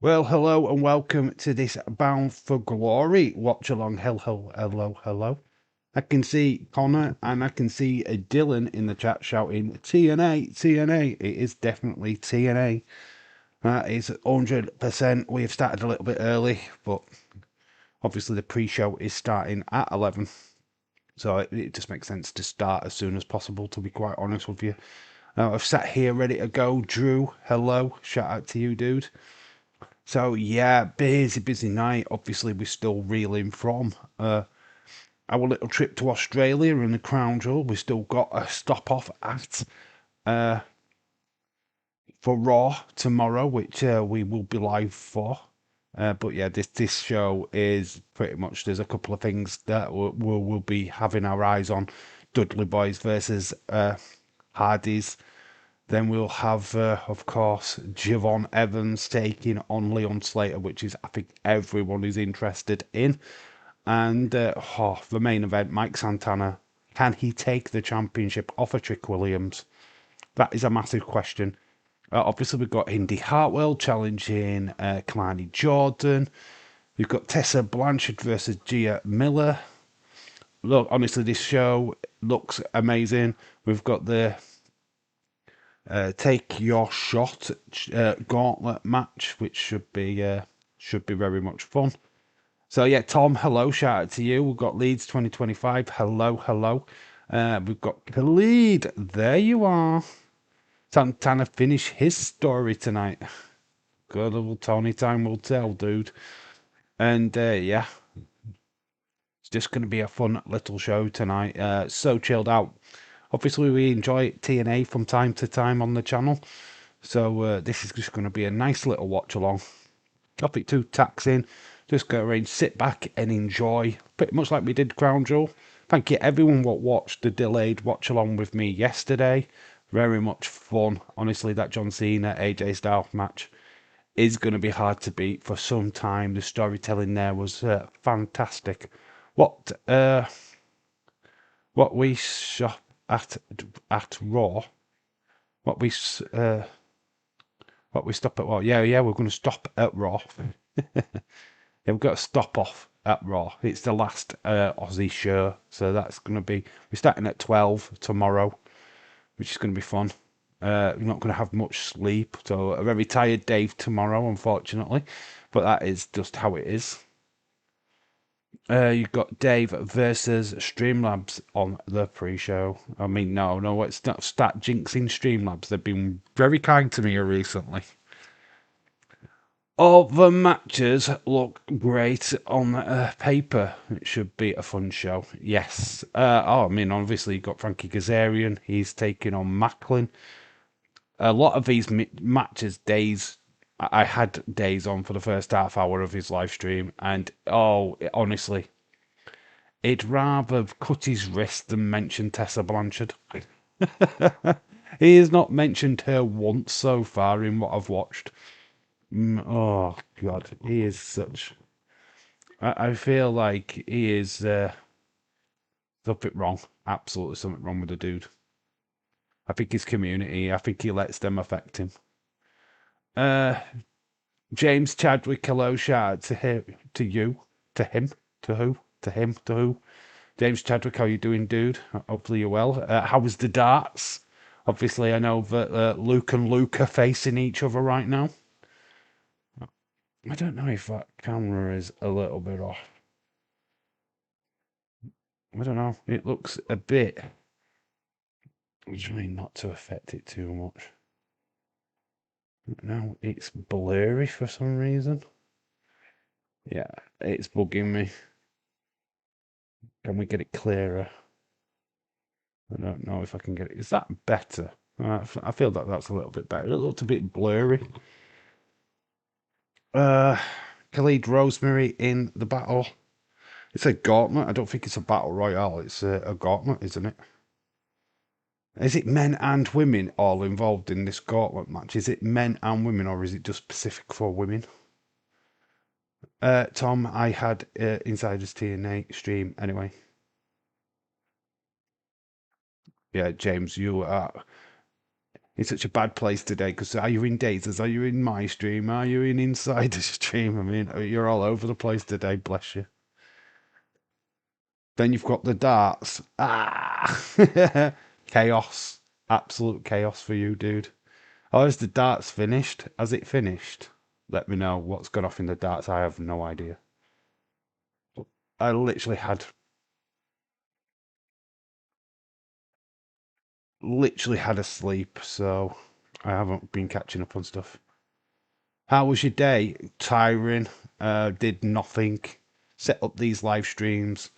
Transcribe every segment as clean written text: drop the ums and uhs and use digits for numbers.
Well, hello and welcome to this Bound for Glory watch along. Hello. I can see Connor and I can see Dylan in the chat shouting TNA, TNA. It is definitely TNA. That is 100%. We have started a little bit early, but obviously the pre-show is starting at 11. So it just makes sense to start as soon as possible, to be quite honest with you. I've sat here ready to go. Drew, hello. Shout out to you, dude. So yeah, busy night. Obviously, we're still reeling from our little trip to Australia and the Crown Jewel. We still got a stop off at uh, for Raw tomorrow, which we will be live for. But yeah, this show is pretty much. There's a couple of things that we'll be having our eyes on. Dudley Boys versus Hardys. Then we'll have, of course, Javon Evans taking on Leon Slater, which is, I think, everyone is interested in. And the main event, Mike Santana. Can he take the championship off of Trick Williams? That is a massive question. Obviously, we've got Indy Hartwell challenging Kalani Jordan. We've got Tessa Blanchard versus Gia Miller. Look, honestly, this show looks amazing. We've got the take your shot gauntlet match, which should be very much fun. So yeah, Tom, hello, shout out to you. We've got Leeds 2025. Hello. We've got Khalid. There you are. Santana finish his story tonight. Good old Tony, time will tell, dude. And yeah, it's just going to be a fun little show tonight. So chilled out. Obviously, we enjoy TNA from time to time on the channel. So this is just going to be a nice little watch along. Topic 2 taxing. Just go around, sit back and enjoy. Pretty much like we did Crown Jewel. Thank you everyone what watched the delayed watch along with me yesterday. Very much fun. Honestly, that John Cena AJ Styles match is going to be hard to beat for some time. The storytelling there was fantastic. What we shop at Raw. What we stop at Raw. Yeah, we're going to stop at Raw. Yeah, we've got to stop off at Raw. It's the last Aussie show, so that's going to be. We're starting at 12 tomorrow, which is going to be fun. We're not going to have much sleep, so a very tired day tomorrow, unfortunately. But that is just how it is. You've got Dave versus Streamlabs on the pre-show. I mean, no, it's not. Start jinxing Streamlabs. They've been very kind to me recently. All the matches look great on paper. It should be a fun show. Yes. I mean, obviously, you've got Frankie Kazarian. He's taking on Macklin. A lot of these matches, days. I had days on for the first half hour of his live stream, and honestly, he'd rather cut his wrist than mention Tessa Blanchard. He has not mentioned her once so far in what I've watched. Oh God, he is such. I feel like he is something wrong. Absolutely something wrong with the dude. I think his community. I think he lets them affect him. James Chadwick, hello, shout out to him, to you, to him, to who, to him, to who. James Chadwick, how you doing, dude? Hopefully you're well. How was the darts? Obviously, I know that Luke and Luke are facing each other right now. I don't know if that camera is a little bit off. I don't know. It looks a bit. I'm trying not to affect it too much. Now it's blurry for some reason. Yeah, it's bugging me. Can we get it clearer? I don't know if I can get it. Is that better? I feel that that's a little bit better. It looked a bit blurry. Khalid Rosemary in the battle. It's a gauntlet. I don't think it's a battle royale. It's a gauntlet, isn't it? Is it men and women all involved in this gauntlet match? Is it men and women, or is it just specific for women? Tom, I had Insider's TNA stream anyway. Yeah, James, you are. in such a bad place today. Because are you in Dazers? Are you in my stream? Are you in Insider stream? I mean, you're all over the place today. Bless you. Then you've got the darts. Ah, chaos, absolute chaos for you, dude. Oh, is the darts finished? Has it finished? Let me know what's gone off in the darts. I have no idea. I literally had a sleep, so I haven't been catching up on stuff. How was your day? Tiring. Did nothing. Set up these live streams.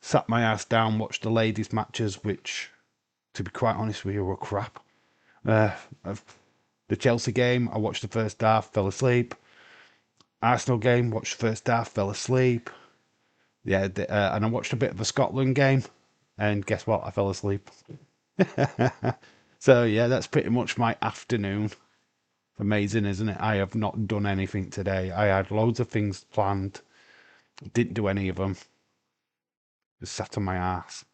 Sat my ass down, watched the ladies' matches, which, to be quite honest with you, were crap. Uh, the Chelsea game, I watched the first half, fell asleep. Arsenal game, watched the first half, fell asleep. Yeah, and I watched a bit of a Scotland game, and guess what? I fell asleep. So yeah, that's pretty much my afternoon. Amazing, isn't it? I have not done anything today. I had loads of things planned, didn't do any of them. Just sat on my ass.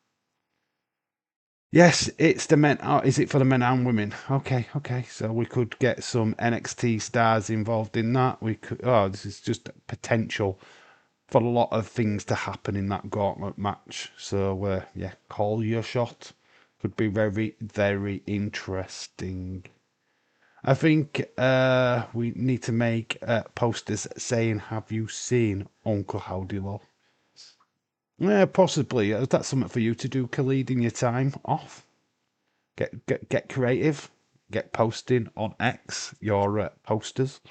Yes, it's the men. Oh, is it for the men and women? Okay, okay. So we could get some NXT stars involved in that. We could. Oh, this is just potential for a lot of things to happen in that gauntlet match. So yeah, call your shot. Could be very, very interesting. I think we need to make posters saying, "Have you seen Uncle Howdy Law?" Yeah, possibly. That's something for you to do, Khalid, in your time off. Get creative. Get posting on X your posters.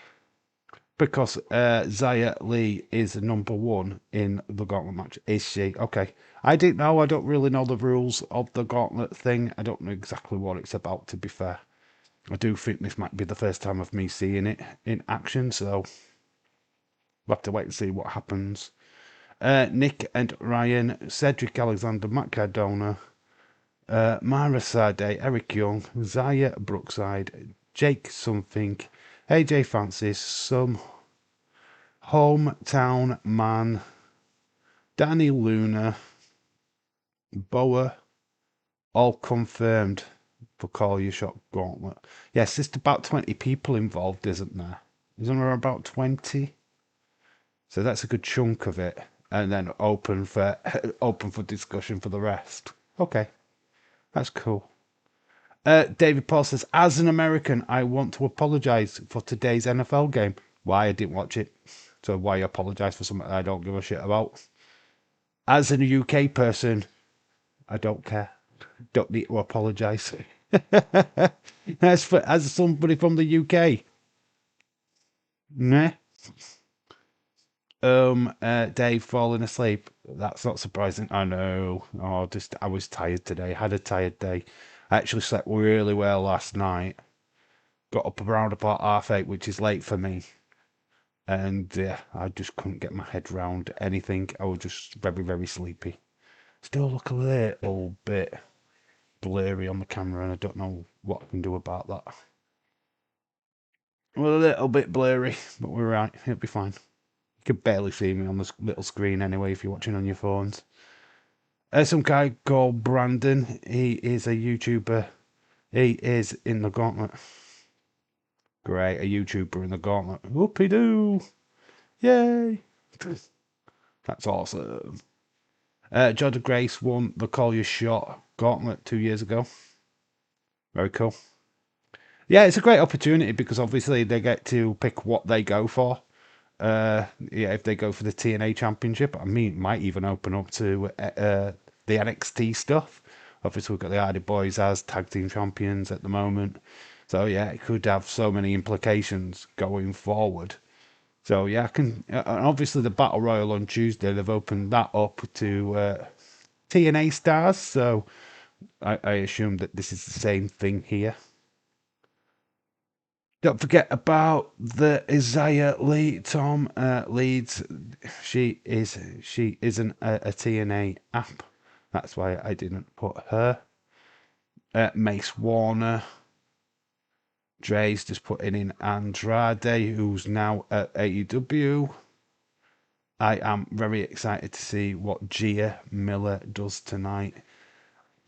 Because Zaya Lee is number one in the gauntlet match. Is she? Okay. I didn't know. I don't really know the rules of the gauntlet thing. I don't know exactly what it's about, to be fair. I do think this might be the first time of me seeing it in action, so we'll have to wait and see what happens. Nick and Ryan, Cedric Alexander, Matt Cardona, Mara Sade, Eric Young, Zaya Brookside, Jake Something, AJ Francis, some hometown man, Danny Luna, Boa, all confirmed for Call Your Shot Gauntlet. Yes, there's about 20 people involved, isn't there? Isn't there about 20? So that's a good chunk of it. And then open for open for discussion for the rest. Okay, that's cool. David Paul says, as an American, I want to apologise for today's NFL game. Why? I didn't watch it. So why apologise for something I don't give a shit about? As a UK person, I don't care. Don't need to apologise. As somebody from the UK. Nah. Dave falling asleep. That's not surprising. I know. Oh, just I was tired today. Had a tired day. I actually slept really well last night. Got up around about 8:30, which is late for me. And I just couldn't get my head round anything. I was just very, very sleepy. Still look a little bit blurry on the camera, and I don't know what I can do about that. Well, a little bit blurry, but we're right. It'll be fine. You can barely see me on this little screen anyway if you're watching on your phones. Some guy called Brandon. He is a YouTuber. He is in the gauntlet. Great, a YouTuber in the gauntlet. Whoopie doo! Yay! That's awesome. Jordan Grace won the Call Your Shot gauntlet 2 years ago. Very cool. Yeah, it's a great opportunity because obviously they get to pick what they go for. Yeah, if they go for the TNA championship, I mean, it might even open up to the NXT stuff. Obviously, we've got the Hardy Boys as tag team champions at the moment. So, yeah, it could have so many implications going forward. So, yeah, I can. And obviously, the Battle Royal on Tuesday, they've opened that up to TNA stars. So, I assume that this is the same thing here. Don't forget about the Isaiah Lee Tom Leeds. She isn't a TNA app. That's why I didn't put her. Mace Warner. Dre's just putting in Andrade, who's now at AEW. I am very excited to see what Gia Miller does tonight.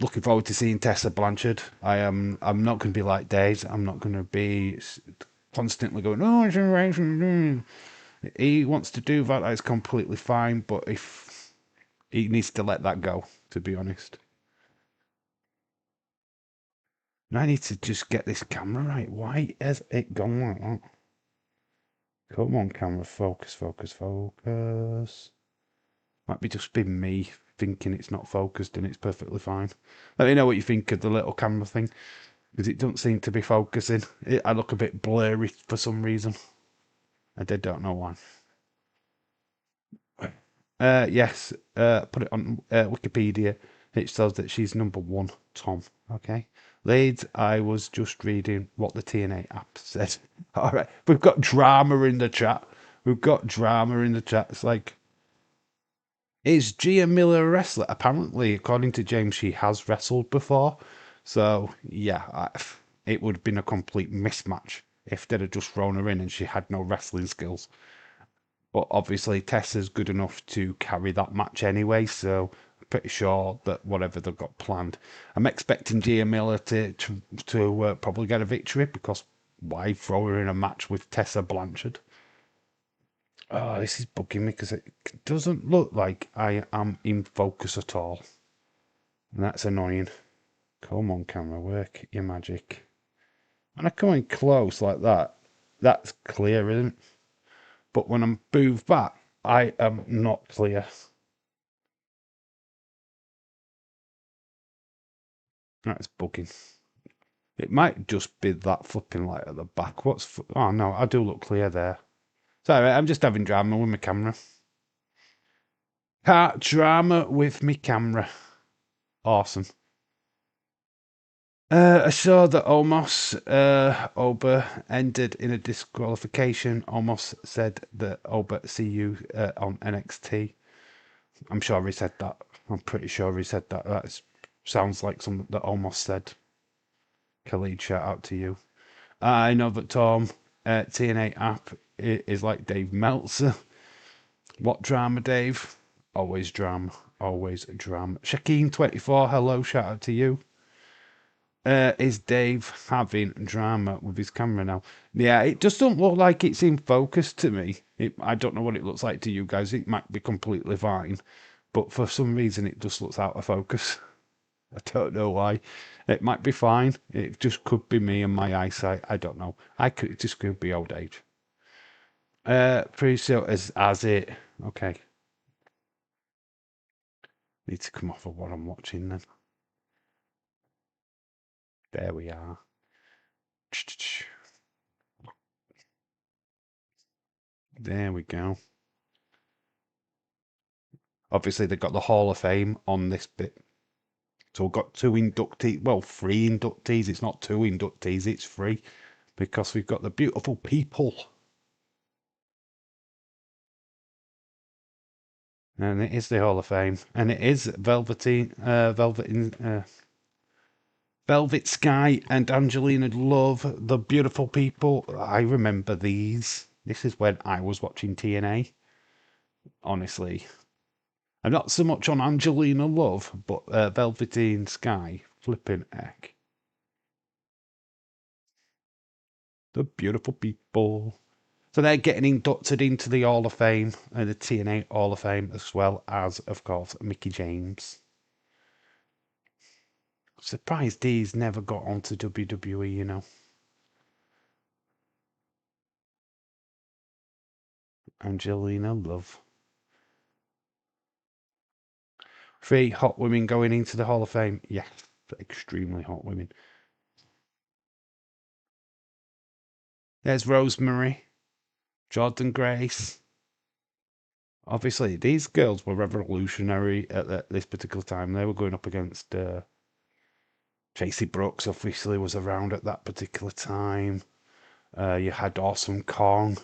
Looking forward to seeing Tessa Blanchard. I'm not going to be like Days. I'm not going to be constantly going, oh, it's a he wants to do that. That's completely fine. But if he needs to let that go, to be honest. And I need to just get this camera right. Why has it gone like that? Come on, camera, focus, focus, focus. Might be just been me thinking it's not focused and it's perfectly fine. Let me know what you think of the little camera thing, because it doesn't seem to be focusing. I look a bit blurry for some reason. I don't know why. Yes, put it on Wikipedia. It says that she's number one, Tom. Okay. Leeds, I was just reading what the TNA app said. All right. We've got drama in the chat. We've got drama in the chat. It's like, is Gia Miller a wrestler? Apparently, according to James, she has wrestled before. So, yeah, it would have been a complete mismatch if they'd have just thrown her in and she had no wrestling skills. But obviously, Tessa's good enough to carry that match anyway, so I'm pretty sure that whatever they've got planned. I'm expecting Gia Miller to probably get a victory, because why throw her in a match with Tessa Blanchard? Oh, this is bugging me because it doesn't look like I am in focus at all. And that's annoying. Come on, camera, work your magic. When I come in close like that, that's clear, isn't it? But when I'm moved back, I am not clear. That's bugging. It might just be that flipping light at the back. Oh no, I do look clear there. Sorry, I'm just having drama with my camera. Drama with me camera. Awesome. I saw that Omos Oba ended in a disqualification. Omos said that Oba see you on NXT. I'm sure he said that. I'm pretty sure he said that. That sounds like something that Omos said. Khalid, shout out to you. I know that Tom TNA app is like Dave Meltzer. What drama, Dave? Always drama. Always drama. Shakeen24, hello, shout out to you. Is Dave having drama with his camera now? Yeah, it just don't look like it's in focus to me. I don't know what it looks like to you guys. It might be completely fine, but for some reason it just looks out of focus. I don't know why. It might be fine. It just could be me and my eyesight. I don't know. It just could be old age. Pre-sale as it. Okay. Need to come off of what I'm watching then. There we are. There we go. Obviously, they've got the Hall of Fame on this bit. So we've got two inductees. Well, three inductees. It's not two inductees, it's three. Because we've got the beautiful people. And it is the Hall of Fame. And it is Velvet Sky and Angelina Love, the beautiful people. I remember these. This is when I was watching TNA. Honestly. I'm not so much on Angelina Love, but Velveteen Sky. Flipping heck. The beautiful people. So they're getting inducted into the Hall of Fame, the TNA Hall of Fame, as well as, of course, Mickey James. Surprised he's never got onto WWE, you know. Angelina Love. Three hot women going into the Hall of Fame. Yes, extremely hot women. There's Rosemary, Jordan Grace. Obviously, these girls were revolutionary at this particular time. They were going up against Tracy Brooks, obviously, was around at that particular time. You had Awesome Kong.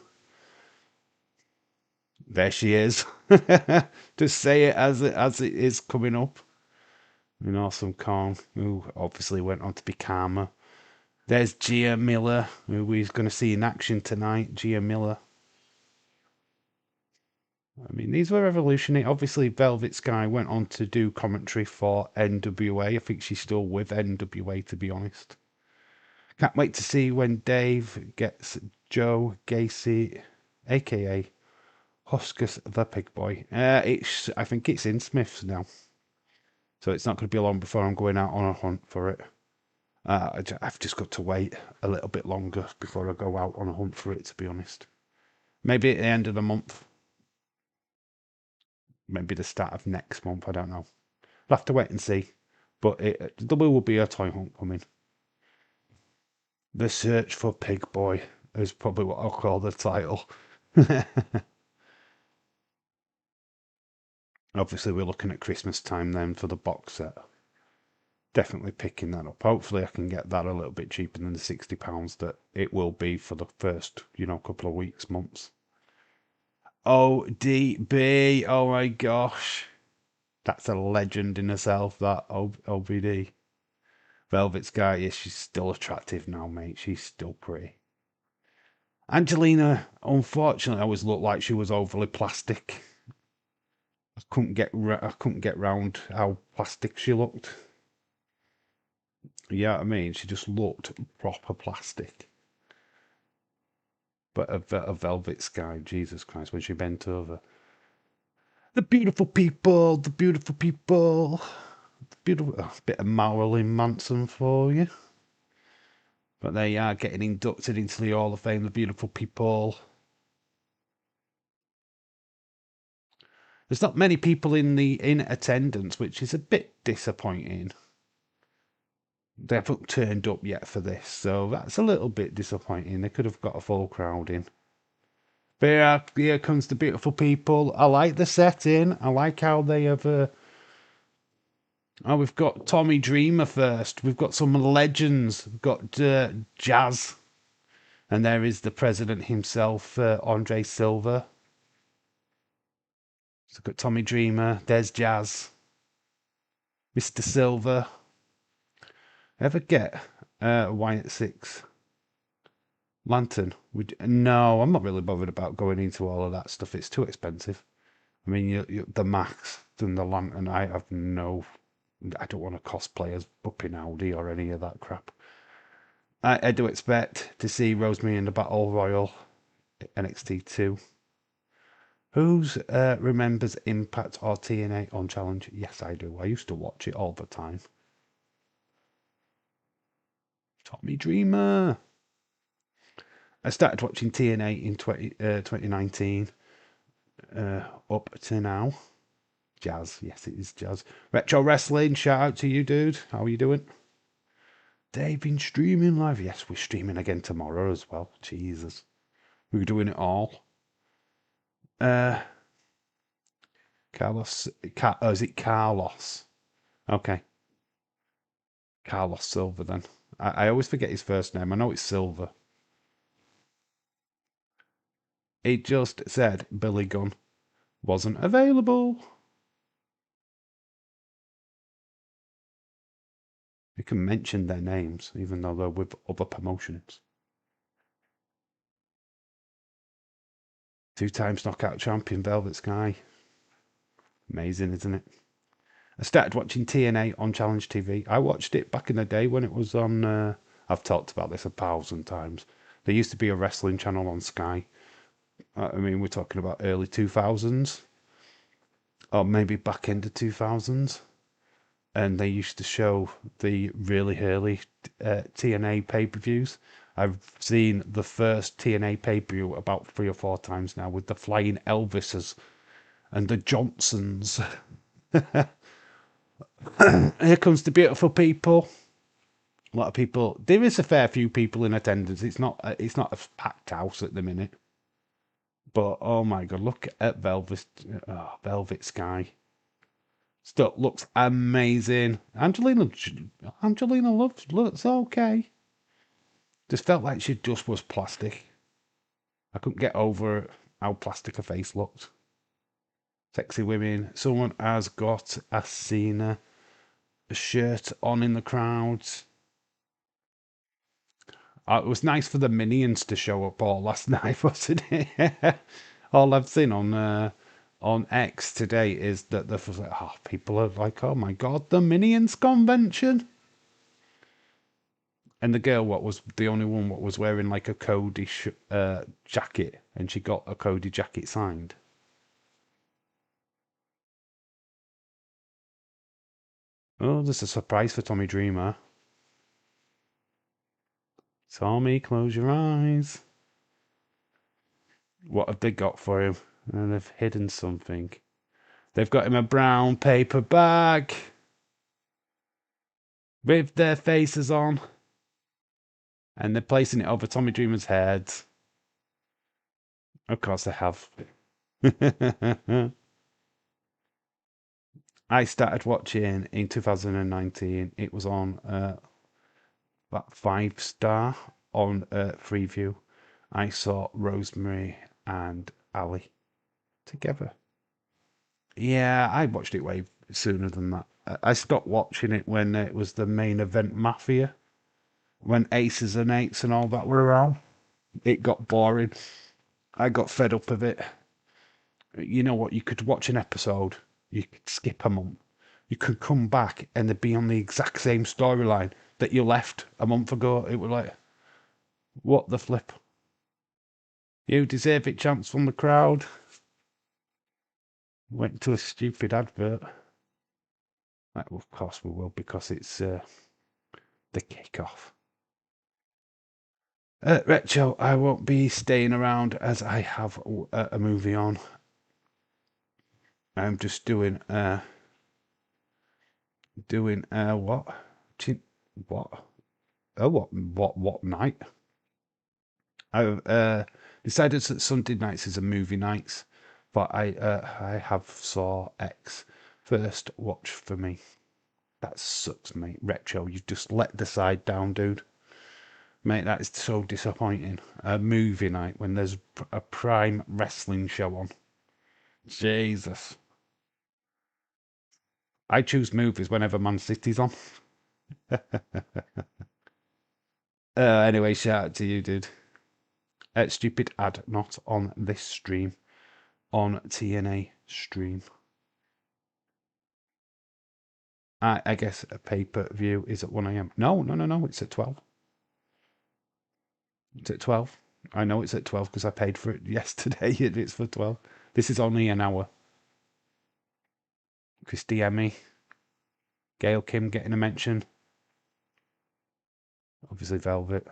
There she is. Just say it as it is coming up. And Awesome Kong, who obviously went on to be Karma. There's Gia Miller, who we're going to see in action tonight. Gia Miller. I mean, these were revolutionary. Obviously, Velvet Sky went on to do commentary for NWA. I think she's still with NWA, to be honest. Can't wait to see when Dave gets Joe Gacy, aka Huskus the Pig Boy. I think it's in Smith's now, so it's not going to be long before I'm going out on a hunt for it. I've just got to wait a little bit longer before I go out on a hunt for it, to be honest. Maybe at the end of the month. Maybe the start of next month, I don't know. I'll have to wait and see. But there will be a toy hunt coming. The Search for Pig Boy is probably what I'll call the title. Obviously, we're looking at Christmas time then for the box set. Definitely picking that up. Hopefully, I can get that a little bit cheaper than the £60 that it will be for the first, couple of weeks, months. ODB, oh my gosh. That's a legend in herself, that OBD. Velvet Sky, yes, she's still attractive now, mate. She's still pretty. Angelina, unfortunately, always looked like she was overly plastic. I couldn't get round how plastic she looked. Yeah, I mean, she just looked proper plastic. But a Velvet Sky, Jesus Christ, when she bent over. The beautiful people, the beautiful people. The beautiful, bit of Marilyn Manson for you. But they are getting inducted into the Hall of Fame, the beautiful people. There's not many people in attendance, which is a bit disappointing. They haven't turned up yet for this, so that's a little bit disappointing. They could have got a full crowd in. But here comes the beautiful people. I like the setting. I like how they have. We've got Tommy Dreamer first. We've got some legends. We've got Jazz, and there is the president himself, Andre Silver. So we've got Tommy Dreamer. There's Jazz, Mr. Silver. Ever get Wyatt Six Lantern? No, I'm not really bothered about going into all of that stuff. It's too expensive. I mean, the Max and the Lantern. I don't want to cosplay as Buppy Howdy or any of that crap. I do expect to see Rosemary in the Battle Royal NXT 2. Who's remembers Impact or TNA on Challenge? Yes, I do. I used to watch it all the time. Tommy Dreamer. I started watching TNA in 2019 up to now. Jazz, yes, it is Jazz. Retro Wrestling, shout out to you, dude. How are you doing? They've been streaming live. Yes, we're streaming again tomorrow as well. Jesus. We're doing it all. Carlos. Is it Carlos? Okay. Carlos Silver then. I always forget his first name. I know it's Silver. It just said Billy Gunn wasn't available. You can mention their names, even though they're with other promotions. 2 times knockout champion Velvet Sky. Amazing, isn't it? I started watching TNA on Challenge TV. I watched it back in the day when it was on. I've talked about this 1,000 times. There used to be a wrestling channel on Sky. I mean, we're talking about early 2000s, or maybe back end of 2000s. And they used to show the really early TNA pay-per-views. I've seen the first TNA pay-per-view about 3 or 4 times now with the Flying Elvises and the Johnsons. Here comes the beautiful people. A lot of people. There is a fair few people in attendance. It's not a packed house at the minute. But oh my god, look at Velvet Sky. Still looks amazing. Angelina looks okay. Just felt like she just was plastic. I couldn't get over how plastic her face looked. Sexy women. Someone has got a Cena shirt on in the crowds. It was nice for the minions to show up all last night, wasn't it? All I've seen on on X today is that people are like, oh my god, the Minions convention. And the girl, what was the only one, what was wearing like a Cody jacket, and she got a Cody jacket signed. Oh, there's a surprise for Tommy Dreamer. Tommy, close your eyes. What have they got for him? And they've hidden something. They've got him a brown paper bag with their faces on. And they're placing it over Tommy Dreamer's head. Of course they have. I started watching in 2019. It was on about 5-star on Freeview. I saw Rosemary and Ali together. Yeah, I watched it way sooner than that. I stopped watching it when it was the main event Mafia, when Aces and Eights and all that were around. It got boring. I got fed up of it. You know what? You could watch an episode, you could skip a month, you could come back and they'd be on the exact same storyline that you left a month ago. It was like, what the flip? You deserve it, chance from the crowd. Went to a stupid advert. Well, of course we will, because it's the kickoff. Retro, I won't be staying around as I have a movie on. I'm just doing what? What? Oh, what night? I've decided that Sunday nights is a movie nights, but I have saw X first watch for me. That sucks, mate. Retro, you just let the side down, dude. Mate, that is so disappointing. A movie night when there's a prime wrestling show on. Jesus. I choose movies whenever Man City's on. Anyway, shout out to you, dude. Stupid ad not on this stream. On TNA stream. I guess a pay-per-view is at 1 a.m. No, it's at 12. It's at 12. I know it's at 12 because I paid for it yesterday. It's for 12. This is only an hour. Christy Emmy. Gail Kim getting a mention. Obviously Velvet.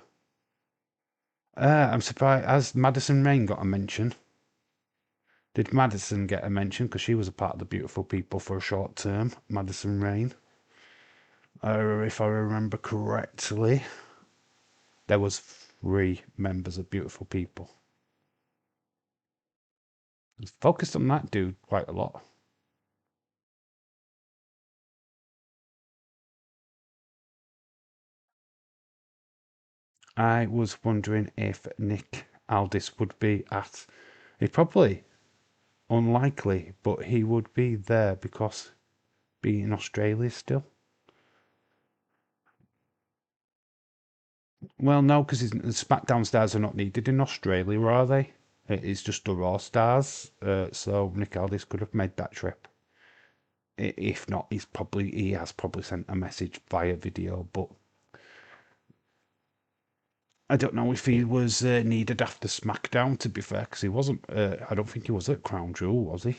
I'm surprised. Has Madison Rain got a mention? Did Madison get a mention? Because she was a part of the Beautiful People for a short term. Madison Rain. If I remember correctly, there was 3 members of Beautiful People. Focused on that dude quite a lot. I was wondering if Nick Aldis would be at. He'd probably unlikely, but he would be there because being in Australia still. Well, no, because the SmackDown stars are not needed in Australia, are they? It's just the Raw stars. So Nick Aldis could have made that trip. If not, he has probably sent a message via video, but I don't know if he was needed after SmackDown. To be fair, because he wasn't. I don't think he was at Crown Jewel, was he?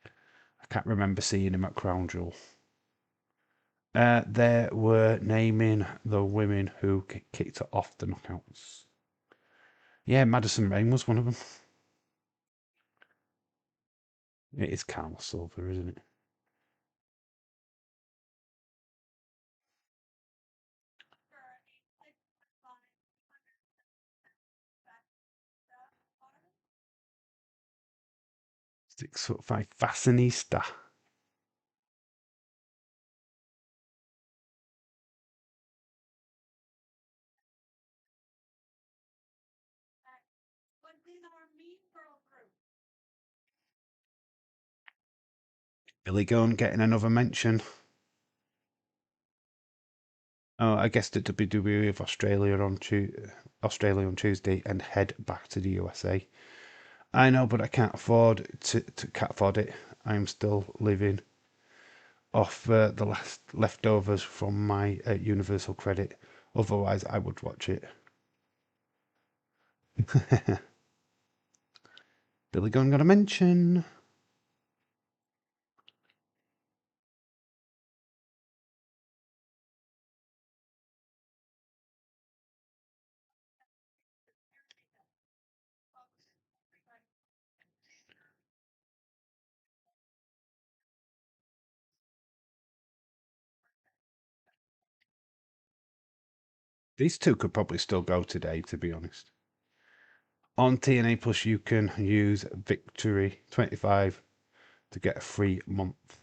I can't remember seeing him at Crown Jewel. They were naming the women who kicked off the knockouts. Yeah, Madison Rain was one of them. It is Carl Silver, isn't it? £6'5" fashionista. Billy Gunn getting another mention. Oh, I guess the WWE of Australia on Tuesday and head back to the USA. I know, but I can't afford can't afford it. I'm still living off the last leftovers from my Universal credit. Otherwise, I would watch it. Billy Gunn got a mention. These two could probably still go today, to be honest. On TNA Plus, you can use Victory 25 to get a free month.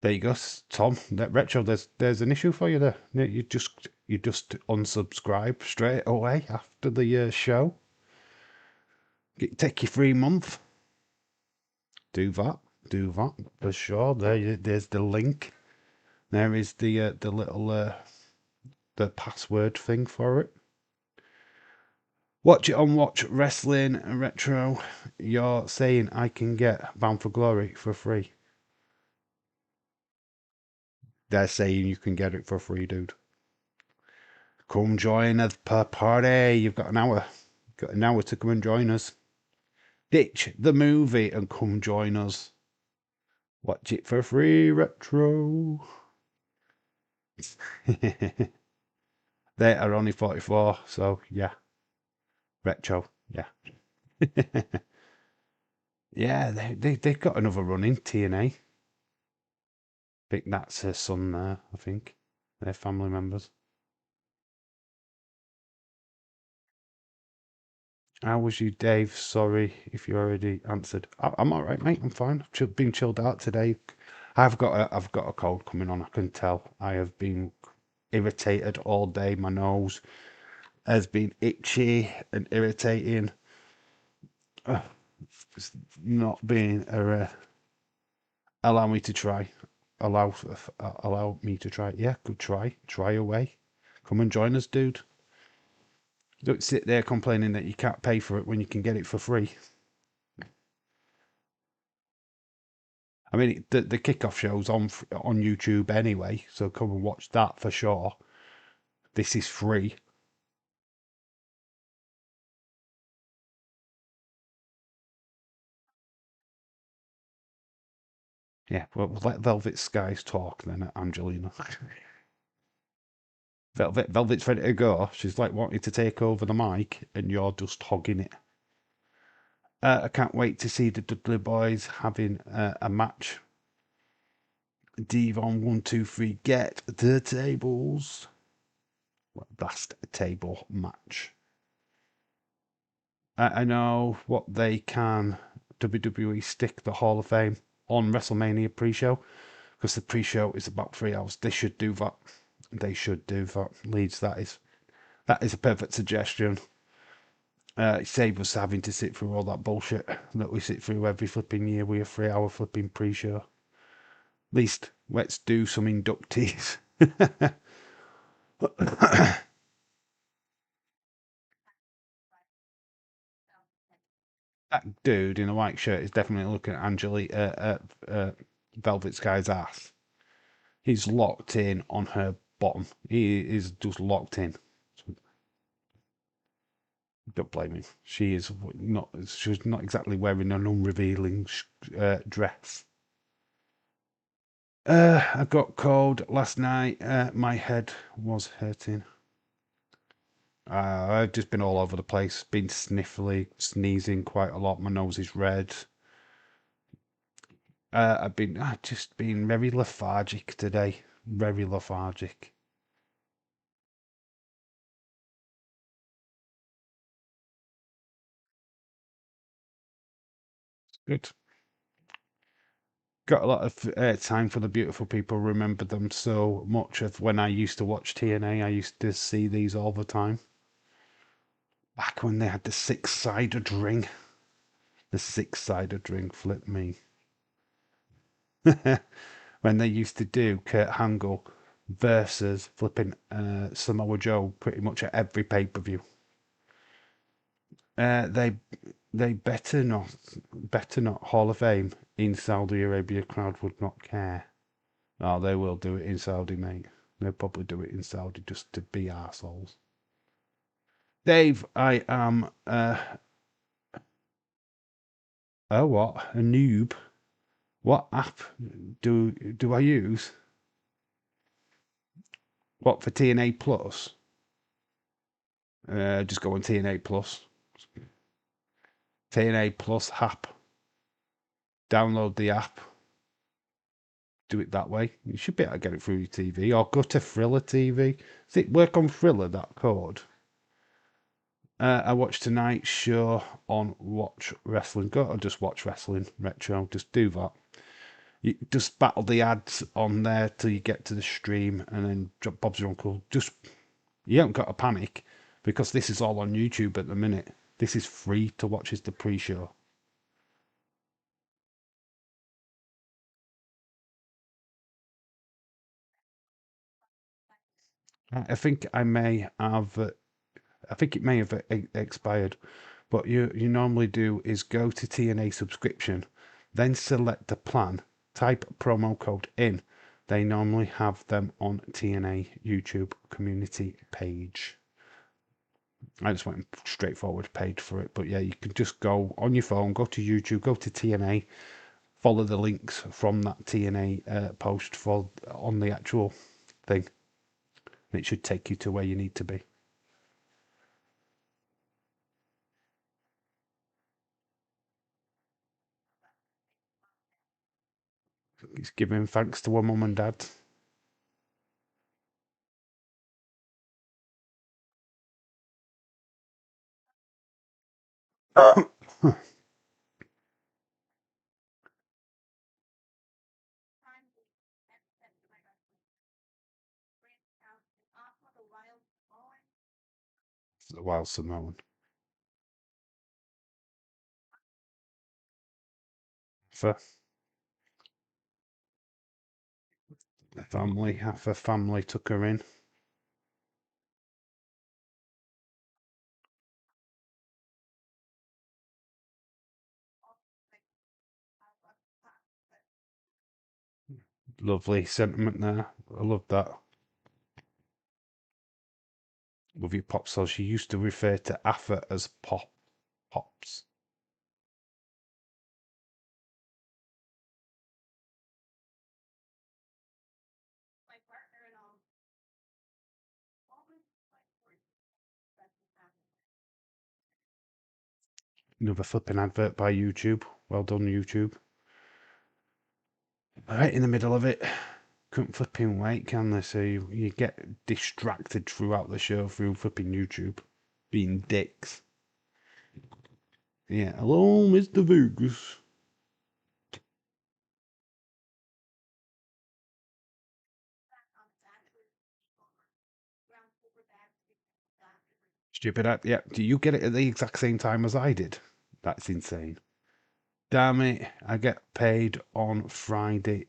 There you go, Tom. That retro. There's an issue for you there. You just unsubscribe straight away after the show. Take your free month. Do that. Do that for sure. There's the link. There is the little the password thing for it. Watch it on Watch Wrestling Retro. You're saying I can get Bound for Glory for free. They're saying you can get it for free, dude. Come join us per party. You've got an hour. Got an hour to come and join us. Ditch the movie and come join us. Watch it for free, Retro. They are only 44, so yeah. Retro, yeah. Yeah, they've got another run in TNA. I think that's her son there, I think. They're family members. How was you, Dave? Sorry if you already answered. I'm all right, mate. I'm fine. I've been chilled out today. I've got a cold coming on. I can tell. I have been irritated all day. My nose has been itchy and irritating. It's not being allow me to try. Allow me to try. Yeah, good try away. Come and join us, dude. Don't sit there complaining that you can't pay for it when you can get it for free. I mean, the kickoff show's on YouTube anyway, so come and watch that for sure. This is free. Yeah, well, let Velvet Skies talk then, Angelina. Velvet's ready to go. She's like wanting to take over the mic, and you're just hogging it. I can't wait to see the Dudley Boys having a match. Devon 1, 2, 3, get the tables. Last table match. I know what they can. WWE stick the Hall of Fame on WrestleMania pre-show because the pre-show is about 3 hours. They should do that. They should do that. Leeds, that is a perfect suggestion. Save us having to sit through all that bullshit that we sit through every flipping year with a 3 hour flipping pre-show. At least let's do some inductees. That dude in a white shirt is definitely looking at Velvet Sky's ass. He's locked in on her bottom. He is just locked in. Don't blame him. She's not exactly wearing an unrevealing dress. I got cold last night. My head was hurting. I've just been all over the place. Been sniffly, sneezing quite a lot. My nose is red. I've just been very lethargic today. Very lethargic. Good. Got a lot of time for the beautiful people. Remember them so much of when I used to watch TNA. I used to see these all the time. Back when they had the six-sided ring. The six-sided ring, flip me. When they used to do Kurt Angle versus flipping Samoa Joe pretty much at every pay-per-view. They They better not. Better not. Hall of Fame in Saudi Arabia crowd would not care. Oh, they will do it in Saudi, mate. They'll probably do it in Saudi just to be arseholes. Dave, I am oh what? A noob. What app do I use? What for TNA Plus? Just go on TNA Plus. TNA Plus app. Download the app. Do it that way. You should be able to get it through your TV or go to Thriller TV. Does it work on Thriller, that code? I watched tonight's show on Watch Wrestling. Go or just Watch Wrestling Retro. Just do that. You just battle the ads on there till you get to the stream, and then Bob's your uncle. Just you haven't got to panic because this is all on YouTube at the minute. This is free to watch as the pre-show. I think I may have. I think it may have expired. What you normally do is go to TNA subscription, then select the plan, type promo code in. They normally have them on TNA YouTube community page. I just went straightforward page for it, but yeah, you can just go on your phone, go to YouTube, go to TNA, follow the links from that TNA post for on the actual thing, and it should take you to where you need to be. He's giving thanks to her mum and dad. While Simone. For the family, half her family took her in. Lovely sentiment there. I love that. Love your pop. So she used to refer to Affa as pops. Another flipping advert by YouTube. Well done, YouTube. Right in the middle of it. Couldn't flipping wait, can they? So you get distracted throughout the show through flipping YouTube. Being dicks. Yeah, hello, Mr. Vegas. Stupid app. Yeah, do you get it at the exact same time as I did? That's insane. Damn it, I get paid on Friday.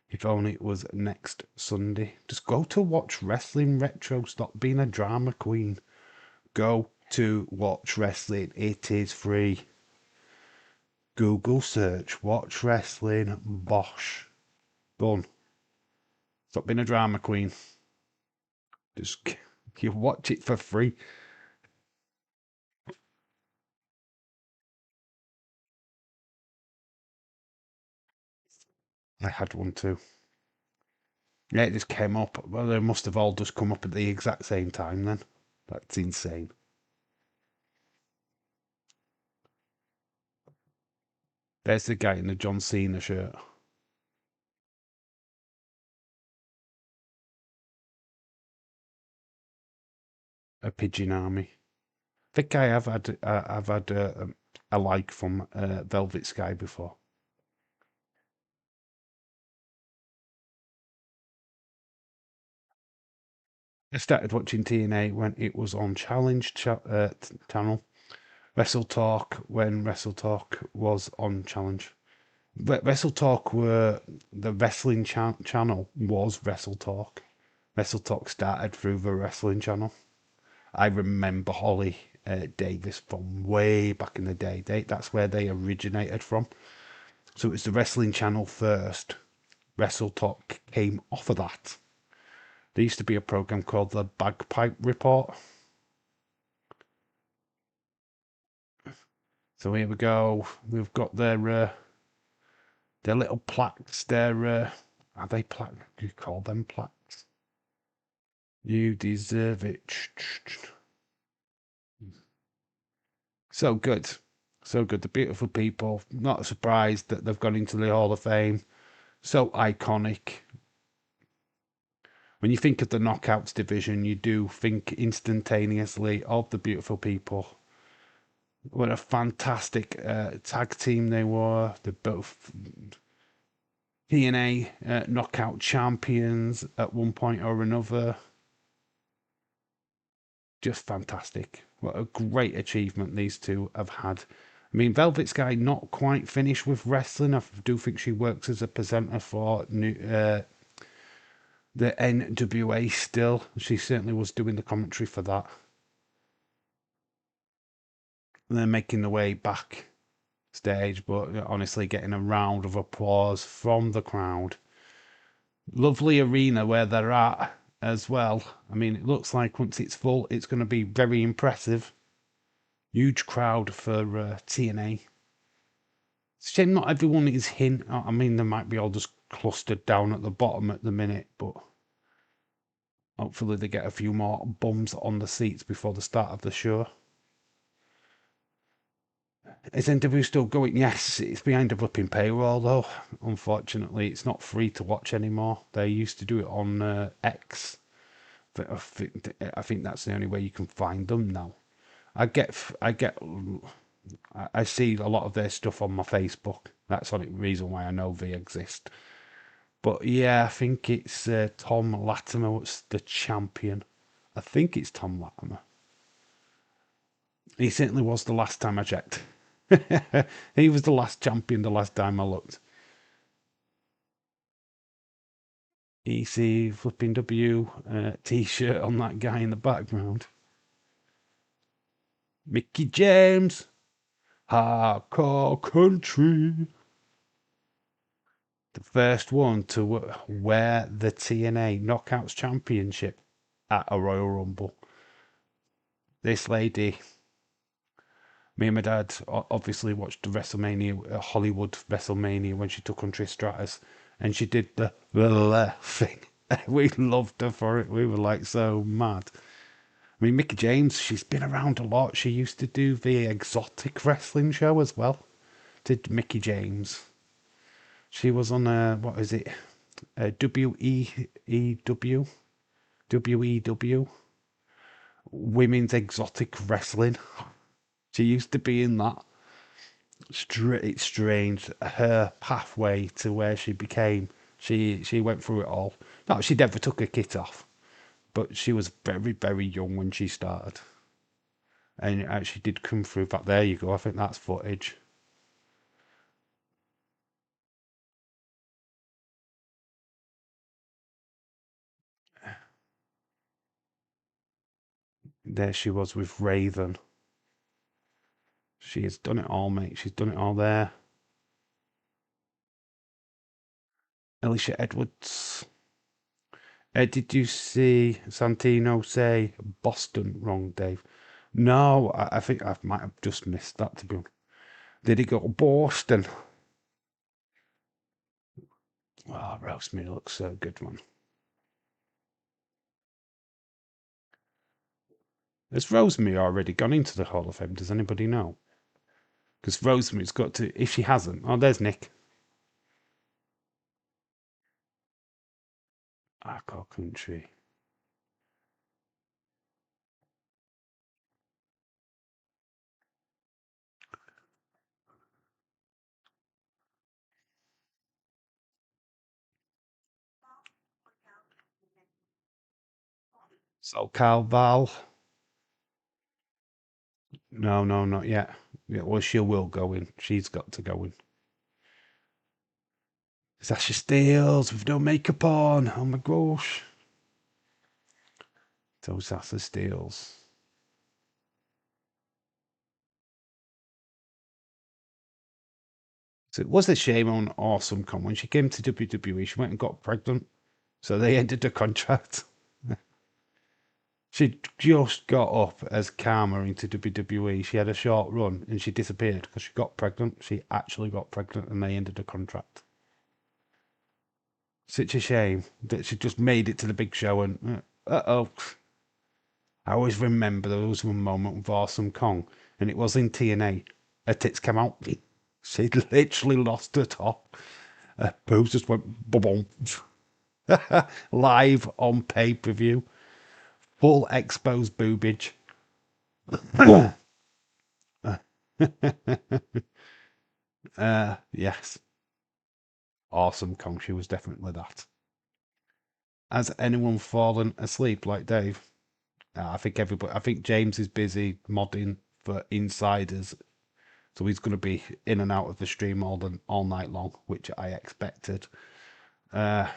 If only it was next Sunday. Just go to Watch Wrestling Retro. Stop being a drama queen. Go to Watch Wrestling. It is free. Google search Watch Wrestling Bosch. Done. Stop being a drama queen. Just you watch it for free. I had one too. Yeah, it just came up. Well, they must have all just come up at the exact same time then. That's insane. There's the guy in the John Cena shirt. A pigeon army. I think I've had a like from Velvet Sky before. I started watching TNA when it was on Challenge channel. Wrestle Talk when Wrestle Talk was on Challenge. Wrestle Talk were the wrestling channel was Wrestle Talk. Wrestle Talk started through the wrestling channel. I remember Holly Davis from way back in the day. That's where they originated from. So it was the Wrestling Channel first. Wrestle Talk came off of that. There used to be a program called the Bagpipe Report. So here we go. We've got their little plaques. Are they plaques? Do you call them plaques? You deserve it. So good. So good. The beautiful people. Not surprised that they've gone into the Hall of Fame. So iconic. When you think of the Knockouts division, you do think instantaneously of the beautiful people. What a fantastic tag team they were. They're both TNA knockout champions at one point or another. Just fantastic. What a great achievement these two have had. I mean, Velvet Sky not quite finished with wrestling. I do think she works as a presenter for the NWA still. She certainly was doing the commentary for that. And then making the way back stage, but honestly getting a round of applause from the crowd. Lovely arena where they're at as well. I mean, it looks like once it's full, it's going to be very impressive. Huge crowd for TNA. It's a shame not everyone is in. I mean, they might be all just clustered down at the bottom at the minute, but hopefully they get a few more bums on the seats before the start of the show. Is NW still going? Yes, it's behind a flipping paywall though. Unfortunately, it's not free to watch anymore. They used to do it on X. But I think that's the only way you can find them now. I see a lot of their stuff on my Facebook. That's the only reason why I know they exist. But yeah, I think it's Tom Latimer was the champion. I think it's Tom Latimer. He certainly was the last time I checked. He was the last champion the last time I looked. EC flipping W t-shirt on that guy in the background. Mickey James, Hardcore Country. The first one to wear the TNA Knockouts Championship at a Royal Rumble. This lady, me and my dad obviously watched the WrestleMania, Hollywood WrestleMania when she took on Trish Stratus, and she did the thing. We loved her for it. We were like so mad. I mean, Mickey James, she's been around a lot. She used to do the exotic wrestling show as well. Did Mickey James. She was on what is it? WEEW? WEW? Women's Exotic Wrestling. She used to be in that. It's strange. Her pathway to where she became. She went through it all. No, she never took her kit off. But she was very, very young when she started. And it actually did come through. But there you go. I think that's footage. There she was with Raven. She has done it all, mate. She's done it all there. Alicia Edwards. Did you see Santino say Boston wrong, Dave? No, I think I might have just missed that, to be honest. Did he go to Boston? Oh, Rosemary looks so good, man. Has Rosemary already gone into the Hall of Fame? Does anybody know? Because Rosemary's got to, if she hasn't. Oh, there's Nick. Hardcore Country. So Val. No, not yet. Yeah, well, she will go in. She's got to go in. Sasha Steels with no makeup on. Oh my gosh. So Sasha Steels. So it was a shame on Awesome Con. When she came to WWE, she went and got pregnant. So they ended the contract. She just got up as Karma into WWE. She had a short run and she disappeared because she got pregnant. She actually got pregnant and they ended the contract. Such a shame that she just made it to the big show and oh. I always remember there was one moment with Awesome Kong and it was in TNA. Her tits came out. She literally lost her top. Her boobs just went boom. Live on pay-per-view. Full exposed boobage. Yes. Awesome Kong. She was definitely that. Has anyone fallen asleep like Dave? I think everybody. I think James is busy modding for insiders, so he's going to be in and out of the stream all night long, which I expected. It's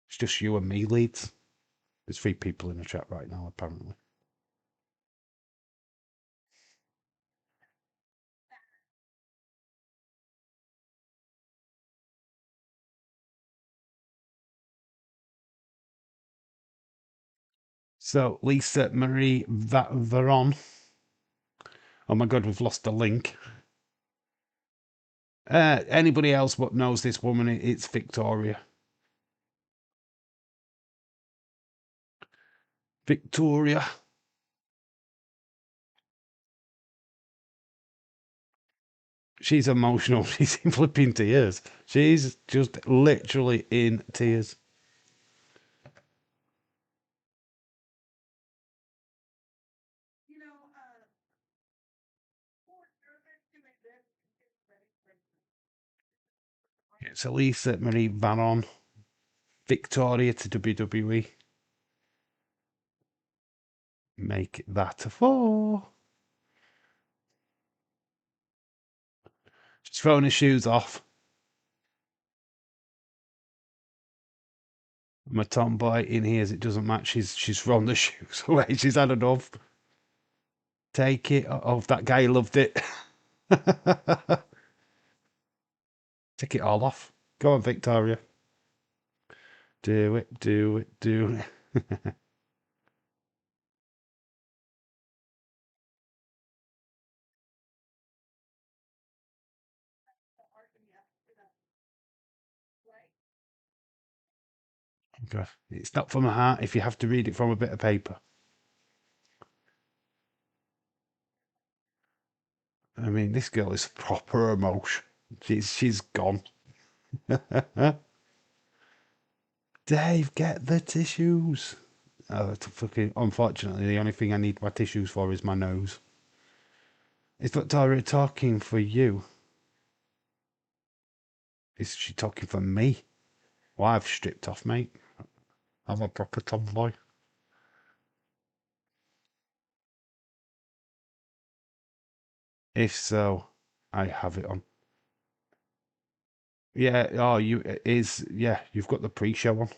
just you and me, Leeds. There's 3 people in the chat right now, apparently. So Lisa Marie Varon. Oh my God, we've lost the link. Anybody else what knows this woman? It's Victoria. Victoria. She's emotional. She's in flipping tears. She's just literally in tears. It's Elisa Marie Varon. Victoria to WWE. Make that a 4. She's throwing her shoes off. My tomboy in here, it doesn't match. She's thrown the shoes away. She's had enough. Take it. Oh, that guy loved it. Take it all off. Go on, Victoria. Do it, do it, do it. Okay. It's not from the heart if you have to read it from a bit of paper. I mean, this girl is proper emotion. She's gone. Dave, get the tissues. Unfortunately, the only thing I need my tissues for is my nose. Is Victoria talking for you? Is she talking for me? Well, I've stripped off, mate. I'm a proper tomboy. If so, I have it on. Yeah, oh, you've got the pre-show on.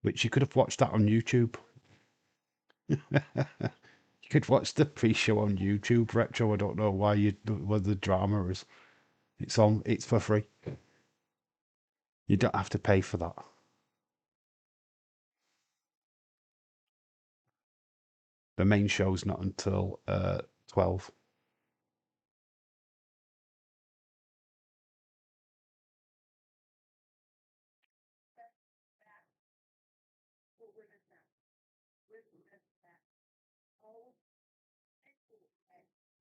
Which you could have watched that on YouTube. You could watch the pre-show on YouTube, Retro. I don't know what the drama is. It's for free. You don't have to pay for that. The main show's not until 12.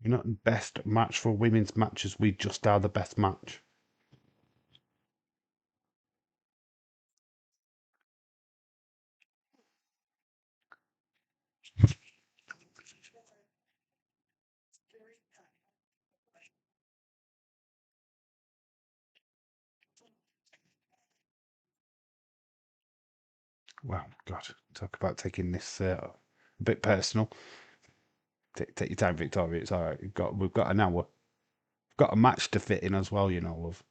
You're not best match for women's matches. We just are the best match. Wow, God, talk about taking this a bit personal. Take your time, Victoria. It's all right. We've got an hour. We've got a match to fit in as well, you know, love.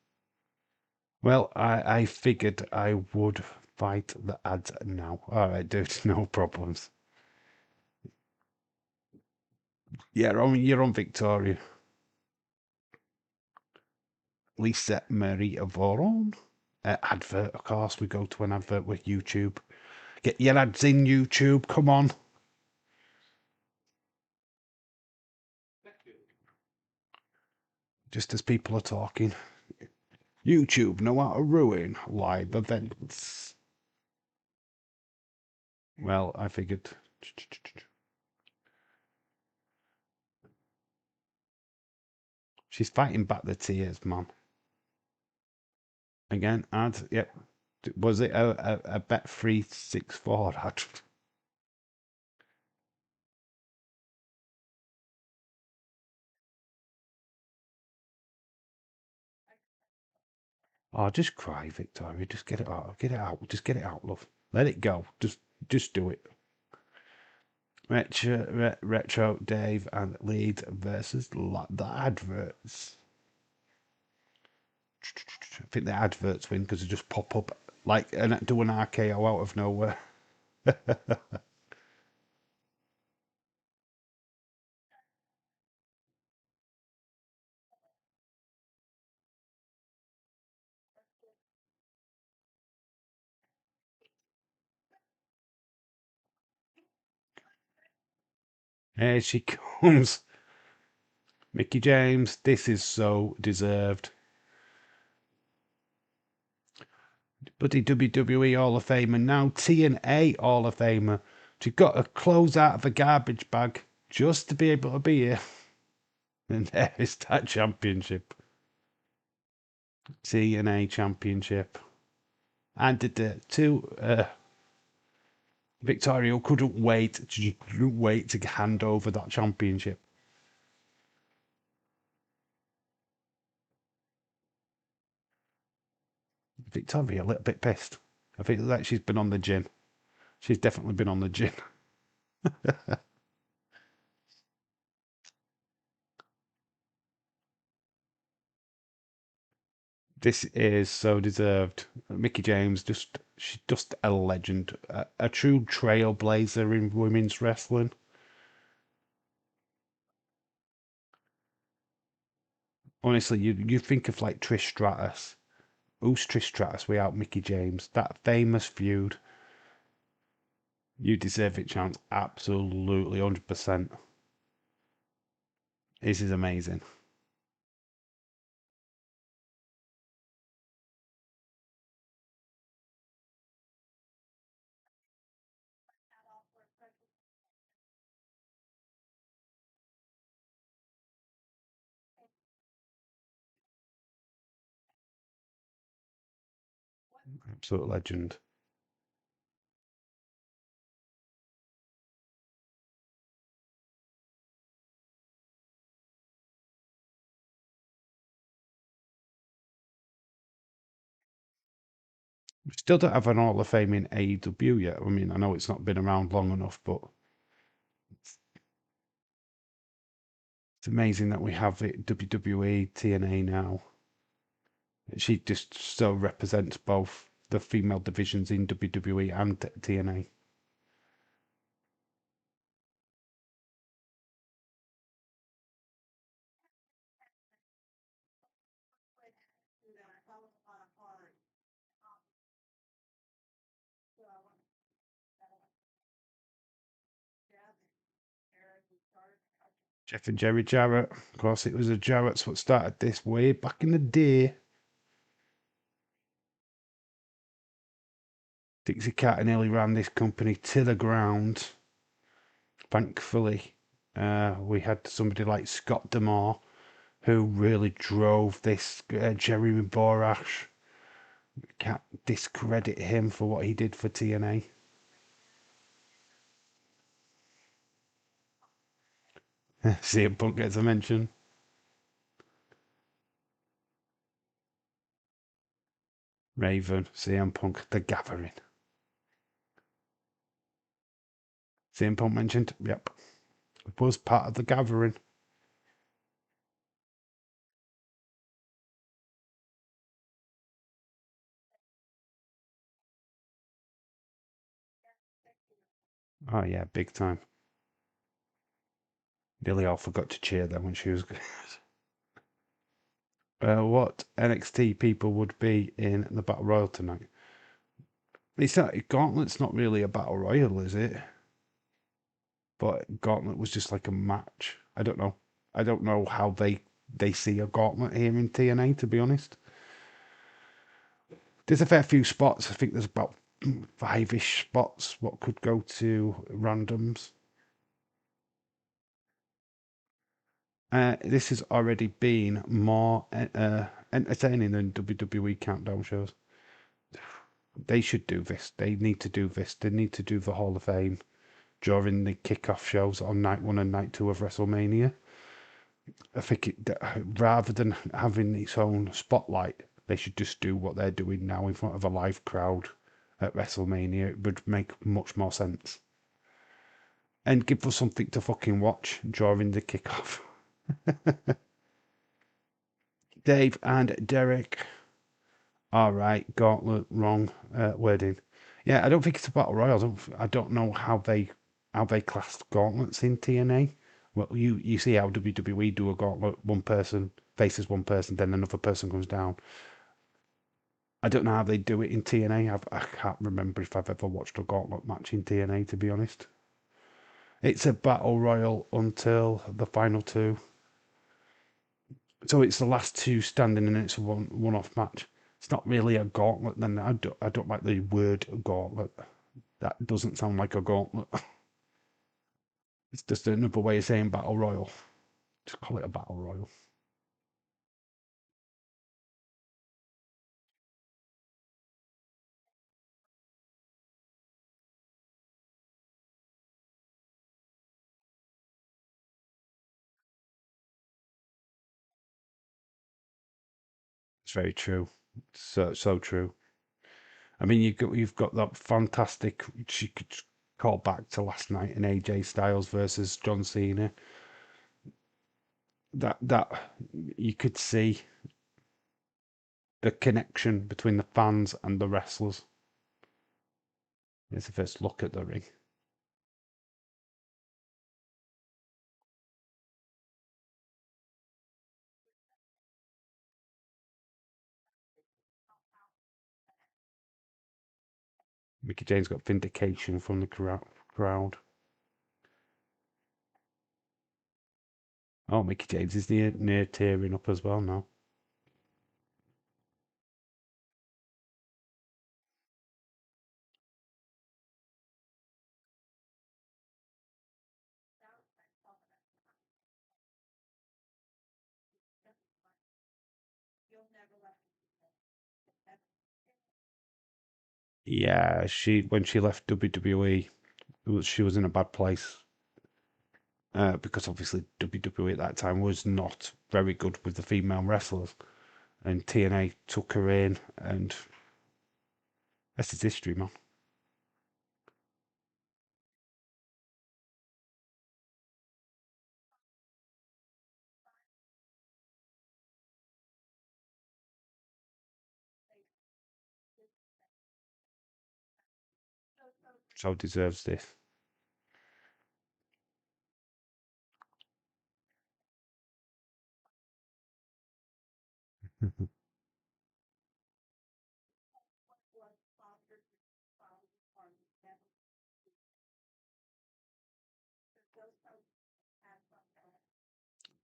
Well, I figured I would fight the ads now. All right, dude, no problems. Yeah, you're on Victoria. Lisa Marie Voron. Advert, of course. We go to an advert with YouTube. Get your ads in, YouTube. Come on. Just as people are talking. YouTube know how to ruin live events. Well, I figured. She's fighting back the tears, man. Again, ad. Yep. Was it a bet 364 ad? Oh, just cry, Victoria. Just get it out. Get it out. Just get it out, love. Let it go. Just do it. Retro Dave and Leeds versus the adverts. I think the adverts win because they just pop up like and do an RKO out of nowhere. Here she comes. Mickey James, this is so deserved. Bloody WWE Hall of Famer, now TNA Hall of Famer. She got a close out of a garbage bag just to be able to be here. And there is that championship. TNA Championship. And the two Victoria couldn't wait to hand over that championship. Victoria a little bit pissed. I think that she's been on the gin. She's definitely been on the gin. This is so deserved. Mickey James, she's just a legend, a true trailblazer in women's wrestling. Honestly, you think of like Trish Stratus. Who's Trish Stratus without Mickey James? That famous feud. You deserve it, chance. Absolutely, 100%. This is amazing. Absolute legend. We still don't have an Hall of Fame in AEW yet. I mean, I know it's not been around long enough, but it's amazing that we have it WWE, TNA now. She just so represents both the female divisions in WWE and TNA. Jeff and Jerry Jarrett. Of course, it was the Jarretts what started this way back in the day. Dixie Carter nearly ran this company to the ground. Thankfully, we had somebody like Scott Demore who really drove this. Jerry Borash. Can't discredit him for what he did for TNA. CM Punk gets a mention. Raven, CM Punk, The Gathering. CM Punk mentioned, yep, it was part of The Gathering. Oh yeah, big time. Nearly all forgot to cheer then when she was. what NXT people would be in the Battle Royal tonight. It's not, Gauntlet's not really a Battle Royal, is it? But Gauntlet was just like a match. I don't know. I don't know how they see a Gauntlet here in TNA, to be honest. There's a fair few spots. I think there's about five-ish spots what could go to randoms. This has already been more entertaining than WWE Countdown shows. They should do this. They need to do this. They need to do the Hall of Fame during the kickoff shows on night one and night two of WrestleMania. I think rather than having its own spotlight, they should just do what they're doing now in front of a live crowd at WrestleMania. It would make much more sense. And give us something to fucking watch during the kickoff. Dave and Derek. All right, Gauntlet, wrong wording. Yeah, I don't think it's a battle royal. I don't know how they classed gauntlets in TNA. Well, you see how WWE do a gauntlet. One person faces one person, then another person comes down. I don't know how they do it in TNA. I can't remember if I've ever watched a gauntlet match in TNA, to be honest. It's a battle royal until the final two. So it's the last two standing and it's a one-off match. It's not really a gauntlet then. I don't like the word gauntlet. That doesn't sound like a gauntlet. It's just another way of saying battle royal. Just call it a battle royal. It's very true. So true. I mean, you've got that fantastic. She could call back to last night in AJ Styles versus John Cena. That you could see the connection between the fans and the wrestlers. It's the first look at the ring. Mickey James got vindication from the crowd. Oh, Mickey James is near tearing up as well now. Yeah, she when she left WWE, she was in a bad place because obviously WWE at that time was not very good with the female wrestlers, and TNA took her in, and that's his history, man. So deserves this.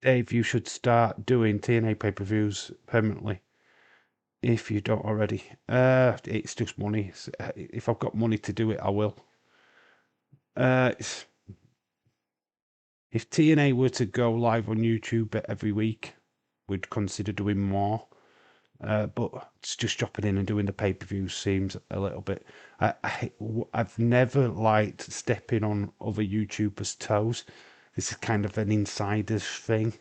Dave, you should start doing TNA pay-per-views permanently if you don't already. It's just money. If I've got money to do it, I will. It's If TNA were to go live on YouTube every week, we'd consider doing more. But it's just dropping in and doing the pay per view seems a little bit. I've never liked stepping on other YouTubers' toes. This is kind of an insider's thing.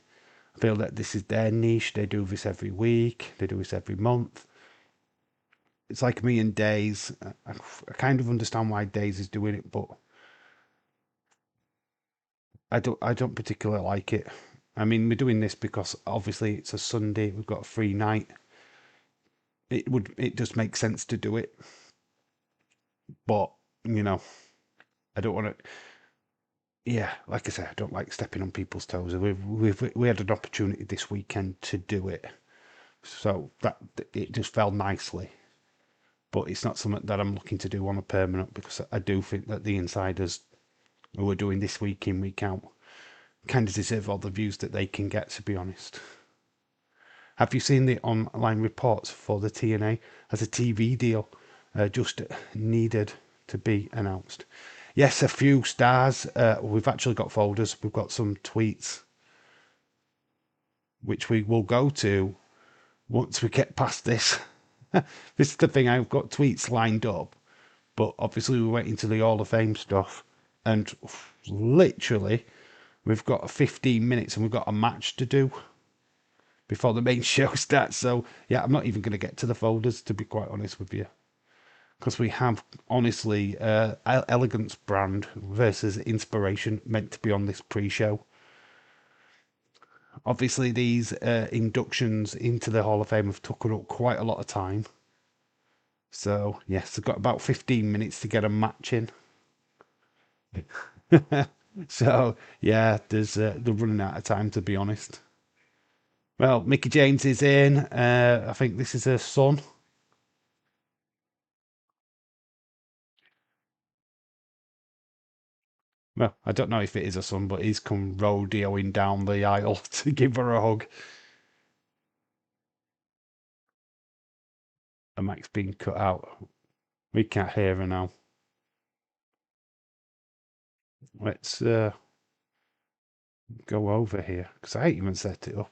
I feel that this is their niche. They do this every week, they do this every month. It's like me and Days. I kind of understand why Days is doing it, but I don't particularly like it. I mean, we're doing this because obviously it's a Sunday. We've got a free night. It just makes sense to do it, but you know, I don't want to. Yeah, like I said, I don't like stepping on people's toes. We had an opportunity this weekend to do it, So that it just fell nicely. But it's not something that I'm looking to do on a permanent, because I do think that the insiders who are doing this week in, week out kind of deserve all the views that they can get, to be honest. Have you seen the online reports for the TNA as a TV deal just needed to be announced? Yes, a few stars. We've actually got folders. We've got some tweets, which we will go to once we get past this. This is the thing, I've got tweets lined up, but obviously we're waiting to the Hall of Fame stuff. And literally, we've got 15 minutes and we've got a match to do before the main show starts. So, yeah, I'm not even going to get to the folders, to be quite honest with you. Because we have, honestly, Elegance brand versus Inspiration meant to be on this pre-show. Obviously, these inductions into the Hall of Fame have taken up quite a lot of time. So, yes, I've got about 15 minutes to get a match in. So, yeah, they're running out of time, to be honest. Well, Mickey James is in. I think this is her son. Well, I don't know if it is a son, but he's come rodeoing down the aisle to give her a hug. The mic's been cut out. We can't hear her now. Let's go over here, because I ain't even set it up.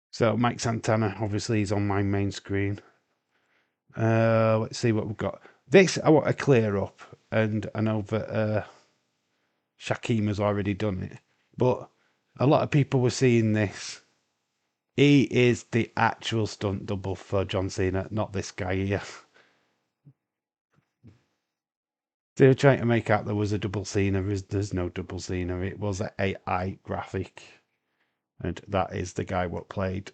So Mike Santana obviously is on my main screen. Let's see what we've got. This I want to clear up, and I know that Shaquem has already done it, but a lot of people were seeing this. He is the actual stunt double for John Cena, not this guy here. They were trying to make out there was a double Cena. There's no double Cena. It was an AI graphic, and that is the guy what played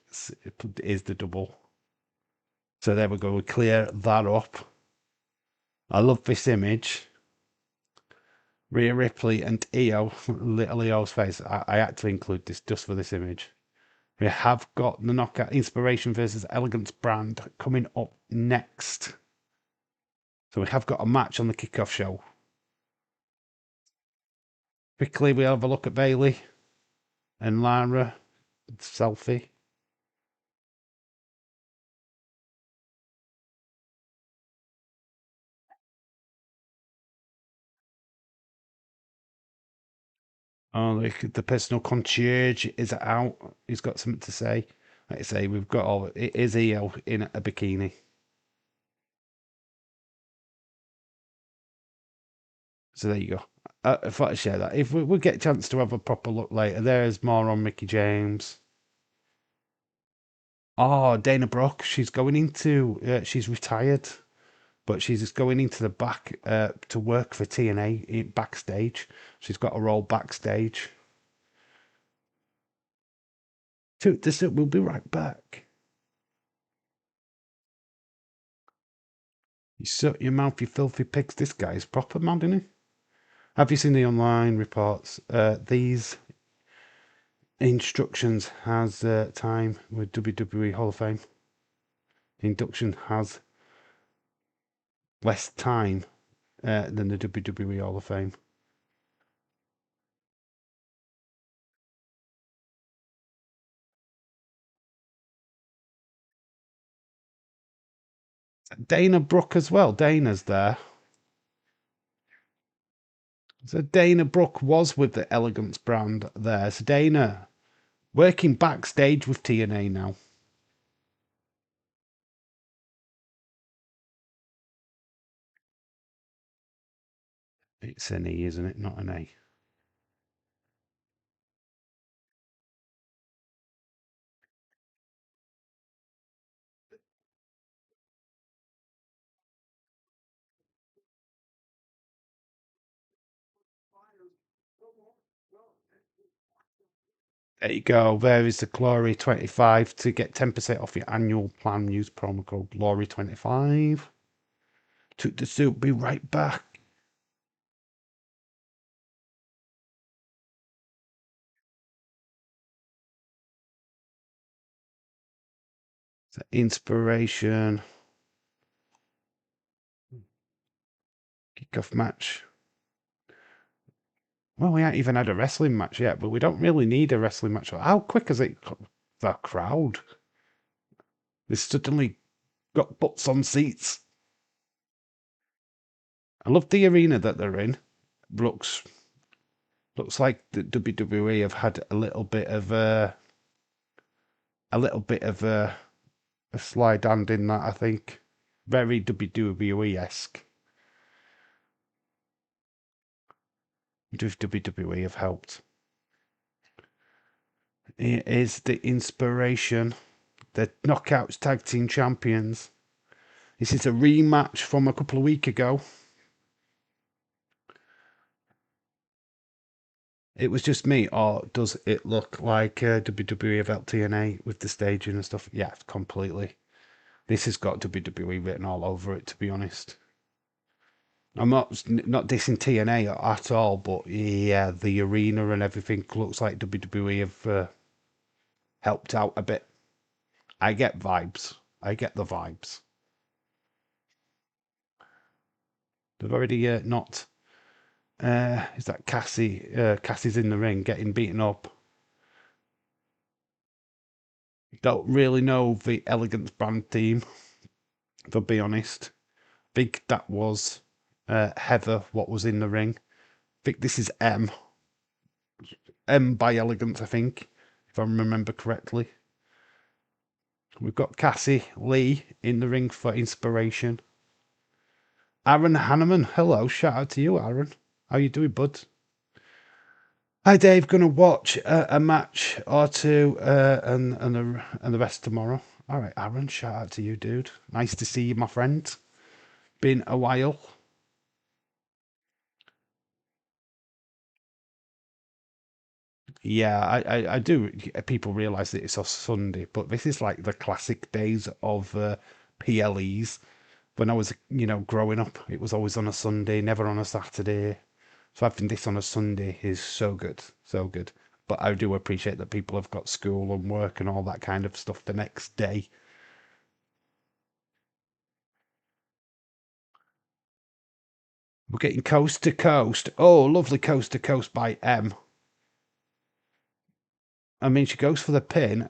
is the double. So there we go. We clear that up. I love this image. Rhea Ripley and Io, little Io's face. I had to include this just for this image. We have got the Knockout Inspiration versus Elegance brand coming up next. So we have got a match on the kickoff show. Quickly, we have a look at Bailey and Lara. Selfie. Oh, the personal concierge is out. He's got something to say. Like I say, we've got all. It is EO in a bikini. So there you go. I thought I'd share that. If we get a chance to have a proper look later, there's more on Mickey James. Oh, Dana Brooke. She's going into. She's retired, but she's just going into the back to work for TNA backstage. She's got a role backstage. We'll be right back. You shut your mouth, you filthy pigs. This guy is proper mad, isn't he? Have you seen the online reports? These instructions has time with WWE Hall of Fame. The induction has less time than the WWE Hall of Fame. Dana Brooke as well. Dana's there. So Dana Brooke was with the Elegance brand there. So Dana working backstage with TNA now. It's an E, isn't it? Not an A. There you go. There is the Glory 25 to get 10% off your annual plan. Use promo code Glory 25. Took the suit, be right back. The inspiration. Kickoff match. Well, we haven't even had a wrestling match yet, but we don't really need a wrestling match. How quick is it? The crowd. They suddenly got butts on seats. I love the arena that they're in. Looks like the WWE have had a little bit of a slide hand in that. I think very WWE-esque. WWE have helped. It is the inspiration. The Knockouts Tag Team Champions. This is a rematch from a couple of weeks ago. It was just me, or does it look like WWE about TNA with the staging and stuff? Yeah, completely. This has got WWE written all over it, to be honest. I'm not dissing TNA at all, but yeah, the arena and everything looks like WWE have helped out a bit. I get vibes. I get the vibes. They've already not. Is that Cassie? Cassie's in the ring getting beaten up. Don't really know the Elegance brand team, to be honest. Think that was Heather, what was in the ring. I think this is M. M by Elegance, I think, if I remember correctly. We've got Cassie Lee in the ring for inspiration. Aaron Hanneman, hello, shout out to you, Aaron. How you doing, bud? Hi, Dave. Gonna watch a match or two, and the rest tomorrow. All right, Aaron. Shout out to you, dude. Nice to see you, my friend. Been a while. Yeah, I do. People realise that it's a Sunday, but this is like the classic days of PLEs. When I was, growing up, it was always on a Sunday, never on a Saturday. So having this on a Sunday is so good, so good. But I do appreciate that people have got school and work and all that kind of stuff the next day. We're getting coast to coast. Oh, lovely coast to coast by M. I mean, she goes for the pin.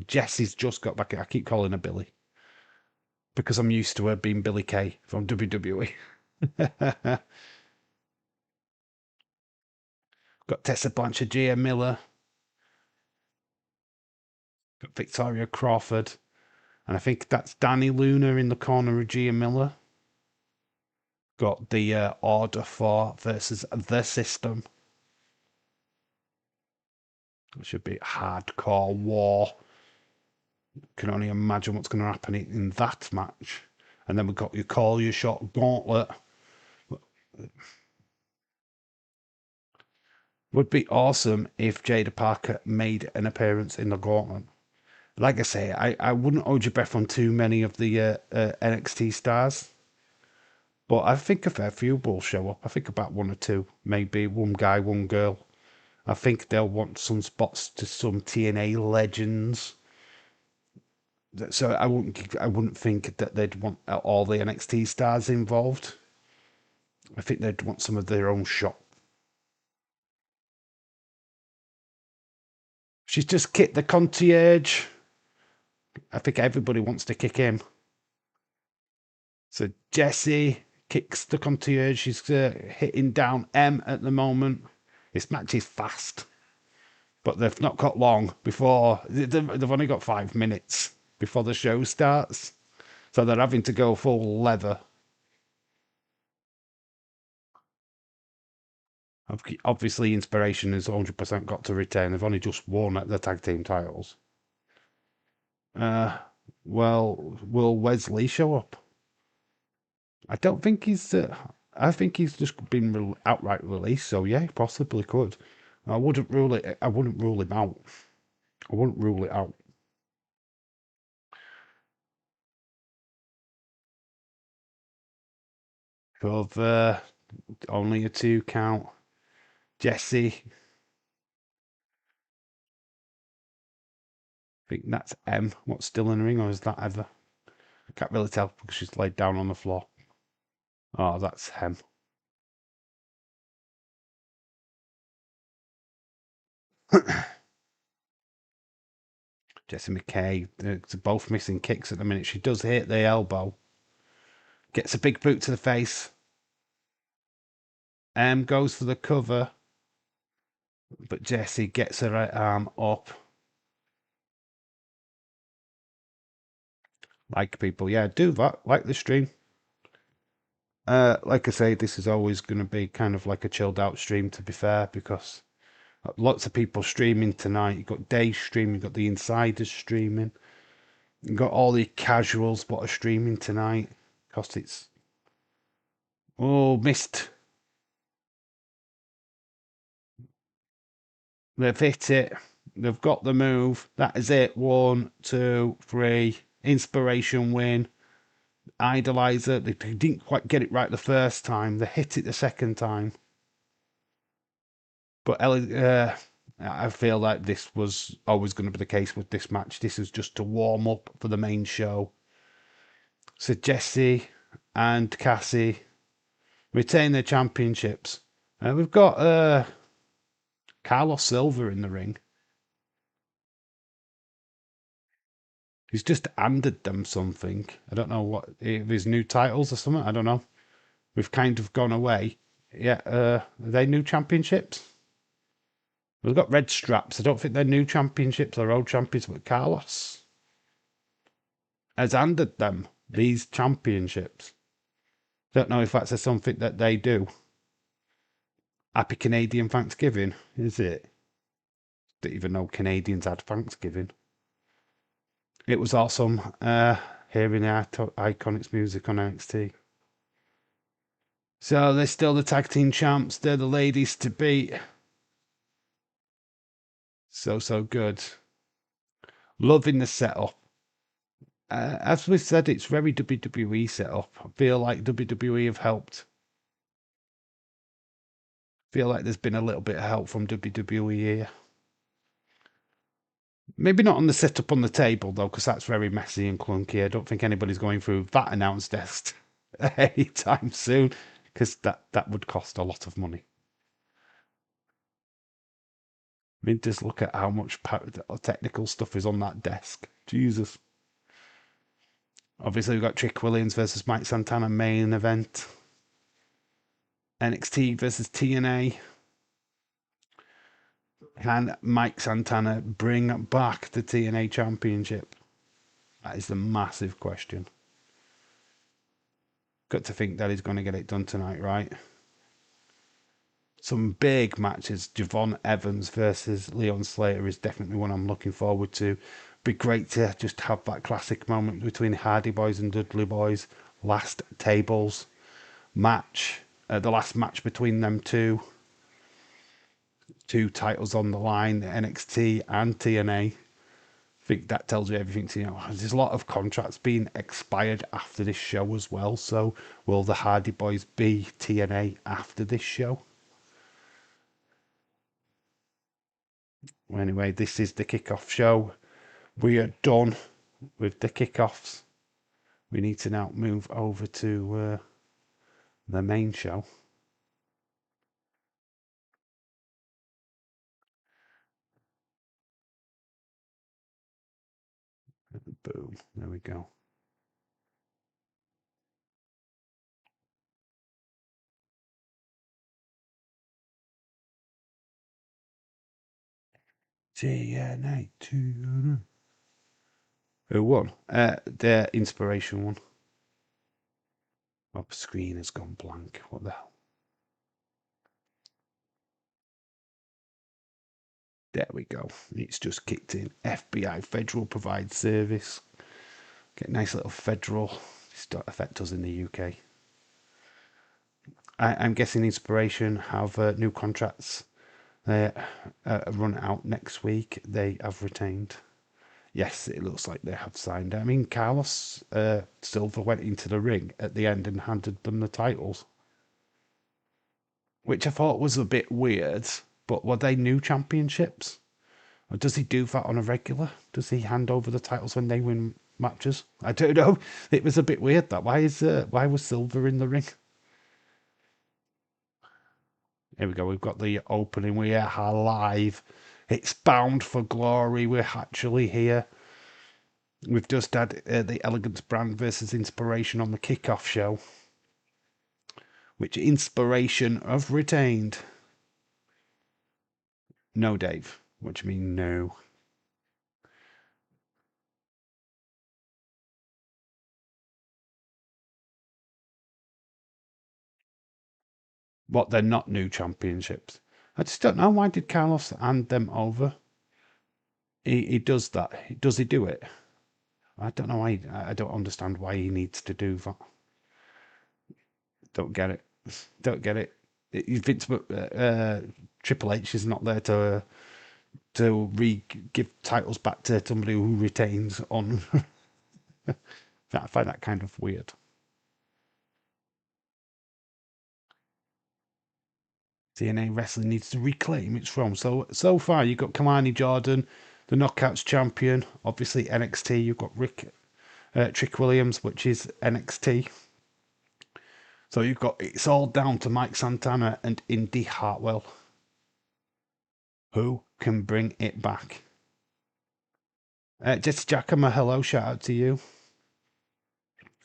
Jesse's just got back. I keep calling her Billy because I'm used to her being Billy Kay from WWE. Got Tessa Blanchard, Gia Miller, got Victoria Crawford, and I think that's Danny Luna in the corner of Gia Miller. Got the Order 4 versus the System. It should be hardcore war. Can only imagine what's going to happen in that match. And then we've got your Call Your Shot Gauntlet. Would be awesome if Jada Parker made an appearance in the Gauntlet. Like I say, I wouldn't hold your breath on too many of the NXT stars. But I think a fair few will show up. I think about one or two, maybe one guy, one girl. I think they'll want some spots to some TNA legends. So I wouldn't think that they'd want all the NXT stars involved. I think they'd want some of their own shot. She's just kicked the concierge. I think everybody wants to kick him. So Jesse kicks the concierge. She's hitting down M at the moment. This match is fast, but they've not got long before. They've only got 5 minutes before the show starts, so they're having to go full leather. Obviously, Inspiration has 100% got to retain. They've only just won at the tag team titles. Uh, well, will Wesley show up? I don't think he's. I think he's just been outright released. So yeah, he possibly could. I wouldn't rule it. I wouldn't rule him out. I wouldn't rule it out. Cover. Only a 2 count. Jesse. I think that's M. What's still in the ring, or is that Ever? I can't really tell because she's laid down on the floor. Oh, that's Hem. Jessie McKay. They're both missing kicks at the minute. She does hit the elbow. Gets a big boot to the face. M goes for the cover. But Jessie gets her right arm up. Like people, yeah, do that. Like the stream. Like I say, this is always going to be kind of like a chilled out stream, to be fair, because lots of people streaming tonight. You've got Day streaming, you've got the insiders streaming, you've got all the casuals what are streaming tonight. Because it's. Oh, missed. They've hit it. They've got the move. That is it. 1, 2, 3. Inspiration win. Idolizer. They didn't quite get it right the first time. They hit it the second time. But I feel like this was always going to be the case with this match. This is just to warm up for the main show. So Jessie and Cassie retain their championships. We've got Carlos Silva in the ring. He's just handed them something. I don't know what, his new titles or something. I don't know. We've kind of gone away. Yeah, are they new championships? We've got red straps. I don't think they're new championships or old champions, but Carlos has handed them these championships. Don't know if that's something that they do. Happy Canadian Thanksgiving, is it? Didn't even know Canadians had Thanksgiving. It was awesome hearing the Iconics music on NXT. So they're still the tag team champs. They're the ladies to beat. So good. Loving the setup. As we said, it's very WWE setup. I feel like WWE have helped. Feel like there's been a little bit of help from WWE here. Maybe not on the setup on the table, though, because that's very messy and clunky. I don't think anybody's going through that announce desk anytime soon, because that would cost a lot of money. I mean, just look at how much technical stuff is on that desk. Jesus. Obviously, we've got Trick Williams versus Mike Santana main event. NXT versus TNA. Can Mike Santana bring back the TNA Championship? That is the massive question. Got to think that he's going to get it done tonight, right? Some big matches. Javon Evans versus Leon Slater is definitely one I'm looking forward to. Be great to just have that classic moment between Hardy Boys and Dudley Boys. Last tables match. The last match between them two. Two titles on the line, NXT and TNA. I think that tells you everything to know. There's a lot of contracts being expired after this show as well. So will the Hardy Boys be TNA after this show? Anyway, this is the kickoff show. We are done with the kickoffs. We need to now move over to the main show. Boom. There we go. TNA. Who won? The inspiration one. My screen has gone blank. What the hell? There we go. It's just kicked in. FBI Federal provides service. Get nice little federal. This don't affect us in the UK. I'm guessing Inspiration have new contracts. They run out next week. They have retained. Yes, it looks like they have signed. I mean, Carlos Silva went into the ring at the end and handed them the titles. which I thought was a bit weird. But were they new championships? Or does he do that on a regular? Does he hand over the titles when they win matches? I don't know. It was a bit weird that. Why was Silver in the ring? Here we go. We've got the opening. We are live. It's Bound for Glory. We're actually here. We've just had the Elegance brand versus Inspiration on the kickoff show, which Inspiration have retained. No, Dave. What do you mean, no? What, they're not new championships? I just don't know. Why did Carlos hand them over? He does that. Does he do it? I don't know why. I don't understand why he needs to do that. Don't get it. Don't get it. Vince, Triple H is not there to give titles back to somebody who retains on. I find that kind of weird. TNA Wrestling needs to reclaim its throne. So far, you've got Kalani Jordan, the Knockouts champion. Obviously, NXT. You've got Trick Williams, which is NXT. So you've got it's all down to Mike Santana and Indy Hartwell. Who can bring it back? Jesse Giacomo, hello, shout out to you.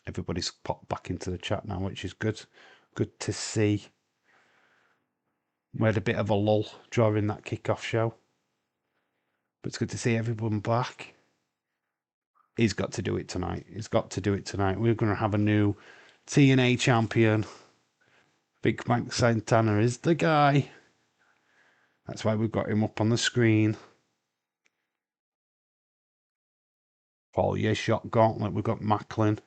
Everybody's popped back into the chat now, which is good. Good to see. We had a bit of a lull during that kickoff show, but it's good to see everyone back. He's got to do it tonight. He's got to do it tonight. We're going to have a new TNA champion. Big Mike Santana is the guy. That's why we've got him up on the screen. Follow shot gauntlet. We've got Macklin.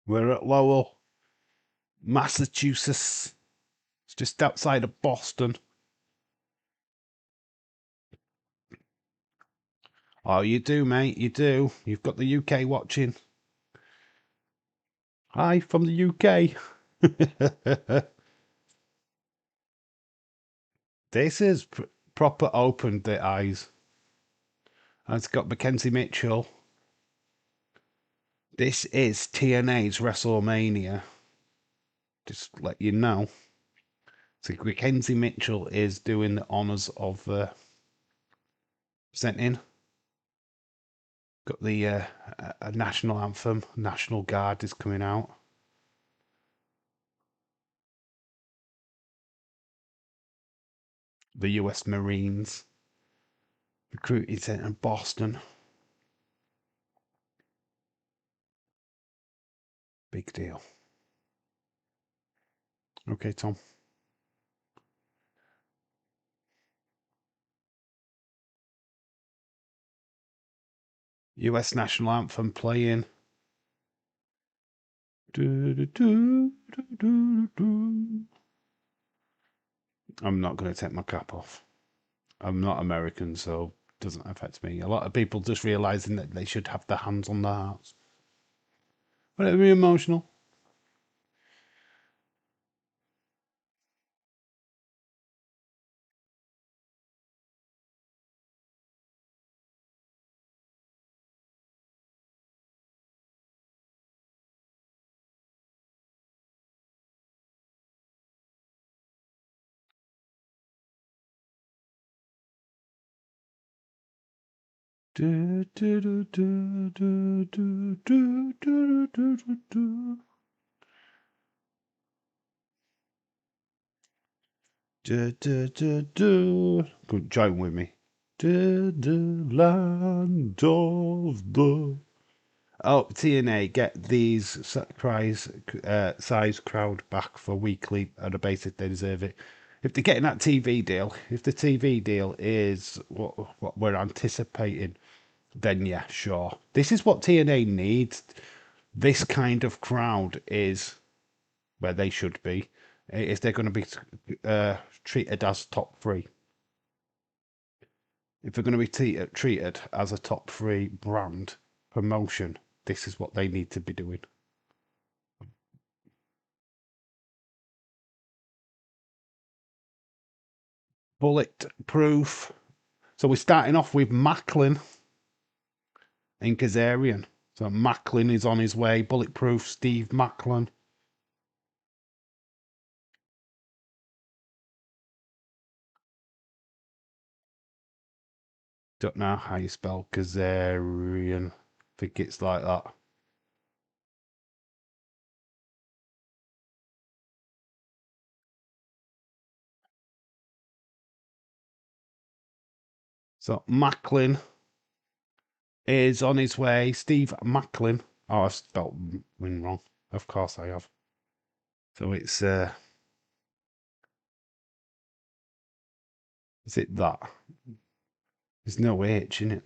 We're at Lowell, Massachusetts. It's just outside of Boston. Oh, you do, mate. You do. You've got the UK watching. Hi from the UK. This is proper opened the eyes. It's got Mackenzie Mitchell. This is TNA's WrestleMania. Just let you know. So Mackenzie Mitchell is doing the honours of presenting. Got the a national anthem. National Guard is coming out. The US Marines. Recruited in Boston. Big deal. Okay, Tom. US National Anthem playing. I'm not going to take my cap off. I'm not American, so it doesn't affect me. A lot of people just realizing that they should have their hands on their hearts. But it'd be emotional. Do, do, do, do, do, do, do, do, do, do, do. Do, do, do, do. Go join with me. Do, do, land of the... Oh, TNA, get these size crowd back for weekly at a basis they deserve it. If they're getting that TV deal, if the TV deal is what we're anticipating, then yeah, sure. This is what TNA needs. This kind of crowd is where they should be if they're going to be treated as top three. if they're going to be treated as a top 3 brand promotion, this is what they need to be doing. Bulletproof. So we're starting off with Macklin and Kazarian. So Macklin is on his way. Bulletproof, Steve Macklin. Don't know how you spell Kazarian. I think it's like that. So Macklin is on his way. Steve Macklin. Oh, I've spelled win wrong. Of course I have. So it's is it that? There's no H in it.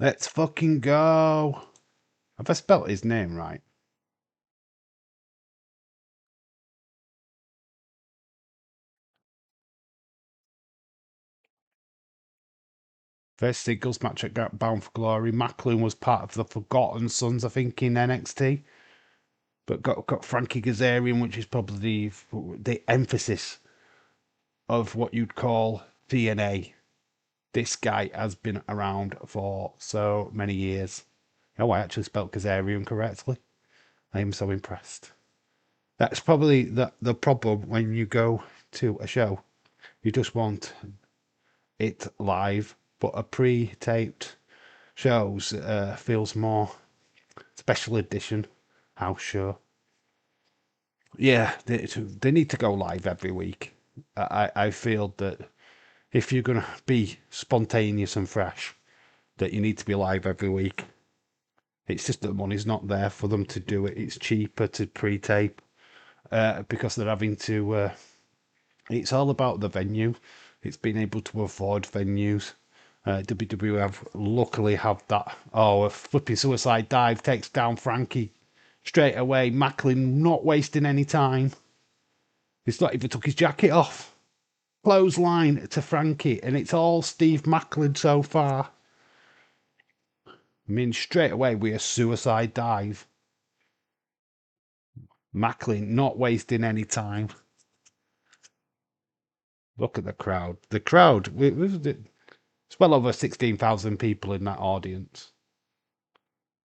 Let's fucking go. Have I spelt his name right? First singles match at Bound for Glory. Macklin was part of the Forgotten Sons, I think, in NXT. But got Frankie Kazarian, which is probably the emphasis of what you'd call TNA. This guy has been around for so many years. Oh, I actually spelled Kazarian correctly. I am so impressed. That's probably the problem when you go to a show. You just want it live, but a pre-taped shows feels more special edition house show. Yeah, they need to go live every week. I feel that if you're going to be spontaneous and fresh, that you need to be live every week. It's just that the money's not there for them to do it. It's cheaper to pre-tape because they're having to. It's all about the venue. It's being able to afford venues. WWE have luckily have that. Oh, a flipping suicide dive takes down Frankie straight away. Macklin not wasting any time. He's not even took his jacket off. Clothesline to Frankie, and it's all Steve Macklin so far. I mean, straight away we a suicide dive. Macklin not wasting any time. Look at the crowd. The crowd. It's well over 16,000 people in that audience.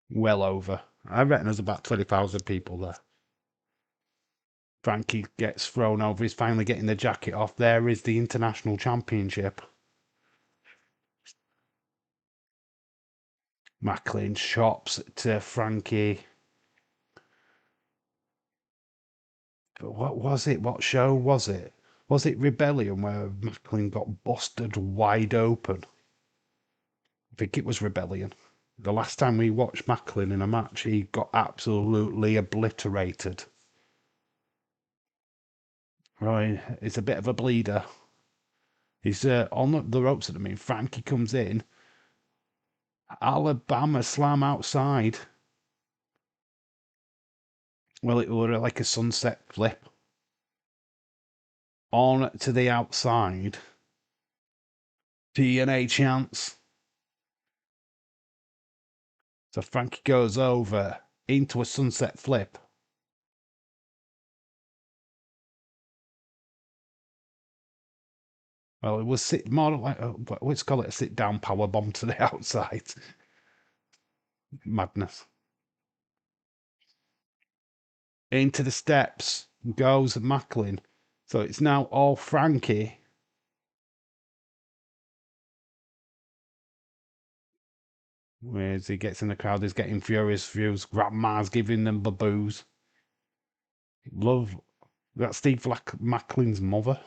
Well over. I reckon there's about 20,000 people there. Frankie gets thrown over. He's finally getting the jacket off. There is the International Championship. Macklin chops to Frankie. But what was it? What show was it? Was it Rebellion where Macklin got busted wide open? I think it was Rebellion. The last time we watched Macklin in a match, he got absolutely obliterated. Right, it's a bit of a bleeder. He's on the ropes at the minute. Frankie comes in. Alabama slam outside. Well, it were like a sunset flip. On to the outside. TNA chance. So Frankie goes over into a sunset flip. Well, it was more like let's call it a sit down power bomb to the outside. Madness. Into the steps goes Macklin. So it's now all Frankie. As he gets in the crowd, he's getting furious views. Grandma's giving them baboos. Love that Steve Macklin's mother.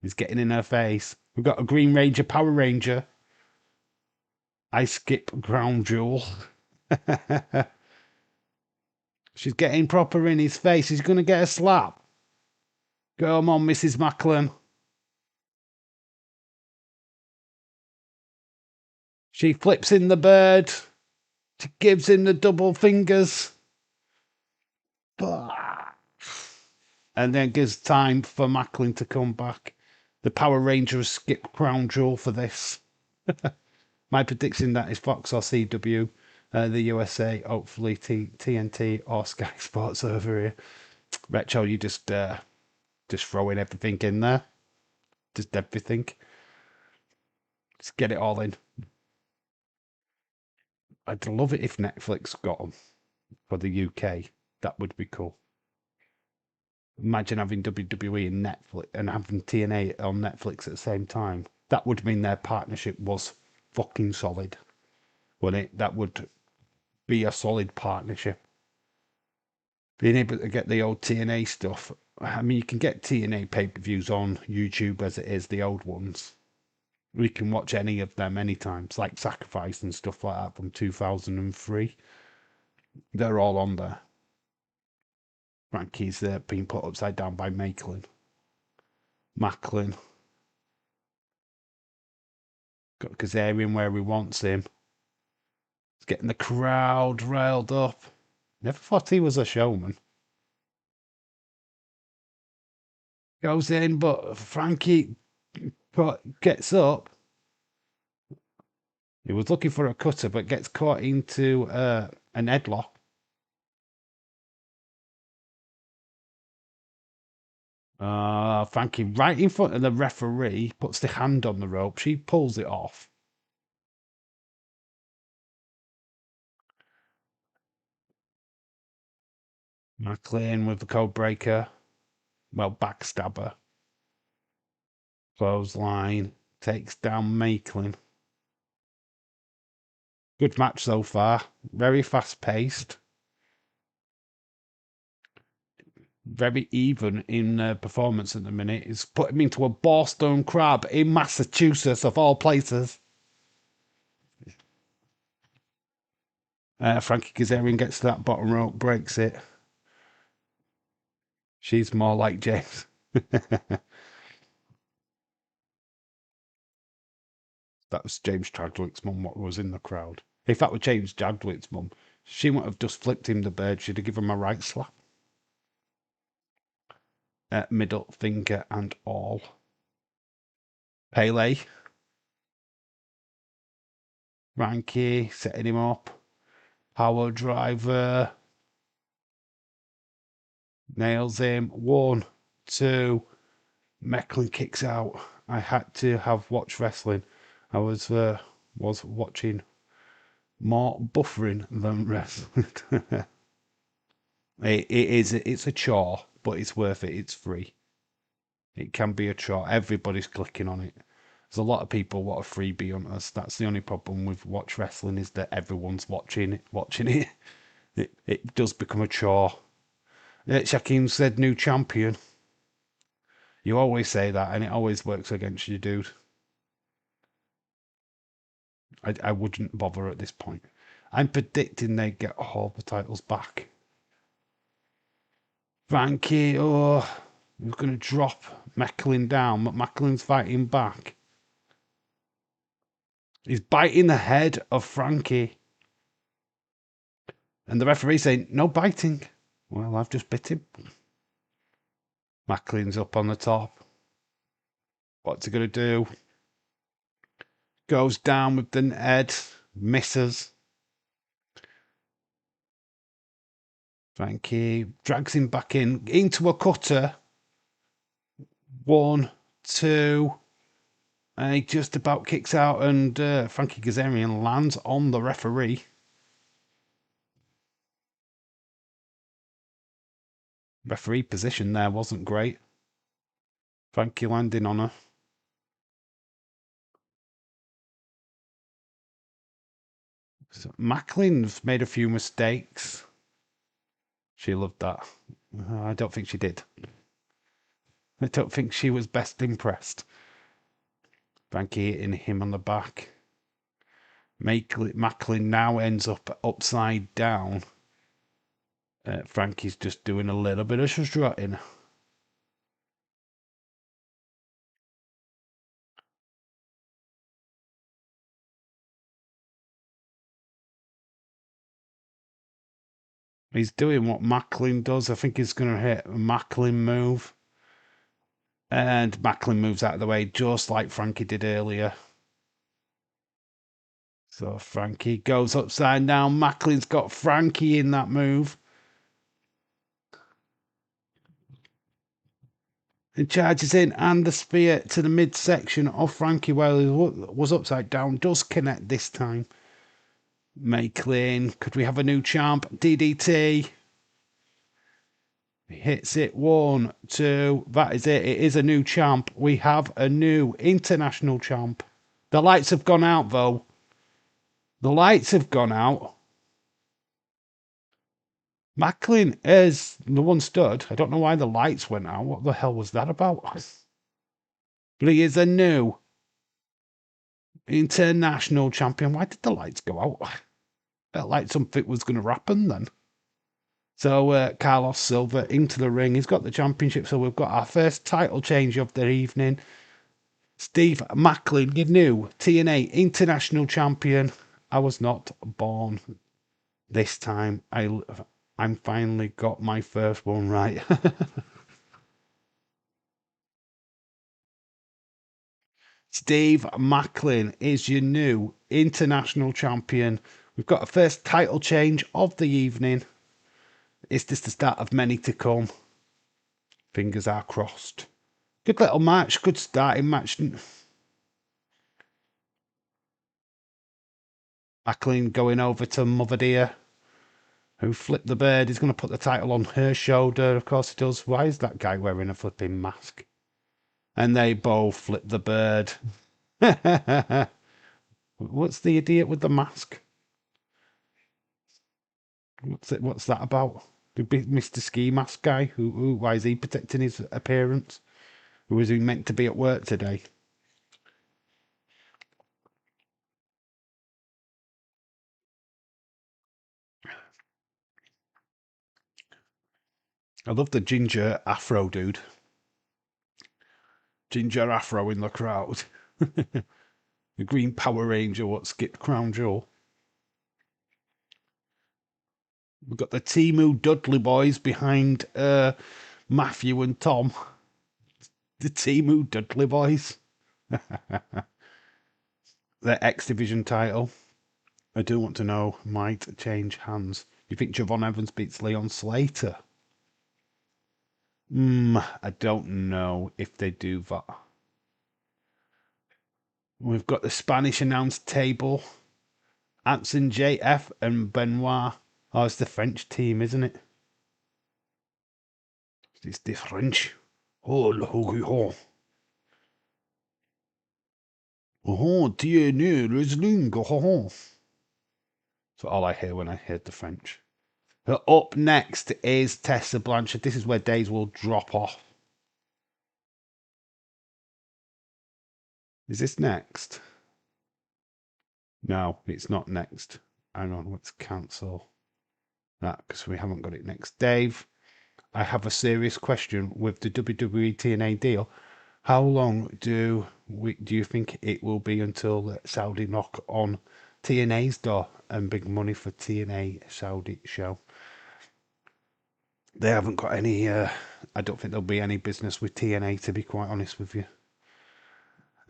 He's getting in her face. We've got a Green Ranger, Power Ranger. I skip Ground Jewel. She's getting proper in his face. He's going to get a slap. Come on, Mrs. Macklin. She flips in the bird. She gives him the double fingers. And then gives time for Macklin to come back. The Power Rangers skip Crown Jewel for this. My prediction that is Fox or CW, the USA, hopefully TNT or Sky Sports over here. Retro, you just throwing everything in there. Just everything. Just get it all in. I'd love it if Netflix got them for the UK. That would be cool. Imagine having WWE and Netflix and having TNA on Netflix at the same time. That would mean their partnership was fucking solid, wouldn't it? That would be a solid partnership. Being able to get the old TNA stuff. I mean, you can get TNA pay-per-views on YouTube as it is, the old ones. We can watch any of them anytime. It's like Sacrifice and stuff like that from 2003. They're all on there. Frankie's being put upside down by Macklin. Got Kazarian where he wants him. He's getting the crowd riled up. Never thought he was a showman. Goes in, but Frankie gets up. He was looking for a cutter, but gets caught into an headlock. Frankie right in front of the referee puts the hand on the rope. She pulls it off. McLean with the code breaker. Well, backstabber. Clothesline. Takes down Macklin. Good match so far. Very fast paced. Very even in performance at the minute. It's put him into a Boston Crab in Massachusetts, of all places. Frankie Kazarian gets to that bottom rope, breaks it. She's more like James. That was James Chadwick's mum, what was in the crowd. If that were James Chadwick's mum, she wouldn't have just flipped him the bird. She'd have given him a right slap. Middle finger and all. Pele. Frankie setting him up. Power driver. Nails him. 1, 2. Macklin kicks out. I had to have watched wrestling. I was watching more buffering than wrestling. It's a chore, but it's worth it. It's free. It can be a chore. Everybody's clicking on it. There's a lot of people what a freebie on us. That's the only problem with watch wrestling is that everyone's watching it. It does become a chore. Shaquem said new champion. You always say that, and it always works against you, dude. I wouldn't bother at this point. I'm predicting they get all the titles back. Frankie, he's going to drop Macklin down, but Macklin's fighting back. He's biting the head of Frankie. And the referee saying, no biting. Well, I've just bit him. Macklin's up on the top. What's he going to do? Goes down with the head. Misses. Frankie drags him back into a cutter. 1, 2. And he just about kicks out, and Frankie Kazarian lands on the referee. Referee position there wasn't great. Frankie landing on her. So Macklin's made a few mistakes. She loved that. I don't think she did. I don't think she was best impressed. Frankie hitting him on the back. Macklin now ends up upside down. Frankie's just doing a little bit of strutting. He's doing what Macklin does. I think he's going to hit a Macklin move. And Macklin moves out of the way just like Frankie did earlier. So Frankie goes upside down. Macklin's got Frankie in that move. And charges in, and the spear to the midsection of Frankie while he was upside down. Does connect this time. Macklin, could we have a new champ? DDT. He hits it. 1, 2. That is it. It is a new champ. We have a new international champ. The lights have gone out, though. The lights have gone out. Macklin is the one stood. I don't know why the lights went out. What the hell was that about? But he is a new international champion. Why did the lights go out? Felt like something was going to happen then. So Carlos Silva into the ring. He's got the championship. So we've got our first title change of the evening. Steve Macklin, your new TNA international champion. I was not born this time. I'm finally got my first one right. Steve Macklin is your new international champion. We've got a first title change of the evening. Is this the start of many to come? Fingers are crossed. Good little match. Good starting match. Macklin going over to Mother Dear, who flipped the bird. He's going to put the title on her shoulder. Of course he does. Why is that guy wearing a flipping mask? And they both flip the bird. What's the idiot with the mask? What's that about? Mr. Ski Mask guy? Why is he protecting his appearance? Who is he meant to be at work today? I love the ginger afro dude. Ginger afro in the crowd. The Green Power Ranger what skipped Crown Jewel. We've got the Timu Dudley boys behind Matthew and Tom. The Timu Dudley boys. Their X Division title. I do want to know, might change hands. You think Javon Evans beats Leon Slater? I don't know if they do that. We've got the Spanish announce table. Anson JF and Benoit. Oh, it's the French team, isn't it? It's the French. Oh, oh, oh, TNA wrestling. Oh. That's all I hear when I hear the French. But up next is Tessa Blanchard. This is where days will drop off. Is this next? No, it's not next. Hang on, let's cancel that because we haven't got it next. Dave, I have a serious question with the WWE TNA deal. How long do you think it will be until Saudi knock on TNA's door and big money for TNA Saudi show? They haven't got any. I don't think there'll be any business with TNA, to be quite honest with you.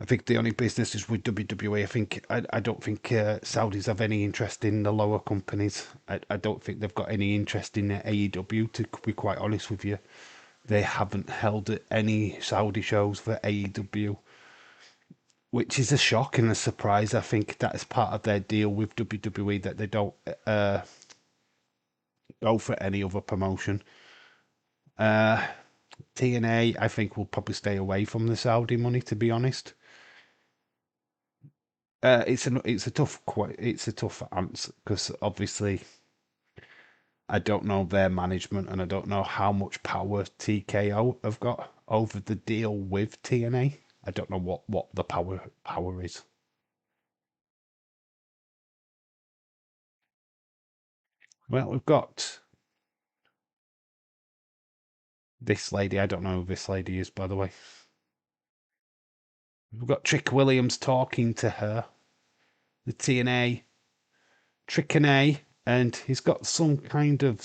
I think the only business is with WWE. I don't think Saudis have any interest in the lower companies. I don't think they've got any interest in AEW, to be quite honest with you. They haven't held any Saudi shows for AEW, which is a shock and a surprise. I think that is part of their deal with WWE, that they don't go for any other promotion. TNA, I think, will probably stay away from the Saudi money, to be honest. It's a tough answer because obviously I don't know their management and I don't know how much power TKO have got over the deal with TNA. I don't know what the power is. Well, we've got this lady. I don't know who this lady is, by the way. We've got Trick Williams talking to her, the TNA Trick and he's got some kind of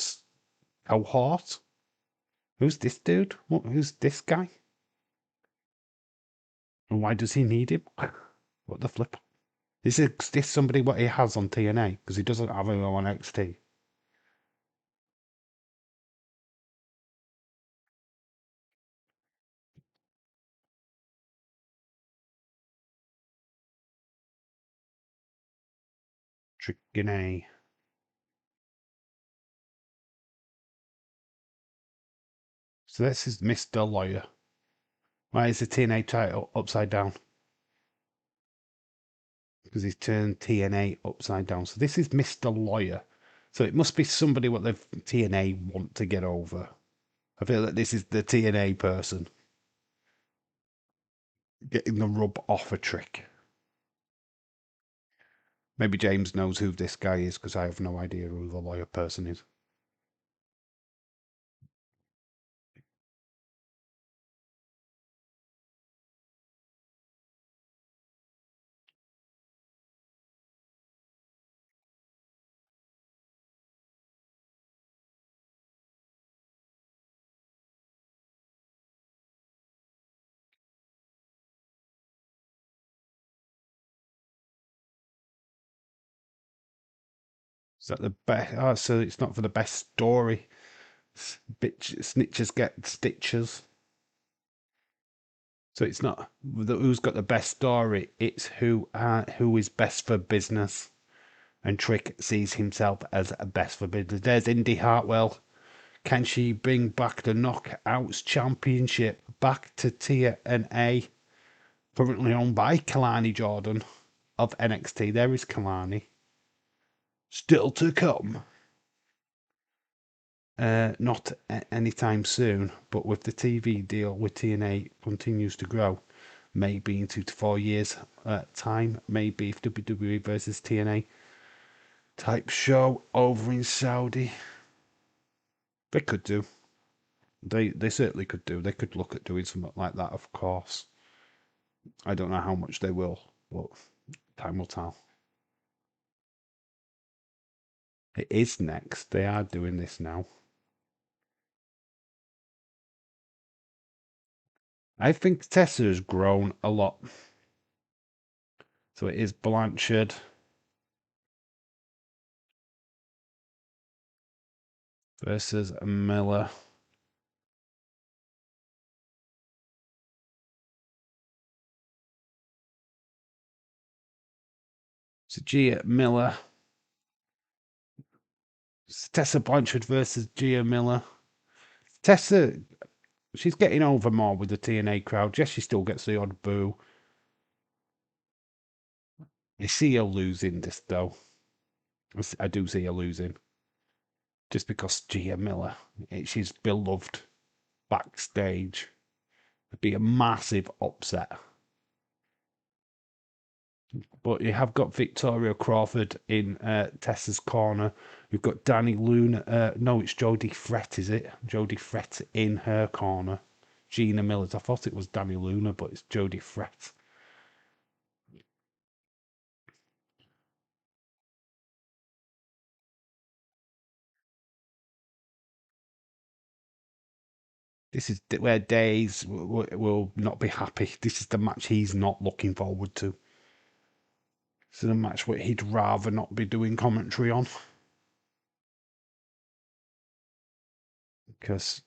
cohort. Who's this dude? Who's this guy? And why does he need him? What the flip? Is this somebody what he has on TNA? Because he doesn't have him on XT. Triggin. So this is Mr. Lawyer. Why is the TNA title upside down? Because he's turned TNA upside down. So this is Mr. Lawyer. So it must be somebody what the TNA want to get over. I feel that this is the TNA person getting the rub off a Trick. Maybe James knows who this guy is because I have no idea who the lawyer person is. Is that the best? Oh, so it's not for the best story. Bitch, snitches get stitches. So it's not who's got the best story. It's who is best for business. And Trick sees himself as best for business. There's Indy Hartwell. Can she bring back the Knockouts Championship back to TNA? Currently owned by Kalani Jordan of NXT. There is Kalani. Still to come. Not anytime soon, but with the TV deal with TNA continues to grow, maybe in 2 to 4 years time, maybe if WWE versus TNA type show over in Saudi, they could do. They certainly could do. They could look at doing something like that, of course. I don't know how much they will, but time will tell. It is next. They are doing this now. I think Tessa has grown a lot. So it is Blanchard versus Miller. So Gia Miller. It's Tessa Blanchard versus Gia Miller. Tessa, she's getting over more with the TNA crowd. Yes, she still gets the odd boo. I see her losing this, though. I do see her losing. Just because Gia Miller, she's beloved backstage. It'd be a massive upset. But you have got Victoria Crawford in Tessa's corner. You've got Danny Luna. No, it's Jodie Fret, is it? Jodie Fret in her corner. Gina Millers. I thought it was Danny Luna, but it's Jodie Fret. This is where Days will not be happy. This is the match he's not looking forward to. This is a match where he'd rather not be doing commentary on. Because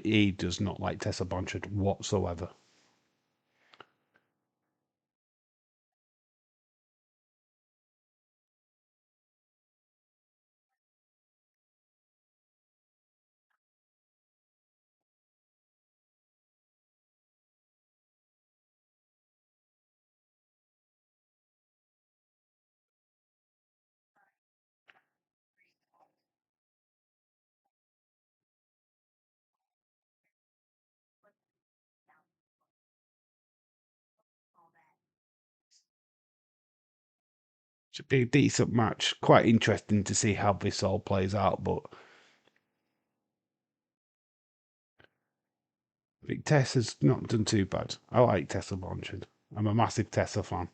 he does not like Tessa Blanchard whatsoever. Should be a decent match. Quite interesting to see how this all plays out, but I think Tessa's not done too bad. I like Tessa Blanchard. I'm a massive Tessa fan.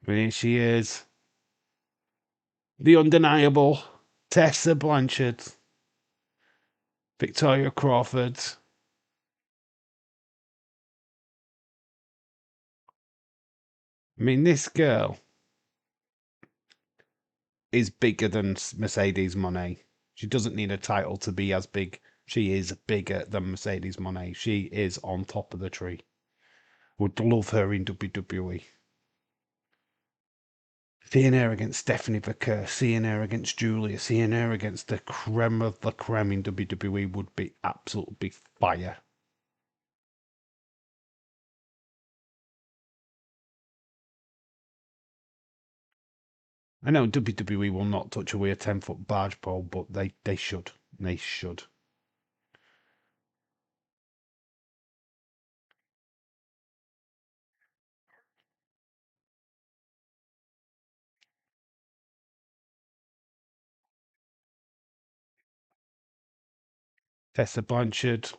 Here she is. The undeniable Tessa Blanchard, Victoria Crawford. I mean, this girl is bigger than Mercedes Moné. She doesn't need a title to be as big. She is bigger than Mercedes Moné. She is on top of the tree. Would love her in WWE. Seeing her against Stephanie Vaquer, seeing her against Julia, seeing her against the creme of the creme in WWE would be absolutely fire. I know WWE will not touch away a 10-foot barge pole, but they should. They should. Tessa Blanchard.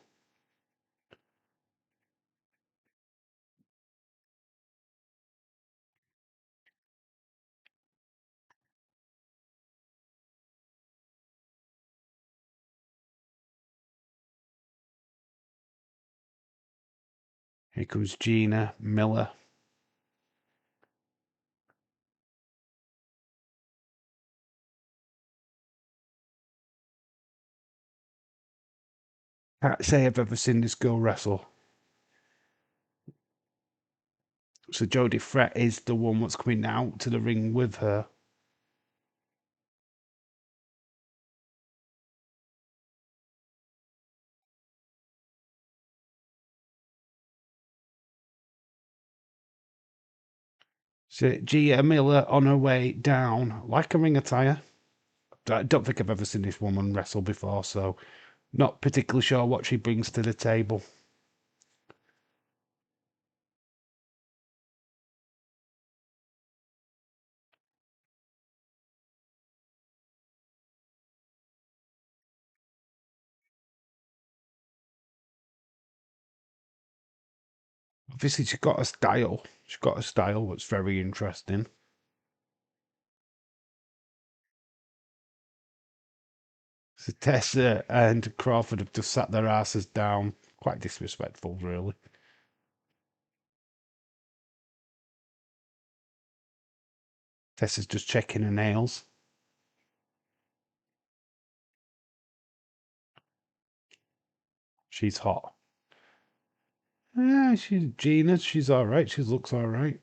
Here comes Gina Miller. Can't say I've ever seen this girl wrestle. So Jodie Fret is the one that's coming out to the ring with her. So Gia Miller on her way down like a ring attire. I don't think I've ever seen this woman wrestle before, so not particularly sure what she brings to the table. Obviously, she's got a style. She's got a style that's very interesting. So Tessa and Crawford have just sat their asses down. Quite disrespectful, really. Tessa's just checking her nails. She's hot. Yeah, she's Gina. She's all right. She looks all right.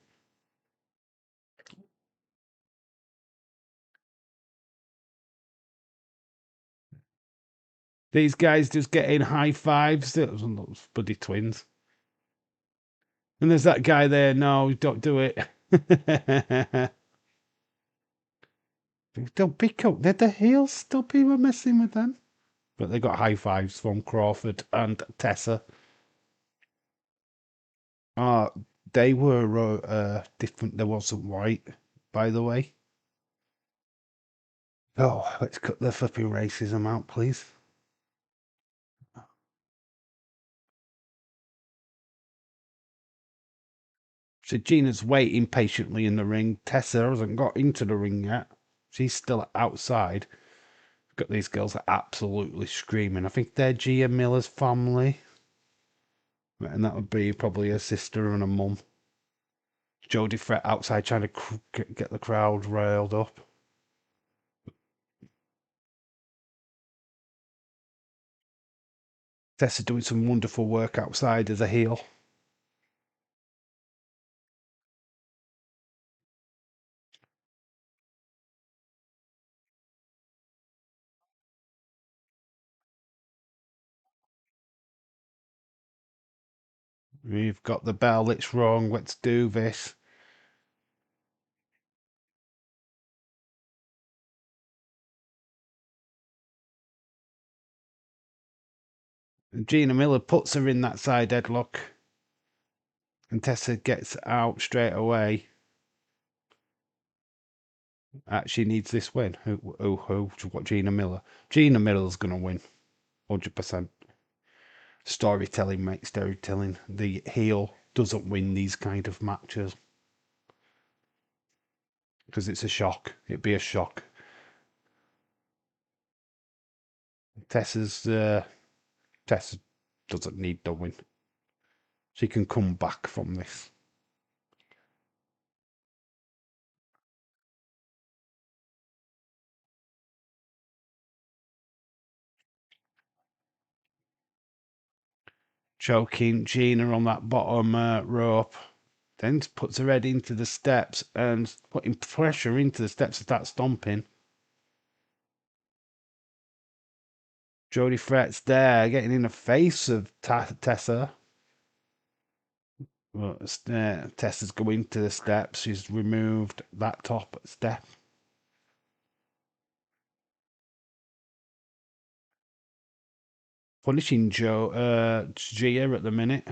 These guys just getting high fives. Those bloody twins. And there's that guy there. No, don't do it. Don't pick up. They're the heels. Stop even messing with them. But they got high fives from Crawford and Tessa. Uh, they were different. There wasn't white, by the way. Oh, let's cut the flipping racism out, please. So Gina's waiting patiently in the ring. Tessa hasn't got into the ring yet. She's still outside. Got these girls absolutely screaming. I think they're Gia Miller's family. And that would be probably a sister and a mum. Jodie Fret outside trying to get the crowd riled up. Tessa doing some wonderful work outside as a heel. We've got the bell, it's wrong, let's do this. And Gina Miller puts her in that side headlock. And Tessa gets out straight away. She needs this win. Who? What, Gina Miller? Gina Miller's going to win. 100%. Storytelling, mate, storytelling. The heel doesn't win these kind of matches. Because it's a shock. It'd be a shock. Tessa doesn't need the win. She can come back from this. Choking Gina on that bottom rope. Then puts her head into the steps and putting pressure into the steps to start stomping. Jodie Frett's there, getting in the face of Tessa. Well, Tessa's going to the steps. She's removed that top step. Punishing Gia at the minute.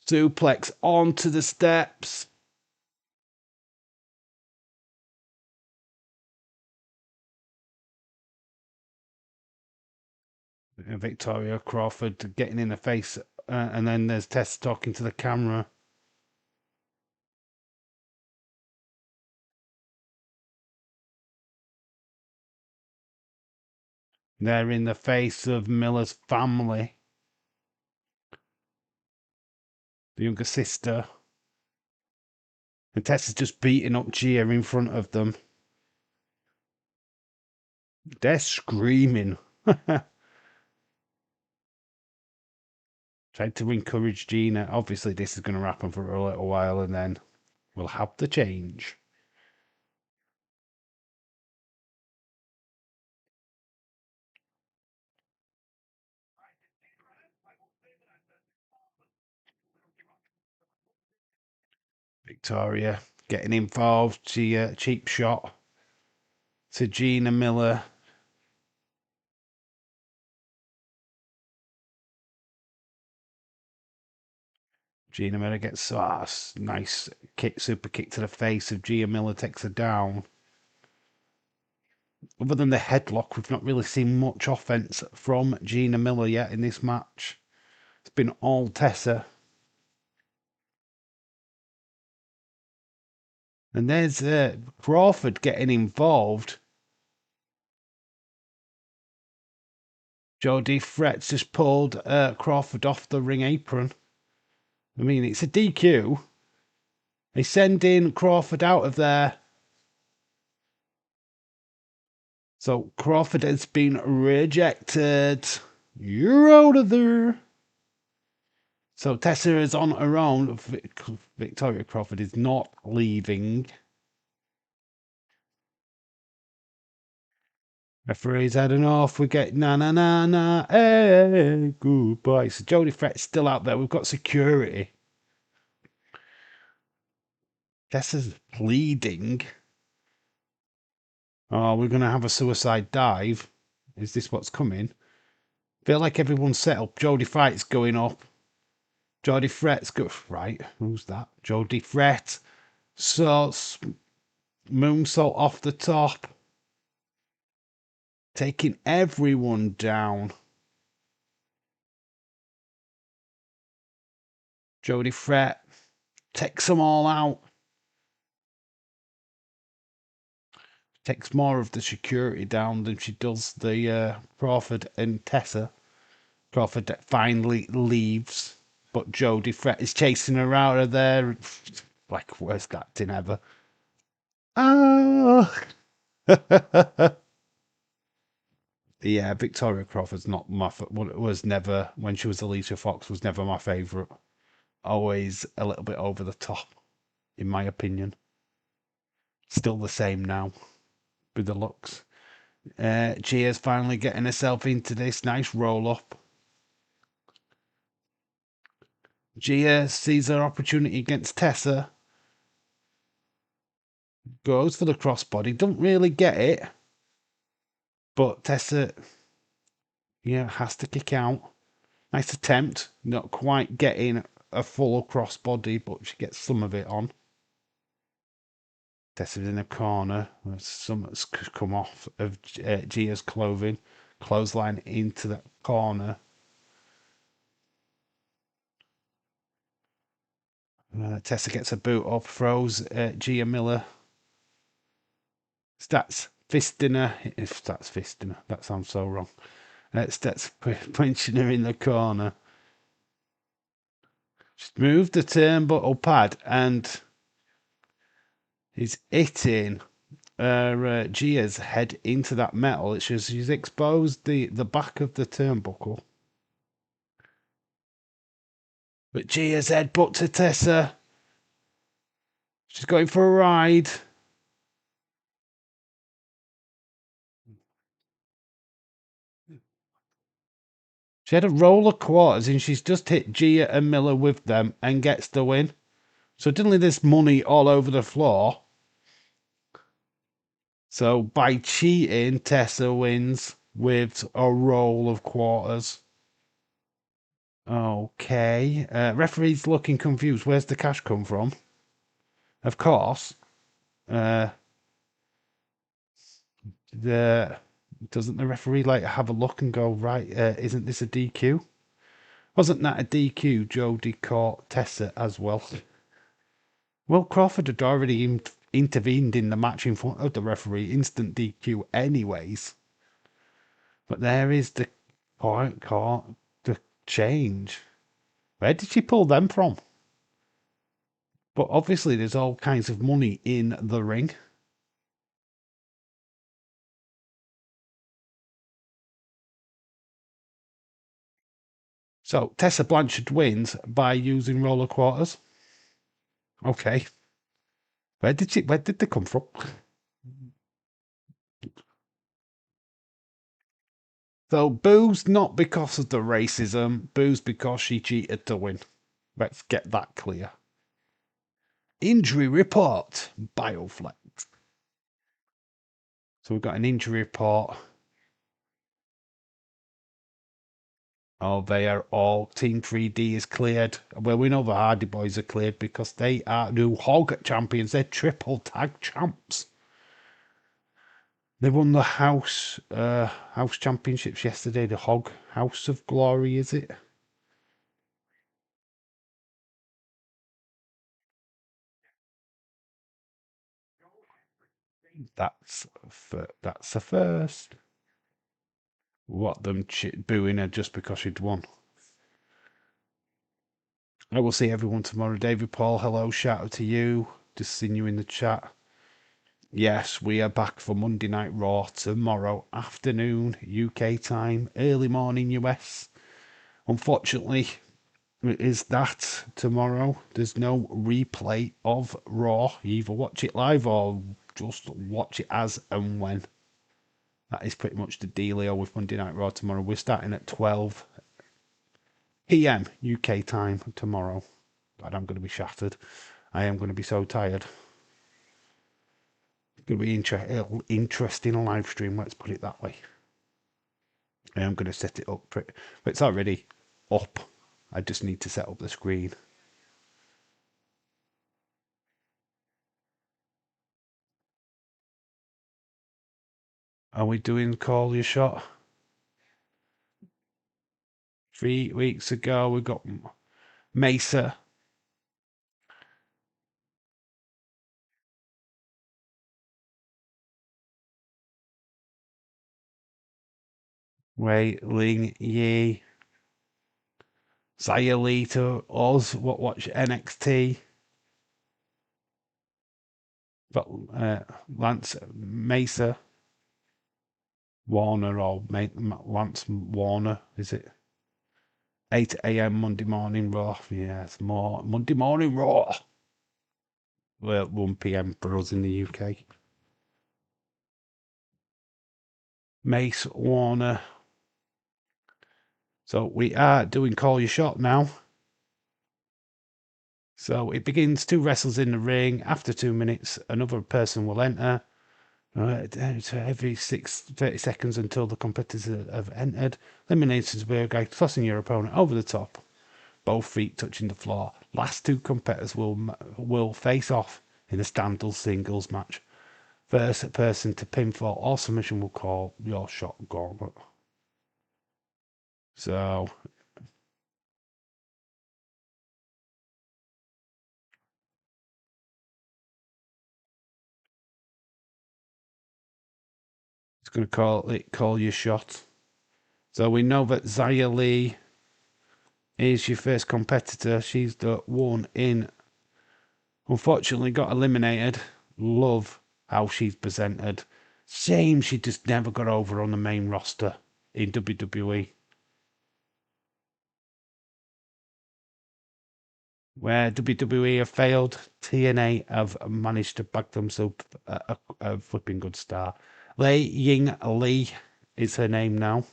Suplex onto the steps. Victoria Crawford getting in the face, and then there's Tess talking to the camera. They're in the face of Miller's family, the younger sister. And Tess is just beating up Gia in front of them. They're screaming. Tried to encourage Gina. Obviously, this is going to happen for a little while, and then we'll have the change. Victoria getting involved. She cheap shot to Gina Miller. Gina Miller gets nice kick, super kick to the face of Gia Miller, takes her down. Other than the headlock, we've not really seen much offense from Gina Miller yet in this match. It's been all Tessa. And there's Crawford getting involved. Jodie Frett's just pulled Crawford off the ring apron. I mean, it's a DQ. They send in Crawford out of there. So Crawford has been rejected. You're out of there. So Tessa is on her own. Victoria Crawford is not leaving. Referee's had enough. We get na na na na. Hey, goodbye. So Jodie Frett's still out there. We've got security. Tessa's pleading. Oh, we're going to have a suicide dive. Is this what's coming? Feel like everyone's set up. Jodie Frett's going up. Jodie Frett's go right. Who's that? Jodie Frett. So moonsault off the top. Taking everyone down. Jodie Frett takes them all out. Takes more of the security down than she does the Crawford and Tessa. Crawford finally leaves, but Jodie Frett is chasing her out of there. Like, worst acting ever. Oh! Yeah, Victoria Crawford's not my... was never, when she was Alicia Fox, was never my favourite. Always a little bit over the top, in my opinion. Still the same now, with the looks. Gia's finally getting herself into this nice roll-up. Gia sees her opportunity against Tessa. Goes for the crossbody. Don't really get it. But Tessa, has to kick out. Nice attempt. Not quite getting a full crossbody, but she gets some of it on. Tessa's in a corner. Something's come off of Gia's clothing. Clothesline into that corner. Tessa gets a boot up, throws Gia Miller. Starts fisting her. If that's fisting her, that sounds so wrong. That's punching her in the corner. She's moved the turnbuckle pad and he's hitting Gia's head into that metal. It's just she's exposed the back of the turnbuckle. But Gia's headbutt to Tessa. She's going for a ride. She had a roll of quarters and she's just hit Gia and Miller with them and gets the win. Suddenly there's money all over the floor. So by cheating, Tessa wins with a roll of quarters. Okay. Referee's looking confused. Where's the cash come from? Of course. The doesn't the referee like have a look and go, right, isn't this a DQ? Wasn't that a DQ? Jody caught Tessa as well. Well, Crawford had already intervened in the match in front of the referee, instant DQ anyways. But there is the point court, the change. Where did she pull them from? But obviously there's all kinds of money in the ring. So Tessa Blanchard wins by using roller quarters. Okay. Where did they come from? So booze not because of the racism, booze because she cheated to win. Let's get that clear. Injury report, Bioflex. So we've got an injury report. Oh, they are all Team 3D is cleared. Well, we know the Hardy Boys are cleared because they are new Hog champions. They're triple tag champs. They won the house championships yesterday. The Hog House of Glory, is it? That's a first. What, them booing her just because she'd won? I will see everyone tomorrow. David Paul, hello, shout out to you. Just seeing you in the chat. Yes, we are back for Monday Night Raw tomorrow afternoon, UK time, early morning US. Unfortunately, it is that tomorrow. There's no replay of Raw. You either watch it live or just watch it as and when. That is pretty much the dealio with Monday Night Raw tomorrow. We're starting at 12 p.m. UK time tomorrow. God, I'm going to be shattered. I am going to be so tired. It's going to be interesting live stream, let's put it that way. I am going to set it up. But it's already up. I just need to set up the screen. Are we doing Call Your Shot? 3 weeks ago, we got Mesa. Wei Ling Yi. Xia Li to us. Watch NXT. Got Lance Mesa. Warner or Lance Warner, is it? 8 a.m. Monday morning Raw. Yes, more Monday morning Raw. Well, 1 p.m. for us in the UK. Mace Warner. So we are doing Call Your Shot now. So it begins 2 wrestlers in the ring. After 2 minutes, another person will enter. Every 30 seconds until the competitors have entered. Eliminations by a guy tossing your opponent over the top. Both feet touching the floor. Last 2 competitors will face off in a standard singles match. First person to pinfall or submission will call your shot gauntlet. So it's going to call your shot. So we know that Xia Li is your first competitor. She's the one in. Unfortunately, got eliminated. Love how she's presented. Shame she just never got over on the main roster in WWE. Where WWE have failed, TNA have managed to back themselves a flipping good start. Lei Ying Lee is her name now.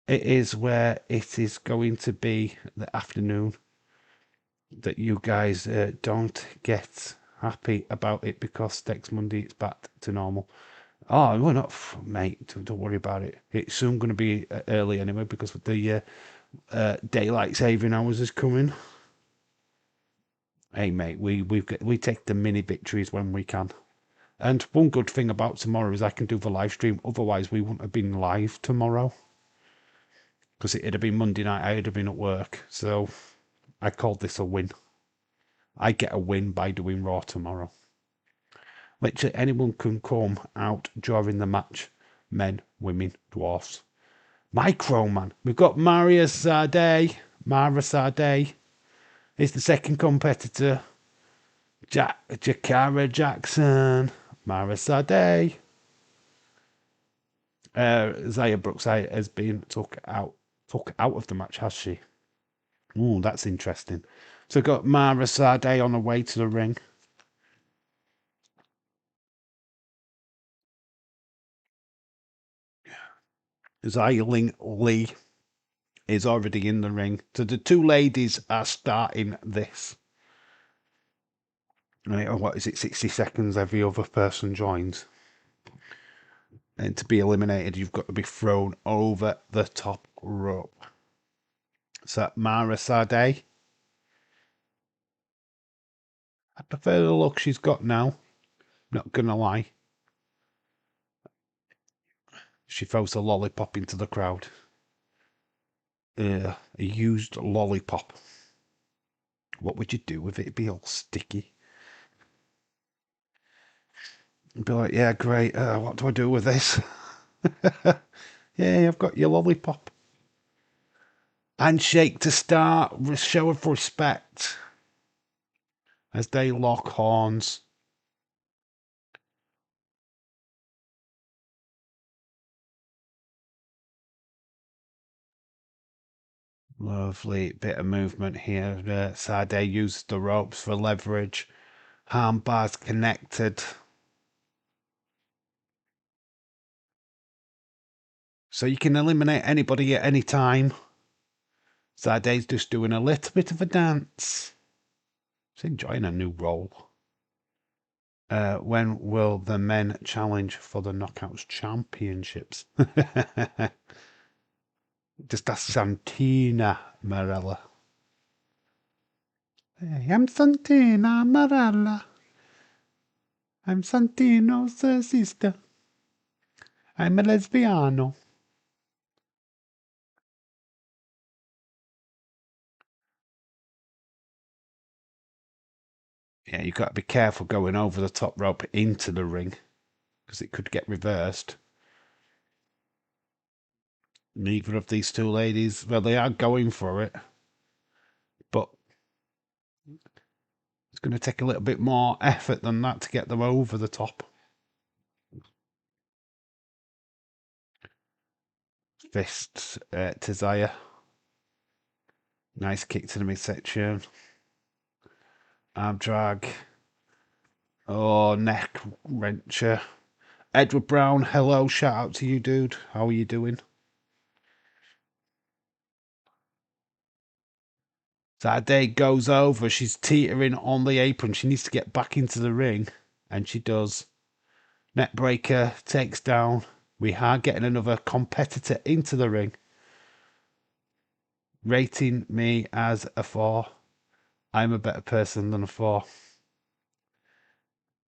It is where it is going to be the afternoon that you guys don't get happy about it because next Monday it's back to normal. Oh, we're not, mate. Don't worry about it. It's soon going to be early anyway because the daylight saving hours is coming. Hey, mate, we take the mini victories when we can. And one good thing about tomorrow is I can do the live stream. Otherwise, we wouldn't have been live tomorrow because it'd have been Monday night. I'd have been at work. So I called this a win. I get a win by doing Raw tomorrow. Literally anyone can come out during the match. Men, women, dwarfs. Micro Man. We've got Maria Sade. Mara Sade is the second competitor. Jakara Jackson. Mara Sade. Xia Brooks has been took out of the match, has she? Oh, that's interesting. So we've got Mara Sade on the way to the ring. Xia Lee is already in the ring. So the two ladies are starting this. And what is it, 60 seconds every other person joins? And to be eliminated, you've got to be thrown over the top rope. So Mara Sade. I prefer the look she's got now. Not gonna lie. She throws a lollipop into the crowd. A used lollipop. What would you do with it? It'd be all sticky. It'd be like, yeah, great. What do I do with this? Yeah, I've got your lollipop. Handshake to start. Show of respect. As they lock horns. Lovely bit of movement here. Sade used the ropes for leverage. Arm bars connected. So you can eliminate anybody at any time. Sade's just doing a little bit of a dance. She's enjoying a new role. When will the men challenge for the Knockouts Championships? Just ask Santina Marella. Hey, I'm Santina Marella. I'm Santino's sister. I'm a lesbiano. Yeah, you've got to be careful going over the top rope into the ring because it could get reversed. Neither of these two ladies, well, they are going for it, but it's going to take a little bit more effort than that to get them over the top. Fists to Xia. Nice kick to the midsection. Arm drag. Oh, neck wrencher. Edward Brown, hello. Shout out to you, dude. How are you doing? Sade goes over. She's teetering on the apron. She needs to get back into the ring. And she does. Neckbreaker takes down. We are getting another competitor into the ring. Rating me as a 4. I'm a better person than a 4.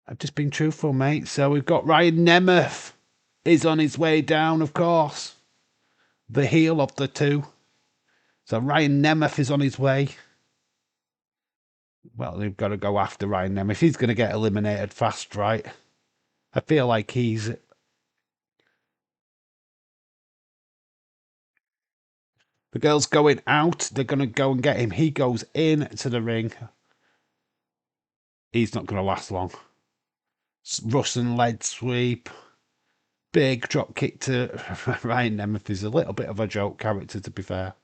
I've just been truthful, mate. So we've got Ryan Nemeth is on his way down, of course. The heel of the two. So Ryan Nemeth is on his way. Well, they've got to go after Ryan Nemeth. He's going to get eliminated fast, right? I feel like he's... The girl's going out. They're going to go and get him. He goes in to the ring. He's not going to last long. Russian lead sweep. Big drop kick to Ryan Nemeth. Is a little bit of a joke character, to be fair.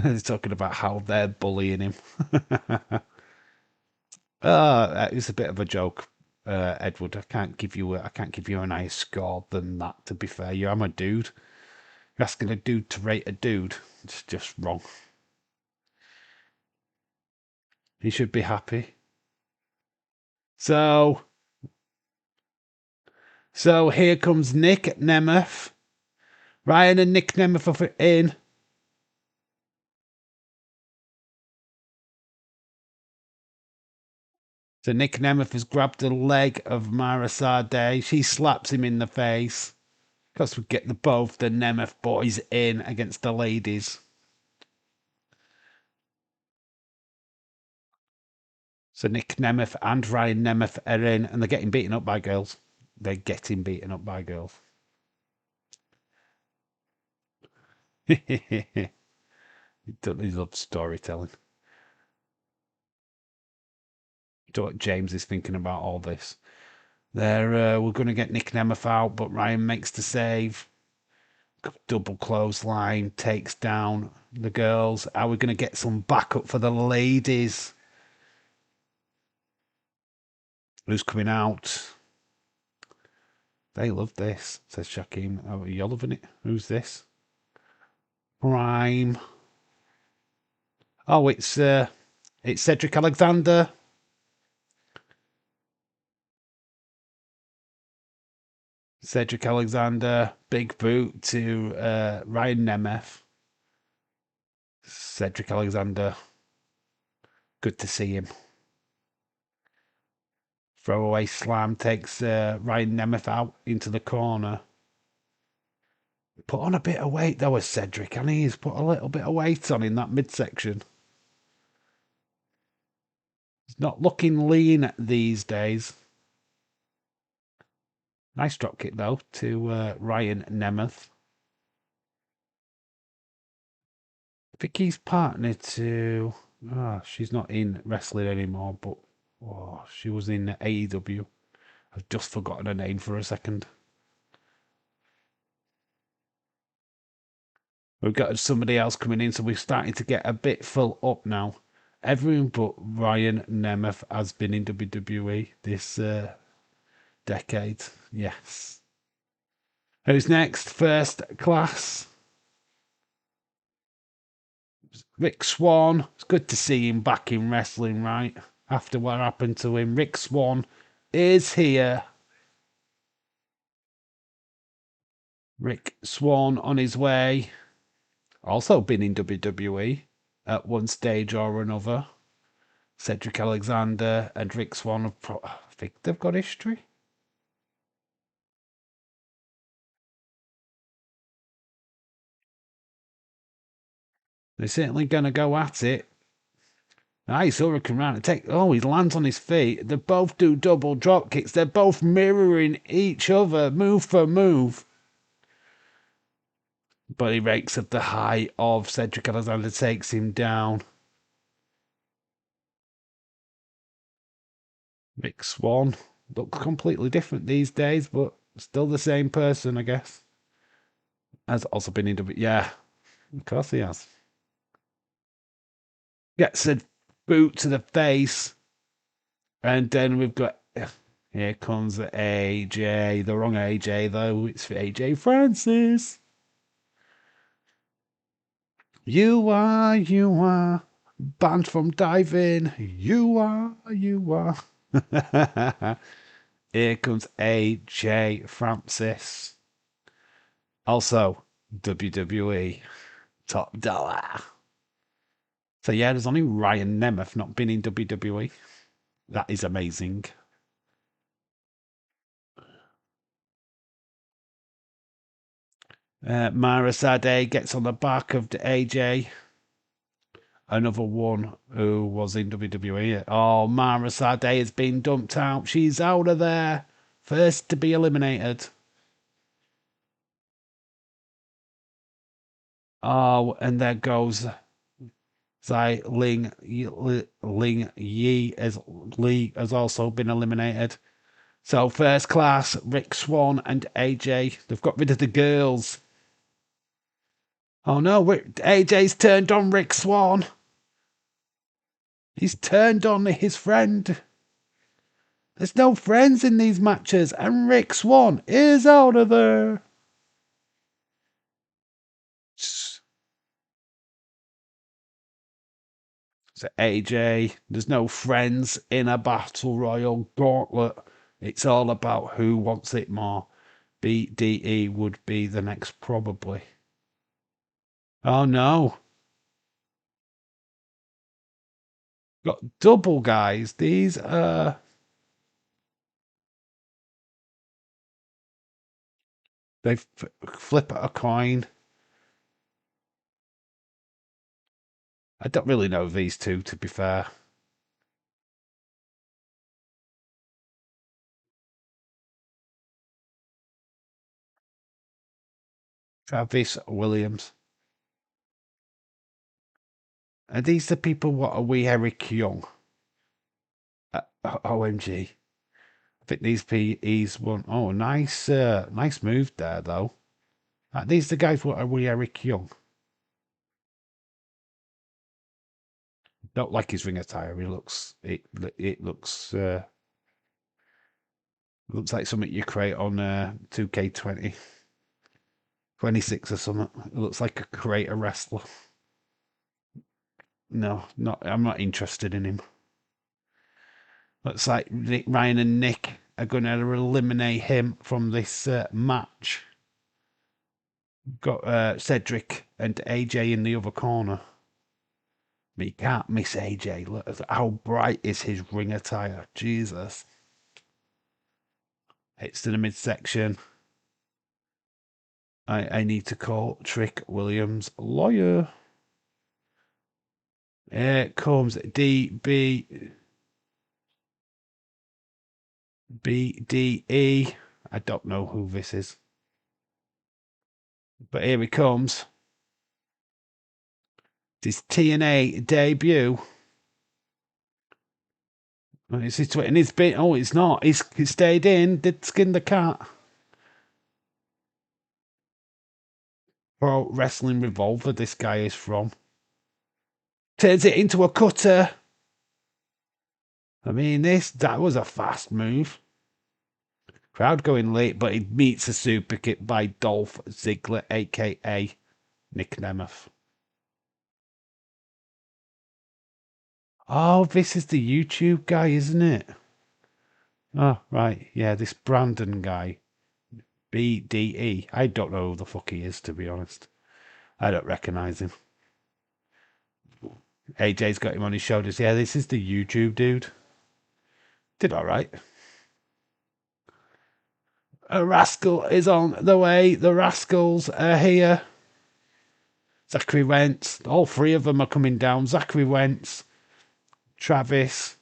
They're talking about how they're bullying him. It's a bit of a joke, Edward. I can't give you a nice score than that. To be fair, I'm a dude. You're asking a dude to rate a dude. It's just wrong. He should be happy. So here comes Nick Nemeth. Ryan and Nick Nemeth are in. So Nick Nemeth has grabbed the leg of Mara Sade. She slaps him in the face. Because we get both the Nemeth boys in against the ladies. So Nick Nemeth and Ryan Nemeth are in, and they're getting beaten up by girls. They're getting beaten up by girls. He loves storytelling. Don't know what James is thinking about all this. We're going to get Nick Nemeth out, but Ryan makes the save. Double clothesline, takes down the girls. Are we going to get some backup for the ladies? Who's coming out? They love this, says Shaquem. Oh, you're loving it? Who's this? Prime. Oh, it's Cedric Alexander. Cedric Alexander, big boot to Ryan Nemeth. Cedric Alexander, good to see him. Throwaway slam takes Ryan Nemeth out into the corner. Put on a bit of weight though, as Cedric, and he's put a little bit of weight on in that midsection. He's not looking lean these days. Nice drop kick though to Ryan Nemeth. I think he's partnered to. She's not in wrestling anymore, but she was in AEW. I've just forgotten her name for a second. We've got somebody else coming in, so we're starting to get a bit full up now. Everyone but Ryan Nemeth has been in WWE this decade. Yes. Who's next? First class. Rick Swan. It's good to see him back in wrestling, right? After what happened to him. Rick Swan is here. Rick Swan on his way. Also been in WWE at one stage or another. Cedric Alexander and Rick Swan, I think they've got history. They're certainly going to go at it. Nice hurricane round. He lands on his feet. They both do double drop kicks. They're both mirroring each other, move for move. But he rakes at the height of Cedric Alexander, takes him down. Rick Swan looks completely different these days, but still the same person, I guess. Has also been in WWE. Yeah, of course he has. Gets a boot to the face. And then we've got, here comes AJ. The wrong AJ, though. It's AJ Francis. You are banned from diving. You are. Here comes AJ Francis. Also, WWE. Top dollar. So yeah, there's only Ryan Nemeth not been in WWE. That is amazing. Mara Sade gets on the back of AJ. Another one who was in WWE. Oh, Mara Sade has been dumped out. She's out of there. First to be eliminated. Oh, and there goes Zai Ling Yi as Lee has also been eliminated. So first class, Rick Swan and AJ. They've got rid of the girls. Oh no, AJ's turned on Rick Swan. He's turned on his friend. There's no friends in these matches, and Rick Swan is out of there. So AJ, there's no friends in a battle royal gauntlet. It's all about who wants it more. BDE would be the next, probably. Oh no. Got double guys. These they flip a coin. I don't really know these two, to be fair. Travis Williams. Are these the people what are we Eric Young? OMG. I think these PEs won. Oh, nice nice move there though. Are these the guys what are we Eric Young? Don't like his ring attire. He looks it looks like something you create on 2K20. 26 or something. It looks like a creator wrestler. No, I'm not interested in him. Looks like Ryan and Nick are going to eliminate him from this match. Got Cedric and AJ in the other corner. But you can't miss AJ. Look how bright is his ring attire. Jesus. Hits to the midsection. I need to call Trick Williams lawyer. Here comes DB. BDE. I don't know who this is. But here he comes. This TNA debut. It's his and it's been. Oh, it's not. He stayed in. Did skin the cat. Pro Wrestling Revolver. This guy is from. Turns it into a cutter. I mean, that was a fast move. Crowd going late, but he meets a super kick by Dolph Ziggler, aka Nick Nemeth. Oh, this is the YouTube guy, isn't it? Oh, right. Yeah, this Brandon guy. BDE. I don't know who the fuck he is, to be honest. I don't recognize him. AJ's got him on his shoulders. Yeah, this is the YouTube dude. Did all right. A rascal is on the way. The rascals are here. Zachary Wentz. All three of them are coming down. Zachary Wentz, Travis.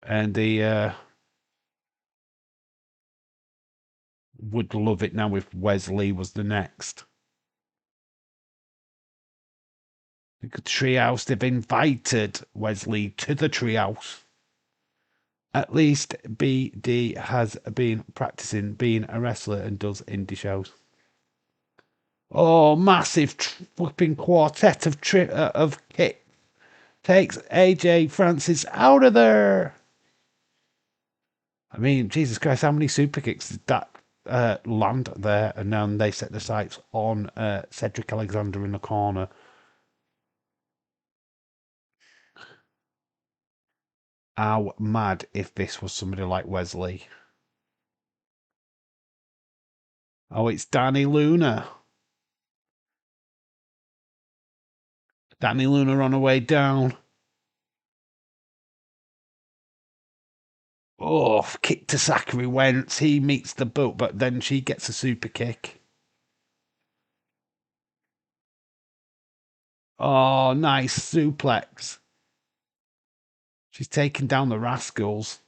And the would love it now if Wesley was the next. The treehouse, they've invited Wesley to the treehouse. At least BD has been practicing being a wrestler and does indie shows. Oh, massive flipping quartet of kick takes AJ Francis out of there. I mean, Jesus Christ, how many super kicks did that land there? And then they set the sights on Cedric Alexander in the corner. How mad if this was somebody like Wesley. Oh, it's Danny Luna. Danny Luna on her way down. Oh, kick to Zachary Wentz. He meets the boot, but then she gets a super kick. Oh, nice suplex. She's taking down the rascals.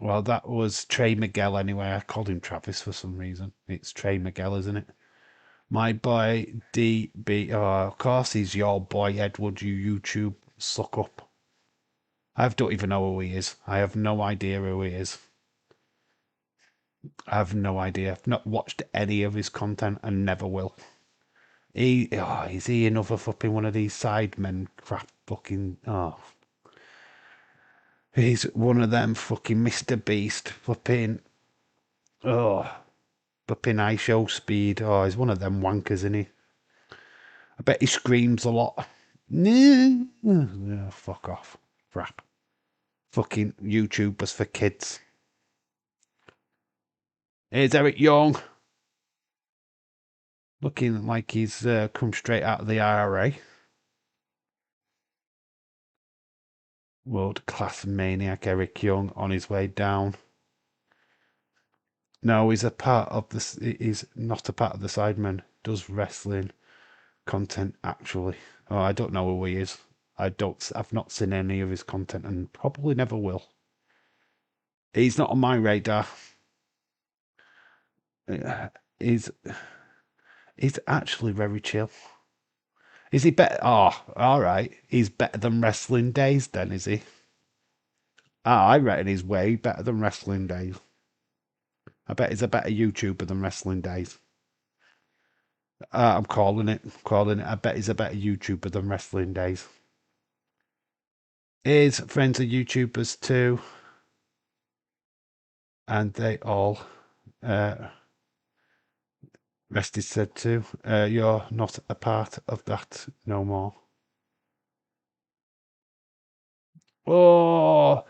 Well, that was Trey Miguel anyway. I called him Travis for some reason. It's Trey Miguel, isn't it? My boy DB. Oh, of course he's your boy Edward. You YouTube suck up. I don't even know who he is. I have no idea who he is. I have no idea. I've not watched any of his content and never will. Is he another fucking one of these sidemen crap fucking, he's one of them fucking Mr. Beast flipping, oh, flipping I show speed. Oh, he's one of them wankers, isn't he? I bet he screams a lot. Yeah, fuck off. Crap. Fucking YouTubers for kids. Here's Eric Young. Looking like he's come straight out of the IRA. World class maniac Eric Young on his way down. No, he's a part of this. He's not a part of the Sidemen. Does wrestling content actually? Oh, I don't know who he is. I've not seen any of his content, and probably never will. He's not on my radar. He's he's actually very chill. Is he better? Oh, all right. He's better than Wrestling Days, then, is he? Ah, I reckon he's way better than Wrestling Days. I bet he's a better YouTuber than Wrestling Days. I'm calling it. Calling it. I bet he's a better YouTuber than Wrestling Days. His friends are YouTubers too, and they all. Rest is said too. You're not a part of that no more. Oh,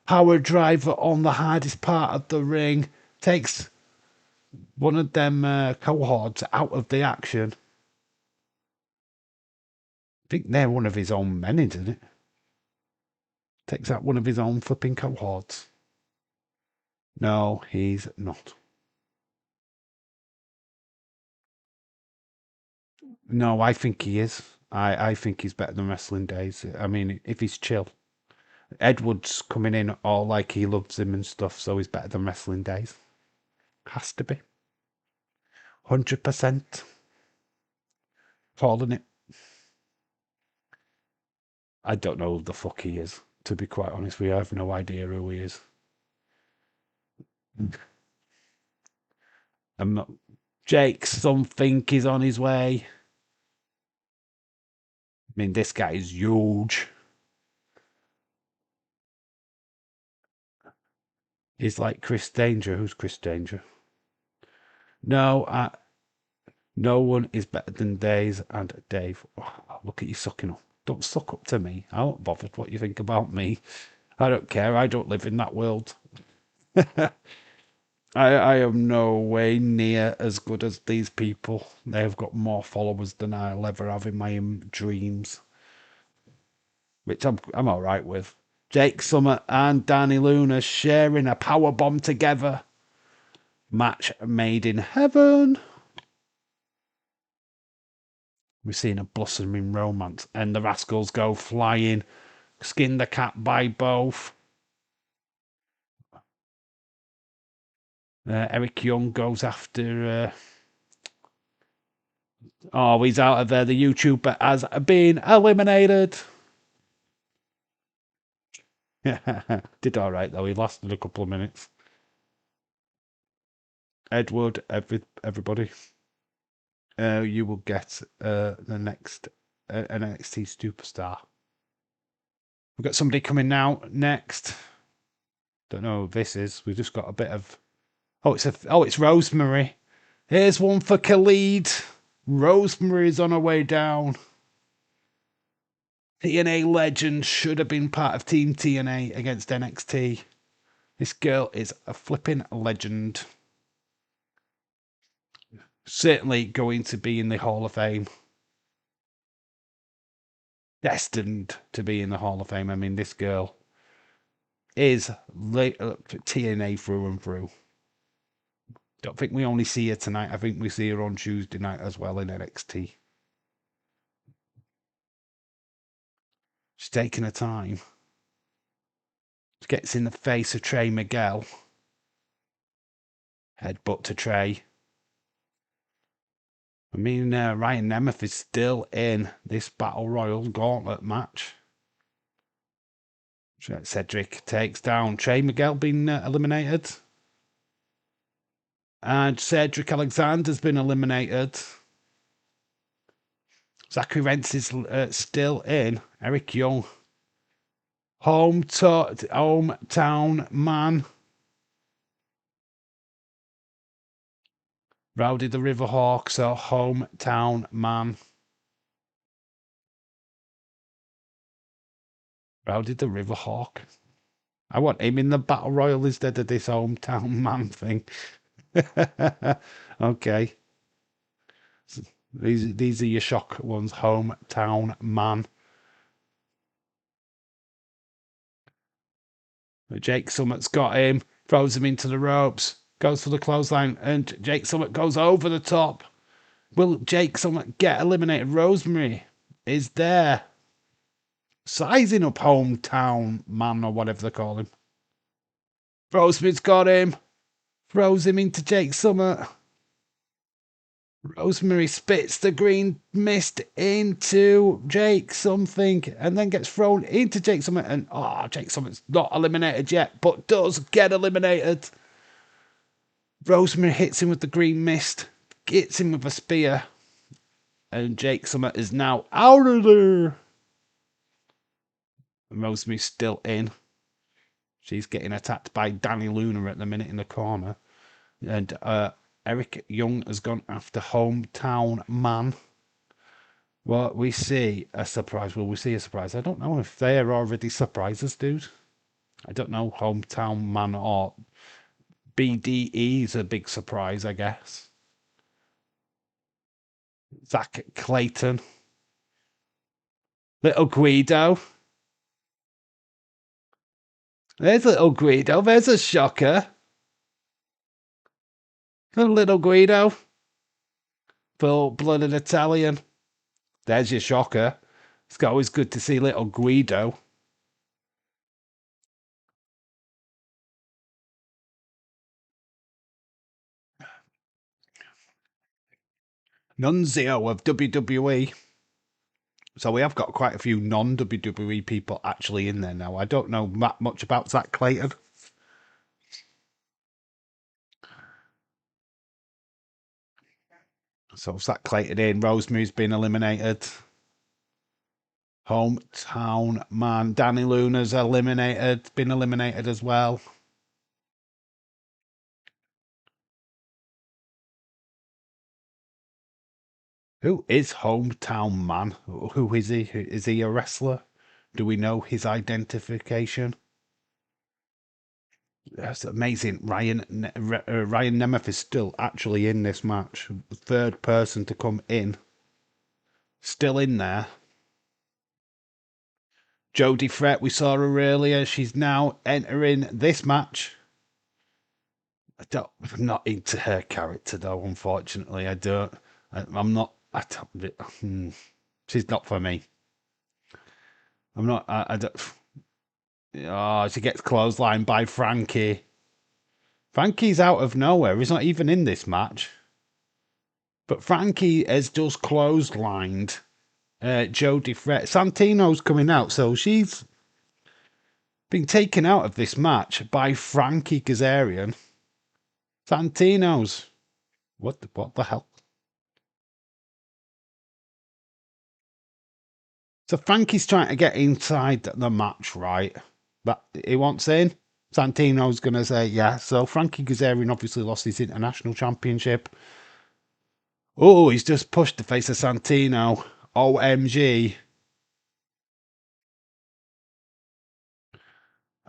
power driver on the hardest part of the ring takes one of them cohorts out of the action. I think they're one of his own men, isn't it? Takes out one of his own flipping cohorts. No, he's not. No, I think he is. I think he's better than Wrestling Days. I mean, if he's chill. Edward's coming in all like he loves him and stuff, so he's better than Wrestling Days. Has to be. 100%. Calling it. I don't know who the fuck he is, to be quite honest with you. I have no idea who he is. I'm not. Jake something is on his way. I mean, this guy is huge. He's like Chris Danger. Who's Chris Danger? No, no one is better than Days and Dave. Oh, look at you sucking up. Don't suck up to me. I'm not bothered what you think about me. I don't care. I don't live in that world. I am no way near as good as these people. They've got more followers than I'll ever have in my dreams, which I'm all right with. Jake Summer and Danny Luna sharing a power bomb together. Match made in heaven. We're seeing a blossoming romance, and the Rascals go flying, skin the cat by both. Eric Young goes after. Oh, he's out of there. The YouTuber has been eliminated. Did all right though. He lasted a couple of minutes. Edward, everybody, you will get the next NXT superstar. We've got somebody coming now next. Don't know who this is. We've just got a bit of. It's Rosemary. Here's one for Khalid. Rosemary's on her way down. TNA legend should have been part of Team TNA against NXT. This girl is a flipping legend. Certainly going to be in the Hall of Fame. Destined to be in the Hall of Fame. I mean, this girl is TNA through and through. Don't think we only see her tonight. I think we see her on Tuesday night as well in NXT. She's taking her time. Gets in the face of Trey Miguel. Headbutt to Trey. I mean, Ryan Nemeth is still in this Battle Royal Gauntlet match. Cedric takes down Trey Miguel, being eliminated. And Cedric Alexander's been eliminated. Zachary Rents is still in. Eric Young. Hometown man. Rowdy the Riverhawk, so hometown man. Rowdy the Riverhawk. I want him in the Battle Royal instead of this hometown man thing. Okay. These are your shock ones. Hometown man. Jake Summit's got him. Throws him into the ropes. Goes for the clothesline. And Jake Summit goes over the top. Will Jake Summit get eliminated? Rosemary is there. Sizing up hometown man or whatever they call him. Rosemary's got him. Throws him into Jake Summit. Rosemary spits the green mist into Jake something and then gets thrown into Jake Summit. And Jake Summit's not eliminated yet, but does get eliminated. Rosemary hits him with the green mist, hits him with a spear, and Jake Summit is now out of there. And Rosemary's still in. She's getting attacked by Danny Luna at the minute in the corner. And Eric Young has gone after hometown man. Well, we see a surprise. Will we see a surprise? I don't know if they're already surprises, dude. I don't know. Hometown man or BDE is a big surprise, I guess. Zach Clayton. Little Guido. There's little Guido. There's a shocker. Little Guido. Full-blooded Italian. There's your shocker. It's always good to see little Guido. Nunzio of WWE. So we have got quite a few non-WWE people actually in there now. I don't know that much about Zach Clayton. So Zach Clayton in. Rosemary's been eliminated. Hometown man. Danny Luna's eliminated. Been eliminated as well. Who is hometown man? Who is he? Is he a wrestler? Do we know his identification? That's amazing. Ryan Nemeth is still actually in this match. Third person to come in. Still in there. Jodie Fret, we saw her earlier. She's now entering this match. I'm not into her character though, unfortunately. I'm not. She's not for me. I'm not. I don't. Oh, she gets clotheslined by Frankie. Frankie's out of nowhere. He's not even in this match. But Frankie has just clotheslined Jodie Fret. Santino's coming out, so she's been taken out of this match by Frankie Kazarian. Santino's. What the hell? So Frankie's trying to get inside the match, right? But he wants in. Santino's going to say yeah. So Frankie Kazarian obviously lost his international championship. Oh, he's just pushed the face of Santino. OMG.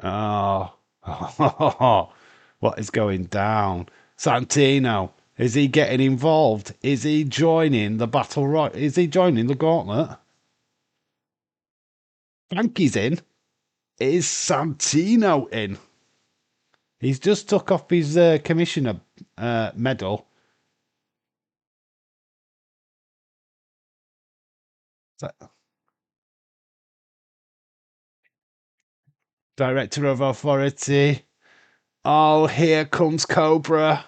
Oh. What is going down? Santino. Is he getting involved? Is he joining the battle royal? Is he joining the gauntlet? Frankie's in. Is Santino in? He's just took off his commissioner medal. So, Director of Authority. Oh, here comes Cobra.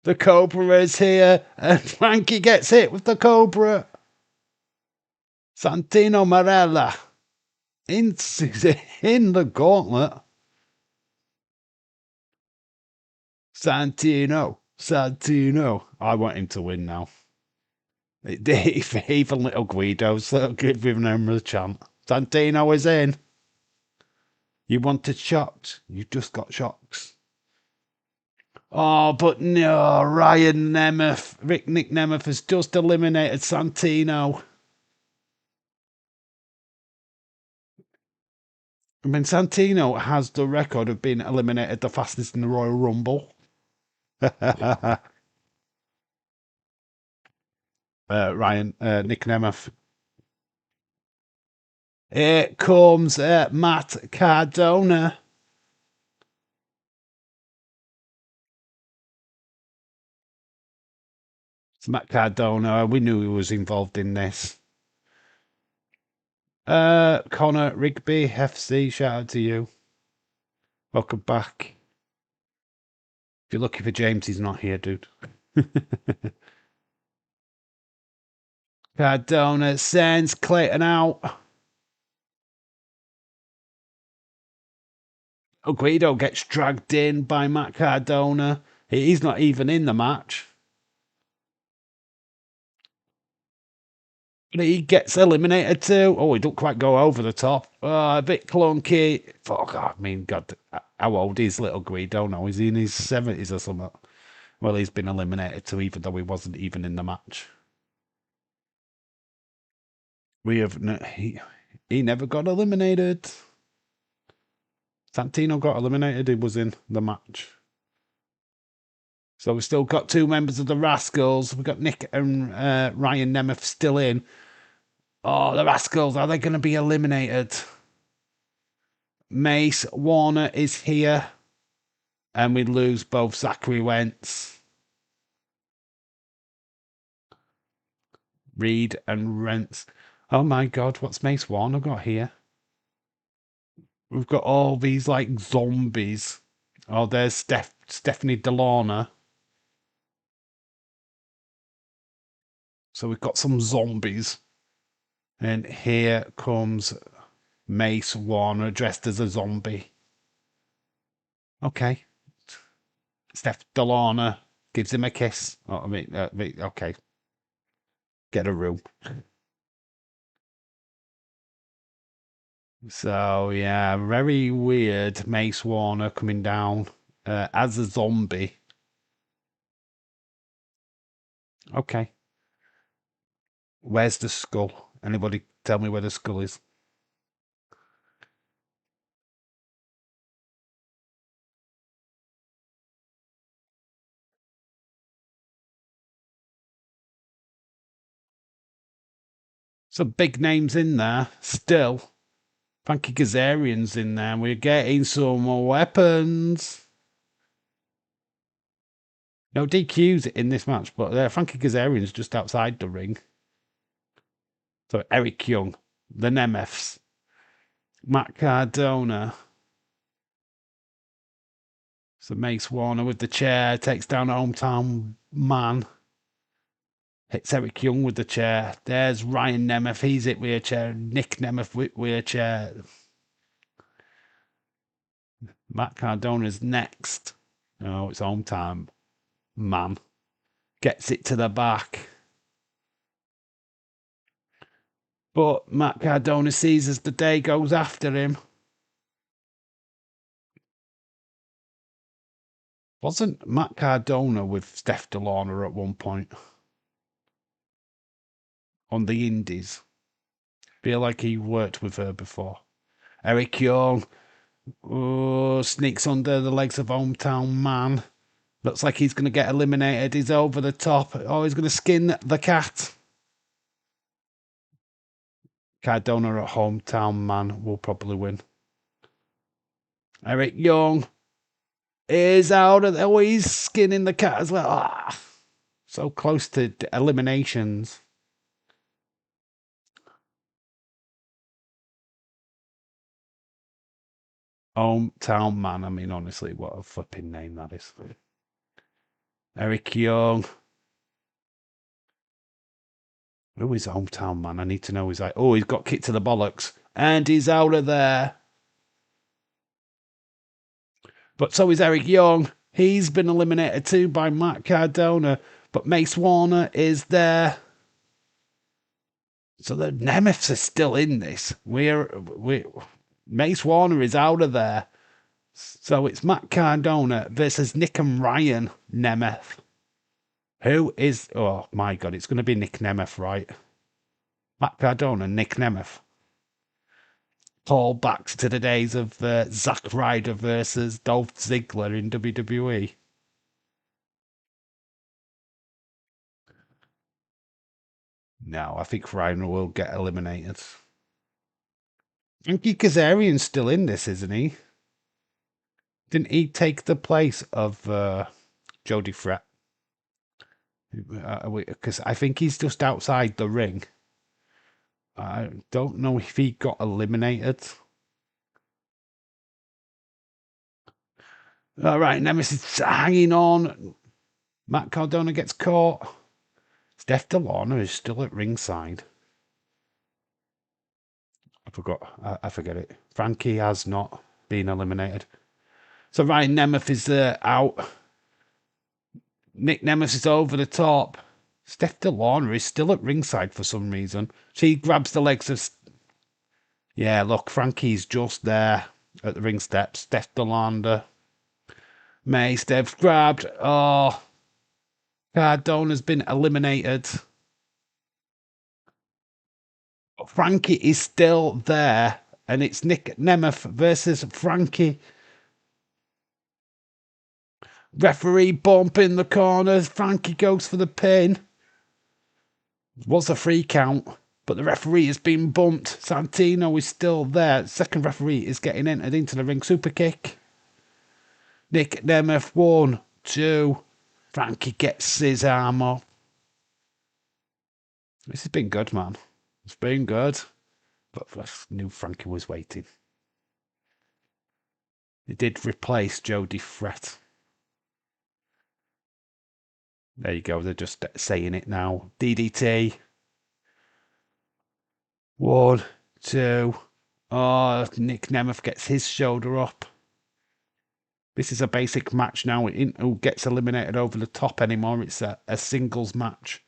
The Cobra is here, and Frankie gets hit with the Cobra. Santino Marella in the gauntlet. Santino. I want him to win now. Even little Guido's giving him a chant. Santino is in. You wanted shocks. You just got shocks. Oh, but no, Ryan Nemeth, Nick Nemeth has just eliminated Santino. I mean, Santino has the record of being eliminated the fastest in the Royal Rumble. Nick Nemeth. Here comes Matt Cardona. It's Matt Cardona. We knew he was involved in this. Connor Rigby, FC, shout out to you. Welcome back. If you're looking for James, he's not here, dude. Cardona sends Clayton out. Guido gets dragged in by Matt Cardona. He's not even in the match. But he gets eliminated too. Oh, he don't quite go over the top. A bit clunky. Fuck, I mean, God, how old is little Guido now? Is he in his 70s or something? Well, he's been eliminated too, even though he wasn't even in the match. We have he never got eliminated. Santino got eliminated. He was in the match. So we've still got two members of the Rascals. We've got Nick and Ryan Nemeth still in. Oh, the Rascals, are they going to be eliminated? Mace Warner is here. And we lose both Zachary Wentz, Reed and Rents. Oh my God, what's Mace Warner got here? We've got all these like zombies. Oh, there's Stephanie Delorna. So we've got some zombies. And here comes Mace Warner dressed as a zombie. Okay. Steph Delorna gives him a kiss. Oh, I mean, okay. Get a room. So, yeah, very weird. Mace Warner coming down as a zombie. Okay. Where's the skull? Anybody tell me where the skull is? Some big names in there still. Frankie Kazarian's in there. We're getting some more weapons. No DQs in this match, but Frankie Kazarian's just outside the ring. So Eric Young, the Nemeths, Matt Cardona. So Mace Warner with the chair, takes down a hometown man. Hits Eric Young with the chair. There's Ryan Nemeth, he's hit with a chair. Nick Nemeth with a chair. Matt Cardona's next. Oh, it's hometown man. Gets it to the back. But Matt Cardona sees as the day goes after him. Wasn't Matt Cardona with Steph Delorna at one point? On the Indies? Feel like he worked with her before. Eric Young sneaks under the legs of hometown man. Looks like he's going to get eliminated. He's over the top. Oh, he's going to skin the cat. Cardona at hometown man will probably win. Eric Young is out of there. Oh, he's skinning the cat as well. Ah, so close to eliminations. Hometown man. I mean, honestly, what a flipping name that is. Eric Young. Who is hometown man? I need to know. He's like, oh, he's got kicked to the bollocks. And he's out of there. But so is Eric Young. He's been eliminated too by Matt Cardona. But Mace Warner is there. So the Nemeths are still in this. Mace Warner is out of there. So it's Matt Cardona versus Nick and Ryan Nemeth. Who is... Oh, my God. It's going to be Nick Nemeth, right? Matt Cardona, Nick Nemeth. Call backs to the days of Zack Ryder versus Dolph Ziggler in WWE. No, I think Ryan will get eliminated. Frankie Kazarian's still in this, isn't he? Didn't he take the place of Jody Fret? Because I think he's just outside the ring. I don't know if he got eliminated. All right, Nemesis hanging on. Matt Cardona gets caught. Steph Delana is still at ringside. I forget it. Frankie has not been eliminated. So Ryan Nemeth is out. Nick Nemeth is over the top. Steph Delana is still at ringside for some reason. She grabs the legs of... Yeah, look, Frankie's just there at the ring steps. Steph Delana. May, Steph's grabbed. Oh, Cardona's been eliminated. Frankie is still there, and it's Nick Nemeth versus Frankie. Referee bump in the corners. Frankie goes for the pin. Was a free count, but the referee has been bumped. Santino is still there. Second referee is getting entered into the ring. Super kick. Nick Nemeth, 1, 2. Frankie gets his arm off. This has been good, man. It's been good. But I knew Frankie was waiting. He did replace Jody Fret. There you go. They're just saying it now. DDT. 1, 2. Oh, Nick Nemeth gets his shoulder up. This is a basic match now. It isn't who gets eliminated over the top anymore. It's a singles match.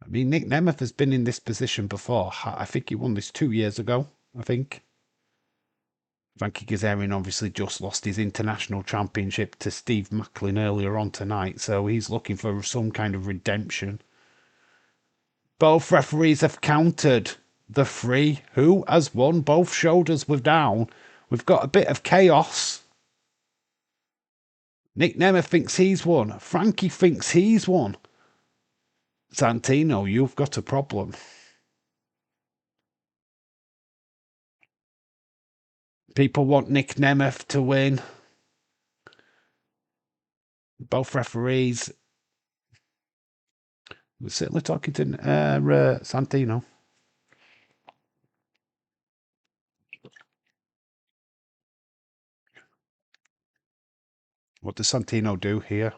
I mean, Nick Nemeth has been in this position before. I think he won this 2 years ago, I think. Frankie Kazarian obviously just lost his international championship to Steve Macklin earlier on tonight, so he's looking for some kind of redemption. Both referees have countered the 3. Who has won? Both shoulders were down. We've got a bit of chaos. Nick Nemeth thinks he's won. Frankie thinks he's won. Santino, you've got a problem. People want Nick Nemeth to win. Both referees. We're certainly talking to Santino. What does Santino do here?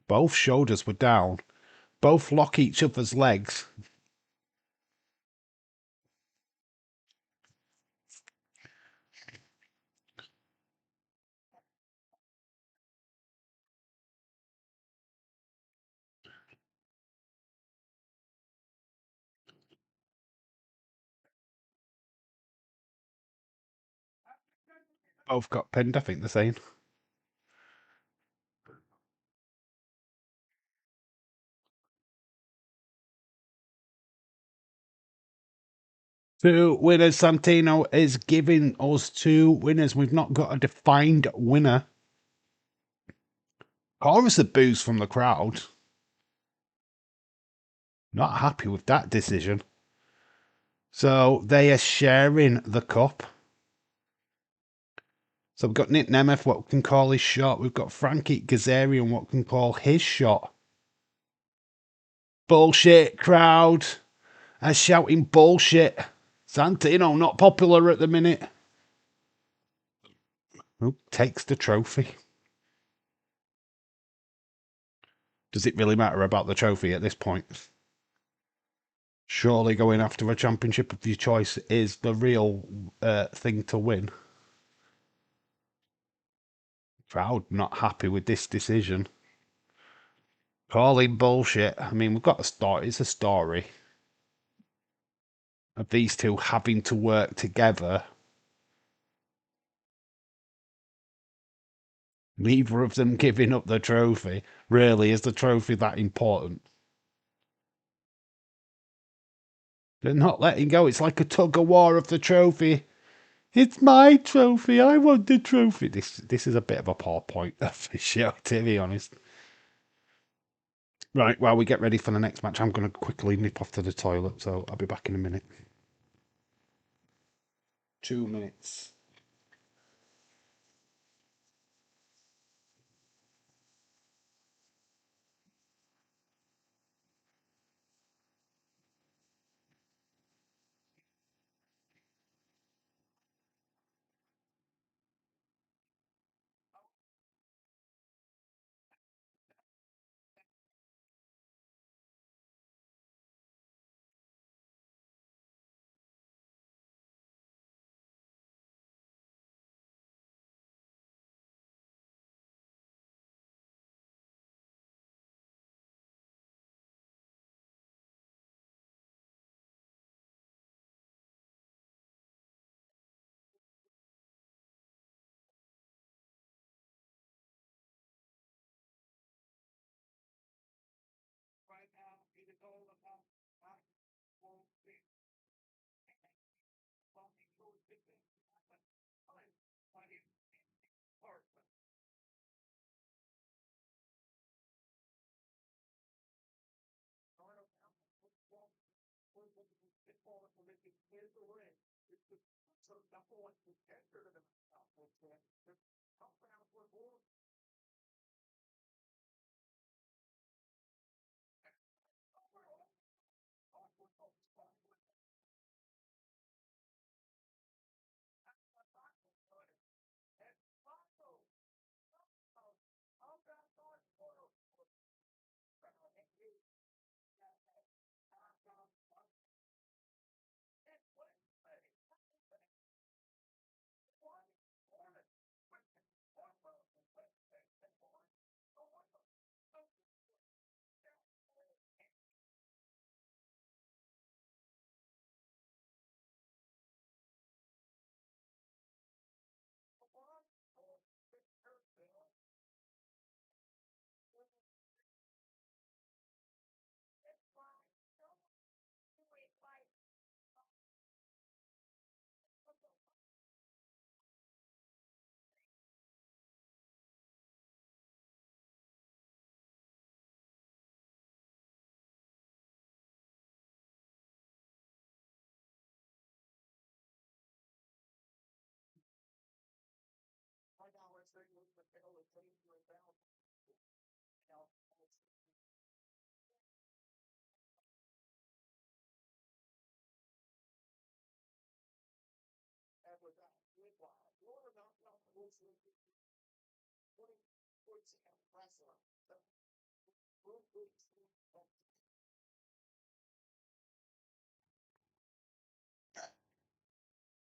Both shoulders were down. Both lock each other's legs. Both got pinned, I think they're saying. Two winners. Santino is giving us 2 winners. We've not got a defined winner. Chorus of boos from the crowd. Not happy with that decision. So they are sharing the cup. So we've got Nick Nemeth, what we can call his shot. We've got Frankie Kazarian, what we can call his shot. Bullshit crowd. Are shouting bullshit. Santino, not popular at the minute. Who takes the trophy? Does it really matter about the trophy at this point? Surely going after a championship of your choice is the real thing to win. Crowd not happy with this decision. Calling bullshit. I mean, we've got a story. It's a story of these two having to work together. Neither of them giving up the trophy. Really, is the trophy that important? They're not letting go. It's like a tug of war of the trophy. It's my trophy. I want the trophy. This is a bit of a poor point of the show, to be honest. Right, while we get ready for the next match, I'm going to quickly nip off to the toilet, so I'll be back in a minute. 2 minutes.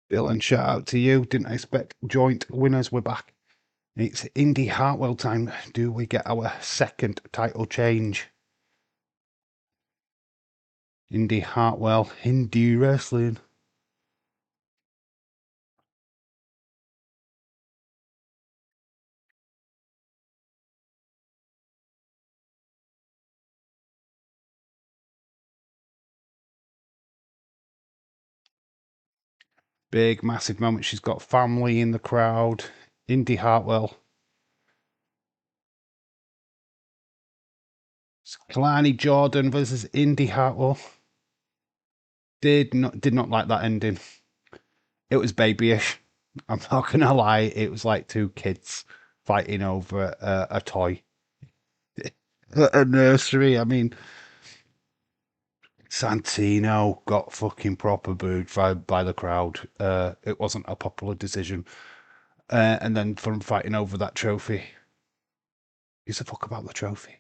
Dylan, shout out to you. Didn't expect joint winners. We're back. It's Indy Hartwell time. Do we get our second title change? Indy Hartwell, Indie Wrestling. Big, massive moment. She's got family in the crowd. Indy Hartwell. Kalani Jordan versus Indy Hartwell. Did not like that ending. It was babyish. I'm not gonna lie, it was like two kids fighting over a toy at a nursery. I mean, Santino got fucking proper booed by the crowd. It wasn't a popular decision. And then from fighting over that trophy, gives a fuck about the trophy.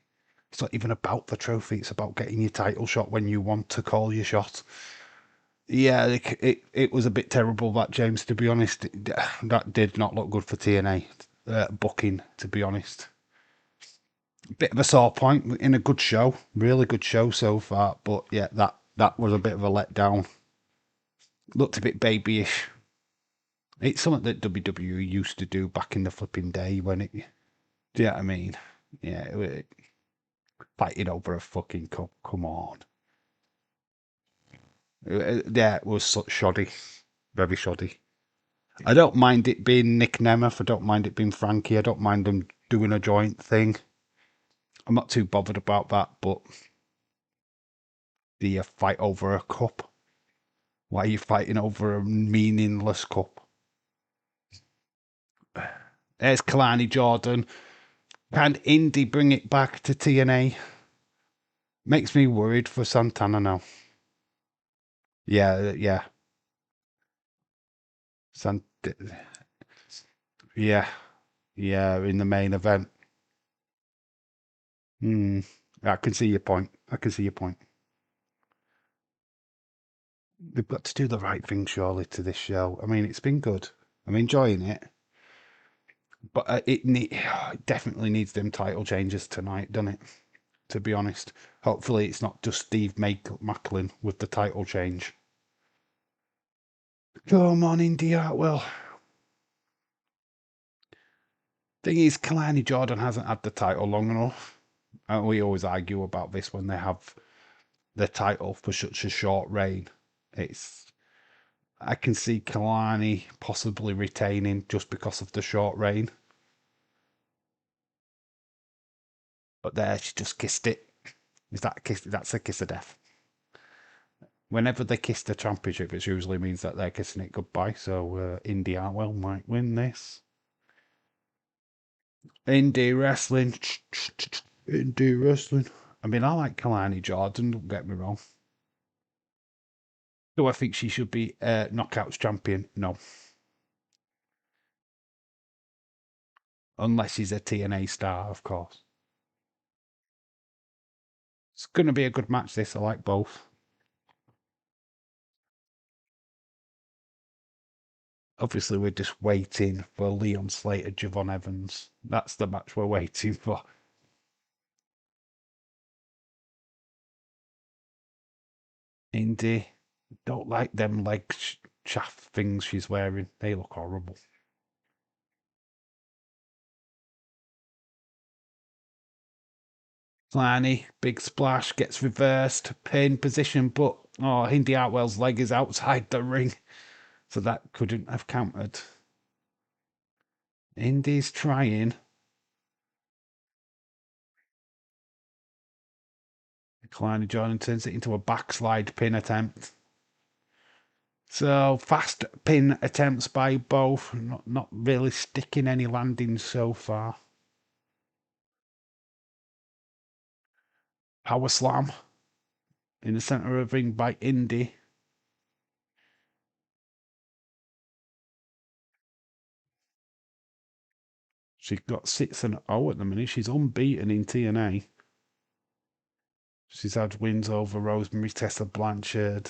It's not even about the trophy. It's about getting your title shot when you want to call your shot. Yeah, it was a bit terrible that, James. To be honest, that did not look good for TNA booking. To be honest, bit of a sore point in a good show, really good show so far. But yeah, that was a bit of a letdown. Looked a bit babyish. It's something that WWE used to do back in the flipping day when it. Do you know what I mean? Yeah, fighting over a fucking cup. Come on. Yeah, it was such shoddy, very shoddy. I don't mind it being Nick Nemeth. I don't mind it being Frankie. I don't mind them doing a joint thing. I'm not too bothered about that, but the fight over a cup. Why are you fighting over a meaningless cup? There's Kalani Jordan. Can Indy bring it back to TNA? Makes me worried for Santana now. Yeah. Sant- yeah, yeah, in the main event. Hmm. I can see your point. I can see your point. They've got to do the right thing, surely, to this show. I mean, it's been good. I'm enjoying it, but it definitely needs them title changes tonight, doesn't it? To be honest, hopefully it's not just Steve Macklin with the title change. Come on, Indy Hartwell. Thing is, Kalani Jordan hasn't had the title long enough. And we always argue about this when they have the title for such a short reign. I can see Kalani possibly retaining just because of the short reign. But there, she just kissed it. Is that a kiss? That's a kiss of death. Whenever they kiss the championship, it usually means that they're kissing it goodbye. So Indy Hartwell might win this. Indie wrestling. Indie wrestling. I mean, I like Kalani Jordan, don't get me wrong. Do I think she should be Knockouts champion? No. Unless she's a TNA star, of course. It's going to be a good match, this. I like both. Obviously, we're just waiting for Leon Slater, Javon Evans. That's the match we're waiting for. Indy, don't like them leg chaff things she's wearing. They look horrible. Flanny, big splash, gets reversed, pin position, but Indy Hartwell's leg is outside the ring, so that couldn't have countered. Indy's trying. Klein Jordan turns it into a backslide pin attempt. So fast pin attempts by both, not really sticking any landings so far. Power slam in the center of the ring by Indy. She's got 6-0 at the minute. She's unbeaten in TNA. She's had wins over Rosemary, Tessa Blanchard.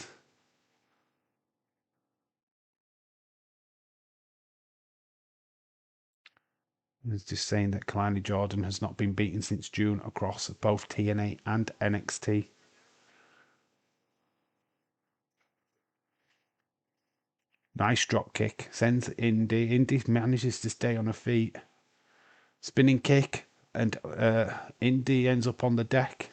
It's just saying that Kalani Jordan has not been beaten since June across both TNA and NXT. Nice drop kick. Sends Indy. Indy manages to stay on her feet. Spinning kick. And Indy ends up on the deck.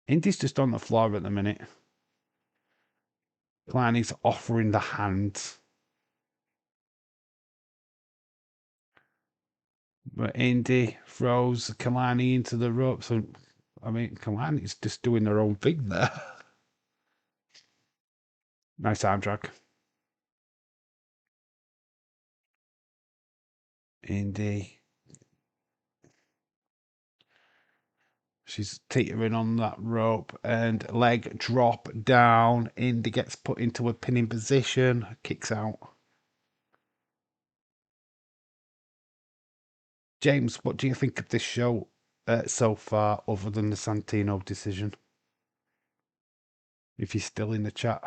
Indy's just on the floor at the minute. Kalani's offering the hands. But Indy throws Kalani into the ropes. And I mean, Kalani's just doing her own thing there. Nice arm drag. Indy. She's teetering on that rope and leg drop down. Indy gets put into a pinning position, kicks out. James, what do you think of this show so far, other than the Santino decision? If you're still in the chat,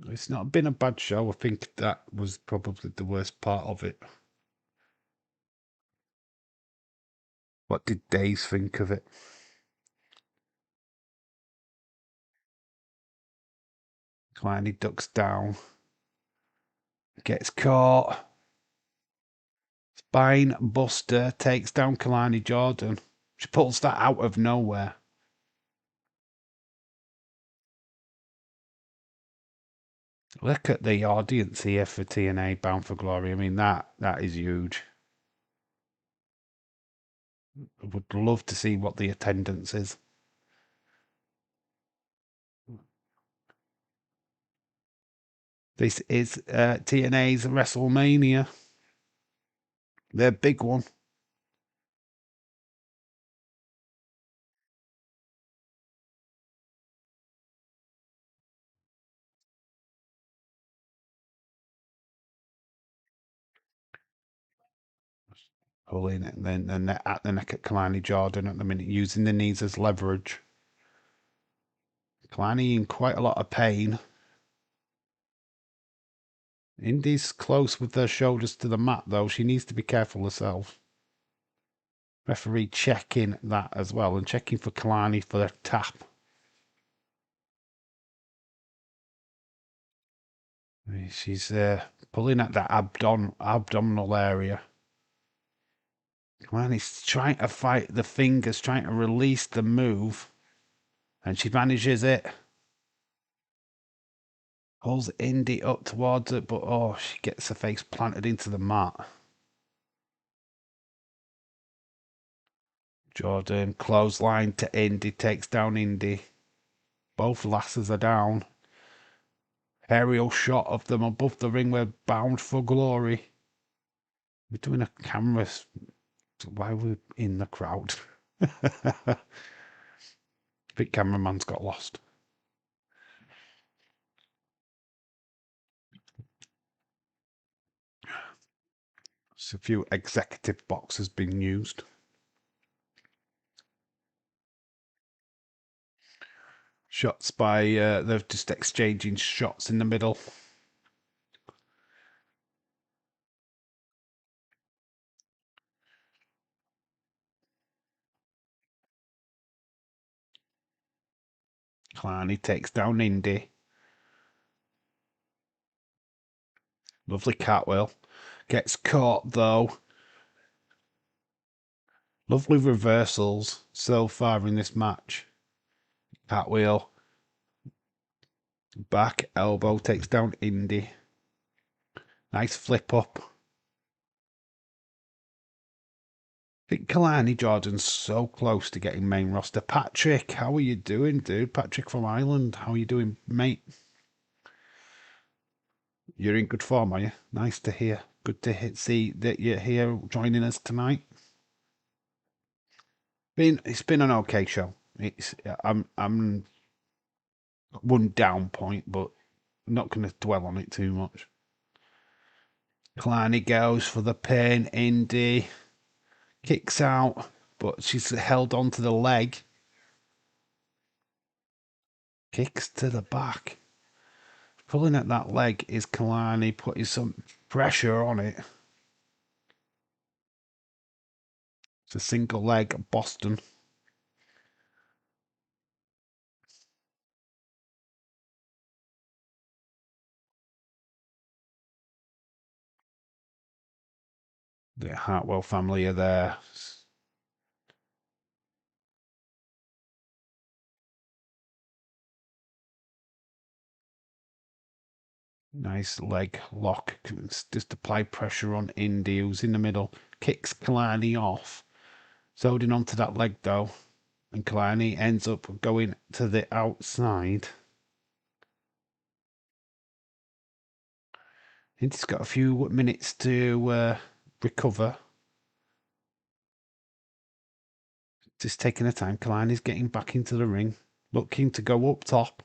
it's not been a bad show. I think that was probably the worst part of it. What did Days think of it? Kleiny ducks down, gets caught. Spine Buster takes down Kalani Jordan. She pulls that out of nowhere. Look at the audience here for TNA Bound for Glory. I mean, that is huge. I would love to see what the attendance is. This is TNA's WrestleMania. Their big one. Pulling it, and then at the neck at Kalani Jordan at the minute, using the knees as leverage. Kalani in quite a lot of pain. Indy's close with her shoulders to the mat, though. She needs to be careful herself. Referee checking that as well, and checking for Kalani for the tap. She's pulling at that abdominal area. Kalani's trying to fight the fingers, trying to release the move, and she manages it. Pulls Indy up towards it, but oh, she gets her face planted into the mat. Jordan clothesline to Indy, takes down Indy. Both lasses are down. Aerial shot of them above the ring. We're bound for glory. We're doing a camera. Why are we in the crowd? I think cameraman's got lost. So a few executive boxes being used. Shots by, they're just exchanging shots in the middle. Kalani takes down Indy. Lovely cartwheel. Gets caught though. Lovely reversals so far in this match. Cartwheel. Back elbow takes down Indy. Nice flip up. I think Kalani Jordan's so close to getting main roster. Patrick, how are you doing, dude? Patrick from Ireland, how are you doing, mate? You're in good form, are you? Nice to hear. Good to see that you're here joining us tonight. It's been an okay show. I'm one down point, but I'm not going to dwell on it too much. Kalani goes for the pin. Indy kicks out, but she's held onto the leg. Kicks to the back. Pulling at that leg is Kalani, putting some pressure on it. It's a single leg Boston. The Hartwell family are there. Nice leg lock. Just apply pressure on Indy, who's in the middle. Kicks Kalani off. It's holding onto that leg though. And Kalani ends up going to the outside. He's got a few minutes to recover. Just taking her time. Kalani's getting back into the ring. Looking to go up top.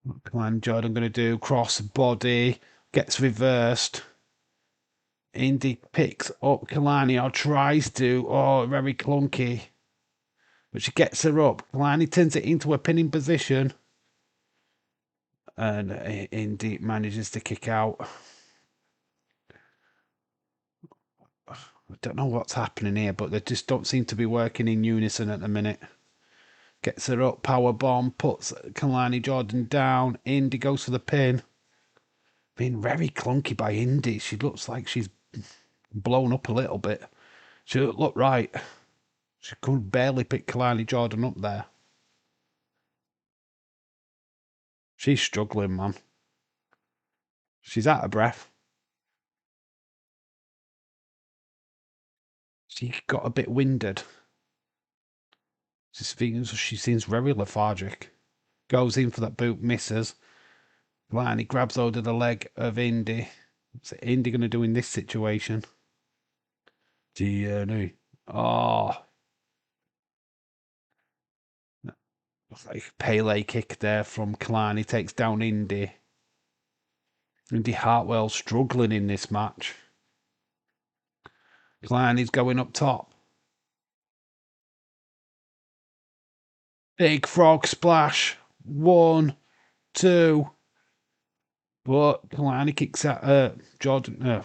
What Kalani Jordan going to do? Cross body. Gets reversed. Indy picks up Kalani or tries to. Oh, very clunky. But she gets her up. Kalani turns it into a pinning position. And Indy manages to kick out. I don't know what's happening here, but they just don't seem to be working in unison at the minute. Gets her up, power bomb, puts Kalani Jordan down. Indy goes for the pin. Being very clunky by Indy. She looks like she's blown up a little bit. She doesn't look right. She could barely pick Kalani Jordan up there. She's struggling, man. She's out of breath. She got a bit winded. She seems very lethargic. Goes in for that boot, misses. Kalani grabs hold of the leg of Indy. What's Indy going to do in this situation? TNA. Oh. Like Pele kick there from Kalani takes down Indy. Indy Hartwell struggling in this match. Kalani's going up top. Big frog splash. 1, 2. But Kalani kicks out Jordan. They're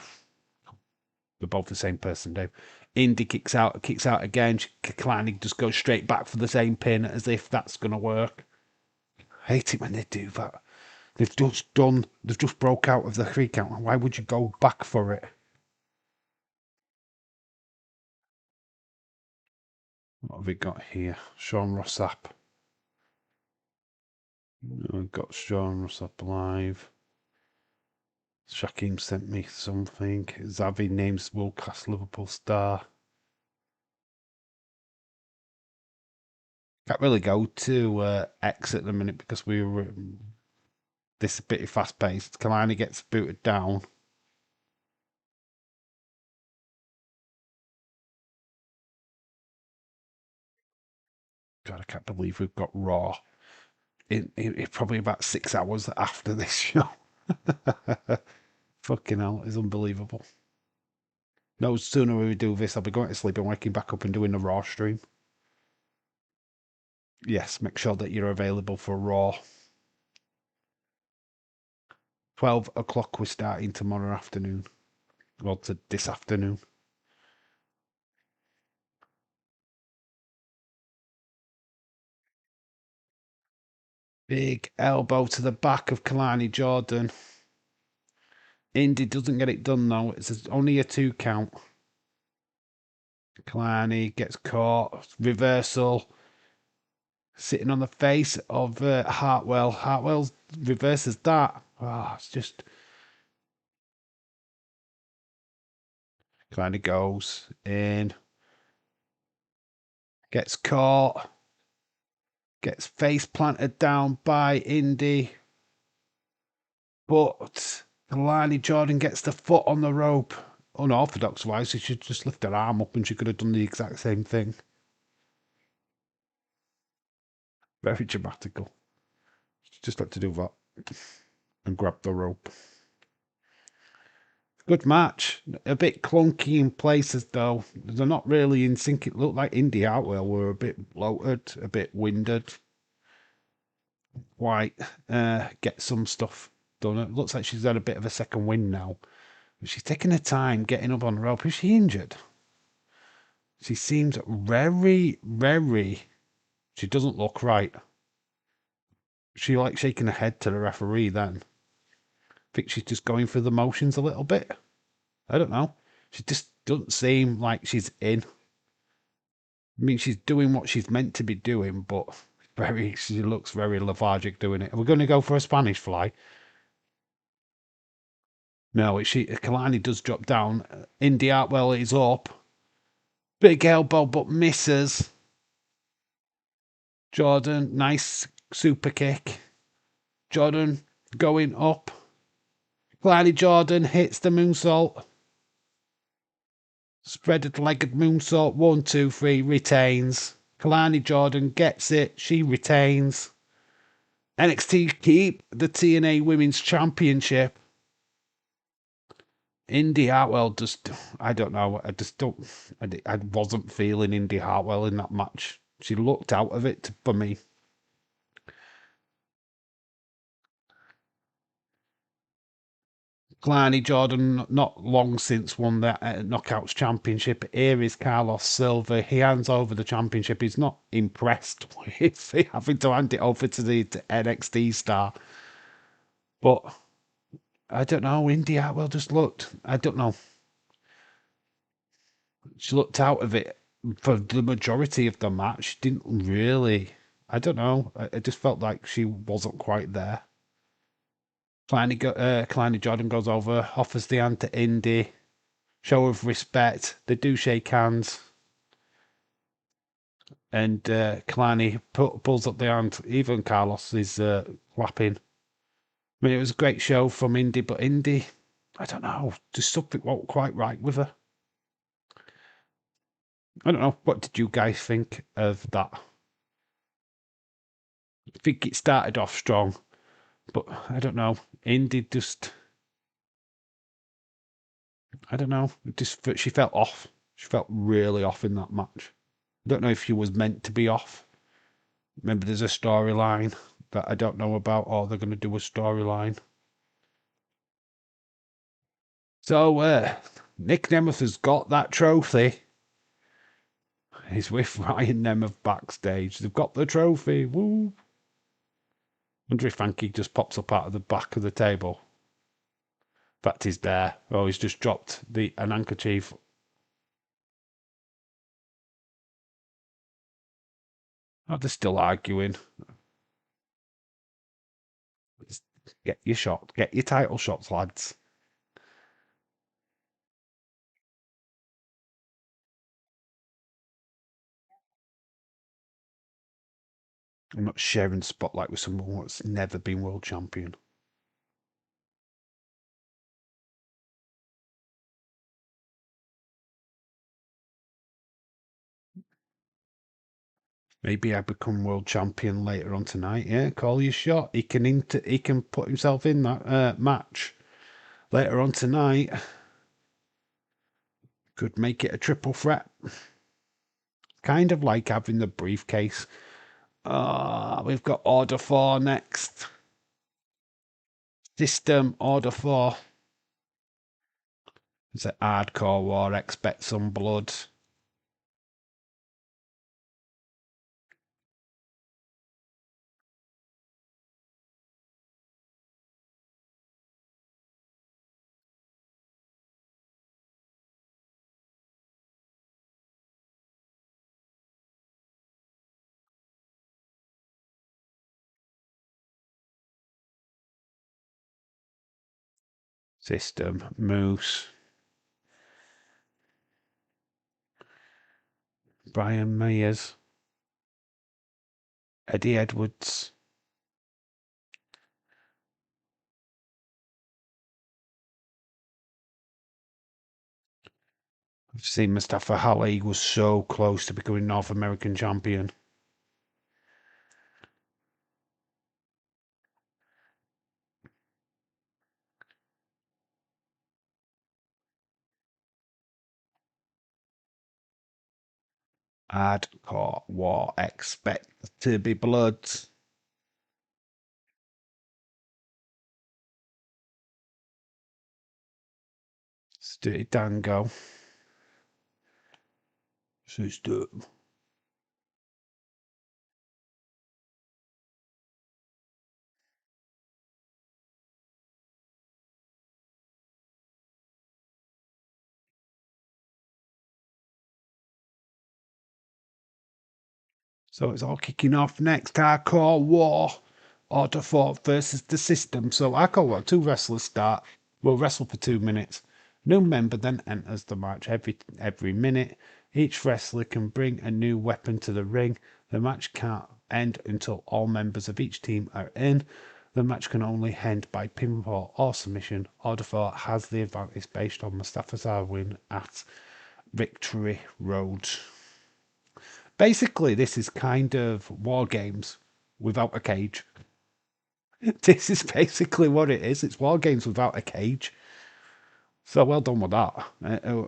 both the same person, Dave. Indy kicks out again. Kalani just goes straight back for the same pin as if that's gonna work. I hate it when they do that. They've just broke out of the 3 count. Why would you go back for it? What have we got here? Sean Rossap. We've got Sean Rossap live. Shaquem sent me something. Zavi names world class Liverpool star. Can't really go to X at the minute because we were this a bit fast paced. Kalani gets booted down. God, I can't believe we've got Raw in probably about 6 hours after this show. Fucking hell, it's unbelievable. No sooner we do this, I'll be going to sleep and waking back up and doing the Raw stream. Yes, make sure that you're available for Raw. 12 o'clock we're starting tomorrow afternoon. Well, to this afternoon. Big elbow to the back of Kalani Jordan. Indy doesn't get it done though. It's only a 2 count. Kalani gets caught. Reversal. Sitting on the face of Hartwell. Hartwell reverses that. Oh, it's just... Kalani goes in. Gets caught. Gets face planted down by Indy. But Kalani Jordan gets the foot on the rope. Unorthodox wise, she should just lift her arm up and she could have done the exact same thing. Very dramatical. She just had to do that and grab the rope. Good match. A bit clunky in places though. They're not really in sync. It looked like Indy Hartwell were a bit bloated, a bit winded. White get some stuff done. It looks like she's had a bit of a second wind now. But she's taking her time getting up on the rope. Is she injured? She seems very. She doesn't look right. She like shaking her head to the referee then. I think she's just going through the motions a little bit. I don't know. She just doesn't seem like she's in. I mean, she's doing what she's meant to be doing, but she looks very lethargic doing it. We're going to go for a Spanish fly. No, Kalani does drop down. Indy Hartwell is up. Big elbow, but misses. Jordan, nice super kick. Jordan going up. Kalani Jordan hits the moonsault. Spreaded legged moonsault. 1, 2, 3. Retains. Kalani Jordan gets it. She retains. NXT keep the TNA Women's Championship. Indy Hartwell just, I don't know. I just don't. I wasn't feeling Indy Hartwell in that match. She looked out of it for me. Kalani Jordan, not long since won the Knockouts Championship. Here is Carlos Silva. He hands over the championship. He's not impressed with having to hand it over to the NXT star. But I don't know. Indy Hartwell just looked. I don't know. She looked out of it for the majority of the match. She didn't really. I don't know. I just felt like she wasn't quite there. Kleiny Jordan goes over, offers the hand to Indy. Show of respect. They do shake hands. And Kleiny pulls up the hand. Even Carlos is clapping. I mean, it was a great show from Indy, but Indy, I don't know, just something wasn't quite right with her. I don't know. What did you guys think of that? I think it started off strong, but I don't know. Indy just, I don't know. She felt off. She felt really off in that match. I don't know if she was meant to be off. Maybe there's a storyline that I don't know about, or they're going to do a storyline. So, Nick Nemeth has got that trophy. He's with Ryan Nemeth backstage. They've got the trophy. Woo! Wonder if Frankie just pops up out of the back of the table. In fact, he's there. Oh, he's just dropped an handkerchief. Oh, they're still arguing. Just get your shot. Get your title shots, lads. I'm not sharing the spotlight with someone that's never been world champion. Maybe I become world champion later on tonight. Yeah, call your shot. He can put himself in that match later on tonight. Could make it a triple threat. Kind of like having the briefcase. We've got Order 4 next. System Order 4. It's a hardcore war. Expect some blood. System Moose. Brian Myers. Eddie Edwards. I've seen Mustafa Ali was so close to becoming North American champion. Hardcore war. Expect to be blood. Dirty Dango. System. So it's all kicking off next. Hardcore War. Order 4 versus the System. So Hardcore War, 2 wrestlers start. will wrestle for 2 minutes. No member then enters the match every minute. Each wrestler can bring a new weapon to the ring. The match can't end until all members of each team are in. The match can only end by pinfall or submission. Order 4 has the advantage based on Mustafa's win at Victory Road. Basically, this is kind of War Games without a cage. This is basically what it is. It's War Games without a cage. So well done with that.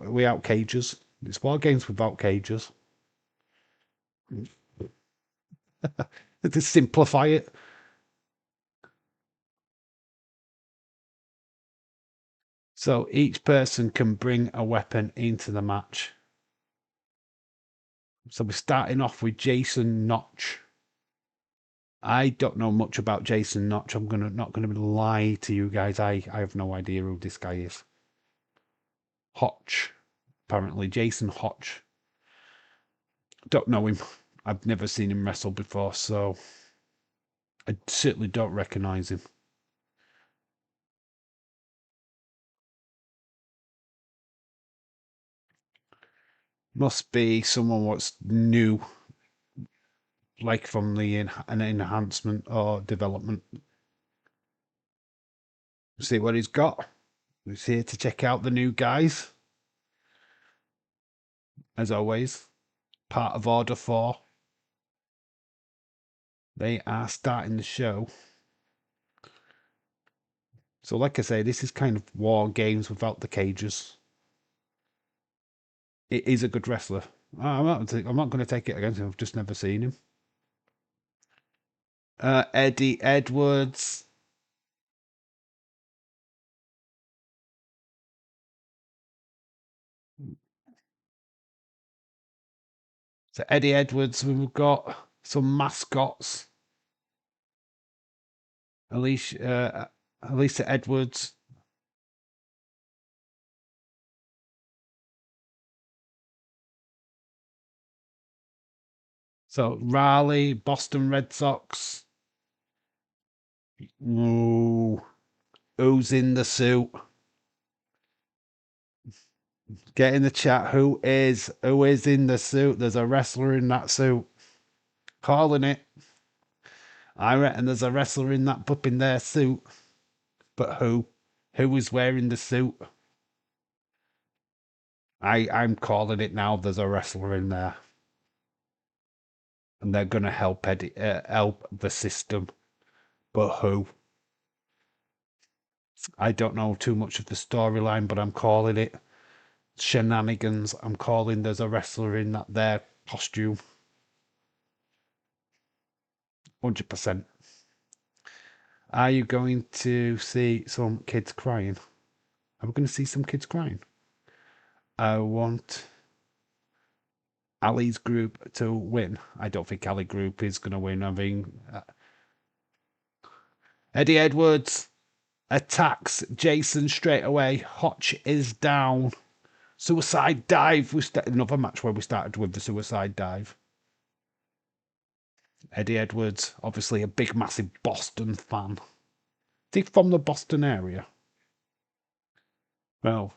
Without cages. It's War Games without cages. To simplify it. So each person can bring a weapon into the match. So we're starting off with Jason Notch. I don't know much about Jason Notch. I'm not gonna lie to you guys. I have no idea who this guy is. Hotch, apparently Jason Hotch. Don't know him. I've never seen him wrestle before, so I certainly don't recognise him. Must be someone what's new, like from an enhancement or development. See what he's got. He's here to check out the new guys. As always, part of Order 4. They are starting the show. So like I say, this is kind of War Games without the cages. It is a good wrestler. I'm not going to take it against him. I've just never seen him. Eddie Edwards. So Eddie Edwards, we've got some mascots. Alicia Edwards. So Raleigh, Boston Red Sox. Ooh, who's in the suit? Get in the chat. Who is in the suit? There's a wrestler in that suit. Calling it. I reckon there's a wrestler in that pup in their suit. But who? Who is wearing the suit? I'm calling it now. There's a wrestler in there, and they're gonna help help the system. But who? I don't know too much of the storyline, but I'm calling it shenanigans. I'm calling there's a wrestler in that their costume. 100%. Are you going to see some kids crying? Are we going to see some kids crying? I want Ali's group to win. I don't think Ali group is going to win. I mean, Eddie Edwards attacks Jason straight away. Hotch is down. Suicide dive. Another match where we started with the suicide dive. Eddie Edwards, obviously a big, massive Boston fan. Is he from the Boston area? Well,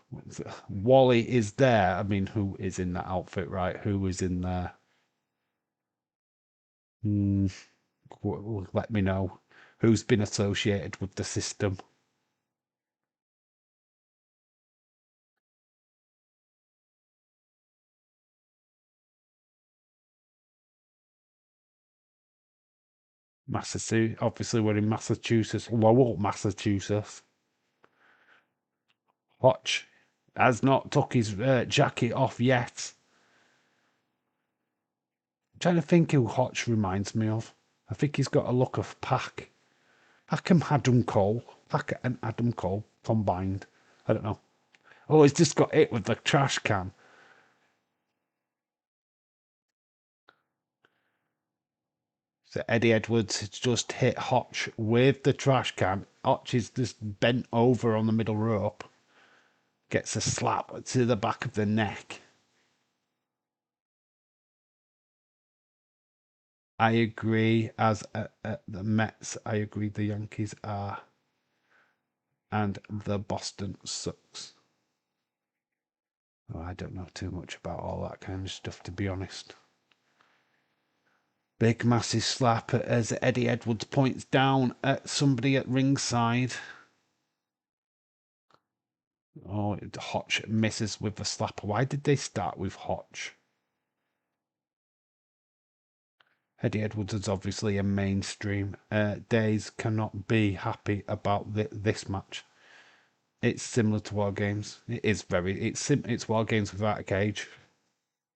Wally is there. I mean, who is in that outfit, right? Who is in there? Let me know. Who's been associated with the system? Massachusetts. Obviously, we're in Massachusetts. Lowell, Massachusetts. Hotch has not took his jacket off yet. I'm trying to think who Hotch reminds me of. I think he's got a look of Pac. Pac and Adam Cole. Pac and Adam Cole combined. I don't know. Oh, he's just got hit with the trash can. So Eddie Edwards has just hit Hotch with the trash can. Hotch is just bent over on the middle rope. Gets a slap to the back of the neck. I agree. As the Mets, I agree the Yankees are and the Boston sucks. Oh, I don't know too much about all that kind of stuff, to be honest. Big massive slap as Eddie Edwards points down at somebody at ringside. Oh, Hotch misses with the slap. Why did they start with Hotch? Eddie Edwards is obviously a mainstream. Days cannot be happy about this match. It's similar to War Games. It is very. It's War Games without a cage.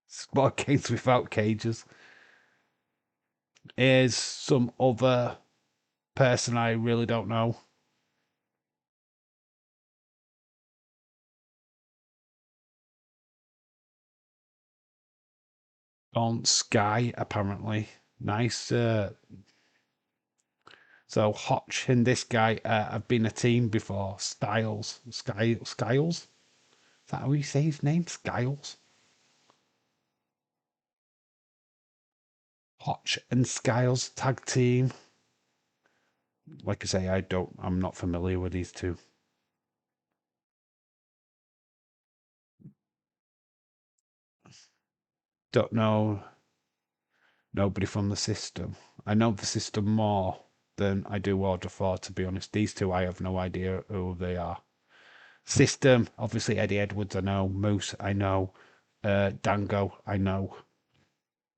It's War Games without cages. Here's some other person I really don't know. On Sky, apparently. Nice. So Hotch and this guy have been a team before. Styles. Skiles? Is that how you say his name? Skiles? Hotch and Skiles tag team. Like I say, I'm not familiar with these two. Don't know nobody from the system. I know the system more than I do Order 4, to be honest. These two, I have no idea who they are. System, obviously Eddie Edwards, I know. Moose, I know. Dango, I know.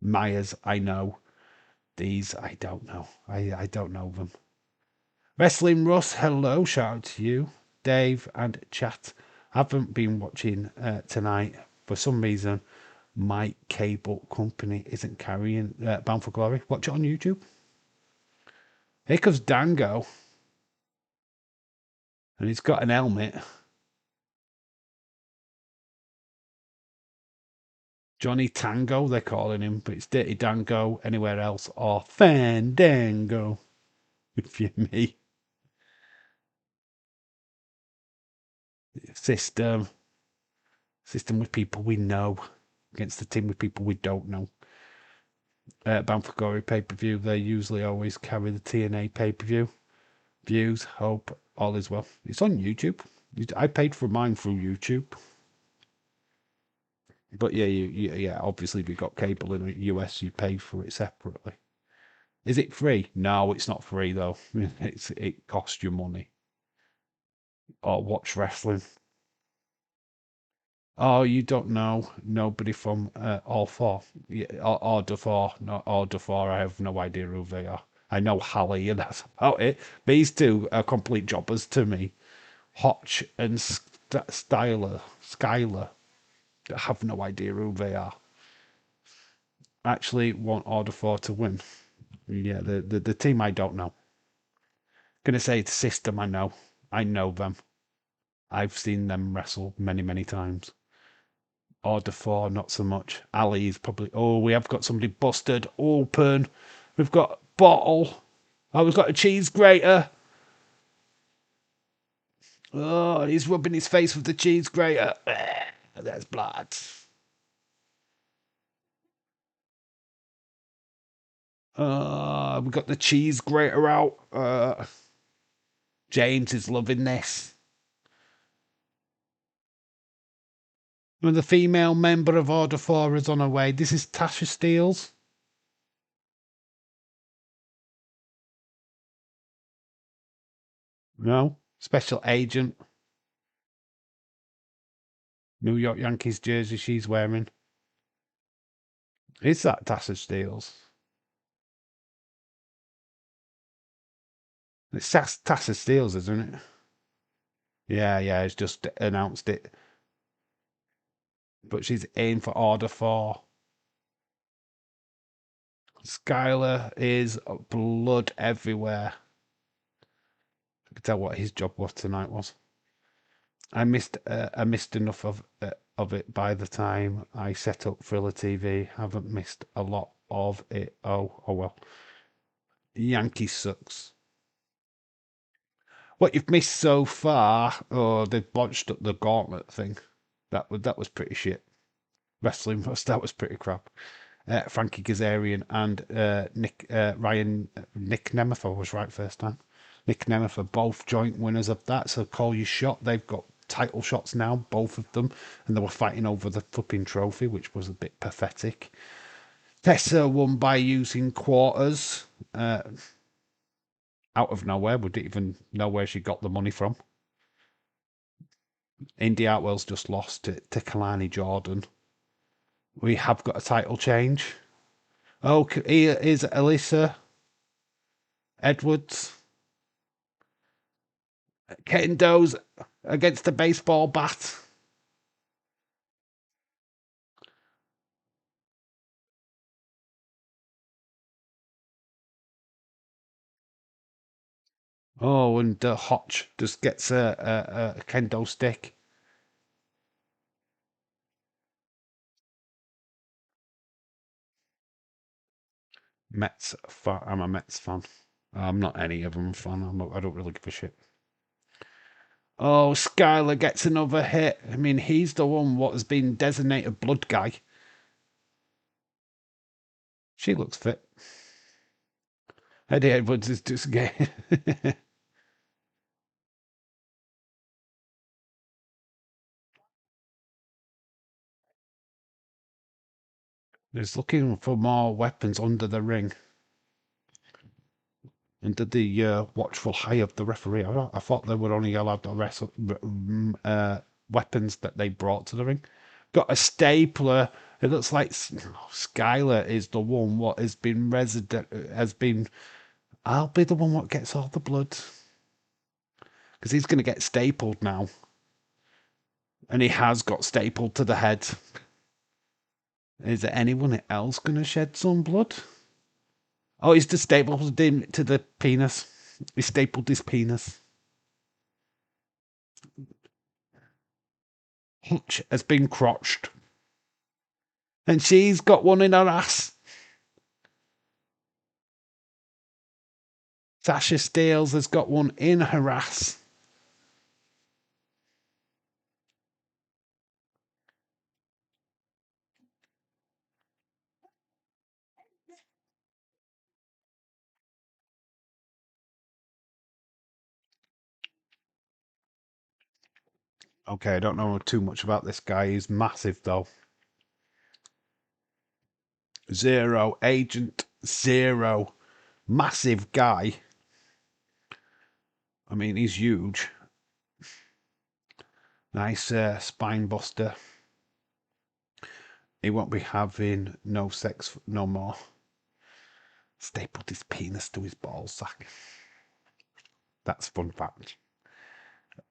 Myers, I know. These, I don't know. I don't know them. Wrestling Russ, hello. Shout out to you. Dave and chat. Haven't been watching tonight. For some reason, my cable company isn't carrying Bound for Glory. Watch it on YouTube. Here comes Dango. And he's got an helmet. Johnny Tango, they're calling him, but it's Dirty Dango anywhere else, or Fandango, if you me. System with people we know against the team with people we don't know. Bound for Glory pay-per-view, they usually always carry the TNA pay-per-view. Views, hope, all is well. It's on YouTube. I paid for mine through YouTube. But yeah, obviously if you've got cable in the US, you pay for it separately. Is it free? No, it's not free though. It costs you money. Or watch wrestling. Oh, you don't know nobody from All Four, Order Four, not Order Four. I have no idea who they are. I know Hallie, and that's about it. These two are complete jobbers to me. Hotch and Skyler. I have no idea who they are. Actually, want Order Four to win. Yeah, the team I don't know. Gonna say it's System. I know. I know them. I've seen them wrestle many times. Order 4, not so much. Ali is probably. Oh, we have got somebody busted open. We've got bottle. Oh, we've got a cheese grater. Oh, he's rubbing his face with the cheese grater. There's blood. We've got the cheese grater out. James is loving this. When the female member of Order 4 is on her way. This is Tasha Steeles. No. Special agent. New York Yankees jersey she's wearing. Is that Tasha Steeles? It's Tasha Steeles, isn't it? Yeah, it's just announced it. But she's in for Order 4. Skyler is blood everywhere. I can tell what his job was tonight was. I missed enough of it by the time I set up Thriller TV. Haven't missed a lot of it. Oh well. Yankee sucks. What you've missed so far? Oh, they've botched up the gauntlet thing. That was pretty shit. Wrestling that was pretty crap. Frankie Kazarian and Nick Ryan Nick Nemeth was right first time. Nick and Emma are both joint winners of that, so call your shot. They've got title shots now, both of them, and they were fighting over the flipping trophy, which was a bit pathetic. Tessa won by using quarters out of nowhere. We didn't even know where she got the money from. Indy Hartwell's just lost to Kalani Jordan. We have got a title change. Oh, here is Alyssa Edwards. Kendo's against the baseball bat. Oh, and Hotch just gets a kendo stick. Mets fan. I'm a Mets fan. I'm not any of them fan. I don't really give a shit. Oh, Skylar gets another hit. I mean, he's the one what has been designated blood guy. She looks fit. Eddie Edwards is just getting. He's looking for more weapons under the ring. Under the watchful eye of the referee. I thought they were only allowed to wrestle weapons that they brought to the ring. Got a stapler. It looks like Skylar is the one what has been I'll be the one what gets all the blood. Because he's going to get stapled now. And he has got stapled to the head. Is there anyone else going to shed some blood? Oh, he's just stapled him to the penis. He stapled his penis. Hutch has been crotched. And she's got one in her ass. Sasha Steele has got one in her ass. Okay, I don't know too much about this guy. He's massive, though. Zero. Agent Zero. Massive guy. I mean, he's huge. Nice spine buster. He won't be having no sex no more. Stapled his penis to his ball sack. That's a fun fact.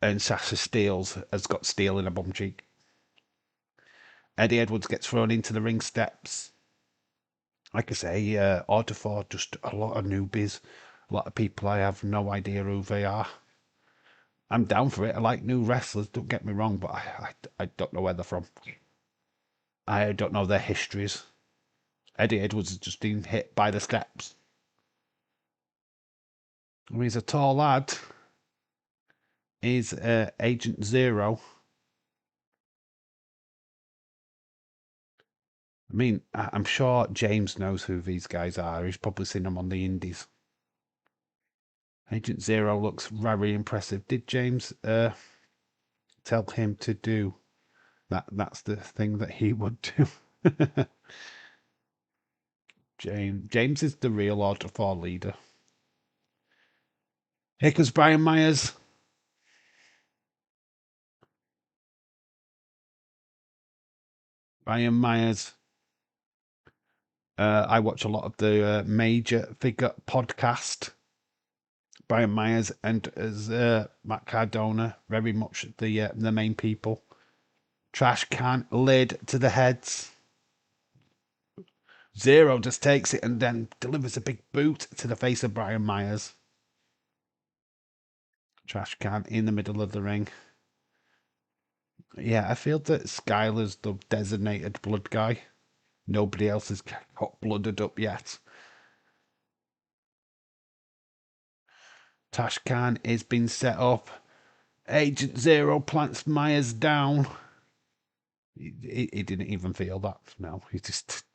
And Sasha Steele's has got steel in a bum cheek. Eddie Edwards gets thrown into the ring steps. Like I say, order for just a lot of newbies. A lot of people I have no idea who they are. I'm down for it. I like new wrestlers, don't get me wrong, but I don't know where they're from. I don't know their histories. Eddie Edwards has just been hit by the steps. I mean, he's a tall lad. He's Agent Zero. I mean, I'm sure James knows who these guys are. He's probably seen them on the indies. Agent Zero looks very impressive. Did James tell him to do that? That's the thing that he would do. James is the real Order 4 leader. Here comes Brian Myers. Brian Myers. I watch a lot of the Major Figure podcast. Brian Myers and as Matt Cardona, very much the main people. Trash can lid to the heads. Zero just takes it and then delivers a big boot to the face of Brian Myers. Trash can in the middle of the ring. Yeah, I feel that Skylar's the designated blood guy. Nobody else has got blooded up yet. Trash can is being set up. Agent Zero plants Myers down. He didn't even feel that. No, he just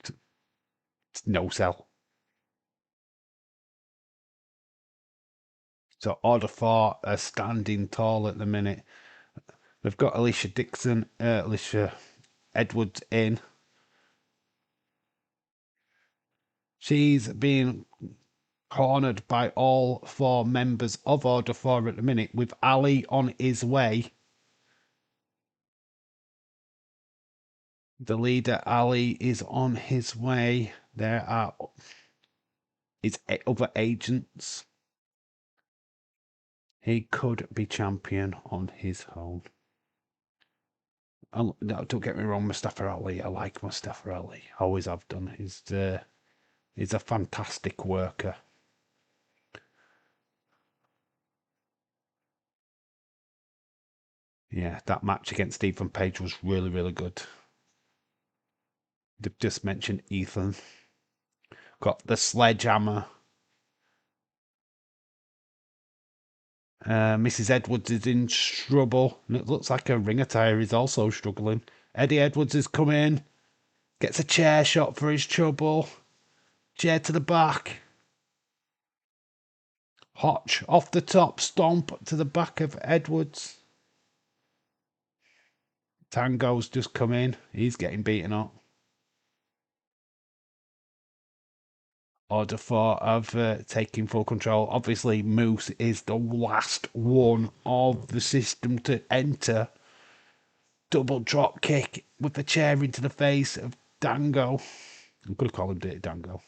no sell. So Order 4 are standing tall at the minute. We've got Alicia Edwards in. She's being cornered by all 4 members of Order 4 at the minute, with Ali on his way. The leader, Ali, is on his way. There are his other agents. He could be champion on his own. No, don't get me wrong, Mustafa Ali. I like Mustafa Ali. Always have done. He's a fantastic worker. Yeah, that match against Stephen Page was really, really good. They've just mentioned Ethan. Got the sledgehammer. Mrs. Edwards is in trouble, and it looks like her ring attire is also struggling. Eddie Edwards is coming. Gets a chair shot for his trouble. Chair to the back. Hotch off the top, stomp to the back of Edwards. Tango's just come in. He's getting beaten up. Order 4 of taking full control. Obviously, Moose is the last one of the system to enter. Double drop kick with the chair into the face of Dango. I'm going to call him Dirty Dango.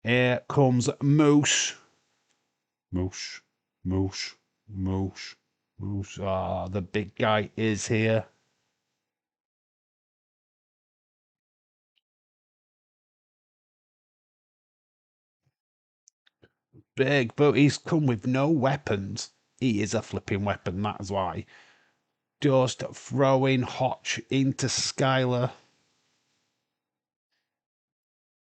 Here comes Moose. Moose. Moose. Moose. Moose. Ah, the big guy is here. Big, but he's come with no weapons. He is a flipping weapon, that's why. Just throwing Hotch into Skylar.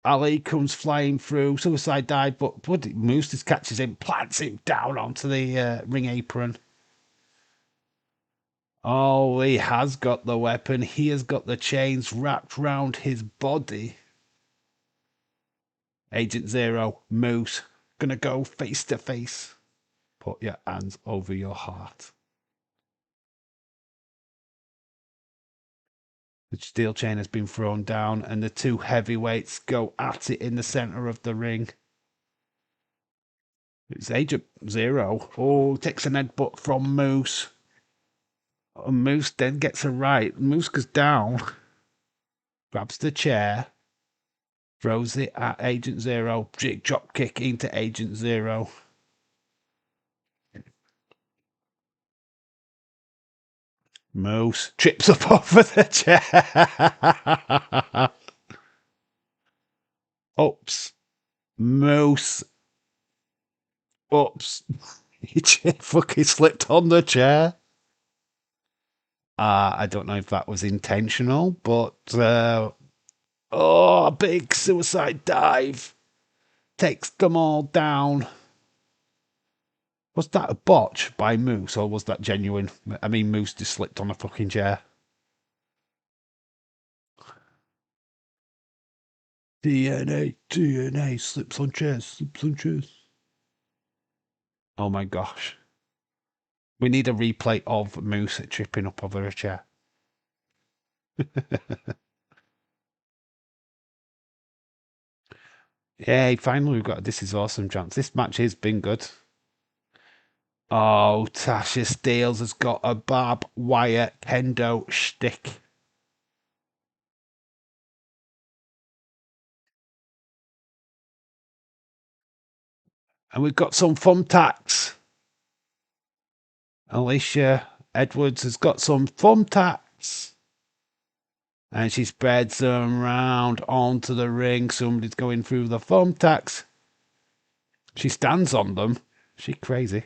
Ali comes flying through, suicide dive, but Moose just catches him, plants him down onto the ring apron. Oh, he has got the weapon. He has got the chains wrapped round his body. Agent Zero, Moose, gonna go face to face. Put your hands over your heart. The steel chain has been thrown down, and the 2 heavyweights go at it in the center of the ring. It's Agent Zero. Oh, takes an headbutt from Moose. And Moose then gets a right. Moose goes down, grabs the chair, throws it at Agent Zero. Big drop kick into Agent Zero. Moose trips up over the chair. Oops. Moose. Oops. He fucking slipped on the chair. I don't know if that was intentional, but a big suicide dive takes them all down. Was that a botch by Moose, or was that genuine? I mean, Moose just slipped on a fucking chair. TNA, TNA, slips on chairs, slips on chairs. Oh my gosh. We need a replay of Moose tripping up over a chair. Yay, finally we've got This Is Awesome chance. This match has been good. Oh, Tasha Steelz has got a barbed wire kendo shtick. And we've got some thumbtacks. Alicia Edwards has got some thumbtacks. And she spreads them round onto the ring. Somebody's going through the thumbtacks. She stands on them. She's crazy.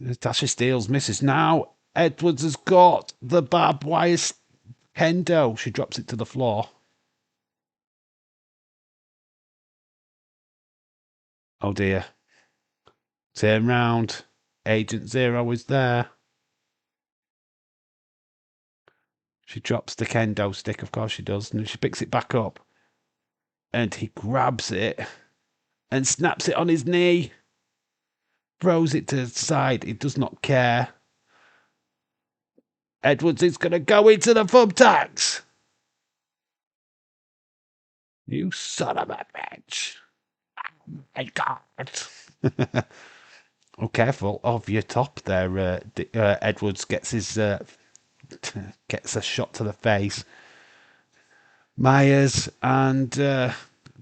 Tasha Steelz misses. Now Edwards has got the barbed wire kendo. She drops it to the floor. Oh dear. Turn round. Agent Zero is there. She drops the kendo stick, of course she does, and she picks it back up. And he grabs it and snaps it on his knee. Throws it to the side. He does not care. Edwards is going to go into the thumbtacks. You son of a bitch. Oh my God. Oh, careful of your top there. Edwards gets his gets a shot to the face. Myers and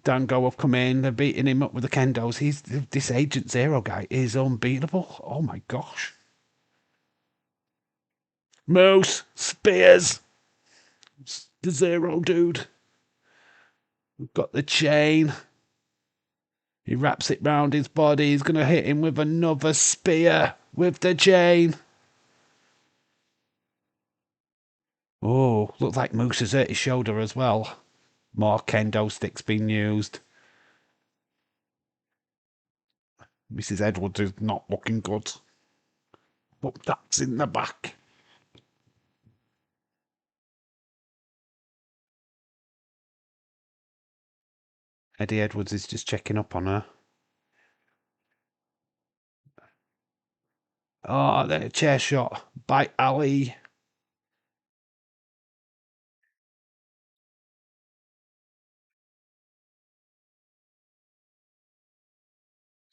Dango have come in. They're beating him up with the kendos. This Agent Zero guy is unbeatable. Oh my gosh. Moose, Spears, the Zero dude. We've got the chain. He wraps it round his body. He's going to hit him with another spear with the chain. Oh, looks like Moose has hurt his shoulder as well. More kendo sticks being used. Mrs. Edwards is not looking good. But that's in the back. Eddie Edwards is just checking up on her. Oh, then a chair shot by Ali.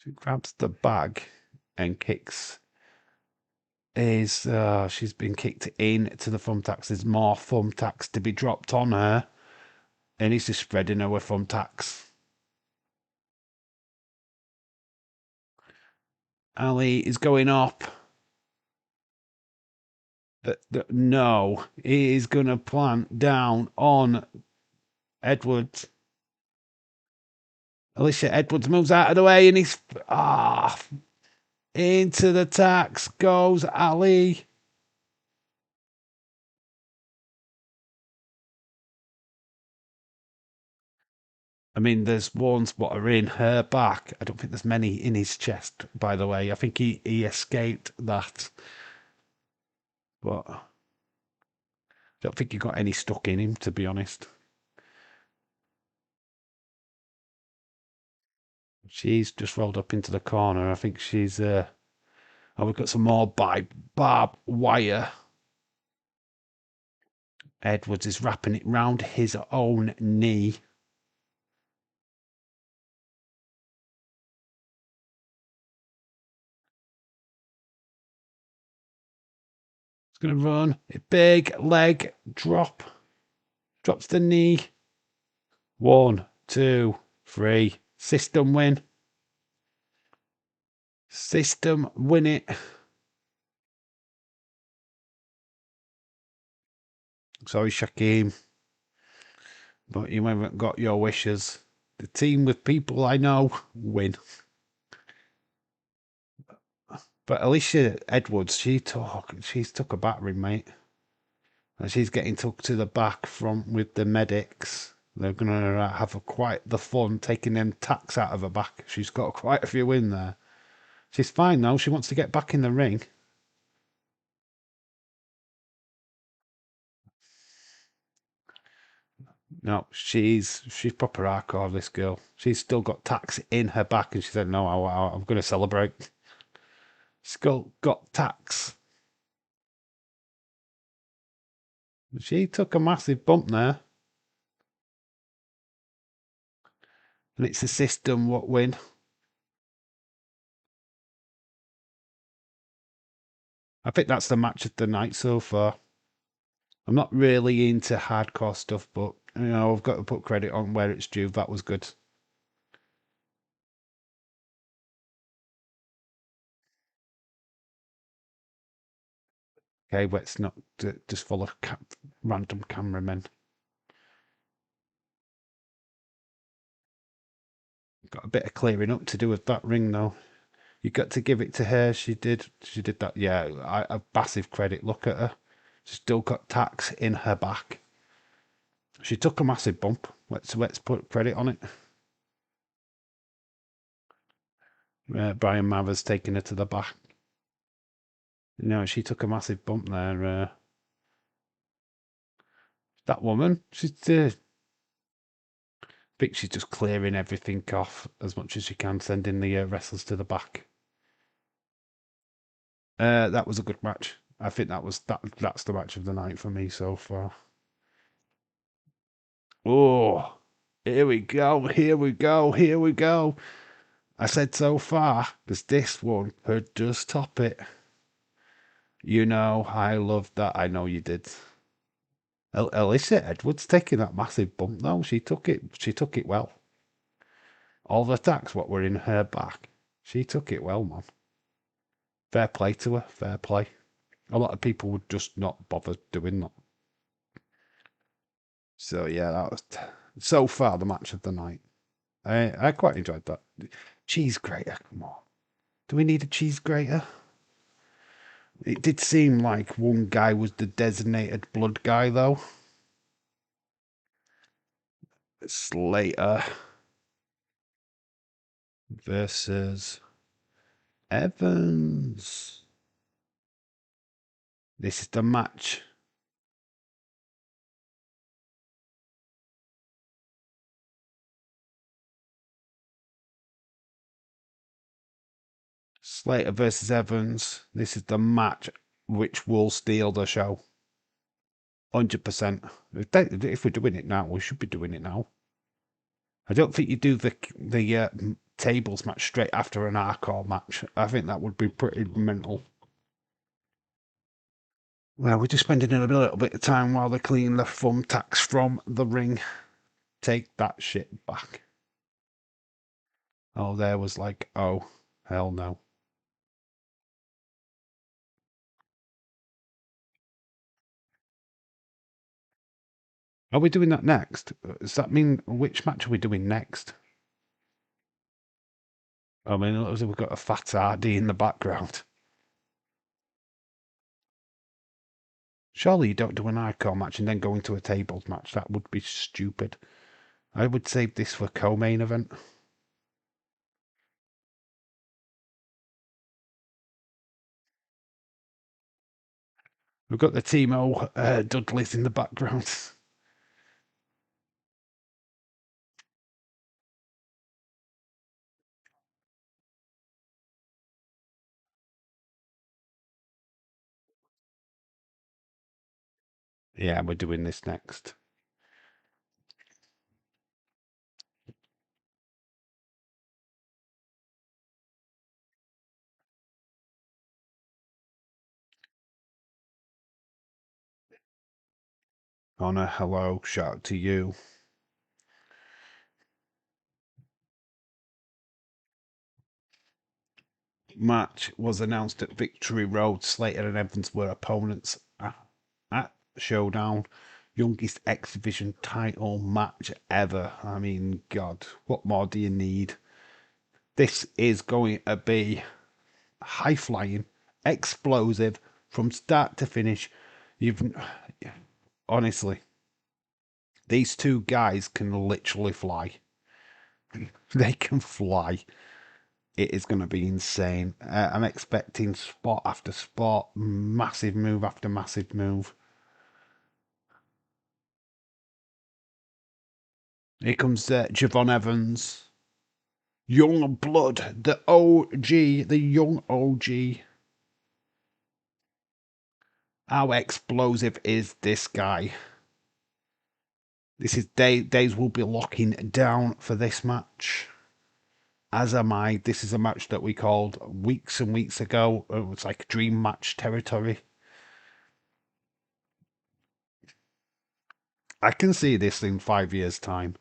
She grabs the bag and kicks. She's been kicked into the thumbtacks. There's more thumbtacks to be dropped on her. And he's just spreading her with thumbtacks. Ali is going up. No, he is going to plant down on Edwards. Alicia Edwards moves out of the way and he's into the tax goes Ali. I mean, there's ones what are in her back. I don't think there's many in his chest, by the way. I think he escaped that. But I don't think he got any stuck in him, to be honest. She's just rolled up into the corner. I think she's we've got some more barbed wire. Edwards is wrapping it round his own knee. He's going to run. A big leg drop. Drops the knee. 1, 2, 3. System win. System win it. Sorry, Shaquem. But you haven't got your wishes. The team with people I know win. But Alicia Edwards, she's took a battering, mate. And she's getting took to the back from with the medics. They're gonna have quite the fun taking them tacks out of her back. She's got quite a few in there. She's fine though. She wants to get back in the ring. No, she's proper hardcore, this girl. She's still got tacks in her back, and she said, "No, I'm going to celebrate." She's got tacks. She took a massive bump there, and it's the system what win. I think that's the match of the night so far. I'm not really into hardcore stuff, but I've got to put credit on where it's due. That was good. Okay, let's not just follow random cameramen. Got a bit of clearing up to do with that ring, though. You got to give it to her. She did that. Yeah, a massive credit. Look at her. She's still got tacks in her back. She took a massive bump. Let's put credit on it. Brian Mather's taking her to the back. No, she took a massive bump there. That woman, she's think she's just clearing everything off as much as she can, sending the wrestlers to the back. That was a good match. I think that's the match of the night for me so far. Oh, here we go, here we go, here we go. I said so far, because this one could just top it. You know, I loved that. I know you did. Alicia Edwards taking that massive bump though. She took it. She took it well. All the attacks what were in her back, she took it well, man. Fair play to her. Fair play. A lot of people would just not bother doing that. So yeah, that was so far the match of the night. I quite enjoyed that. Cheese grater, come on. Do we need a cheese grater? It did seem like one guy was the designated blood guy though. Slater versus Evans. This is the match. Slater versus Evans. This is the match which will steal the show. 100%. If we're doing it now, we should be doing it now. I don't think you do the tables match straight after an hardcore match. I think that would be pretty mental. Well, we're just spending a little bit of time while they clean the thumbtacks from the ring. Take that shit back. Oh, there was like, oh, hell no. Are we doing that next? Does that mean which match are we doing next? I mean, it looks like we've got a fat RD in the background. Surely you don't do an icon match and then go into a tables match. That would be stupid. I would save this for co-main event. We've got the Timo Dudleys in the background. Yeah, we're doing this next. Connor, hello, shout out to you. Match was announced at Victory Road. Slater and Evans were opponents at Showdown. Youngest X Division title match ever. I mean, God, what more do you need? This is going to be high flying, explosive from start to finish. You've honestly, these two guys can literally fly. They can fly. It is going to be insane. I'm expecting spot after spot, massive move after massive move. Here comes Javon Evans. Young blood, the OG, the young OG. How explosive is this guy? This is Days will be locking down for this match. As am I. This is a match that we called weeks and weeks ago. It was like dream match territory. I can see this in 5 years' time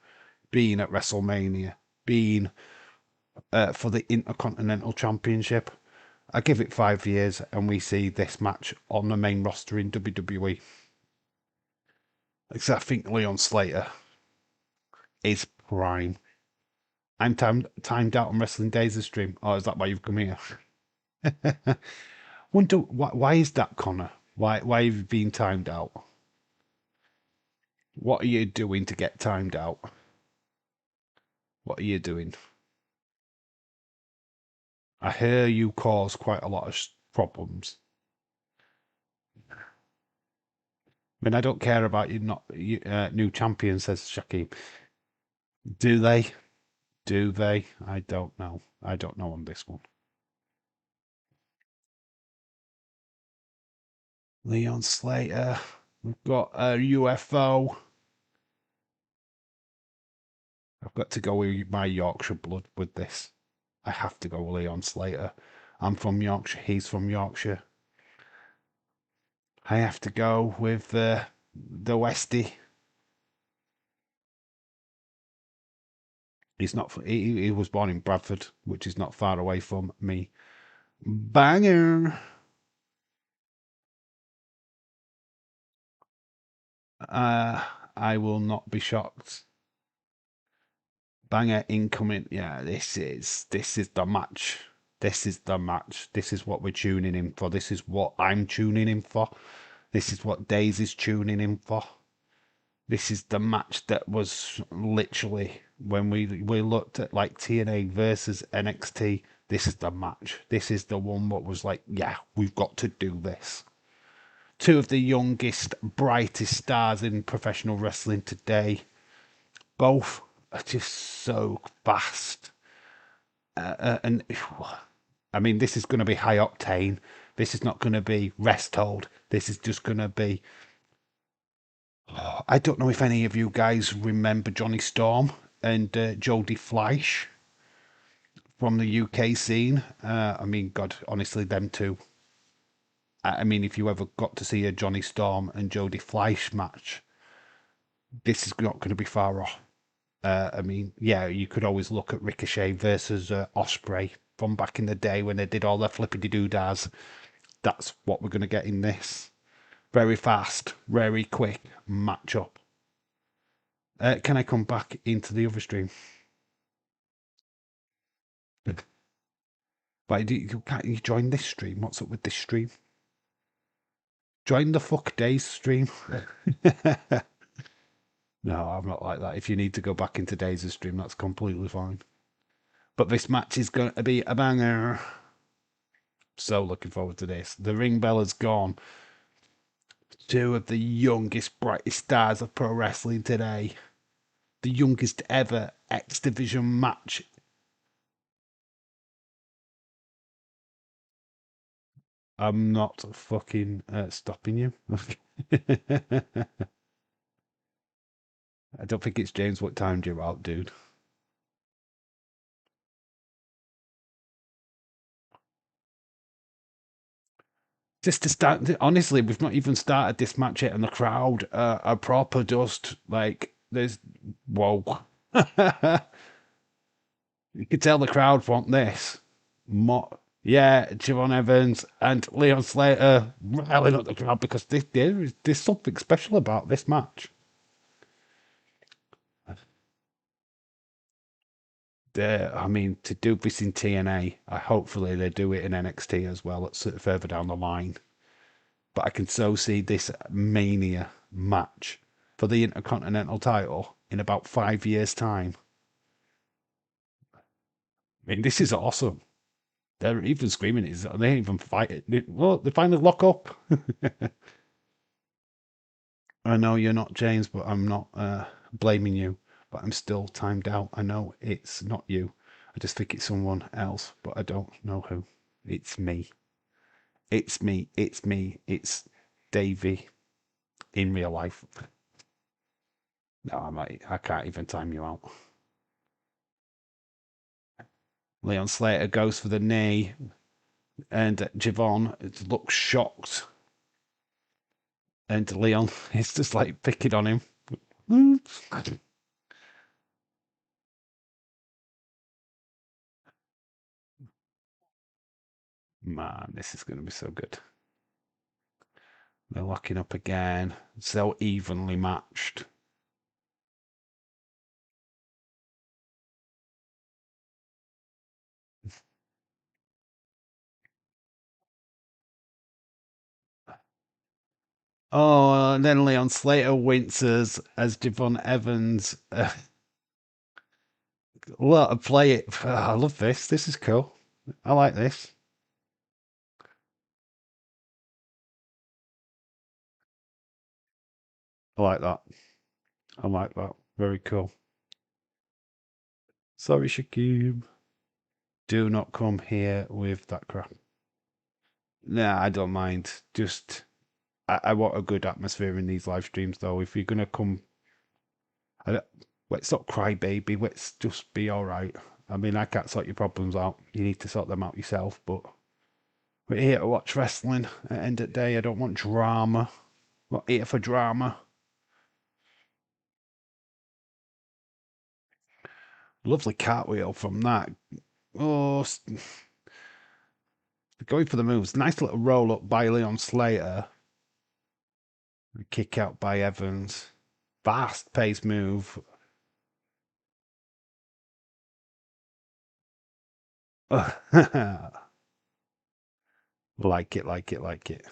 being at WrestleMania, being for the Intercontinental Championship. I give it 5 years and we see this match on the main roster in WWE. Except I think Leon Slater is prime. I'm timed out on Wrestling Days stream. Oh, is that why you've come here? Wonder why is that, Connor? Why have you been timed out? What are you doing to get timed out? What are you doing? I hear you cause quite a lot of problems. I mean, I don't care about you not new champion, says Shaquem. Do they? Do they? I don't know. I don't know on this one. Leon Slater. We've got a UFO. I've got to go with my Yorkshire blood with this. I have to go with Leon Slater. I'm from Yorkshire. He's from Yorkshire. I have to go with the Westie. He's not. He was born in Bradford, which is not far away from me. Banger. Uh, I will not be shocked. Banger incoming. Yeah, this is the match. This is the match. This is what we're tuning in for. This is what I'm tuning in for. This is what Daisy's tuning in for. This is the match that was literally when we looked at like TNA versus NXT. This is the match. This is the one what was like, yeah, we've got to do this. Two of the youngest, brightest stars in professional wrestling today. Both are just so fast. And I mean, this is going to be high octane. This is not going to be rest hold. This is just going to be. I don't know if any of you guys remember Johnny Storm and Jodie Fleisch from the UK scene. I mean, God, honestly, them two. I mean, if you ever got to see a Johnny Storm and Jodie Fleisch match, this is not going to be far off. I mean, yeah, you could always look at Ricochet versus Osprey from back in the day when they did all their flippity doodahs. That's what we're going to get in this. Very fast, very quick match up. Can I come back into the other stream? Why can't you join this stream? What's up with this stream? Join the fuck days stream. No, I'm not like that. If you need to go back into Days' stream, that's completely fine. But this match is going to be a banger. So looking forward to this. The ring bell has gone. Two of the youngest, brightest stars of pro wrestling today. The youngest ever X Division match. I'm not fucking stopping you. I don't think it's James. What time do you out, dude? Just to start, honestly, we've not even started this match yet, and the crowd are proper dust. Like, there's whoa. You could tell the crowd want this. Yeah, Javon Evans and Leon Slater riling up the crowd because there's something special about this match. I mean, to do this in TNA, hopefully they do it in NXT as well. It's sort of further down the line. But I can so see this Mania match for the Intercontinental title in about 5 years' time. I mean, this is awesome. They're even screaming it. They ain't even fight it. Well, they finally lock up. I know you're not James, but I'm not blaming you. But I'm still timed out. I know it's not you. I just think it's someone else, but I don't know who. It's me. It's me. It's me. It's Davey in real life. No, I can't even time you out. Leon Slater goes for the knee, and Javon looks shocked. And Leon is just like picking on him. Man, this is going to be so good. They're locking up again. So evenly matched. Oh, and then Leon Slater winces as Javon Evans. Play it. I love this. This is cool. I like this. I like that. I like that. Very cool. Sorry, Shaquem. Do not come here with that crap. Nah, I don't mind. Just, I want a good atmosphere in these live streams, though. If you're gonna come, I don't, let's not cry, baby. Let's just be all right. I mean, I can't sort your problems out. You need to sort them out yourself. But we're here to watch wrestling. At the end of the day, I don't want drama. I'm not here for drama. Lovely cartwheel from that. Oh, going for the moves. Nice little roll up by Leon Slater. Kick out by Evans. Fast pace move. Like it, like it, like it.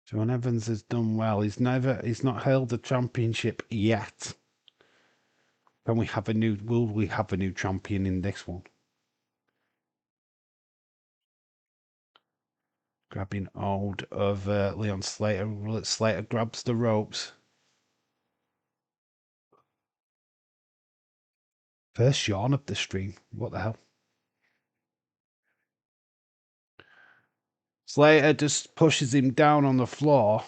John Evans has done well. He's not held the championship yet. Will we have a new champion in this one? Grabbing hold of Leon Slater. Slater grabs the ropes. First yawn of the stream. What the hell? Slater just pushes him down on the floor.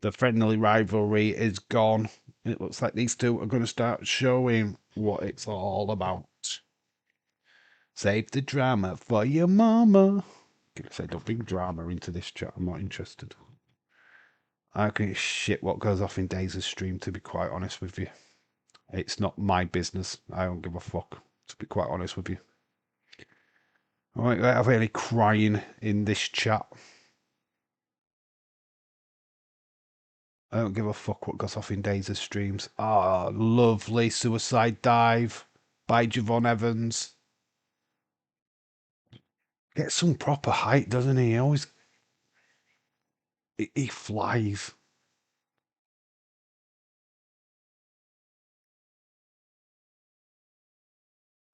The friendly rivalry is gone. It looks like these two are going to start showing what it's all about. Save the drama for your mama. I say, don't bring drama into this chat. I'm not interested. I can shit what goes off in Days' stream, to be quite honest with you. It's not my business. I don't give a fuck, to be quite honest with you. I won't have any crying in this chat. I don't give a fuck what goes off in Days' streams. Ah, lovely suicide dive by Javon Evans. Gets some proper height, doesn't he? He flies.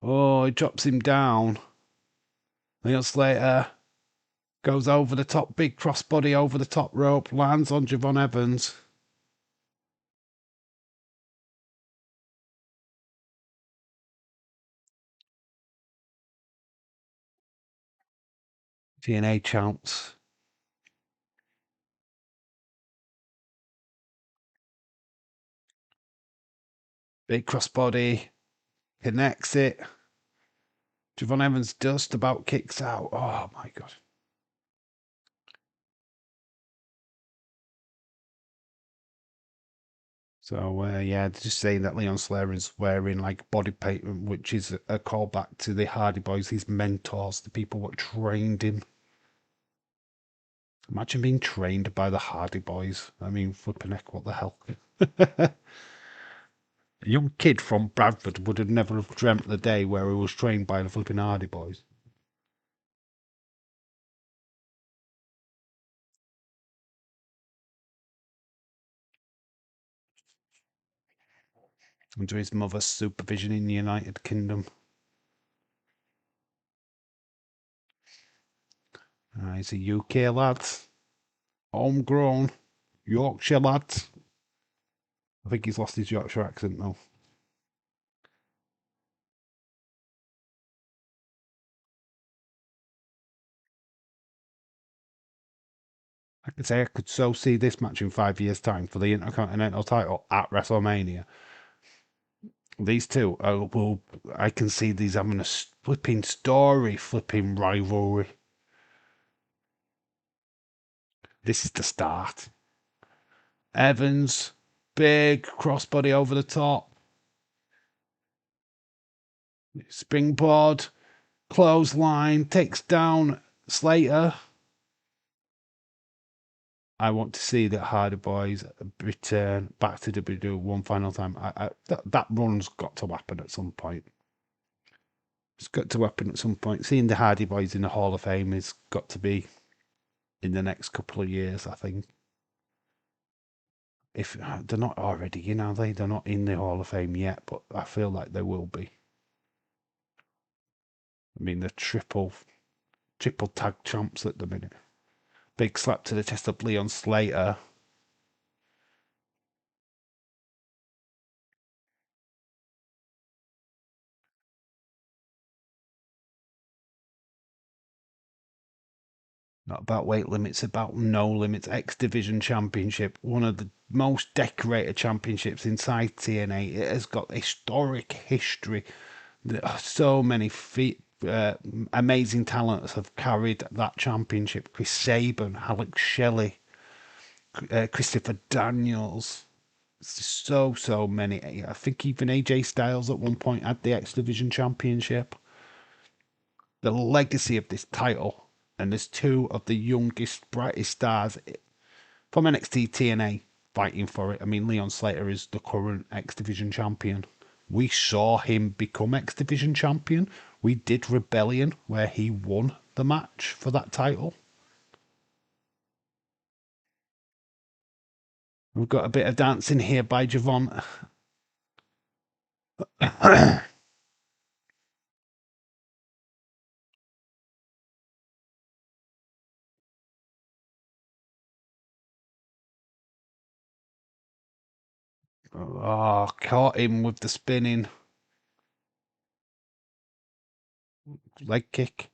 Oh, he drops him down. Leon Slater goes over the top, big crossbody over the top rope, lands on Javon Evans. TNA chants. Big crossbody. Connects it. Javon Evans just about kicks out. Oh, my God. So, yeah, just saying that Leon Slater is wearing like body paint, which is a callback to the Hardy Boys, his mentors, the people what trained him. Imagine being trained by the Hardy Boys. I mean, flipping heck, what the hell? A young kid from Bradford would have never have dreamt the day where he was trained by the flipping Hardy Boys. Under his mother's supervision in the United Kingdom. He's a UK lad. Homegrown. Yorkshire lad. I think he's lost his Yorkshire accent though. I could say I could so see this match in 5 years' time for the Intercontinental title at WrestleMania. These two, I can see these having a flipping story, flipping rivalry. This is the start. Evans, big crossbody over the top. Springboard, clothesline, takes down Slater. I want to see the Hardy Boys return back to WWE one final time. That run's got to happen at some point. It's got to happen at some point. Seeing the Hardy Boys in the Hall of Fame has got to be in the next couple of years, I think. If they're not already, they're not in the Hall of Fame yet, but I feel like they will be. I mean, the triple triple tag champs at the minute. Big slap to the chest of Leon Slater. Not about weight limits, about no limits. X Division Championship, one of the most decorated championships inside TNA. It has got historic history. So many amazing talents have carried that championship. Chris Sabin, Alex Shelley, Christopher Daniels. So many. I think even AJ Styles at one point had the X Division Championship. The legacy of this title, and there's two of the youngest, brightest stars from NXT TNA fighting for it. I mean, Leon Slater is the current X Division champion. We saw him become X Division champion. We did Rebellion, where he won the match for that title. We've got a bit of dancing here by Javon. Oh, caught him with the spinning leg kick.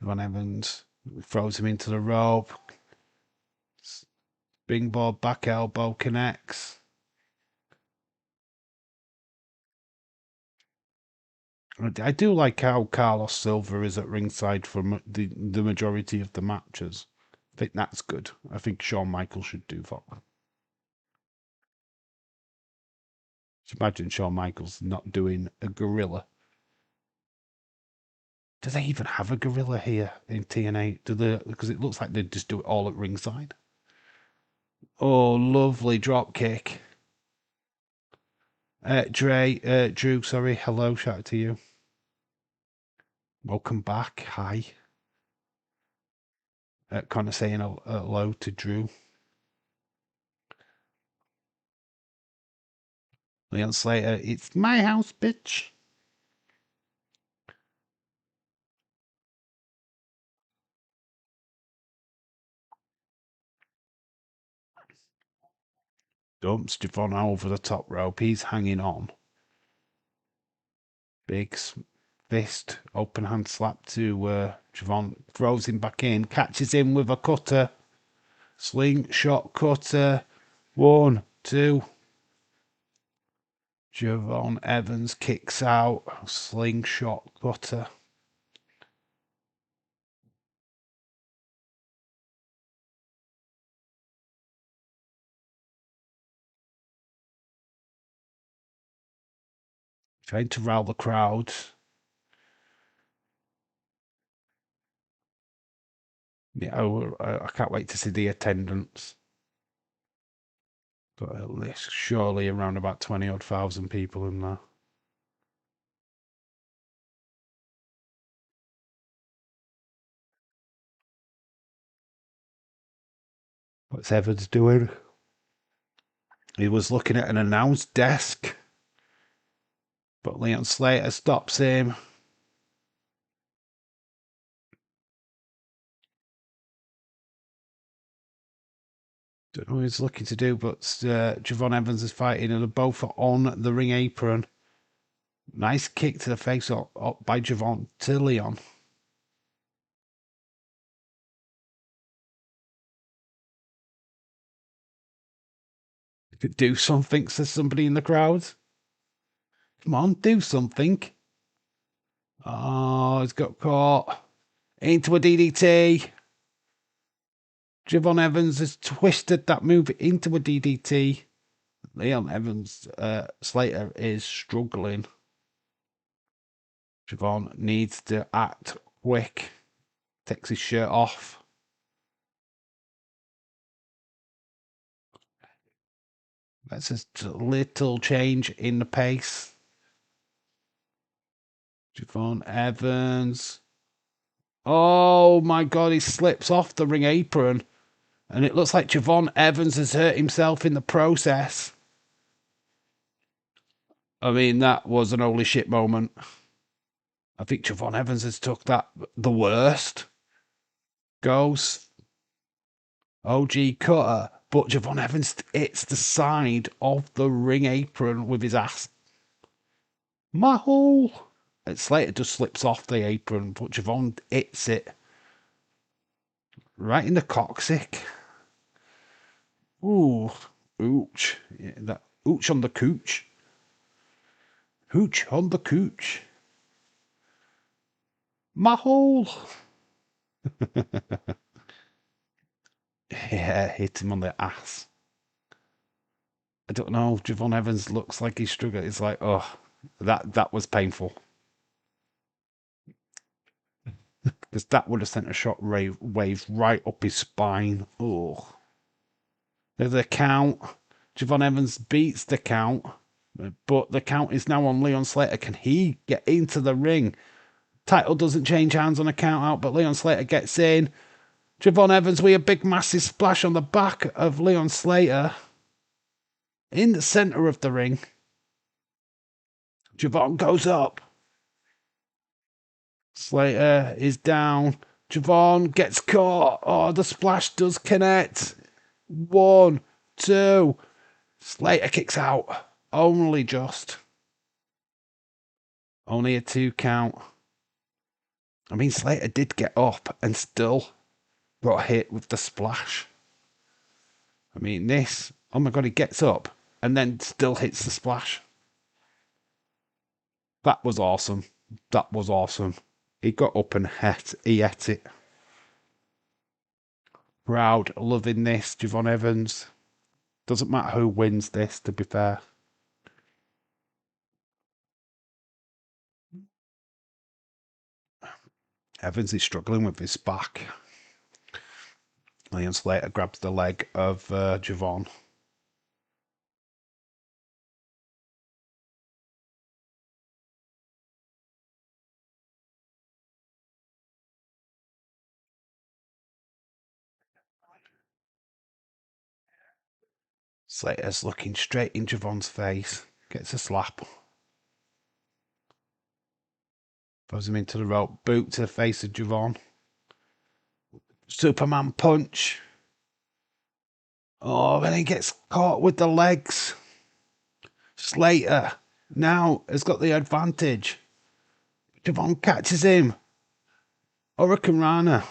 Von Evans throws him into the rope. Springboard back elbow connects. I do like how Carlos Silva is at ringside for the majority of the matches. I think that's good. I think Shawn Michaels should do that. Just imagine Shawn Michaels not doing a gorilla. Do they even have a gorilla here in TNA? Do they? Because it looks like they just do it all at ringside. Oh, lovely drop kick. Drew, sorry. Hello, shout out to you. Welcome back. Hi. Connor saying hello to Drew. Leon Slater, it's my house, bitch. Dumps Javon over the top rope. He's hanging on. Big fist, open hand slap to Javon. Throws him back in. Catches him with a cutter. Slingshot cutter. 1, 2. Javon Evans kicks out. Slingshot cutter. Trying to rile the crowd. Yeah, I can't wait to see the attendance. But at least surely around about 20 odd thousand people in there. What's Evans doing? He was looking at an announce desk, but Leon Slater stops him. Don't know what he's looking to do, but Javon Evans is fighting, and they're both on the ring apron. Nice kick to the face up by Javon to Leon. Do something, says somebody in the crowd. Come on, do something. Oh, he's got caught. Into a DDT. Javon Evans has twisted that move into a DDT. Leon Evans, Slater is struggling. Javon needs to act quick. Takes his shirt off. That's a little change in the pace. Javon Evans. Oh my God, he slips off the ring apron. And it looks like Javon Evans has hurt himself in the process. I mean, that was an holy shit moment. I think Javon Evans has took that the worst. Goes OG cutter, but Javon Evans hits the side of the ring apron with his ass. My hole. And Slater just slips off the apron, but Javon hits it right in the coccyx. Ooh, ooch. Yeah, that ooch on the cooch. Hooch on the cooch. My hole. Yeah, hit him on the ass. I don't know. Javon Evans looks like he's struggling. It's like, oh, that was painful. Because that would have sent a shock wave right up his spine. Oh. There's a count. Javon Evans beats the count. But the count is now on Leon Slater. Can he get into the ring? Title doesn't change hands on a count out, but Leon Slater gets in. Javon Evans with a big massive splash on the back of Leon Slater. In the center of the ring. Javon goes up. Slater is down. Javon gets caught. Oh, the splash does connect. 1, 2. Slater kicks out. Only just. Only a 2 count. I mean, Slater did get up and still got hit with the splash. I mean, this. Oh my God, he gets up and then still hits the splash. That was awesome. That was awesome. He got up and he ate it. Proud, loving this. Javon Evans. Doesn't matter who wins this, to be fair. Evans is struggling with his back. Leon Slater grabs the leg of Javon. Slater's looking straight in Javon's face. Gets a slap. Throws him into the rope. Boot to the face of Javon. Superman punch. Oh, then he gets caught with the legs. Slater now has got the advantage. Javon catches him. Hurricane Rana.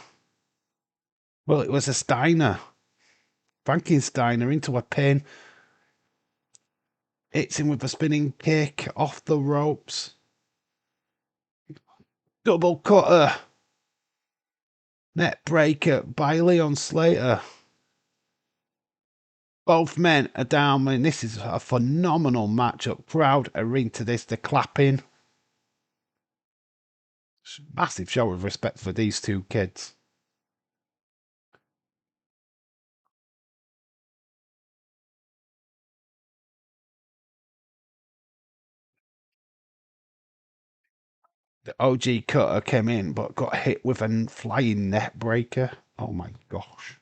Well, it was a Steiner. Frankensteiner into a pin. Hits him with a spinning kick off the ropes. Double cutter. Net breaker by Leon Slater. Both men are down. I mean, this is a phenomenal matchup. Crowd are into this. They're clapping. Massive show of respect for these two kids. The OG cutter came in but got hit with a flying net breaker. Oh my gosh.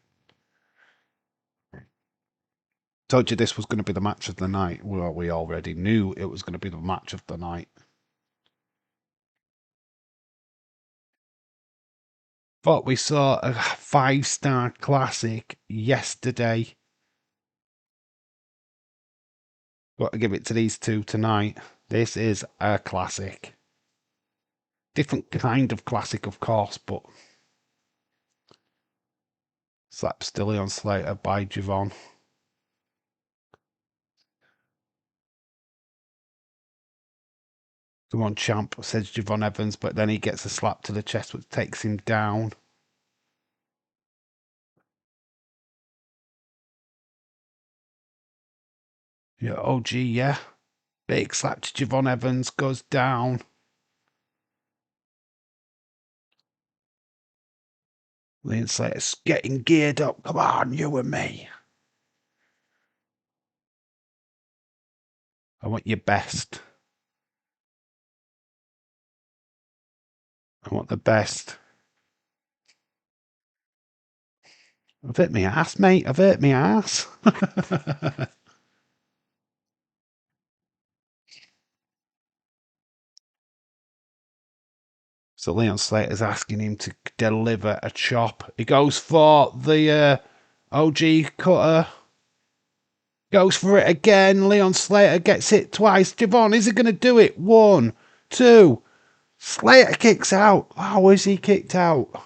Told you this was going to be the match of the night. Well, we already knew it was going to be the match of the night. Thought we saw a 5-star classic yesterday. Got to give it to these two tonight. This is a classic. Different kind of classic, of course, but slap Stilly on Slater by Javon. Come on, champ, says Javon Evans, but then he gets a slap to the chest, which takes him down. Yeah, OG, yeah. Big slap to Javon Evans, goes down. Leon Slater's getting geared up. Come on, you and me. I want your best. I want the best. I've hit me ass, mate. I've hit me ass. So Leon Slater's asking him to deliver a chop. He goes for the OG cutter. Goes for it again. Leon Slater gets hit twice. Javon, is he going to do it? 1, 2. Slater kicks out. How is he kicked out?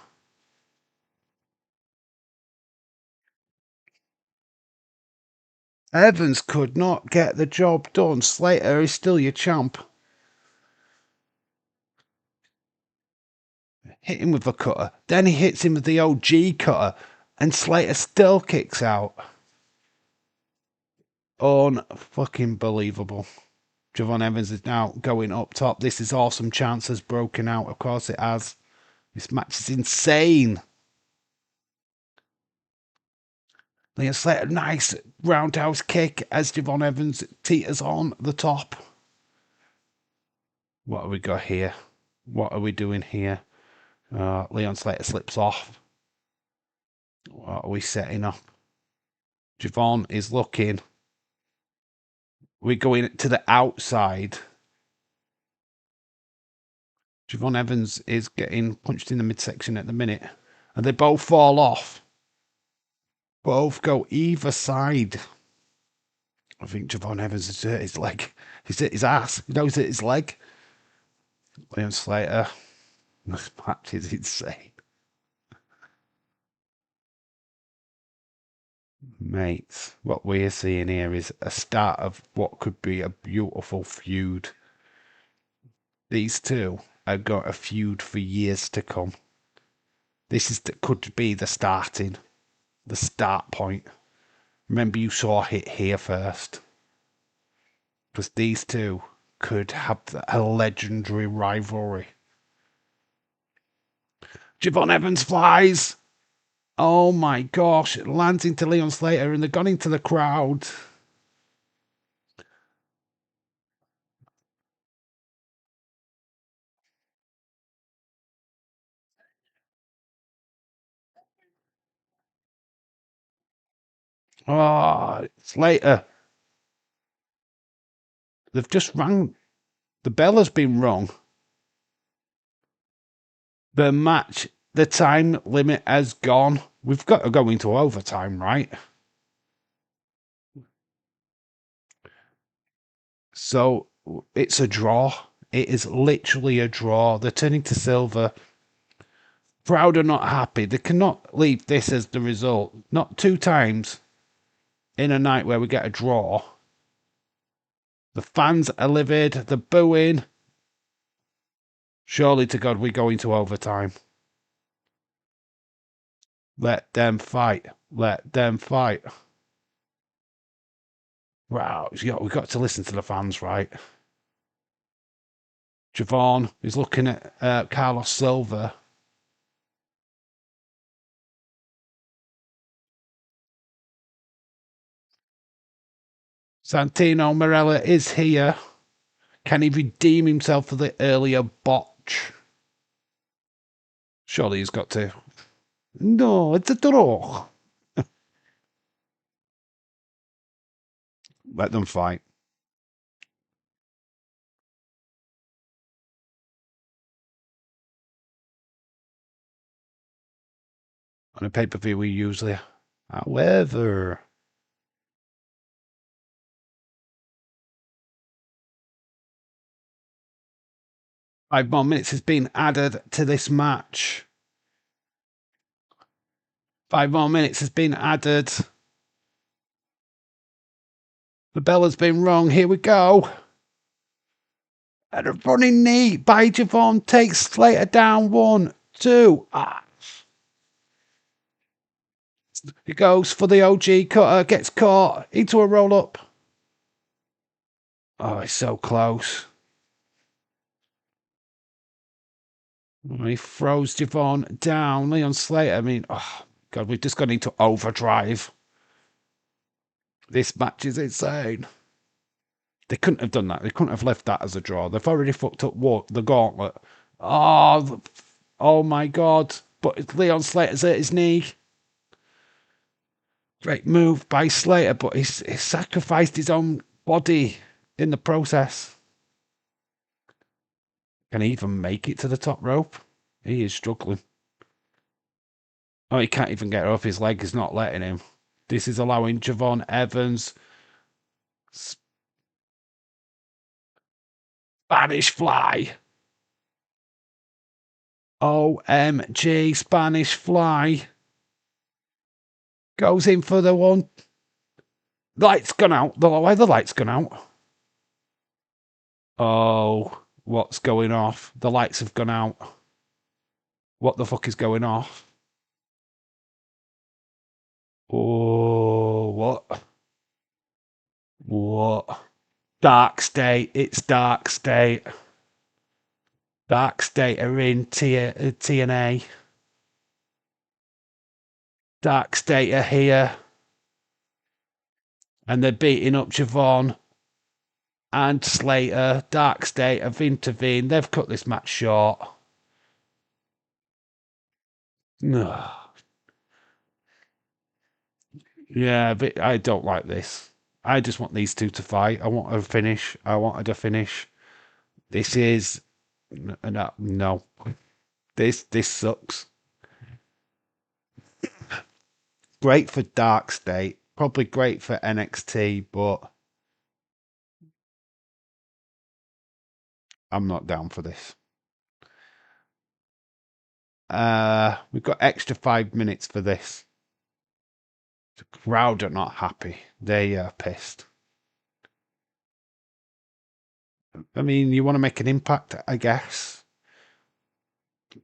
Evans could not get the job done. Slater is still your champ. Hit him with the cutter. Then he hits him with the OG cutter. And Slater still kicks out. Unfucking believable. Javon Evans is now going up top. This is awesome. Chance has broken out. Of course it has. This match is insane. Leon Slater, nice roundhouse kick as Javon Evans teeters on the top. What have we got here? What are we doing here? Leon Slater slips off. What are we setting up? Javon is looking. We're going to the outside. Javon Evans is getting punched in the midsection at the minute. And they both fall off. Both go either side. I think Javon Evans has hurt his leg. He's hit his ass. He knows hit his leg. Leon Slater. This match is insane. Mates, what we're seeing here is a start of what could be a beautiful feud. These two are going to feud for years to come. This could be the start point. Remember, you saw it here first. Because these two could have a legendary rivalry. Javon Evans flies. Oh my gosh. It lands into Leon Slater and they've gone into the crowd. Oh, Slater. They've just rang. The bell has been rung. The match, the time limit has gone. We've got to go into overtime, right? So it's a draw. It is literally a draw. They're turning to silver. Proud or not happy. They cannot leave this as the result. Not 2 times in a night where we get a draw. The fans are livid. They're booing. Surely to God we go into overtime. Let them fight. Let them fight. Wow, we've got to listen to the fans, right? Javon is looking at Carlos Silva. Santino Marella is here. Can he redeem himself for the earlier botch? Surely he's got to. No, it's a draw. Let them fight. On a pay-per-view we usually. However, 5 more minutes has been added to this match. 5 more minutes has been added. The bell has been rung. Here we go. And a running knee by Javon takes Slater down. 1, 2. He goes for the OG cutter. Gets caught into a roll up. Oh, it's so close. He throws Javon down. Leon Slater. I mean, oh, God, we've just gone into overdrive. This match is insane. They couldn't have done that. They couldn't have left that as a draw. They've already fucked up the gauntlet. Oh my God. But Leon Slater's hurt his knee. Great move by Slater, but he sacrificed his own body in the process. Can he even make it to the top rope? He is struggling. Oh, he can't even get off. His leg is not letting him. This is allowing Javon Evans. Spanish fly. OMG, Spanish fly. Goes in for the one. Light's gone out. Why the light's gone out? Oh, what's going off? The lights have gone out. What the fuck is going off? Oh, what? What? Dark State. It's Dark State. Dark State are in TNA. Dark State are here. And they're beating up Javon and Slater. Dark State have intervened. They've cut this match short. Yeah, but I don't like this. I just want these two to fight. I want a finish. I wanted a finish. This is no. This sucks. Great for Dark State. Probably great for NXT, but I'm not down for this. We've got extra 5 minutes for this. The crowd are not happy. They are pissed. I mean, you want to make an impact, I guess.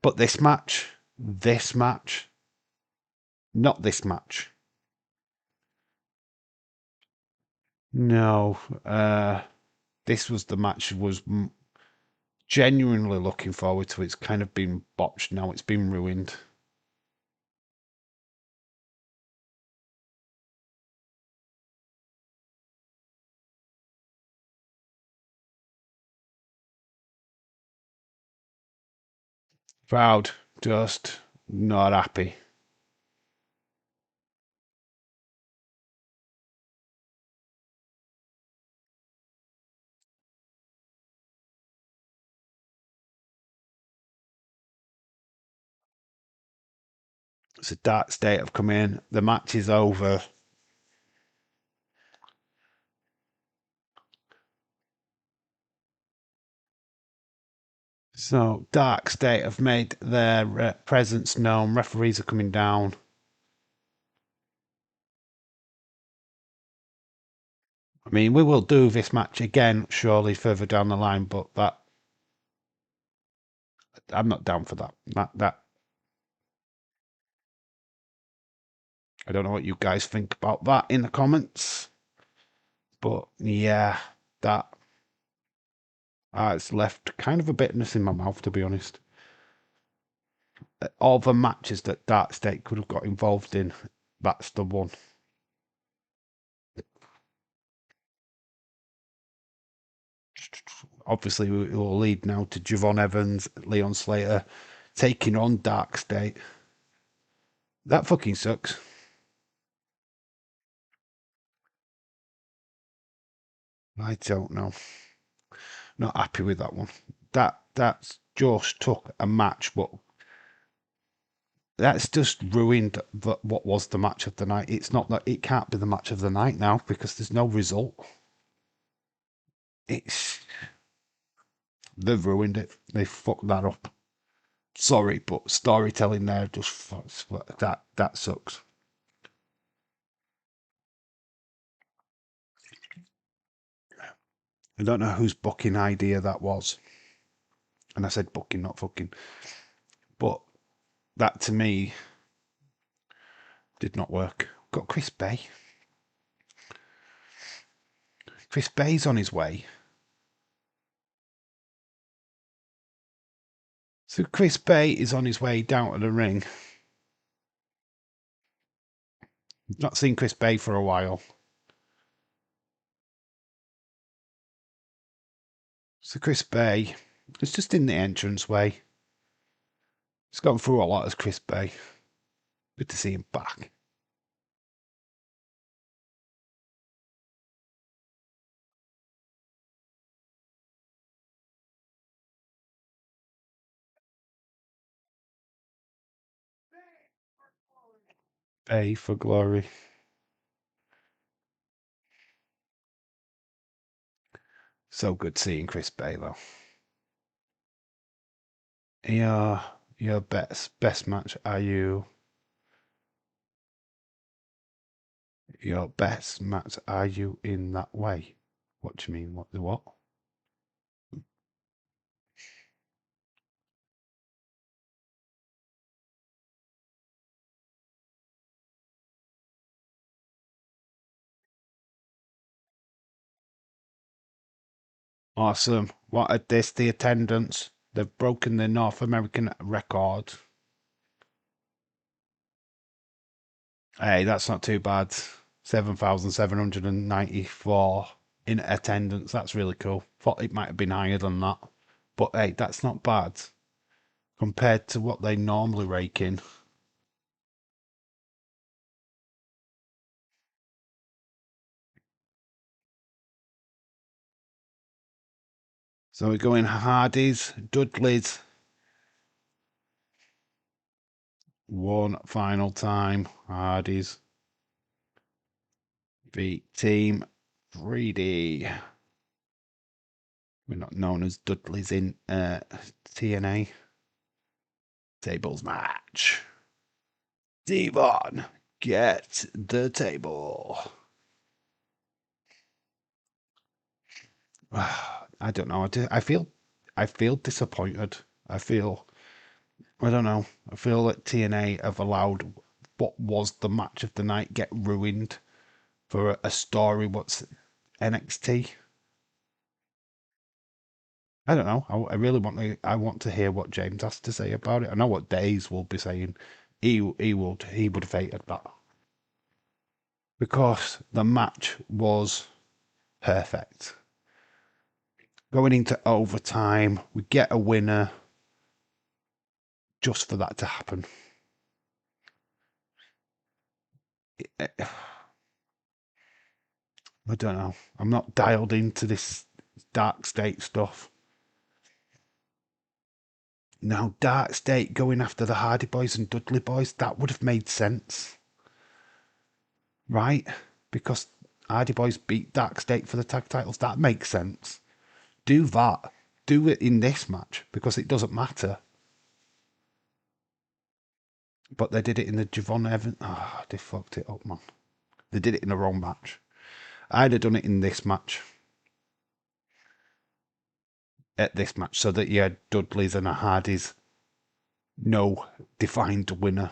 But this match, not this match. No, this was the match was genuinely looking forward to. It's kind of been botched now. It's been ruined. Crowd just not happy. It's a Dark State have come in. The match is over. So Dark State have made their presence known. Referees are coming down. I mean, we will do this match again, surely further down the line, but that I'm not down for that. That I don't know what you guys think about that in the comments, but yeah, that it's left kind of a bitterness in my mouth, to be honest. All the matches that Dark State could have got involved in, that's the one. Obviously, it will lead now to Javon Evans, Leon Slater taking on Dark State. That fucking sucks. I don't know. Not happy with that one. That's just took a match, but that's just ruined what was the match of the night. It's not that it can't be the match of the night now because there's no result. It's they've ruined it. They fucked that up. Sorry, but storytelling there just that sucks. I don't know whose booking idea that was, and I said booking, not fucking. But that to me did not work. Got Chris Bay. Chris Bay's on his way. So Chris Bay is on his way down to the ring. Not seen Chris Bay for a while. So Chris Bay is just in the entranceway. He's gone through a lot as Chris Bay. Good to see him back. Bay for glory. So good seeing Chris Bay though. Your best match are you your best match are you in that way? What do you mean? What the what? Awesome. What a this the attendance. They've broken the North American record. Hey, that's not too bad. 7,794 in attendance. That's really cool. Thought it might have been higher than that. But hey, that's not bad compared to what they normally rake in. So we're going Hardys, Dudleys. One final time. Hardys. The team 3D. We're not known as Dudleys in TNA. Tables match. Devon, get the table. I don't know. I feel disappointed. I don't know. I feel that TNA have allowed what was the match of the night get ruined for a story. What's NXT? I don't know. I really want to. I want to hear what James has to say about it. I know what Days will be saying. He would have hated that because the match was perfect. Going into overtime, we get a winner just for that to happen. I don't know. I'm not dialed into this Dark State stuff. Now, Dark State going after the Hardy Boys and Dudley Boys, that would have made sense, right? Because Hardy Boys beat Dark State for the tag titles. That makes sense. Do that. Do it in this match because it doesn't matter. But they did it in the Javon Evans. Ah, they fucked it up, man. They did it in the wrong match. I'd have done it in this match. At this match, so that you had Dudley's and a Hardy's no defined winner,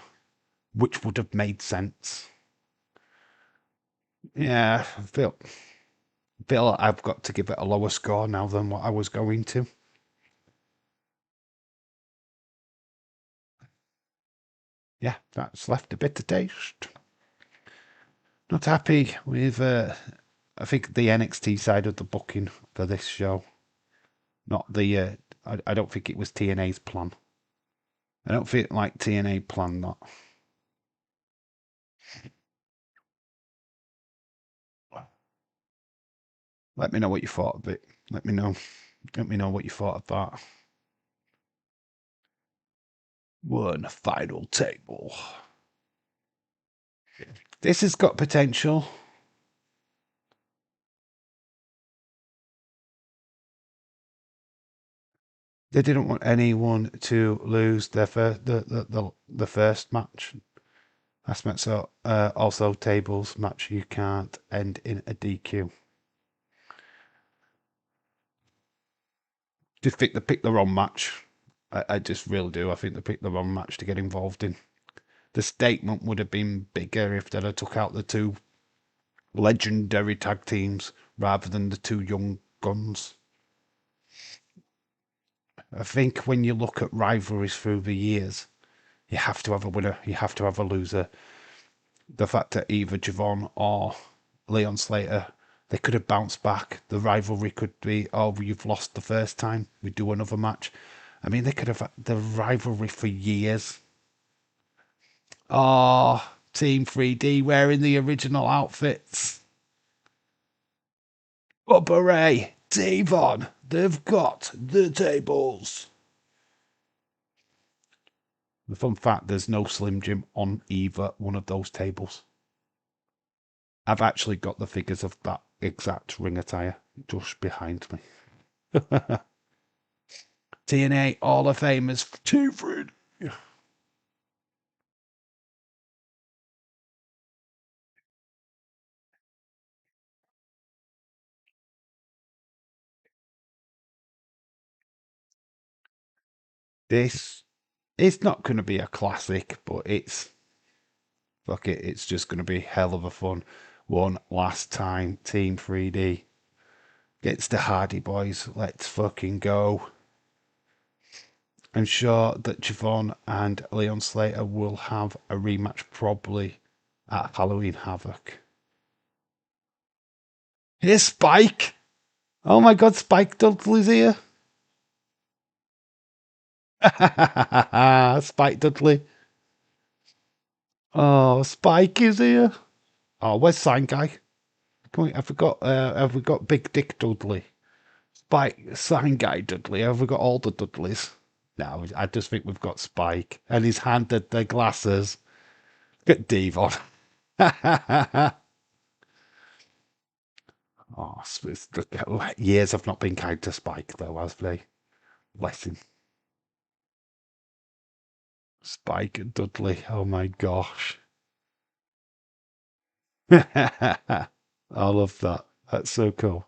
which would have made sense. Yeah, I feel like I've got to give it a lower score now than what I was going to. Yeah, that's left a bitter taste. Not happy with, I think, the NXT side of the booking for this show. Not the, I don't think it was TNA's plan. I don't feel like TNA planned that. Let me know what you thought of it. Let me know. Let me know what you thought of that. One final table. This has got potential. They didn't want anyone to lose their the first match. Last match, so also tables match you can't end in a DQ. Just think they picked the wrong match. I just really do. I think they picked the wrong match to get involved in. The statement would have been bigger if they'd have took out the two legendary tag teams rather than the two young guns. I think when you look at rivalries through the years, you have to have a winner, you have to have a loser. The fact that either Javon or Leon Slater, they could have bounced back. The rivalry could be, oh, you've lost the first time, we do another match. I mean, they could have had the rivalry for years. Oh, Team 3D wearing the original outfits. Bubba Ray, Devon, they've got the tables. The fun fact, there's no Slim Jim on either one of those tables. I've actually got the figures of that exact ring attire just behind me. TNA Hall of Famers, T-Fred. This, it's not going to be a classic, but fuck it, it's just going to be hell of a fun. One last time, Team 3D gets the Hardy Boys. Let's fucking go. I'm sure that Javon and Leon Slater will have a rematch probably at Halloween Havoc. Here's Spike. Oh my god, Spike Dudley's here. Spike Dudley. Oh, Spike is here. Oh, where's Sign Guy? Come on, have we got Big Dick Dudley? Spike, Sign Guy Dudley. Have we got all the Dudleys? No, I just think we've got Spike. And he's handed the glasses. Look at Devon. Oh, years have not been kind to Spike, though, have they? Bless him. Spike and Dudley. Oh my gosh. I love that. That's so cool.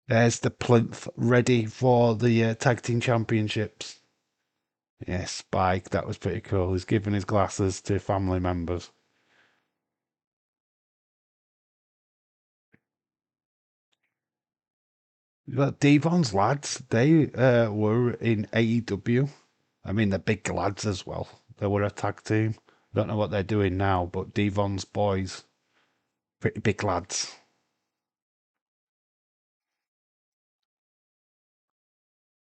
There's the plinth ready for the tag team championships. Yeah, Spike. That was pretty cool. He's giving his glasses to family members. But Devon's lads, they were in AEW. I mean, they're big lads as well. They were a tag team. Don't know what they're doing now, but Devon's boys, pretty big lads.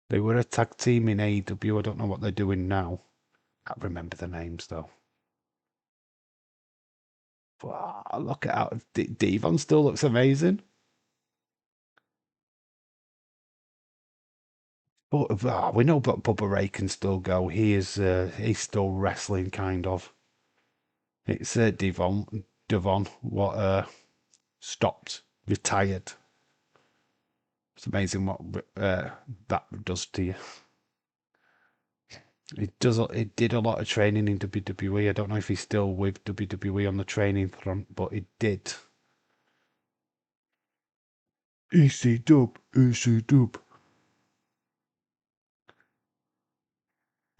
They were a tag team in AEW. I don't know what they're doing now. Can't remember the names though. Wow, look at how Devon still looks amazing. But we know that Bubba Ray can still go. He's still wrestling kind of. It's Devon what stopped, retired. It's amazing what that does to you. It did a lot of training in WWE. I don't know if he's still with WWE on the training front, but it did. EC Dub.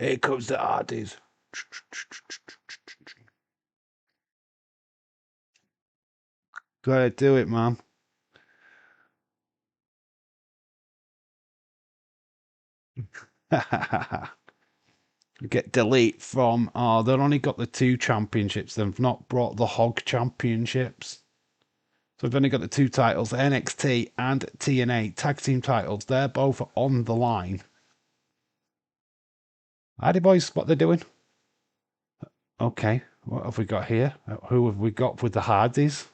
Here comes the Hardys. Gotta do it, man. Get delete from. Oh, they've only got the 2 championships. They've not brought the Hog championships. So we've only got the 2 titles, NXT and TNA tag team titles. They're both on the line. Hardy Boys, what they're doing? Okay, what have we got here? Who have we got with the Hardys?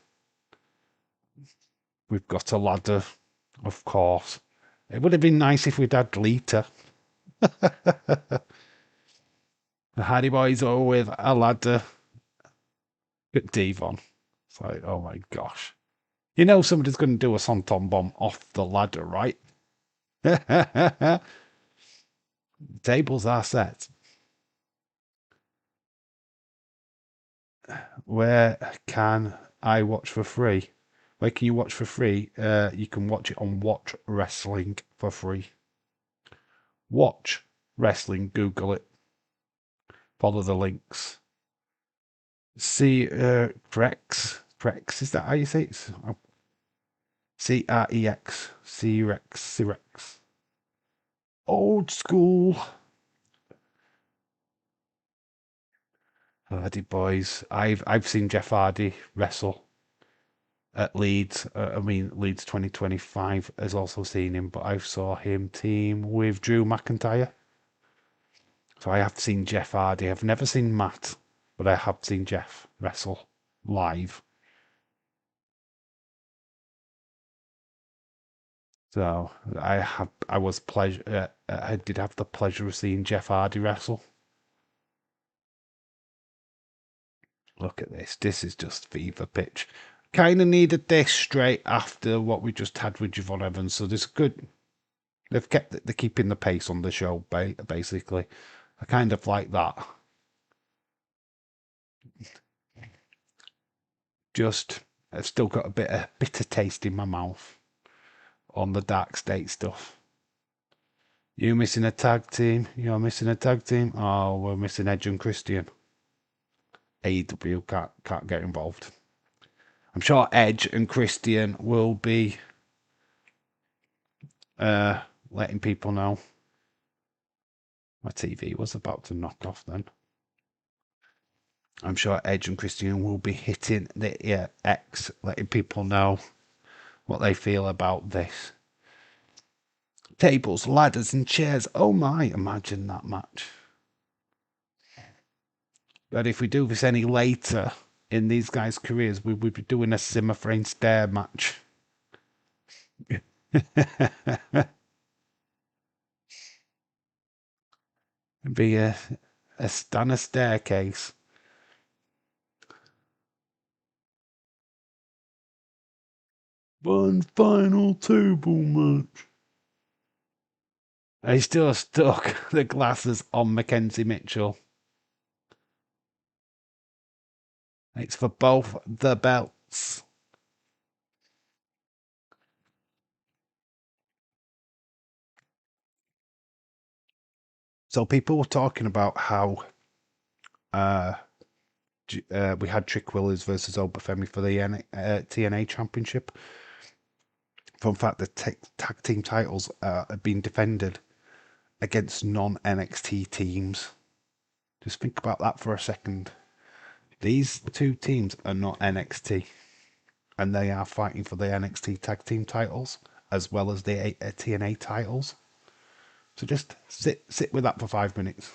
We've got a ladder, of course. It would have been nice if we'd had Lita. The Hardy Boys are with a ladder. At Devon. It's like, oh my gosh. You know somebody's going to do a Santon Bomb off the ladder, right? Tables are set. Where can I watch for free? Where can you watch for free? You can watch it on Watch Wrestling for free. Watch Wrestling, Google it. Follow the links. See, Prex, is that how you say it? CREX, C-Rex. Old school. Hardy Boys. I've seen Jeff Hardy wrestle at Leeds. Leeds 2025 has also seen him, but I saw him team with Drew McIntyre. So I have seen Jeff Hardy. I've never seen Matt, but I have seen Jeff wrestle live. So I did have the pleasure of seeing Jeff Hardy wrestle. Look at this. This is just fever pitch. Kind of needed this straight after what we just had with Javon Evans. So this good. They're keeping the pace on the show, basically. I kind of like that. Just, I've still got a bit of bitter taste in my mouth on the Dark State stuff. You missing a tag team? You're missing a tag team? Oh, we're missing Edge and Christian. AEW can't get involved. I'm sure Edge and Christian will be letting people know. My TV was about to knock off then. I'm sure Edge and Christian will be hitting the X, letting people know what they feel about this. Tables, ladders, and chairs. Oh my, imagine that match. But if we do this any later in these guys' careers, we would be doing a Simmer Frame Stair match. It'd be a Stanner staircase. One final table match. He's still stuck the glasses on Mackenzie Mitchell. It's for both the belts. So people were talking about how we had Trick Willis versus Obafemi for the TNA Championship. Fun fact, the tag team titles have been defended against non-NXT teams. Just think about that for a second. These two teams are not NXT, and they are fighting for the NXT tag team titles as well as the TNA titles. So just sit with that for 5 minutes.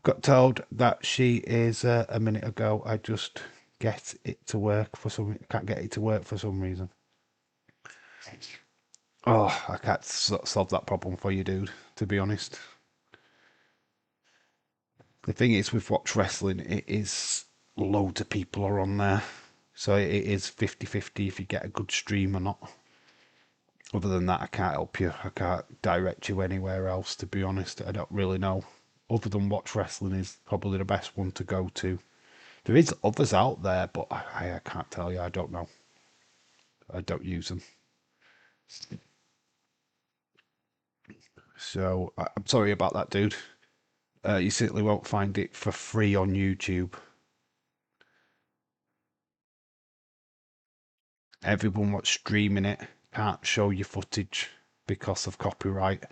Got told that she is a minute ago. I just get it to work for some. Can't get it to work for some reason. Oh, I can't solve that problem for you, dude. To be honest, the thing is with Watch Wrestling, it is loads of people are on there, so it is 50-50 if you get a good stream or not. Other than that, I can't help you. I can't direct you anywhere else. To be honest, I don't really know. Other than Watch Wrestling is probably the best one to go to. There is others out there, but I can't tell you. I don't know. I don't use them. So I'm sorry about that, dude. You certainly won't find it for free on YouTube. Everyone what's streaming it can't show you footage because of copyright.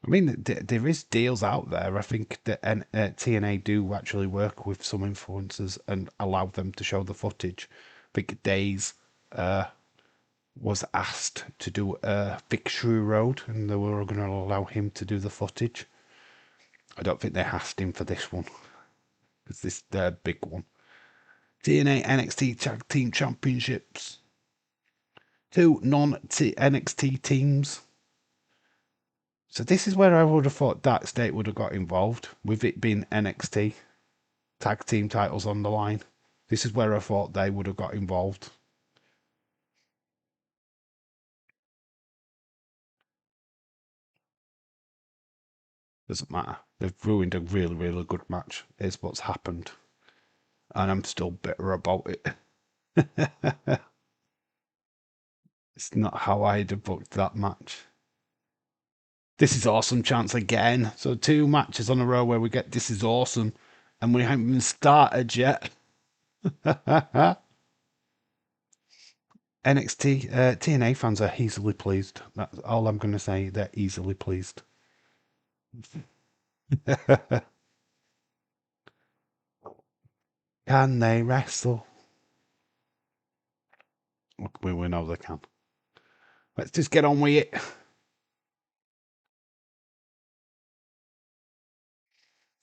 I mean, there is deals out there. I think that TNA do actually work with some influencers and allow them to show the footage. I think Days was asked to do a Victory Road, and they were going to allow him to do the footage. I don't think they asked him for this one, because this is their big one. TNA NXT Tag Team Championships. 2 non-NXT teams. So this is where I would have thought Dark State would have got involved, with it being NXT tag team titles on the line. This is where I thought they would have got involved. Doesn't matter. They've ruined a really, really good match. Is what's happened. And I'm still bitter about it. It's not how I'd have booked that match. This is awesome chance again. So 2 matches on a row where we get this is awesome. And we haven't even started yet. NXT, TNA fans are easily pleased. That's all I'm going to say. They're easily pleased. Can they wrestle? We know they can. Let's just get on with it.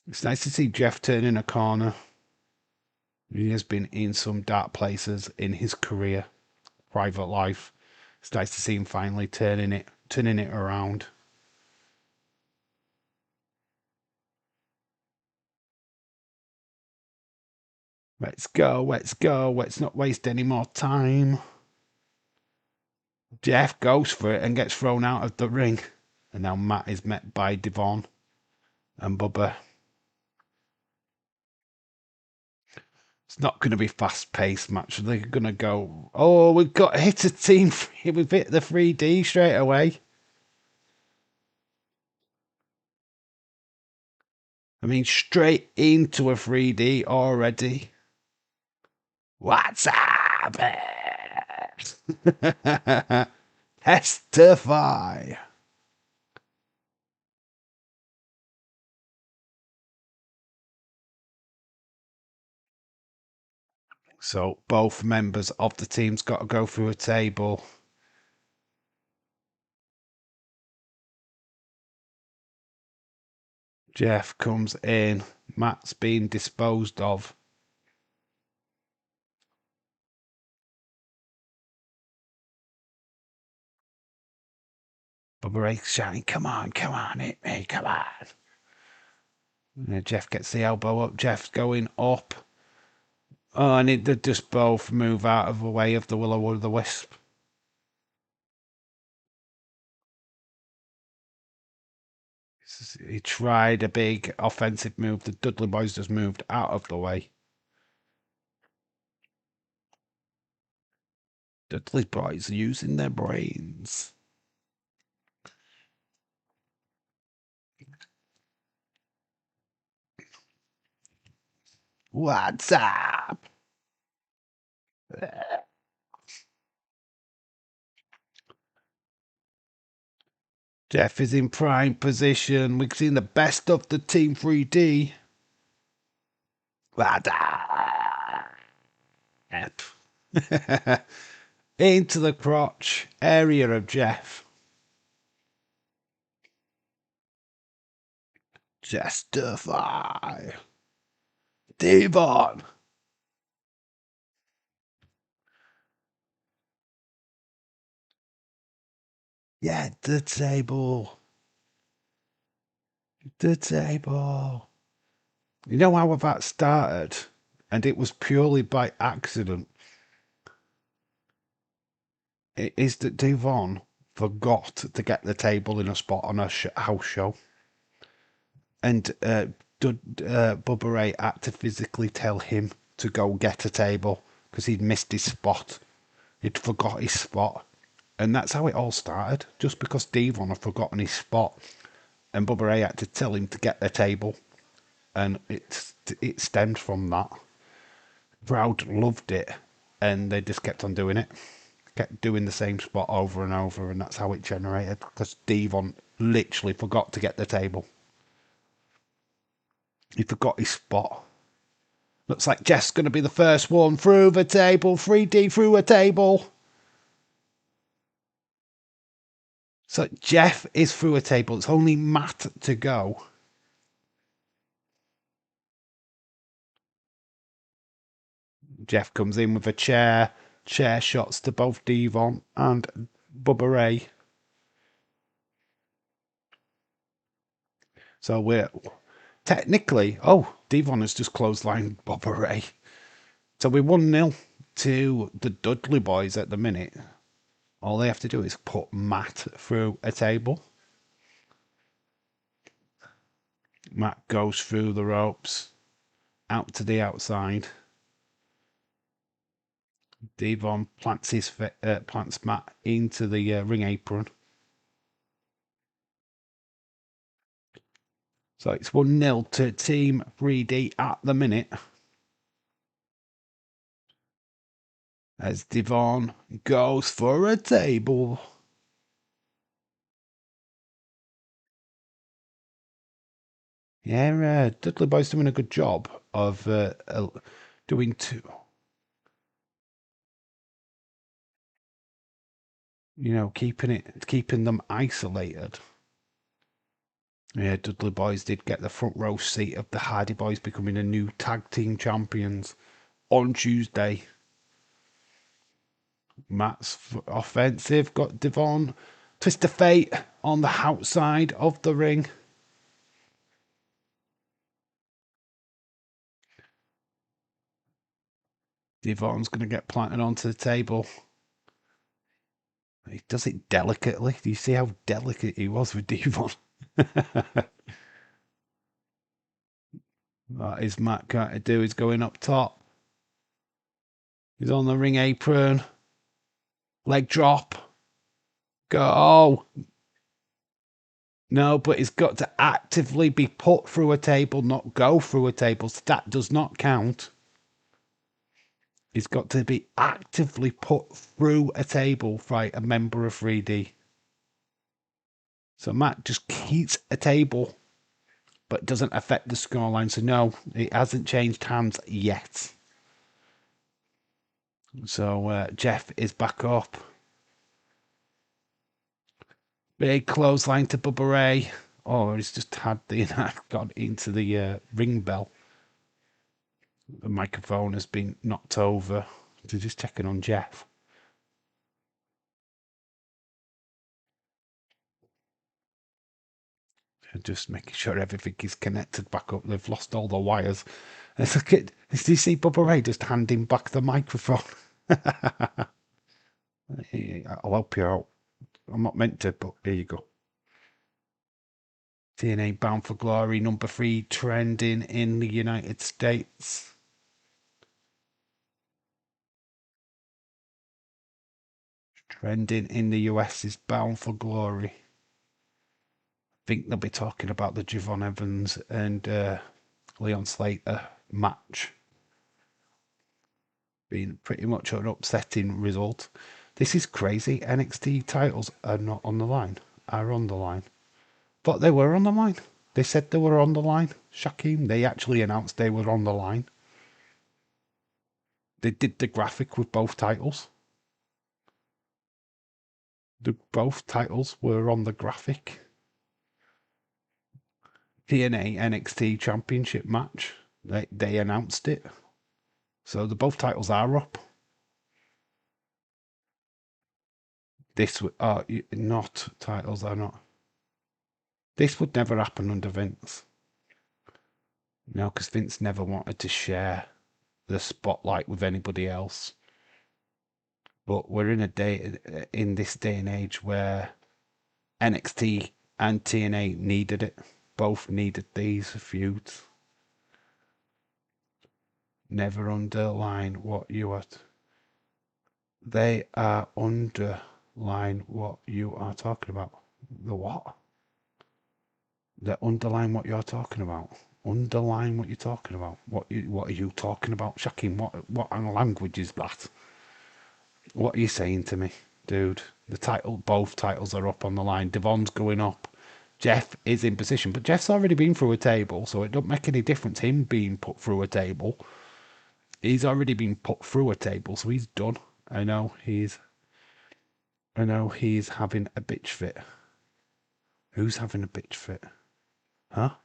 It's nice to see Jeff turning a corner. He has been in some dark places in his career, private life. It's nice to see him finally turning it around. Let's go, let's go. Let's not waste any more time. Jeff goes for it and gets thrown out of the ring. And now Matt is met by Devon and Bubba. It's not going to be fast-paced match. They're going to go, oh, we've got hit a team. We've hit the 3D straight away. I mean, straight into a 3D already. What's up? Testify. So both members of the team's got to go through a table. Jeff comes in. Matt's being disposed of. Bubba Ray's shouting, come on, hit me, come on. And Jeff gets the elbow up. Jeff's going up. Oh, and they just both move out of the way of the Will-O-Wisp. He tried a big offensive move. The Dudley Boys just moved out of the way. Dudley Boys are using their brains. What's up? Jeff is in prime position. We've seen the best of the Team 3D. Into the crotch area of Jeff. Justify. Devon. Yeah, the table. The table. You know how that started? And it was purely by accident. It is that Devon forgot to get the table in a spot on a house show. And Bubba Ray had to physically tell him to go get a table because he'd missed his spot. He'd forgot his spot. And that's how it all started. Just because Devon had forgotten his spot. And Bubba Ray had to tell him to get the table. And it stemmed from that. Crowd loved it. And they just kept on doing it. Kept doing the same spot over and over. And that's how it generated. Because Devon literally forgot to get the table. He forgot his spot. Looks like Jeff's going to be the first one through the table. 3D through a table. So Jeff is through a table. It's only Matt to go. Jeff comes in with a chair. Chair shots to both Devon and Bubba Ray. So we're technically... Oh, Devon has just clotheslined Bubba Ray. So we're 1-0 to the Dudley Boys at the minute. All they have to do is put Matt through a table. Matt goes through the ropes, out to the outside. Devon plants Matt into the ring apron. So it's 1-0 to Team 3D at the minute. As Devon goes for a table. Yeah, Dudley Boy's doing a good job of doing two. You know, keeping them isolated. Yeah, Dudley Boys did get the front row seat of the Hardy Boys becoming the new tag team champions on Tuesday. Matt's offensive. Got Devon. Twist of Fate on the outside of the ring. Devon's going to get planted onto the table. He does it delicately. Do you see how delicate he was with Devon? That is Matt trying to do. He's going up top. He's on the ring apron. Leg drop. Go. No, but it's got to actively be put through a table, not go through a table. So that does not count. It's got to be actively put through a table by a member of 3D. So Matt just keeps a table, but doesn't affect the scoreline. So no, it hasn't changed hands yet. So Jeff is back up. Big clothesline to Bubba Ray. Oh, he's just had the got into the ring bell. The microphone has been knocked over. So just checking on Jeff. And just making sure everything is connected back up. They've lost all the wires. It's like, do you see Bubba Ray just handing back the microphone? I'll help you out. I'm not meant to, but here you go. TNA Bound for Glory #3 trending in the United States. Trending in the US is Bound for Glory. I think they'll be talking about the Javon Evans and Leon Slater match being pretty much an upsetting result. This is crazy. NXT titles are not on the line. Are on the line. But they were on the line. They said they were on the line. Shaquem, they actually announced they were on the line. They did the graphic with both titles. Both titles were on the graphic. TNA NXT Championship match. They announced it. So both titles are up. This are not titles are not. This would never happen under Vince. No, because Vince never wanted to share the spotlight with anybody else. But we're in this day and age where NXT and TNA needed it. Both needed these feuds. Never underline what you are. They are underline what you are talking about. The what? They underline what you're talking about. Underline what you're talking about. What are you talking about, Shaquem? What language is that? What are you saying to me, dude? Both titles are up on the line. Devon's going up. Jeff is in position, but Jeff's already been through a table, so it don't make any difference him being put through a table. He's already been put through a table, so he's done. I know he's having a bitch fit. Who's having a bitch fit? Huh?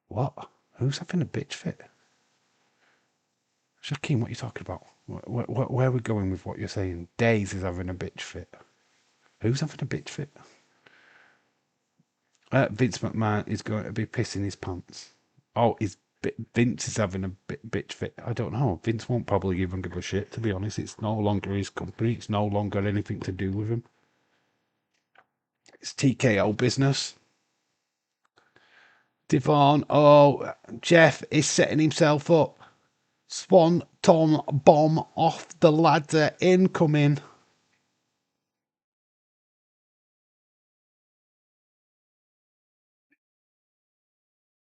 What? Who's having a bitch fit? Shaquem, what are you talking about? Where are we going with what you're saying? Days is having a bitch fit. Who's having a bitch fit? Vince McMahon is going to be pissing his pants. Oh, Vince is having a bitch fit. I don't know. Vince won't probably even give a shit, to be honest. It's no longer his company. It's no longer anything to do with him. It's TKO business. Devon. Oh, Jeff is setting himself up. Swan Tom bomb off the ladder. Incoming.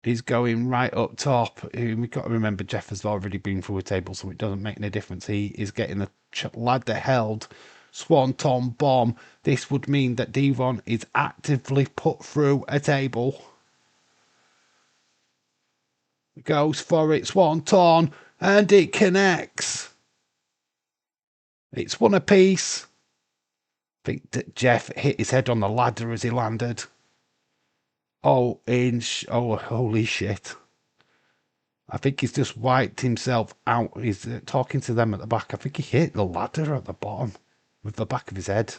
He's going right up top. We've got to remember Jeff has already been through a table, so it doesn't make any difference. He is getting the ladder held. Swanton bomb. This would mean that Devon is actively put through a table. Goes for it. Swanton. And it connects. It's one apiece. I think that Jeff hit his head on the ladder as he landed. Oh, holy shit. I think he's just wiped himself out. He's talking to them at the back. I think he hit the ladder at the bottom. with the back of his head.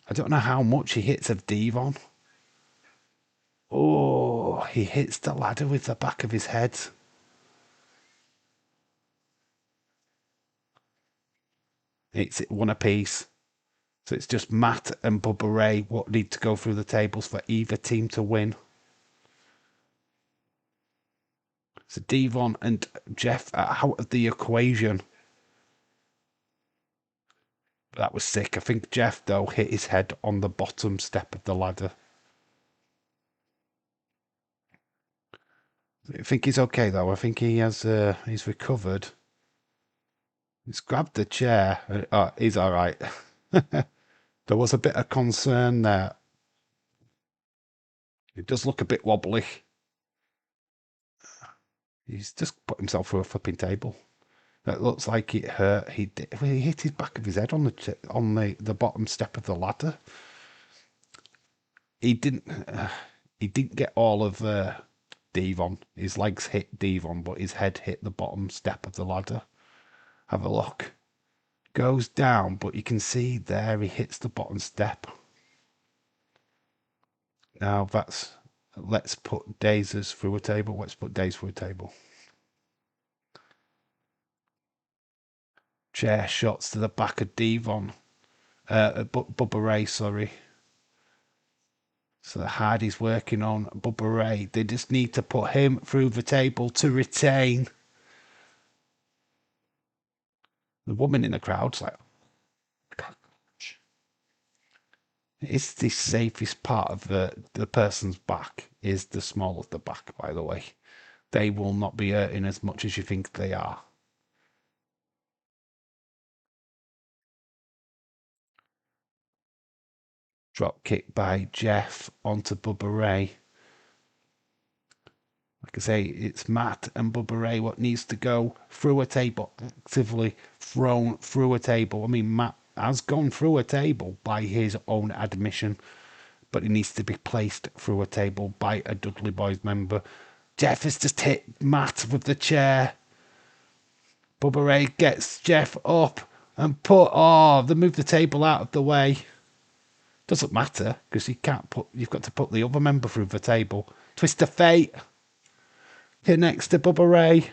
I don't know how much he hits of Devon. Oh, he hits the ladder with the back of his head. It's one apiece. So it's just Matt and Bubba Ray what need to go through the tables for either team to win. So Devon and Jeff are out of the equation. That was sick. I think Jeff, though, hit his head on the bottom step of the ladder. I think he's okay, though. I think he has. He's recovered. He's grabbed the chair. Oh, he's all right. There was a bit of concern there. It does look a bit wobbly. He's just put himself through a flipping table. It looks like it hurt. He hit his back of his head on the bottom step of the ladder. He didn't. He didn't get all of Devon. His legs hit Devon, but his head hit the bottom step of the ladder. Have a look. Goes down, but you can see there he hits the bottom step. Now that's. Let's put Dazers through a table. Let's put Daze through a table. Chair shots to the back of Devon. Bubba Ray, sorry. So Hardy's working on Bubba Ray. They just need to put him through the table to retain. The woman in the crowd's like, it's the safest part of the person's back is the small of the back, by the way. They will not be hurting as much as you think they are. Drop kick by Jeff onto Bubba Ray. Like I say, it's Matt and Bubba Ray what needs to go through a table, actively thrown through a table. I mean, Matt has gone through a table by his own admission, but he needs to be placed through a table by a Dudley Boys member. Jeff has just hit Matt with the chair. Bubba Ray gets Jeff up and they moved the table out of the way. Doesn't matter because you've got to put the other member through the table. Twist of fate. Connects to Bubba Ray.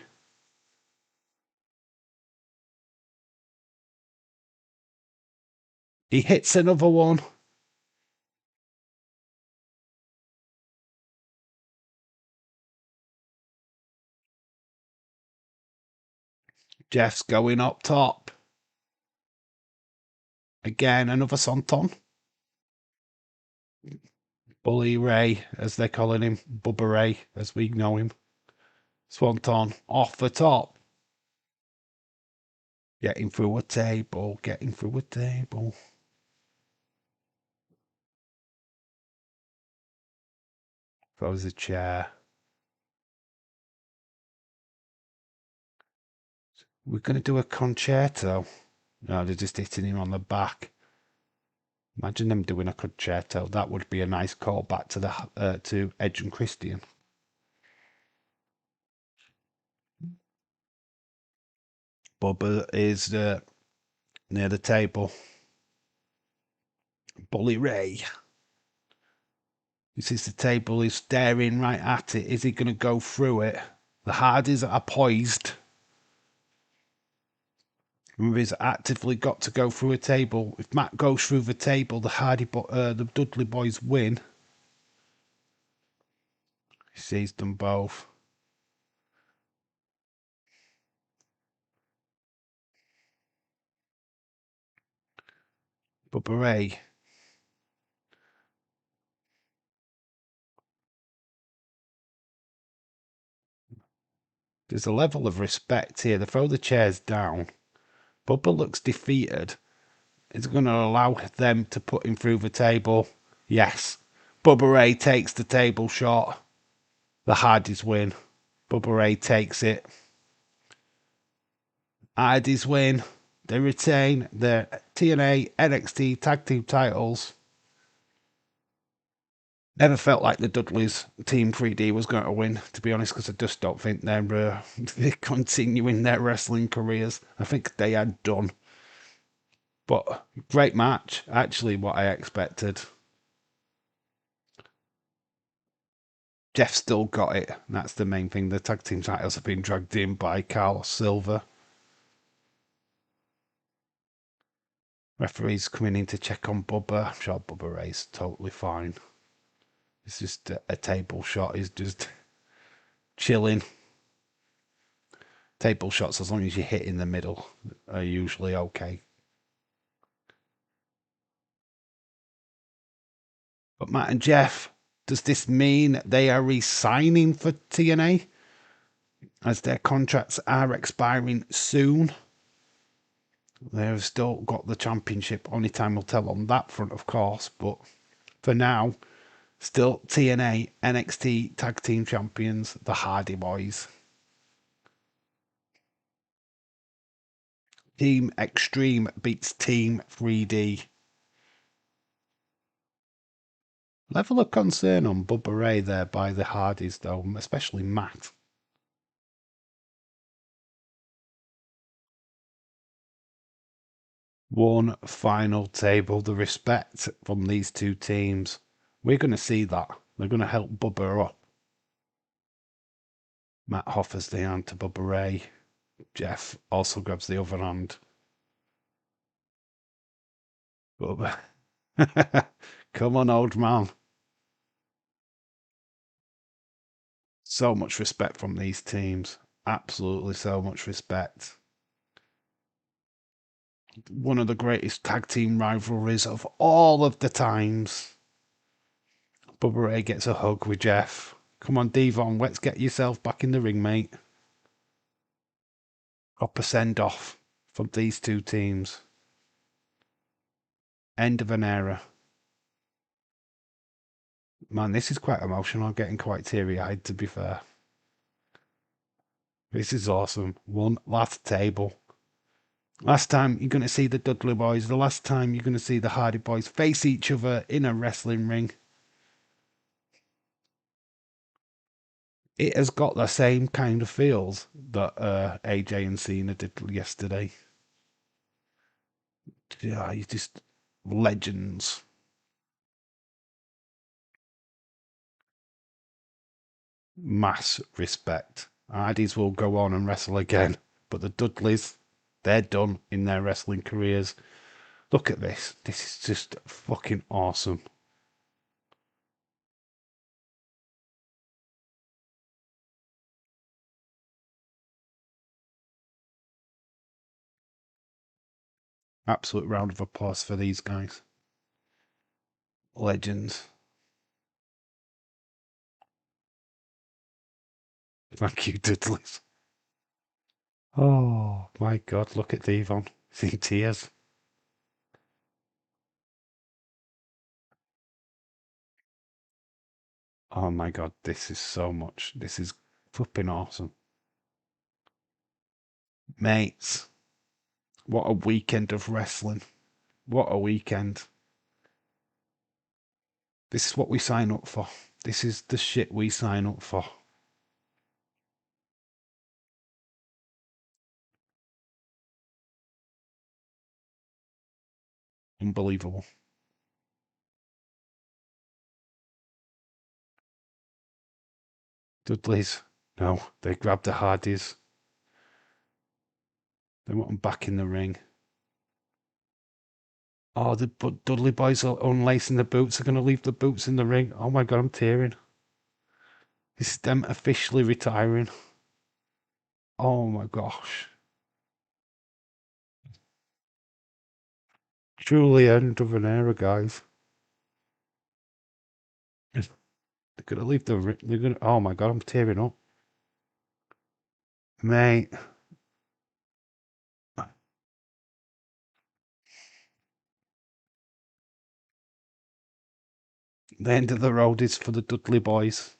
He hits another one. Jeff's going up top. Again, another Sonton. Bully Ray, as they're calling him. Bubba Ray, as we know him. Swanton off the top. Getting through a table. Getting through a table. Throws a chair. We're going to do a concerto. No, they're just hitting him on the back. Imagine them doing a concerto. That would be a nice callback to Edge and Christian. Bubba is near the table. Bully Ray. He sees the table. He's staring right at it. Is he going to go through it? The Hardys are poised. Remember, he's actively got to go through a table. If Matt goes through the table, the Dudley Boys win. He sees them both. Bubba Ray. There's a level of respect here. They throw the chairs down. Bubba looks defeated. Is going to allow them to put him through the table. Yes. Bubba Ray takes the table shot. The Hardys win. Bubba Ray takes it. Hardys win. They retain their TNA NXT tag team titles. Never felt like the Dudleys Team 3D was going to win, to be honest, because I just don't think they're continuing their wrestling careers. I think they are done. But great match, actually, what I expected. Jeff still got it. That's the main thing. The tag team titles have been dragged in by Carlos Silva. Referees coming in to check on Bubba. I'm sure Bubba Ray's totally fine. It's just a table shot. He's just chilling. Table shots, as long as you hit in the middle, are usually okay. But Matt and Jeff, does this mean they are re-signing for TNA? As their contracts are expiring soon. They've still got the championship. Only time will tell on that front, of course. But for now, still TNA, NXT Tag Team Champions, the Hardy Boys. Team Extreme beats Team 3D. Level of concern on Bubba Ray there by the Hardys, though, especially Matt. One final table, the respect from these two teams. We're going to see that. They're going to help Bubba up. Matt offers the hand to Bubba Ray. Jeff also grabs the other hand. Bubba. Come on, old man. So much respect from these teams. Absolutely so much respect. One of the greatest tag team rivalries of all of the times. Bubba Ray gets a hug with Jeff. Come on, Devon, let's get yourself back in the ring, mate. Proper send off from these two teams. End of an era. Man, this is quite emotional. I'm getting quite teary eyed, to be fair. This is awesome. One last table. Last time you're going to see the Dudley Boys, the last time you're going to see the Hardy Boys face each other in a wrestling ring. It has got the same kind of feels that AJ and Cena did yesterday. Yeah, you just legends. Mass respect. Hardys will go on and wrestle again, but the Dudleys, they're done in their wrestling careers. Look at this. This is just fucking awesome. Absolute round of applause for these guys. Legends. Thank you, Dudleys. Oh my god, look at Devon. See tears. Oh my god, this is so much. This is flipping awesome. Mates, what a weekend of wrestling. What a weekend. This is what we sign up for. This is the shit we sign up for. Unbelievable. Dudley's. No, they grabbed the Hardys. They want them back in the ring. Oh, the Dudley boys are unlacing the boots. They're going to leave the boots in the ring. Oh my god, I'm tearing. This is them officially retiring. Oh my gosh. Truly end of an era, guys. They're going to leave the ring. They're going to. Oh my god, I'm tearing up. Mate. The end of the road is for the Dudley boys.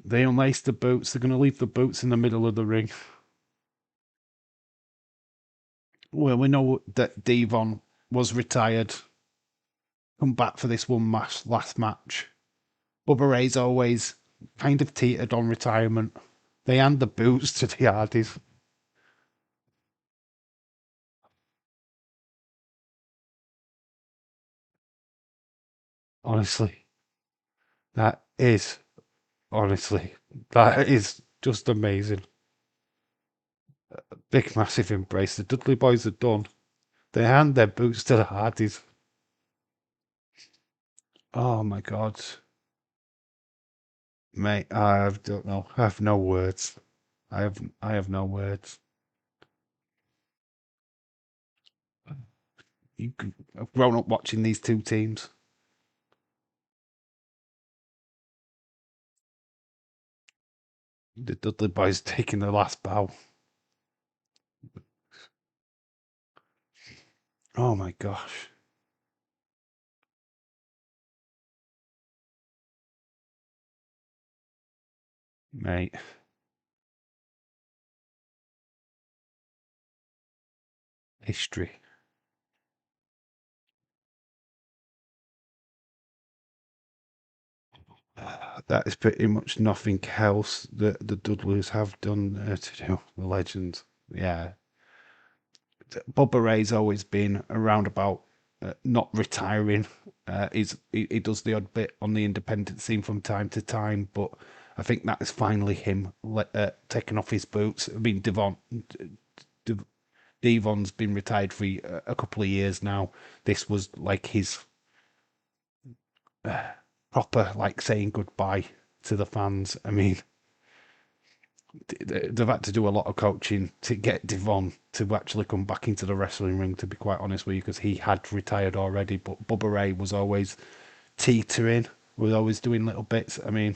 They unlace the boots. They're going to leave the boots in the middle of the ring. Well, we know that Devon was retired. Come back for this one last match. Bubba Ray's always kind of teetered on retirement. They hand the boots to the Hardys. Honestly, that is honestly that is just amazing. Big massive embrace. The Dudley boys are done. They hand their boots to the Hardys. Oh my god, mate! Don't know. I have no words. I have no words. I've grown up watching these two teams. The Dudley boys taking the last bow. Oh my gosh, mate! History. That is pretty much nothing else that the Dudleys have done to do. The legends. Yeah, Bubba Ray's always been around about not retiring. He does the odd bit on the independent scene from time to time, but I think that is finally him taking off his boots. I mean, Devon's been retired for a couple of years now. This was like his proper, like saying goodbye to the fans. I mean, they've had to do a lot of coaching to get Devon to actually come back into the wrestling ring, to be quite honest with you, because he had retired already. But Bubba Ray was always teetering, was always doing little bits. I mean,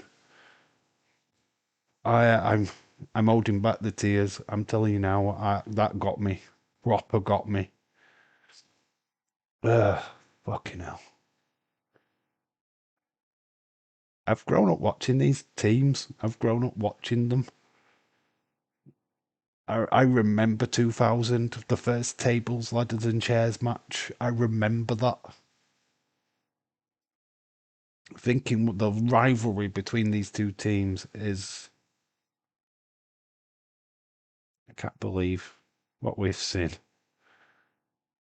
I'm holding back the tears. I'm telling you now, that got me, proper got me. Ugh, fucking hell. I've grown up watching these teams. I've grown up watching them. I remember 2000, the first tables, ladders, and chairs match. I remember that. Thinking the rivalry between these two teams is, I can't believe what we've seen.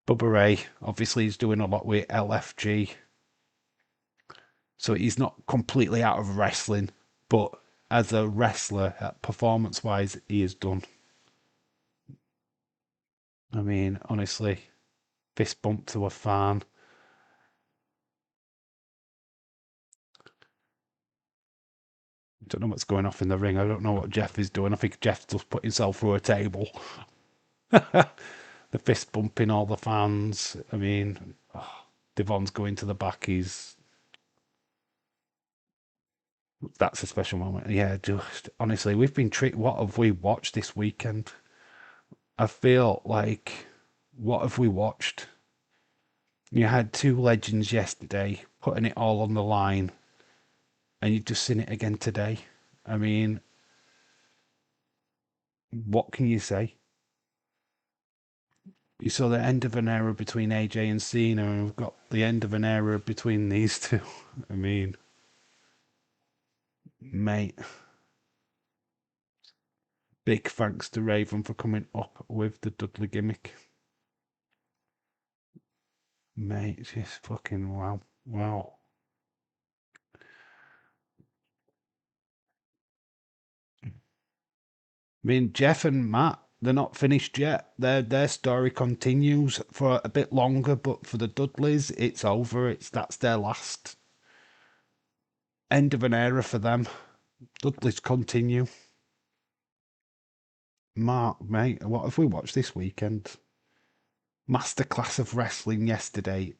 Bubba Ray obviously is doing a lot with LFG, so he's not completely out of wrestling, but as a wrestler, performance wise, he is done. I mean, honestly, fist bump to a fan. I don't know what's going off in the ring. I don't know what Jeff is doing. I think Jeff just put himself through a table. The fist bumping all the fans. I mean, Devon's going to the back. That's a special moment. Yeah, just honestly, we've been treated. What have we watched this weekend? I feel like, what have we watched? You had two legends yesterday putting it all on the line, and you've just seen it again today. I mean, what can you say? You saw the end of an era between AJ and Cena, and we've got the end of an era between these two. I mean, mate, big thanks to Raven for coming up with the Dudley gimmick. Mate, just fucking wow. Wow. I mean, Jeff and Matt, they're not finished yet. Their story continues for a bit longer, but for the Dudleys, it's over. That's their last end of an era for them. Dudleys continue. Mark, mate, what have we watched this weekend? Masterclass of wrestling yesterday.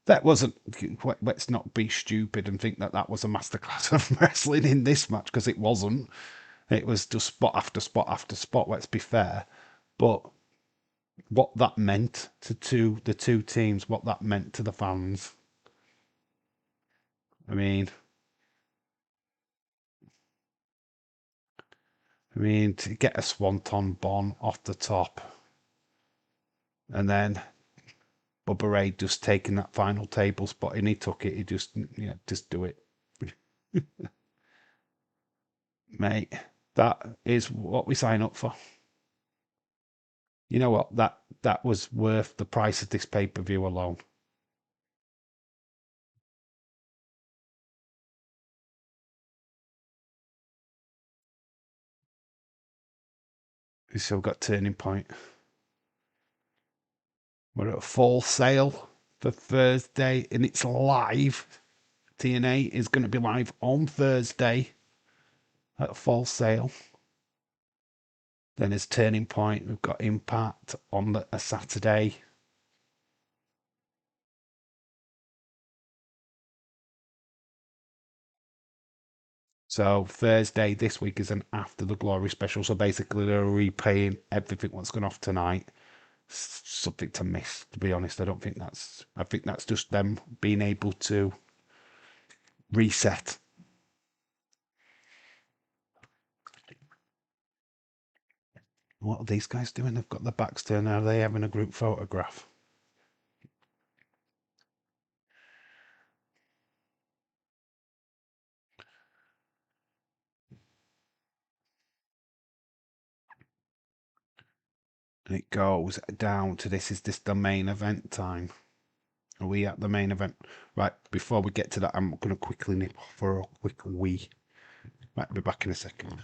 That wasn't. Let's not be stupid and think that that was a masterclass of wrestling in this match, because it wasn't. It was just spot after spot after spot. Let's be fair, but what that meant to the two teams, what that meant to the fans. I mean, to get a swanton bomb off the top, and then Bubba Ray just taking that final table spot, and he took it. He just, yeah, just do it, mate. That is what we sign up for. You know what? That was worth the price of this pay per view alone. We still got Turning Point. We're at Full Sail for Thursday, and it's live. TNA is going to be live on Thursday at Full Sail. Then there's Turning Point. We've got Impact on a Saturday. So Thursday this week is an After the Glory special. So basically they're replaying everything what's gone off tonight. Something to miss, to be honest. I think that's just them being able to reset. What are these guys doing? They've got their backs turned. Are they having a group photograph? And it goes down to this the main event time? Are we at the main event? Right, before we get to that, I'm going to quickly nip off for a quick wee. Right, be back in a second.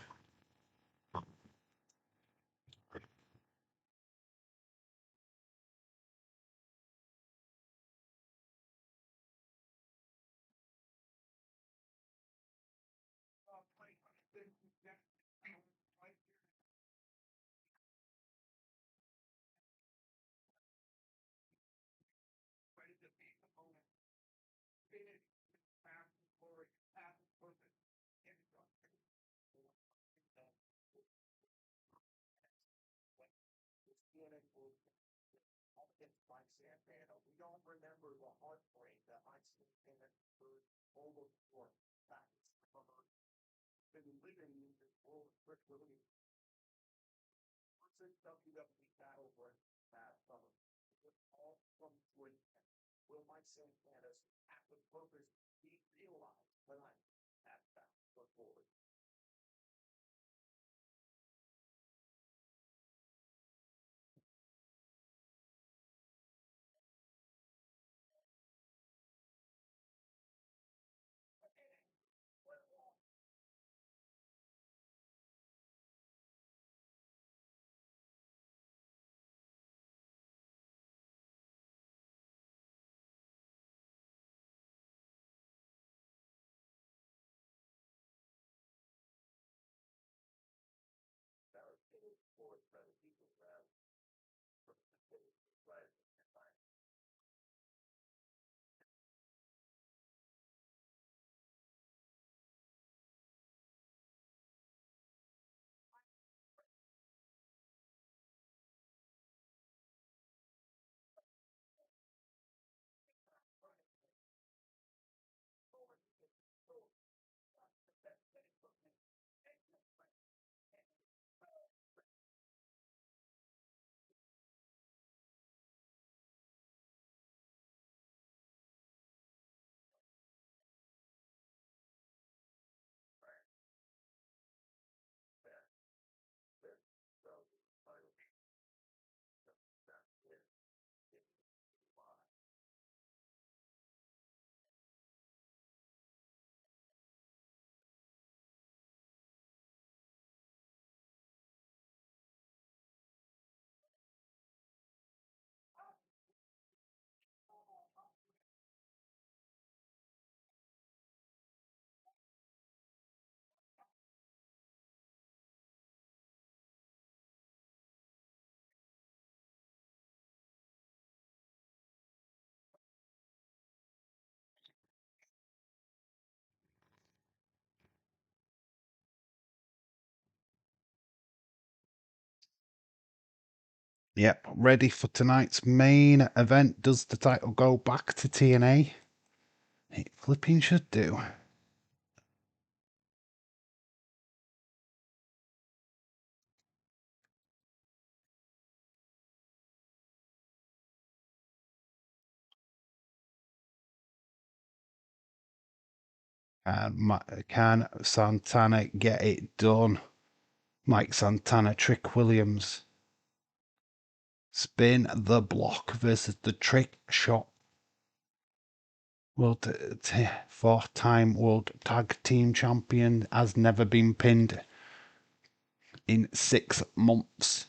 Yep, ready for tonight's main event. Does the title go back to TNA? It flipping should do. And can Santana get it done? Mike Santana, Trick Williams. Spin the block versus the Trick Shot. Fourth-time World Tag Team Champion, has never been pinned in 6 months.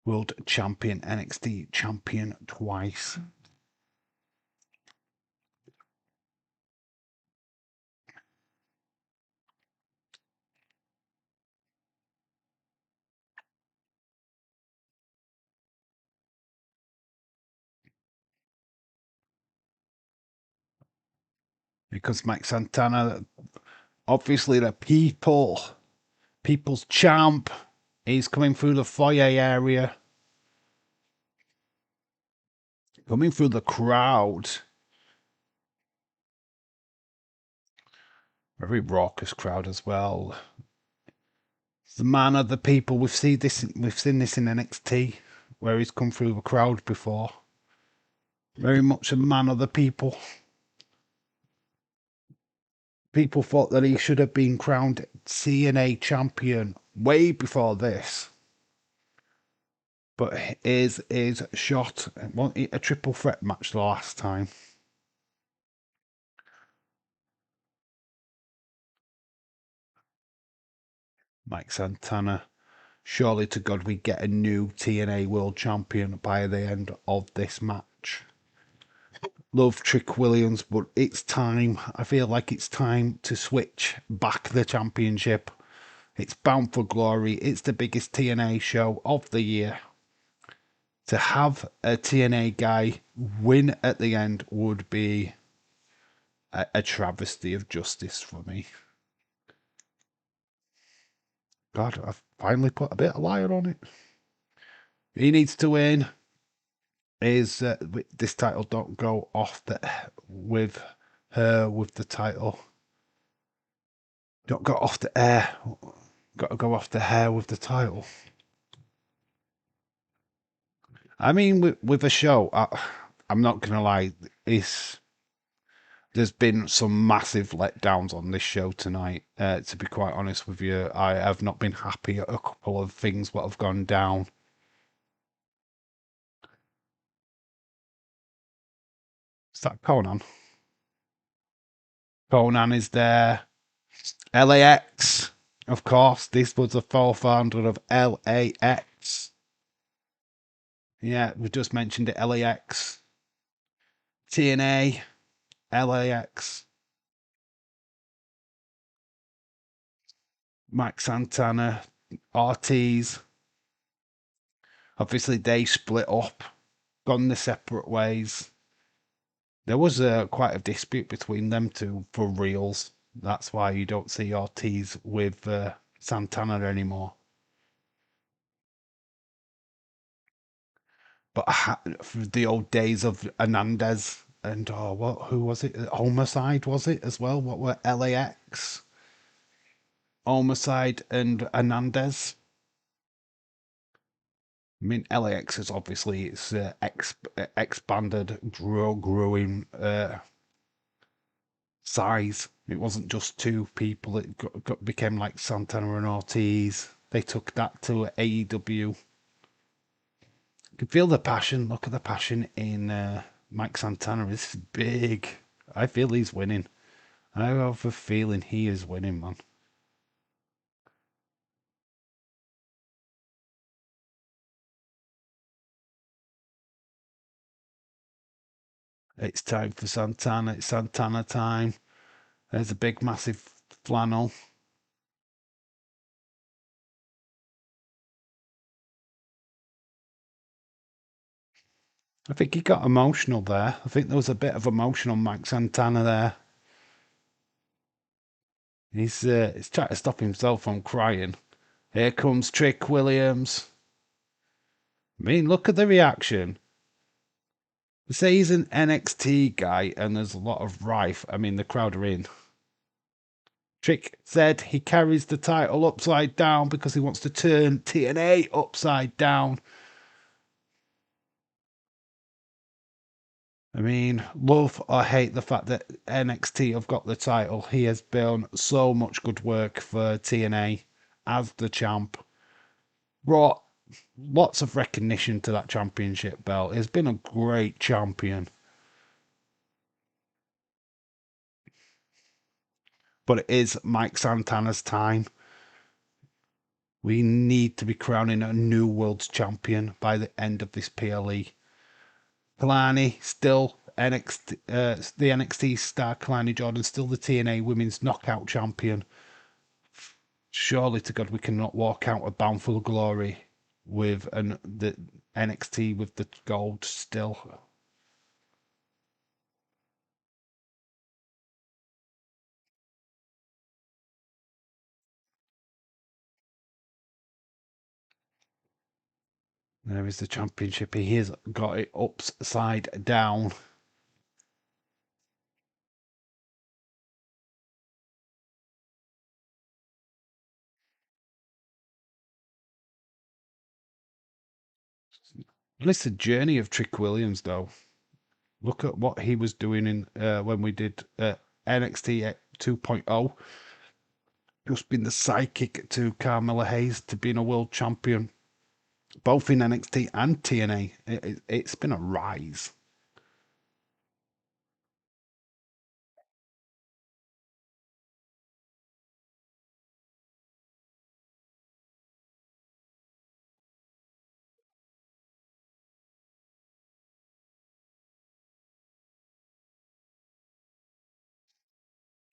World champion, NXT champion twice. Because Mike Santana, obviously the people's champ, is coming through the foyer area, coming through the crowd. Very raucous crowd as well. The man of the people. We've seen this in NXT, where he's come through the crowd before. Very much a man of the people. People thought that he should have been crowned TNA champion way before this. But his shot. Wasn't it a triple threat match the last time? Mike Santana. Surely to God we get a new TNA World Champion by the end of this match. Love Trick Williams, but it's time. I feel like it's time to switch back the championship. It's Bound for Glory. It's the biggest TNA show of the year. To have a TNA guy win at the end would be a travesty of justice for me. God, I've finally put a bit of liar on it. He needs to win. Is this title don't go off with her with the title. Don't go off the air. Got to go off the hair with the title. I mean, with a show, I'm not gonna lie. There's been some massive letdowns on this show tonight. To be quite honest with you, I have not been happy at a couple of things that have gone down. Is that Conan? Conan is there. LAX, of course. This was the 400 of LAX. Yeah, we just mentioned it. LAX, TNA, LAX, Mike Santana, Ortiz. Obviously, they split up, gone their separate ways. There was quite a dispute between them two for reals. That's why you don't see Ortiz with Santana anymore. But for the old days of Hernandez and who was it? Homicide was it as well? What were LAX? Homicide and Hernandez. I mean, LAX is obviously it's expanded, growing size. It wasn't just two people. It became like Santana and Ortiz. They took that to AEW. You can feel the passion. Look at the passion in Mike Santana. This is big. I feel he's winning. I have a feeling he is winning, man. It's time for Santana. It's Santana time. There's a big, massive flannel. I think he got emotional there. I think there was a bit of emotion on Mike Santana there. He's trying to stop himself from crying. Here comes Trick Williams. I mean, look at the reaction. They say he's an NXT guy and there's a lot of rife. I mean, the crowd are in. Trick said he carries the title upside down because he wants to turn TNA upside down. I mean, love or hate the fact that NXT have got the title. He has done so much good work for TNA as the champ. Brought lots of recognition to that championship belt. He's been a great champion. But it is Mike Santana's time. We need to be crowning a new world champion by the end of this PLE. Kalani still NXT, the NXT star Kalani Jordan, still the TNA Women's Knockout Champion. Surely to God, we cannot walk out of Bound for Glory with the NXT with the gold still. There is the championship. He has got it upside down. It's the journey of Trick Williams, though. Look at what he was doing in when we did NXT 2.0. Just been the sidekick to Carmella Hayes to being a world champion, both in NXT and TNA. It's been a rise.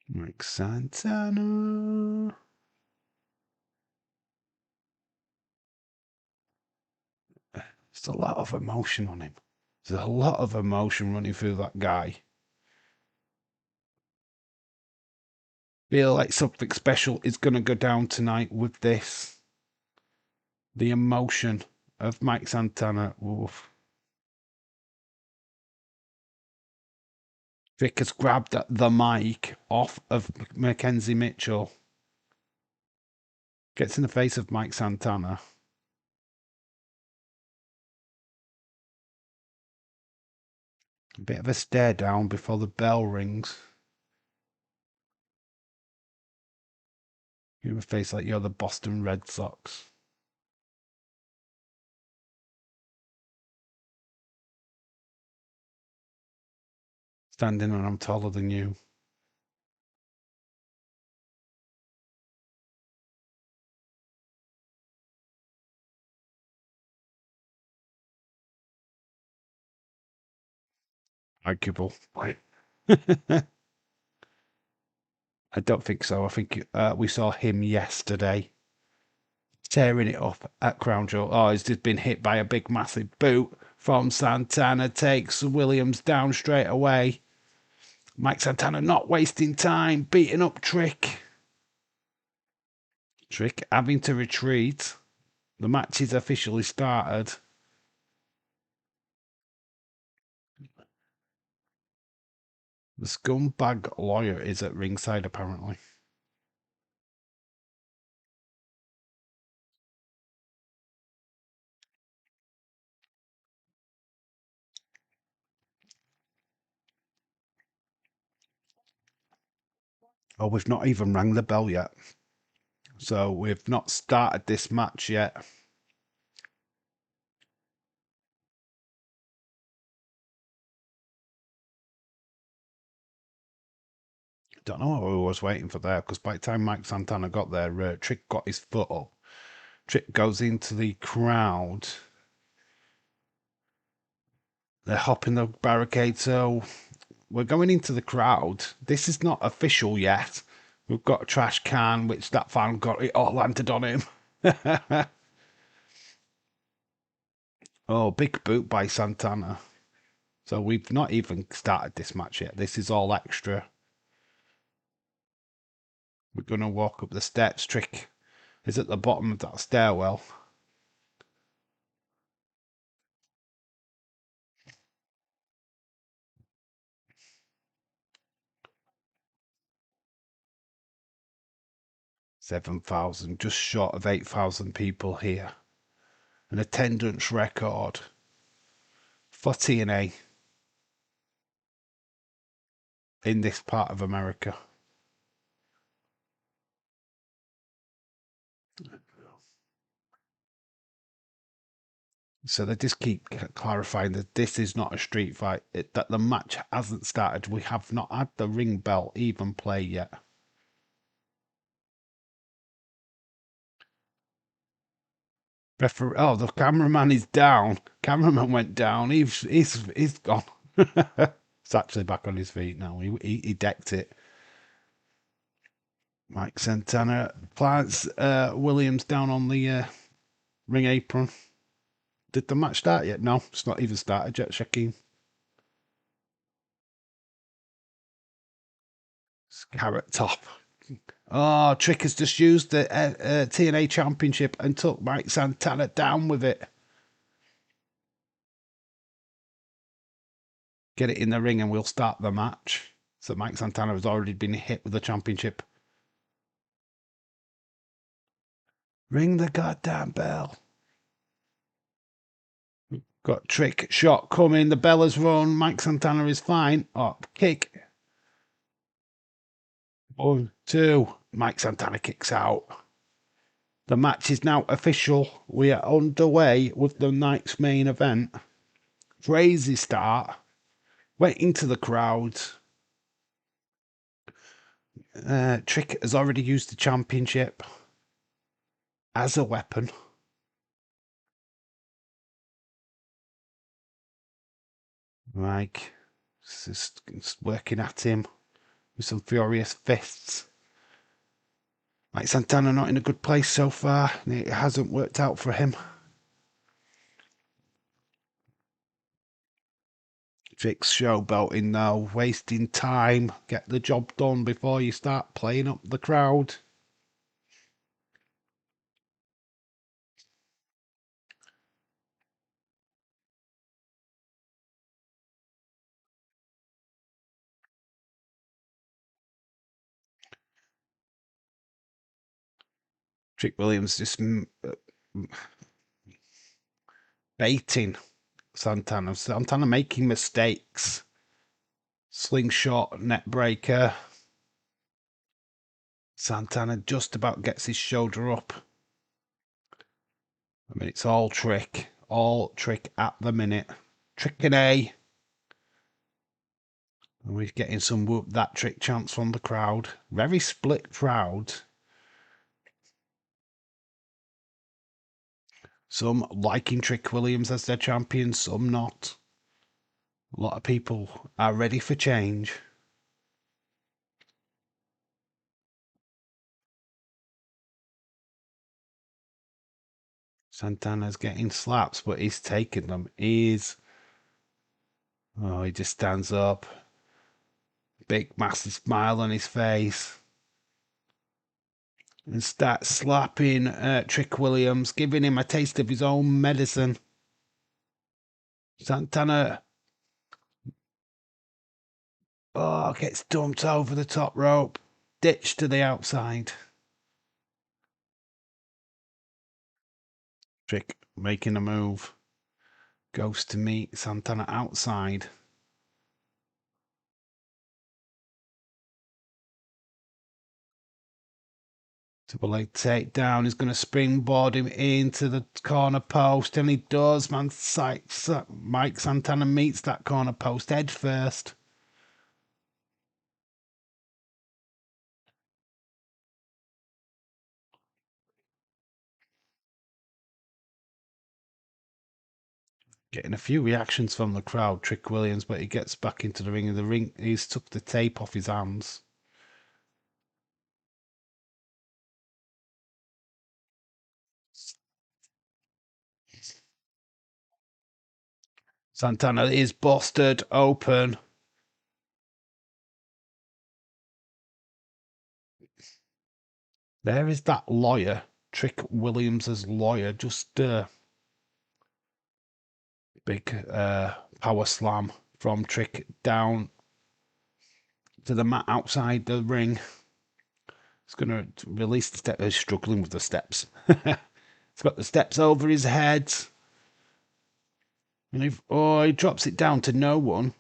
Mike Santana. There's a lot of emotion on him. There's a lot of emotion running through that guy. Feel like something special is going to go down tonight with this. The emotion of Mike Santana. Oof. Vic has grabbed the mic off of Mackenzie Mitchell. Gets in the face of Mike Santana. A bit of a stare down before the bell rings. You have a face like you're the Boston Red Sox. Standing and I'm taller than you. Arguable. I don't think so. I think we saw him yesterday tearing it up at Crown Jewel. Oh, he's just been hit by a big, massive boot from Santana. Takes Williams down straight away. Mike Santana not wasting time, beating up Trick. Trick having to retreat. The match is officially started. The scumbag lawyer is at ringside, apparently. Oh, we've not even rang the bell yet. So we've not started this match yet. Don't know what we was waiting for there, because by the time Mike Santana got there, Trick got his foot up. Trick goes into the crowd. They're hopping the barricade, so we're going into the crowd. This is not official yet. We've got a trash can, which that fan got it all landed on him. Oh, big boot by Santana. So we've not even started this match yet. This is all extra. We're going to walk up the steps. Trick is at the bottom of that stairwell. $7,000, just short of 8,000 people here. An attendance record for TNA in this part of America. So they just keep clarifying that this is not a street fight, that the match hasn't started. We have not had the ring bell even play yet. Oh, the cameraman is down. Cameraman went down. He's gone. It's actually back on his feet now. He decked it. Mike Santana plants Williams down on the ring apron. Did the match start yet? No, it's not even started yet. Checking. Carrot Top. Oh, Trick has just used the TNA Championship and took Mike Santana down with it. Get it in the ring and we'll start the match. So Mike Santana has already been hit with the championship. Ring the goddamn bell. Got Trick shot coming. The bell has run. Mike Santana is fine. Up kick. 1, 2. Mike Santana kicks out. The match is now official. We are underway with the night's main event. Crazy start. Went into the crowd. Trick has already used the championship as a weapon. Mike is working at him with some furious fists. Mike Santana not in a good place so far. It hasn't worked out for him. Trick's showboating now, wasting time. Get the job done before you start playing up the crowd. Trick Williams just baiting Santana. Santana making mistakes. Slingshot, net breaker. Santana just about gets his shoulder up. I mean, it's all Trick at the minute. Trick and A. And we're getting some whoop that Trick chants from the crowd. Very split crowd. Some liking Trick Williams as their champion, some not. A lot of people are ready for change. Santana's getting slaps, but he's taking them. He just stands up. Big, massive smile on his face. And starts slapping Trick Williams, giving him a taste of his own medicine. Santana gets dumped over the top rope. Ditched to the outside. Trick making a move. Goes to meet Santana outside. Double leg takedown. He's going to springboard him into the corner post, and he does. Mike Santana meets that corner post head first. Getting a few reactions from the crowd, Trick Williams, but he gets back into the ring. He's took the tape off his hands. Santana is busted open. There is that lawyer, Trick Williams's lawyer, just big power slam from Trick down to the mat outside the ring. He's going to release the step. He's struggling with the steps. He's got the steps over his head. And he drops it down to no one.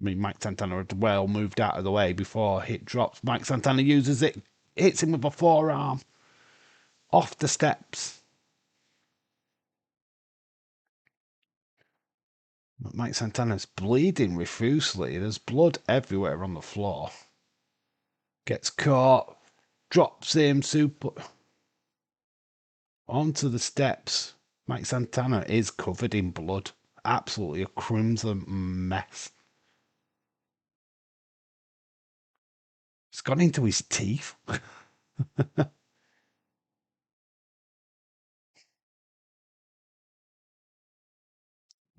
I mean, Mike Santana had well moved out of the way before it drops. Mike Santana uses it, hits him with a forearm off the steps. But Mike Santana's bleeding profusely. There's blood everywhere on the floor. Gets caught, drops him, super onto the steps. Mike Santana is covered in blood. Absolutely a crimson mess. It's gone into his teeth.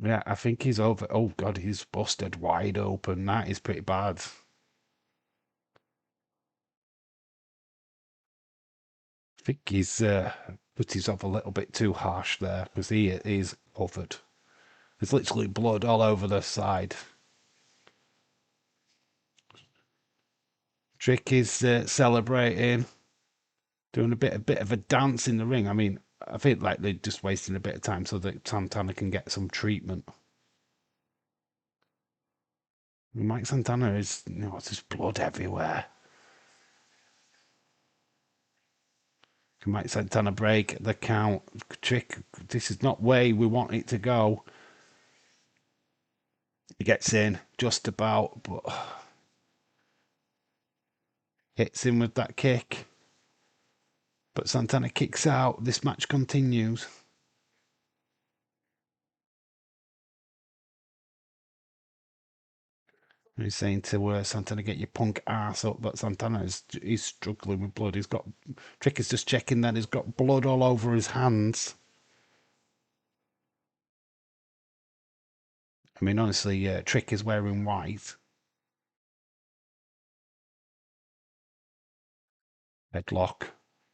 Yeah, I think he's over. Oh, God, he's busted wide open. That is pretty bad. I think he's put himself a little bit too harsh there because he is covered. There's literally blood all over the side. Trick is celebrating, doing a bit of a dance in the ring. I mean, I feel like they're just wasting a bit of time so that Santana can get some treatment. Mike Santana is, there's blood everywhere. Can Mike Santana break the count? Trick, this is not way we want it to go. He gets in just about, but hits him with that kick. But Santana kicks out. This match continues. He's saying to Santana, get your punk ass up, but Santana he's struggling with blood. Trick is just checking that he's got blood all over his hands. I mean, honestly, Trick is wearing white. Headlock.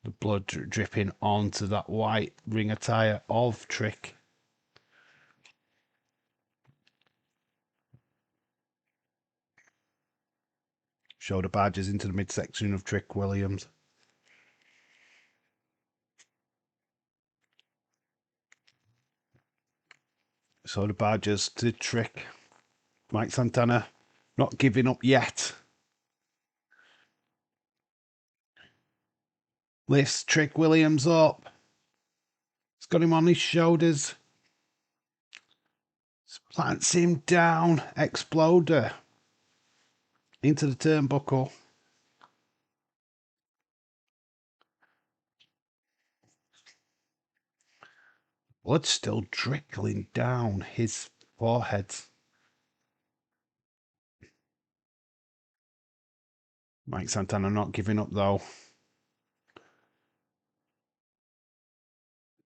The blood dripping onto that white ring attire of Trick. Shoulder badges into the midsection of Trick Williams. Shoulder badges to Trick. Mike Santana not giving up yet. Lifts Trick Williams up. He's got him on his shoulders. Plants him down. Exploder. Into the turnbuckle. Blood still trickling down his forehead. Mike Santana not giving up though.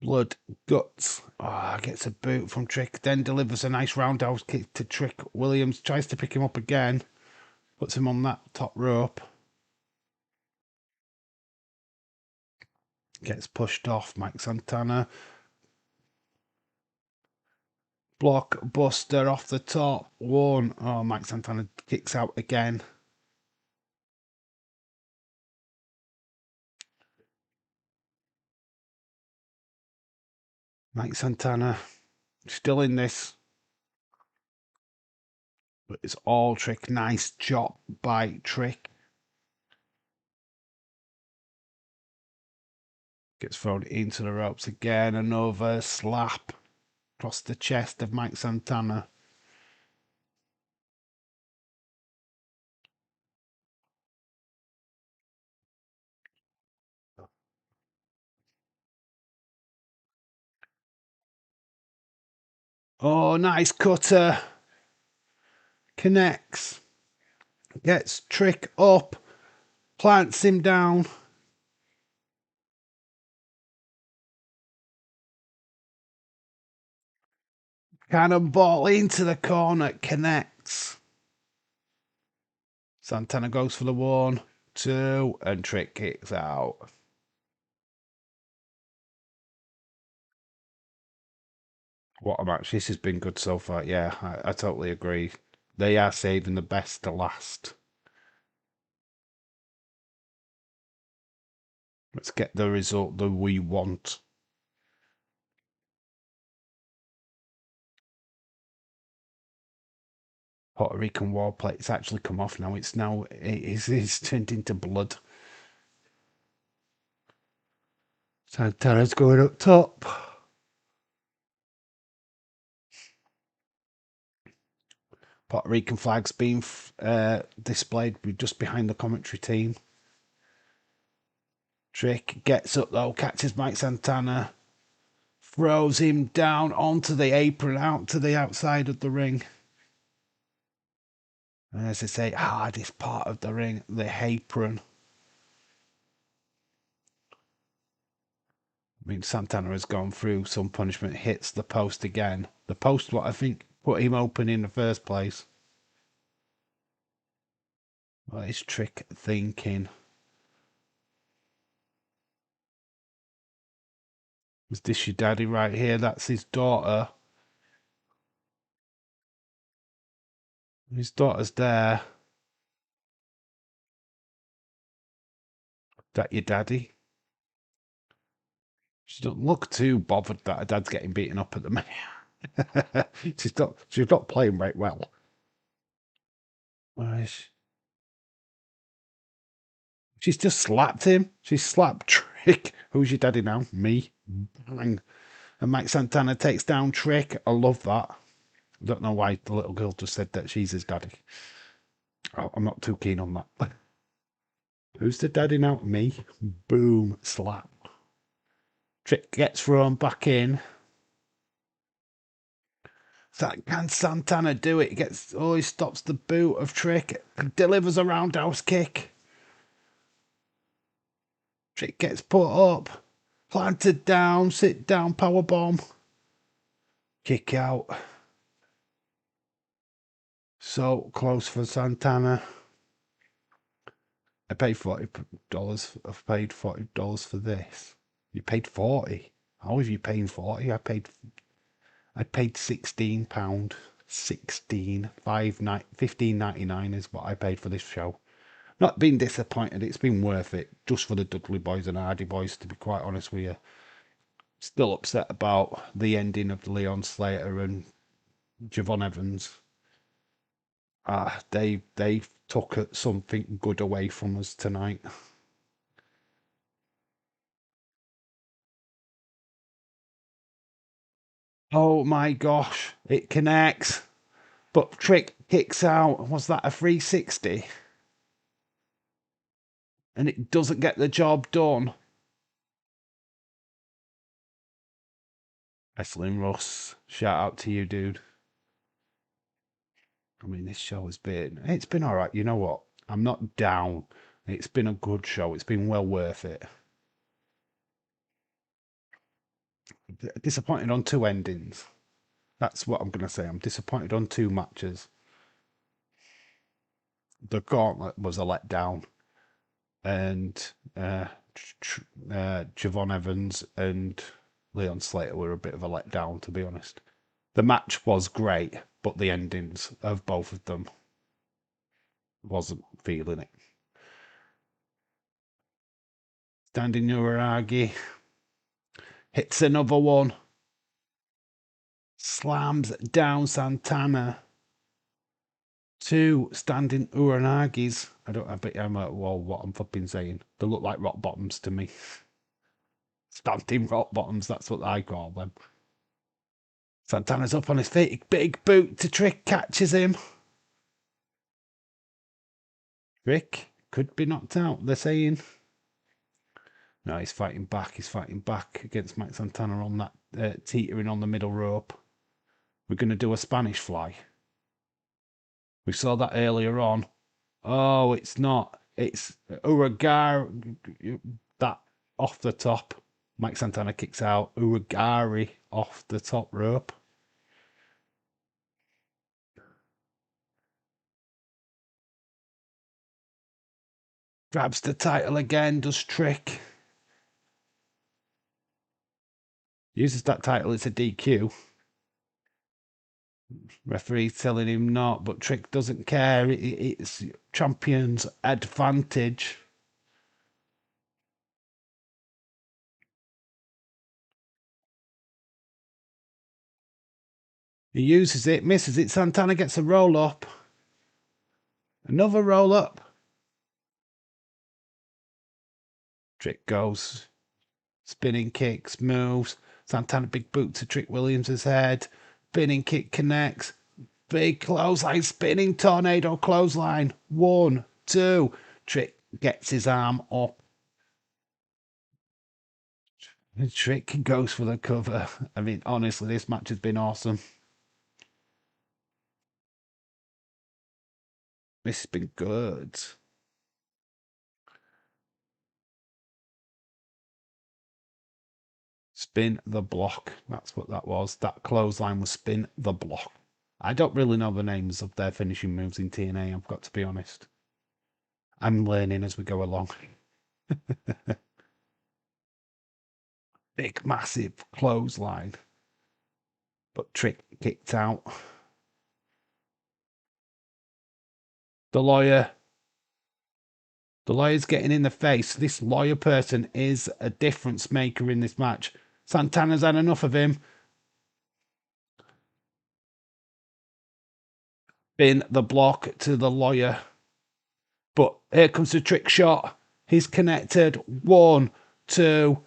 Blood, guts. Gets a boot from Trick. Then delivers a nice roundhouse kick to Trick Williams. Tries to pick him up again. Puts him on that top rope. Gets pushed off. Mike Santana. Blockbuster off the top. One. Oh, Mike Santana kicks out again. Mike Santana still in this. But it's all Trick. Nice chop by Trick. Gets thrown into the ropes again. Another slap across the chest of Mike Santana. Oh, nice cutter. Connects. Gets Trick up. Plants him down. Cannonball into the corner. Connects. Santana goes for the 1, 2, and Trick kicks out. What a match. This has been good so far. Yeah, I totally agree. They are saving the best to last. Let's get the result that we want. Puerto Rican wall plate's actually come off now. It's turned into blood. Santana's going up top. Puerto Rican flags being displayed just behind the commentary team. Trick gets up though, catches Mike Santana. throws him down onto the apron, out to the outside of the ring. And as I say, hardest part of the ring, the apron. I mean, Santana has gone through some punishment, hits the post again. The post, what I think, put him open in the first place. What is Trick thinking? Is this your daddy right here? That's his daughter. His daughter's there. That your daddy? She doesn't look too bothered that her dad's getting beaten up at the minute. she's not playing right well. Where is she? She's just slapped him. She slapped Trick. Who's your daddy now? Me. Bang. And Mike Santana takes down Trick. I love that. I don't know why the little girl just said that she's his daddy. Oh, I'm not too keen on that. Who's the daddy now? Me. Boom. Slap. Trick gets thrown back in. Can Santana do it? He stops the boot of Trick. Delivers a roundhouse kick. Trick gets put up. Planted down. Sit down. Powerbomb. Kick out. So close for Santana. I paid $40. I've paid $40 for this. You paid 40. How are you paying 40? I paid £16. 15.99 is what I paid for this show. Not been disappointed. It's been worth it just for the Dudley Boys and Hardy Boys, to be quite honest with you. Still upset about the ending of Leon Slater and Javon Evans. They took something good away from us tonight. Oh my gosh, it connects. But Trick kicks out. Was that a 360? And it doesn't get the job done. Wrestling Russ, shout out to you, dude. I mean, this show it's been all right. You know what? I'm not down. It's been a good show. It's been well worth it. Disappointed on two endings. That's what I'm going to say. I'm disappointed on two matches. The Gauntlet was a letdown. And Javon Evans and Leon Slater were a bit of a letdown, to be honest. The match was great, but the endings of both of them wasn't feeling it. Standing Uraragi hits another one. Slams down Santana. Two standing Uranagis. I'm at what I'm fucking saying. They look like rock bottoms to me. Standing rock bottoms, that's what I call them. Santana's up on his feet. Big boot to Trick, catches him. Trick could be knocked out, they're saying. No, he's fighting back. He's fighting back against Mike Santana on that teetering on the middle rope. We're going to do a Spanish fly. We saw that earlier on. Oh, it's not. It's Uragari. That off the top. Mike Santana kicks out. Uragari off the top rope. Grabs the title again. Does Trick. Uses that title. It's a DQ. Referee telling him not, but Trick doesn't care. It's champion's advantage. He uses it, misses it. Santana gets a roll up. Another roll up. Trick goes. Spinning kicks, moves. Santana big boot to Trick Williams' head. Spinning kick connects. Big clothesline, spinning tornado clothesline. 1, 2. Trick gets his arm up. Trick goes for the cover. I mean, honestly, this match has been awesome. This has been good. Spin the block. That's what that was. That clothesline was spin the block. I don't really know the names of their finishing moves in TNA, I've got to be honest. I'm learning as we go along. Big, massive clothesline. But Trick kicked out. The lawyer's getting in the face. This lawyer person is a difference maker in this match. Santana's had enough of him. Spin the block to the lawyer. But here comes the trick shot. He's connected. 1, 2.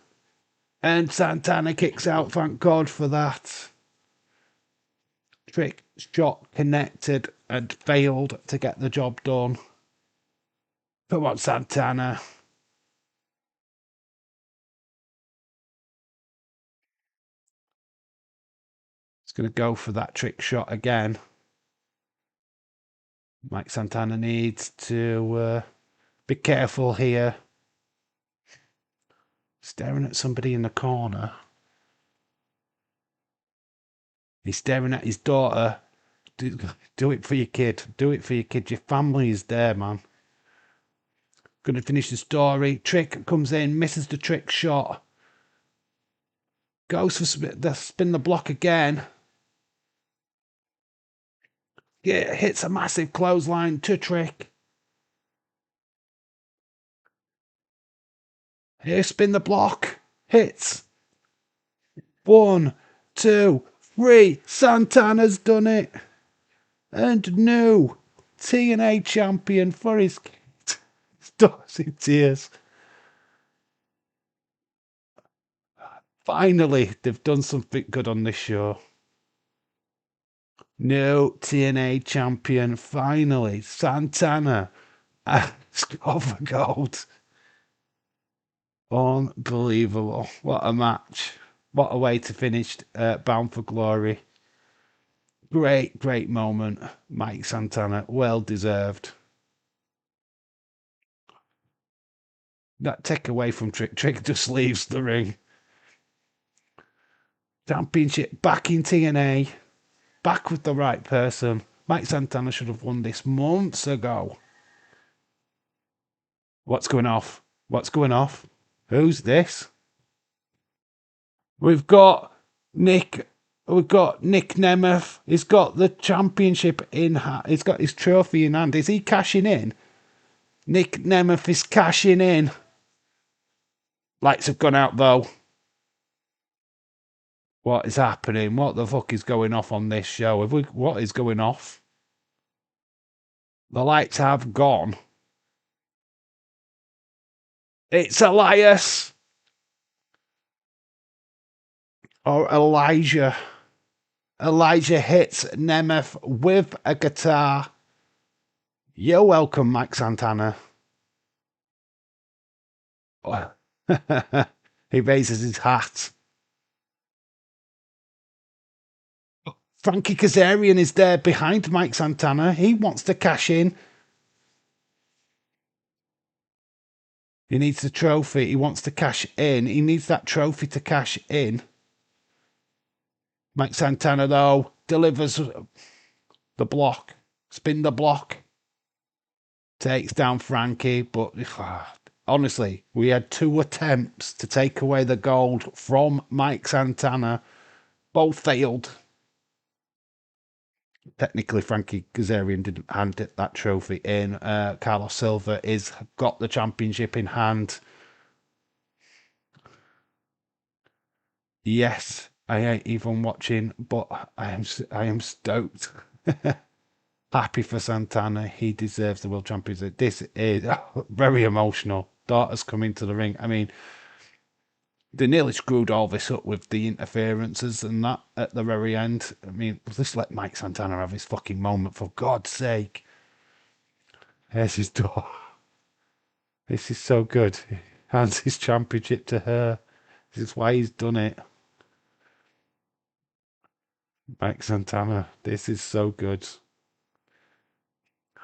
And Santana kicks out. Thank God for that. Trick shot connected and failed to get the job done. Come on, Santana. He's going to go for that trick shot again. Mike Santana needs to be careful here. Staring at somebody in the corner. He's staring at his daughter. Do it for your kid. Do it for your kid. Your family is there, man. Going to finish the story. Trick comes in, misses the trick shot. Goes for spin the block again. Yeah, hits a massive clothesline to Trick. Here, spin the block. Hits. 1, 2, 3. Santana's done it. And new TNA champion for his kid. Starts in tears. Finally, they've done something good on this show. No TNA champion. Finally, Santana has got for gold. Unbelievable. What a match. What a way to finish Bound for Glory. Great, great moment. Mike Santana, well deserved. That take away from Trick. Trick just leaves the ring. Championship back in TNA. Back with the right person. Mike Santana should have won this months ago. What's going off? What's going off? Who's this? We've got Nick Nemeth. He's got the championship in hand. He's got his trophy in hand. Is he cashing in? Nick Nemeth is cashing in. Lights have gone out though. What is happening? What the fuck is going off on this show? What is going off? The lights have gone. It's Elias. Or Elijah. Elijah hits Nemeth with a guitar. You're welcome, Mike Santana. Oh. He raises his hat. Frankie Kazarian is there behind Mike Santana. He wants to cash in. He needs the trophy. He wants to cash in. He needs that trophy to cash in. Mike Santana, though, delivers the block. Spin the block. Takes down Frankie. But honestly, we had 2 attempts to take away the gold from Mike Santana. Both failed. Technically, Frankie Kazarian didn't hand that trophy in. Carlos Silva is got the championship in hand. Yes, I ain't even watching, but I am stoked. Happy for Santana. He deserves the world championship. This is very emotional. Daughter's coming to the ring. I mean, they nearly screwed all this up with the interferences and that at the very end. I mean, just let Mike Santana have his fucking moment, for God's sake. There's his daughter. This is so good. He hands his championship to her. This is why he's done it. Mike Santana. This is so good.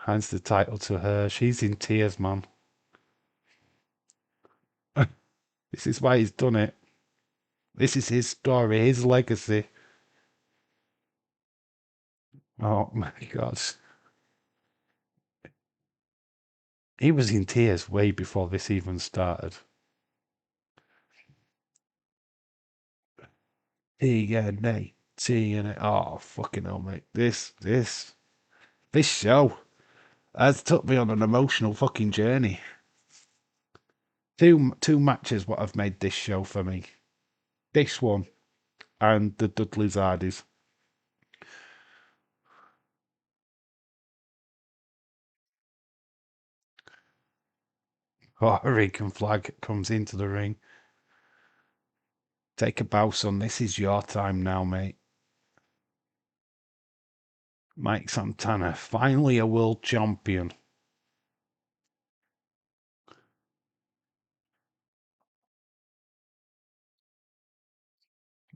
Hands the title to her. She's in tears, man. This is why he's done it. This is his story, his legacy. Oh my God. He was in tears way before this even started. TNA, TNA. Oh, fucking hell, mate. This show has took me on an emotional fucking journey. Two matches what have made this show for me. This one and the Dudley Zardis. Oh, Regan Flag comes into the ring. Take a bow, son. This is your time now, mate. Mike Santana, finally a world champion.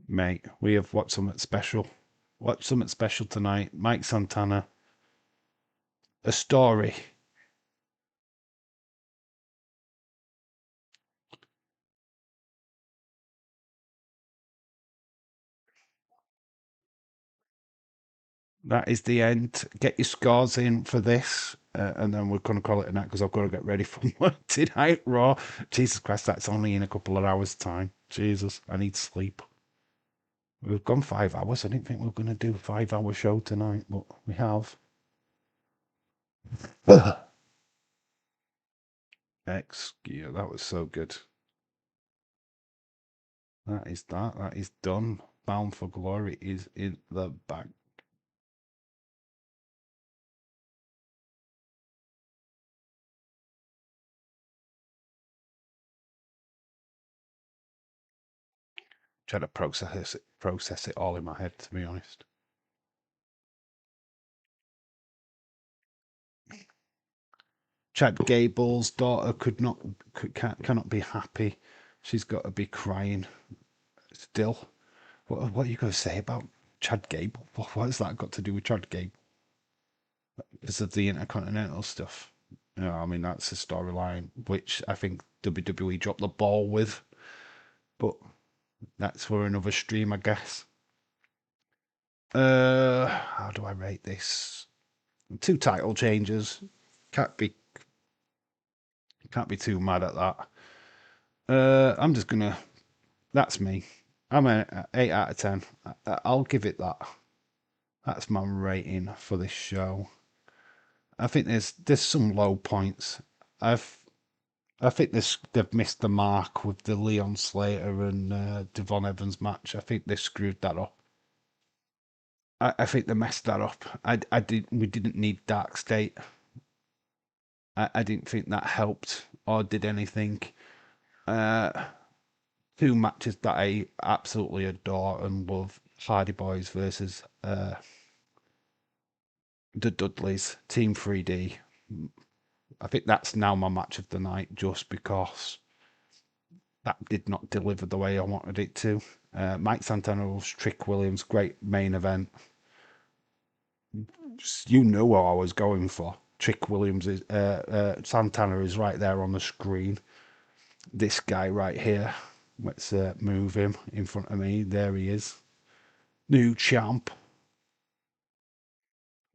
Mate, we have watched something special. Watch something special tonight. Mike Santana, a story. That is the end. Get your scores in for this, and then we're going to call it a night because I've got to get ready for work tonight. Raw. Jesus Christ, that's only in a couple of hours' time. Jesus, I need sleep. We've gone 5 hours. I didn't think we were going to do a 5 hour show tonight, but we have. Yeah, that was so good. That is that. That is done. Bound for Glory is in the bag. Try to process it all in my head, to be honest. Chad Gable's daughter cannot be happy. She's got to be crying still. What are you going to say about Chad Gable? What has that got to do with Chad Gable? Because of the Intercontinental stuff. You know, I mean, that's a storyline which I think WWE dropped the ball with. But that's for another stream, I guess. How do I rate this? 2 title changes. Can't be too mad at that. I'm just gonna. That's me. I'm a 8 out of 10. I'll give it that. That's my rating for this show. I think there's some low points. I think they've missed the mark with the Leon Slater and Devon Evans match. I think they screwed that up. I think they messed that up. We didn't need Dark State. I didn't think that helped or did anything. Uh, 2 matches that I absolutely adore and love: Hardy Boys versus the Dudleys, Team 3D. I think that's now my match of the night just because that did not deliver the way I wanted it to. Mike Santana's Trick Williams, great main event. You know what I was going for. Trick Williams is Santana is right there on the screen. This guy right here. Let's move him in front of me. There he is. New champ.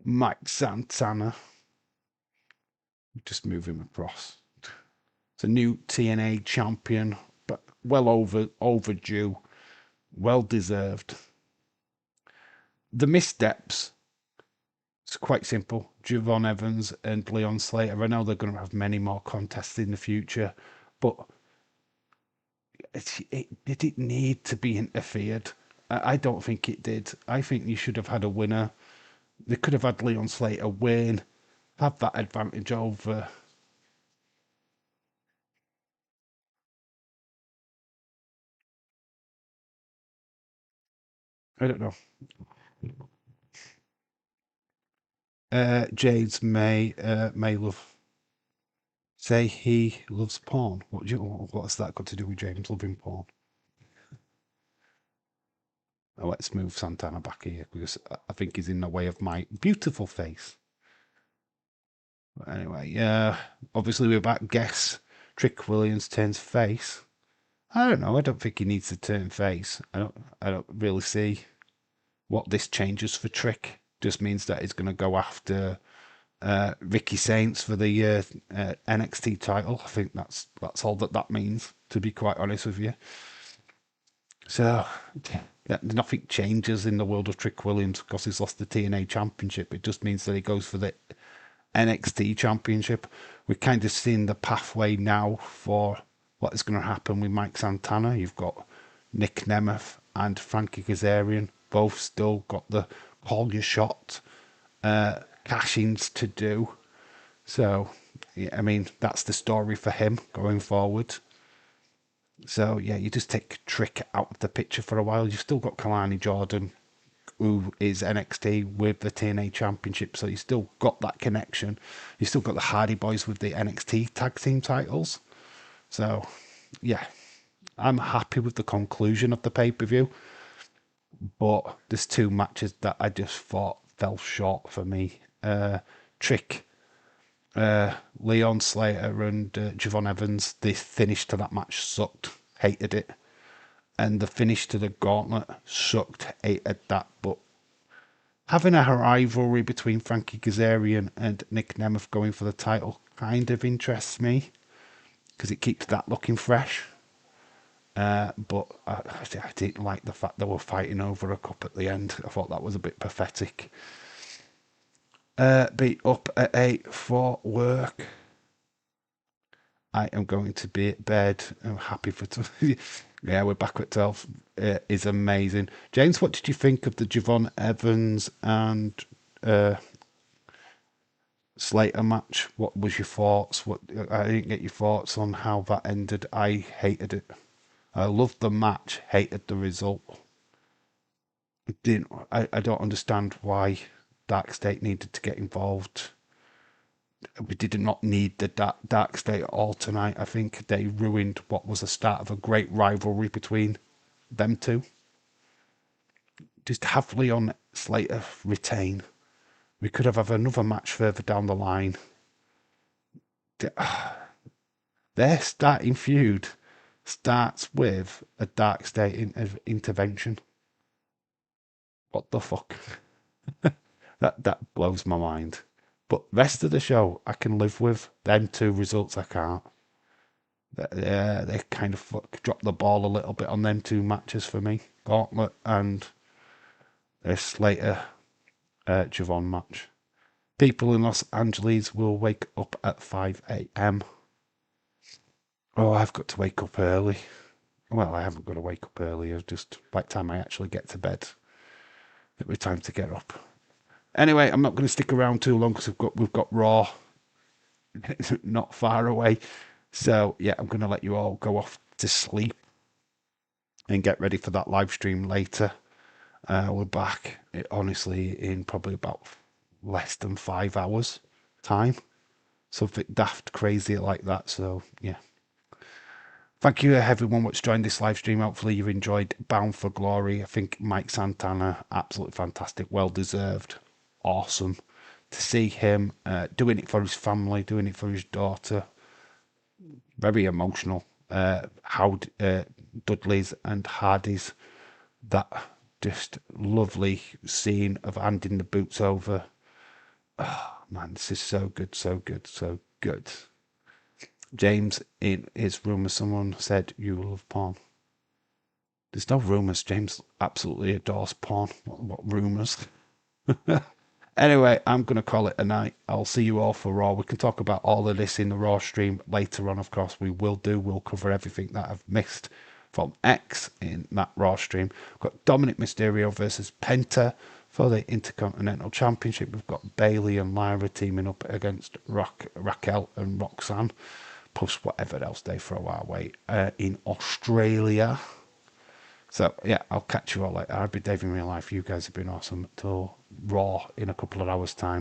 Mike Santana. Just move him across. It's a new TNA champion, but well overdue. Well deserved. The missteps. It's quite simple. Javon Evans and Leon Slater. I know they're going to have many more contests in the future, but it did it need to be interfered? I don't think it did. I think you should have had a winner. They could have had Leon Slater win, have that advantage over. I don't know. James May love say he loves porn. What's that got to do with James loving porn? Let's move Santana back here because I think he's in the way of my beautiful face. But anyway, obviously we're about guess Trick Williams turns face. I don't know. I don't think he needs to turn face. I don't really see what this changes for Trick. Just means that he's going to go after Ricky Saints for the NXT title. I think that's all that means, to be quite honest with you. So nothing changes in the world of Trick Williams because he's lost the TNA championship. It just means that he goes for the NXT championship. We're kind of seeing the pathway now for what is going to happen with Mike Santana. You've got Nick Nemeth and Frankie Kazarian, both still got the call your shot cash-ins to do. So, yeah, I mean, that's the story for him going forward. So, yeah, you just take Trick out of the picture for a while. You've still got Kalani Jordan, who is NXT with the TNA Championship, so you still got that connection. You still got the Hardy Boys with the NXT Tag Team titles. So, yeah, I'm happy with the conclusion of the pay-per-view. But there's two matches that I just thought fell short for me. Trick, Leon Slater and Javon Evans, the finish to that match sucked. Hated it. And the finish to the gauntlet sucked. Hated that. But having a rivalry between Frankie Kazarian and Nick Nemeth going for the title kind of interests me because it keeps that looking fresh. But I didn't like the fact they were fighting over a cup at the end. I thought that was a bit pathetic. Be up at 8 for work. I am going to be at bed. I'm happy for... Yeah, we're back at 12. Is amazing. James, what did you think of the Javon Evans and Slater match? What was your thoughts? I didn't get your thoughts on how that ended. I hated it. I loved the match, hated the result. I don't understand why Dark State needed to get involved. We did not need the Dark State at all tonight. I think they ruined what was the start of a great rivalry between them two. Just have Leon Slater retain. We could have another match further down the line. Their starting feud starts with a Dark State intervention. What the fuck? That blows my mind. But rest of the show, I can live with. Them two results, I can't. They kind of dropped the ball a little bit on them two matches for me. Gauntlet and this later Javon match. People in Los Angeles will wake up at 5 a.m. Oh, I've got to wake up early. Well, I haven't got to wake up early. It's just by the time I actually get to bed, it'll be time to get up. Anyway, I'm not going to stick around too long because we've got Raw not far away. So yeah, I'm going to let you all go off to sleep and get ready for that live stream later. We're back, honestly, in probably about less than 5 hours time. Something daft crazy like that. So yeah. Thank you everyone that's joined this live stream. Hopefully you enjoyed Bound for Glory. I think Mike Santana, absolutely fantastic, well deserved, awesome to see him doing it for his family, doing it for his daughter. Very emotional. How Dudley's and Hardy's, that just lovely scene of handing the boots over. Oh man, this is so good, so good, so good. James, in his rumours, someone said you love porn. There's no rumours. James absolutely adores porn. What rumours? Anyway, I'm going to call it a night. I'll see you all for Raw. We can talk about all of this in the Raw stream later on, of course. We'll cover everything that I've missed from X in that Raw stream. We've got Dominic Mysterio versus Penta for the Intercontinental Championship. We've got Bayley and Lyra teaming up against Raquel and Roxanne, plus whatever else they throw our way in Australia. So, yeah, I'll catch you all later. I've been Dave in real life. You guys have been awesome. Till Raw in a couple of hours' time.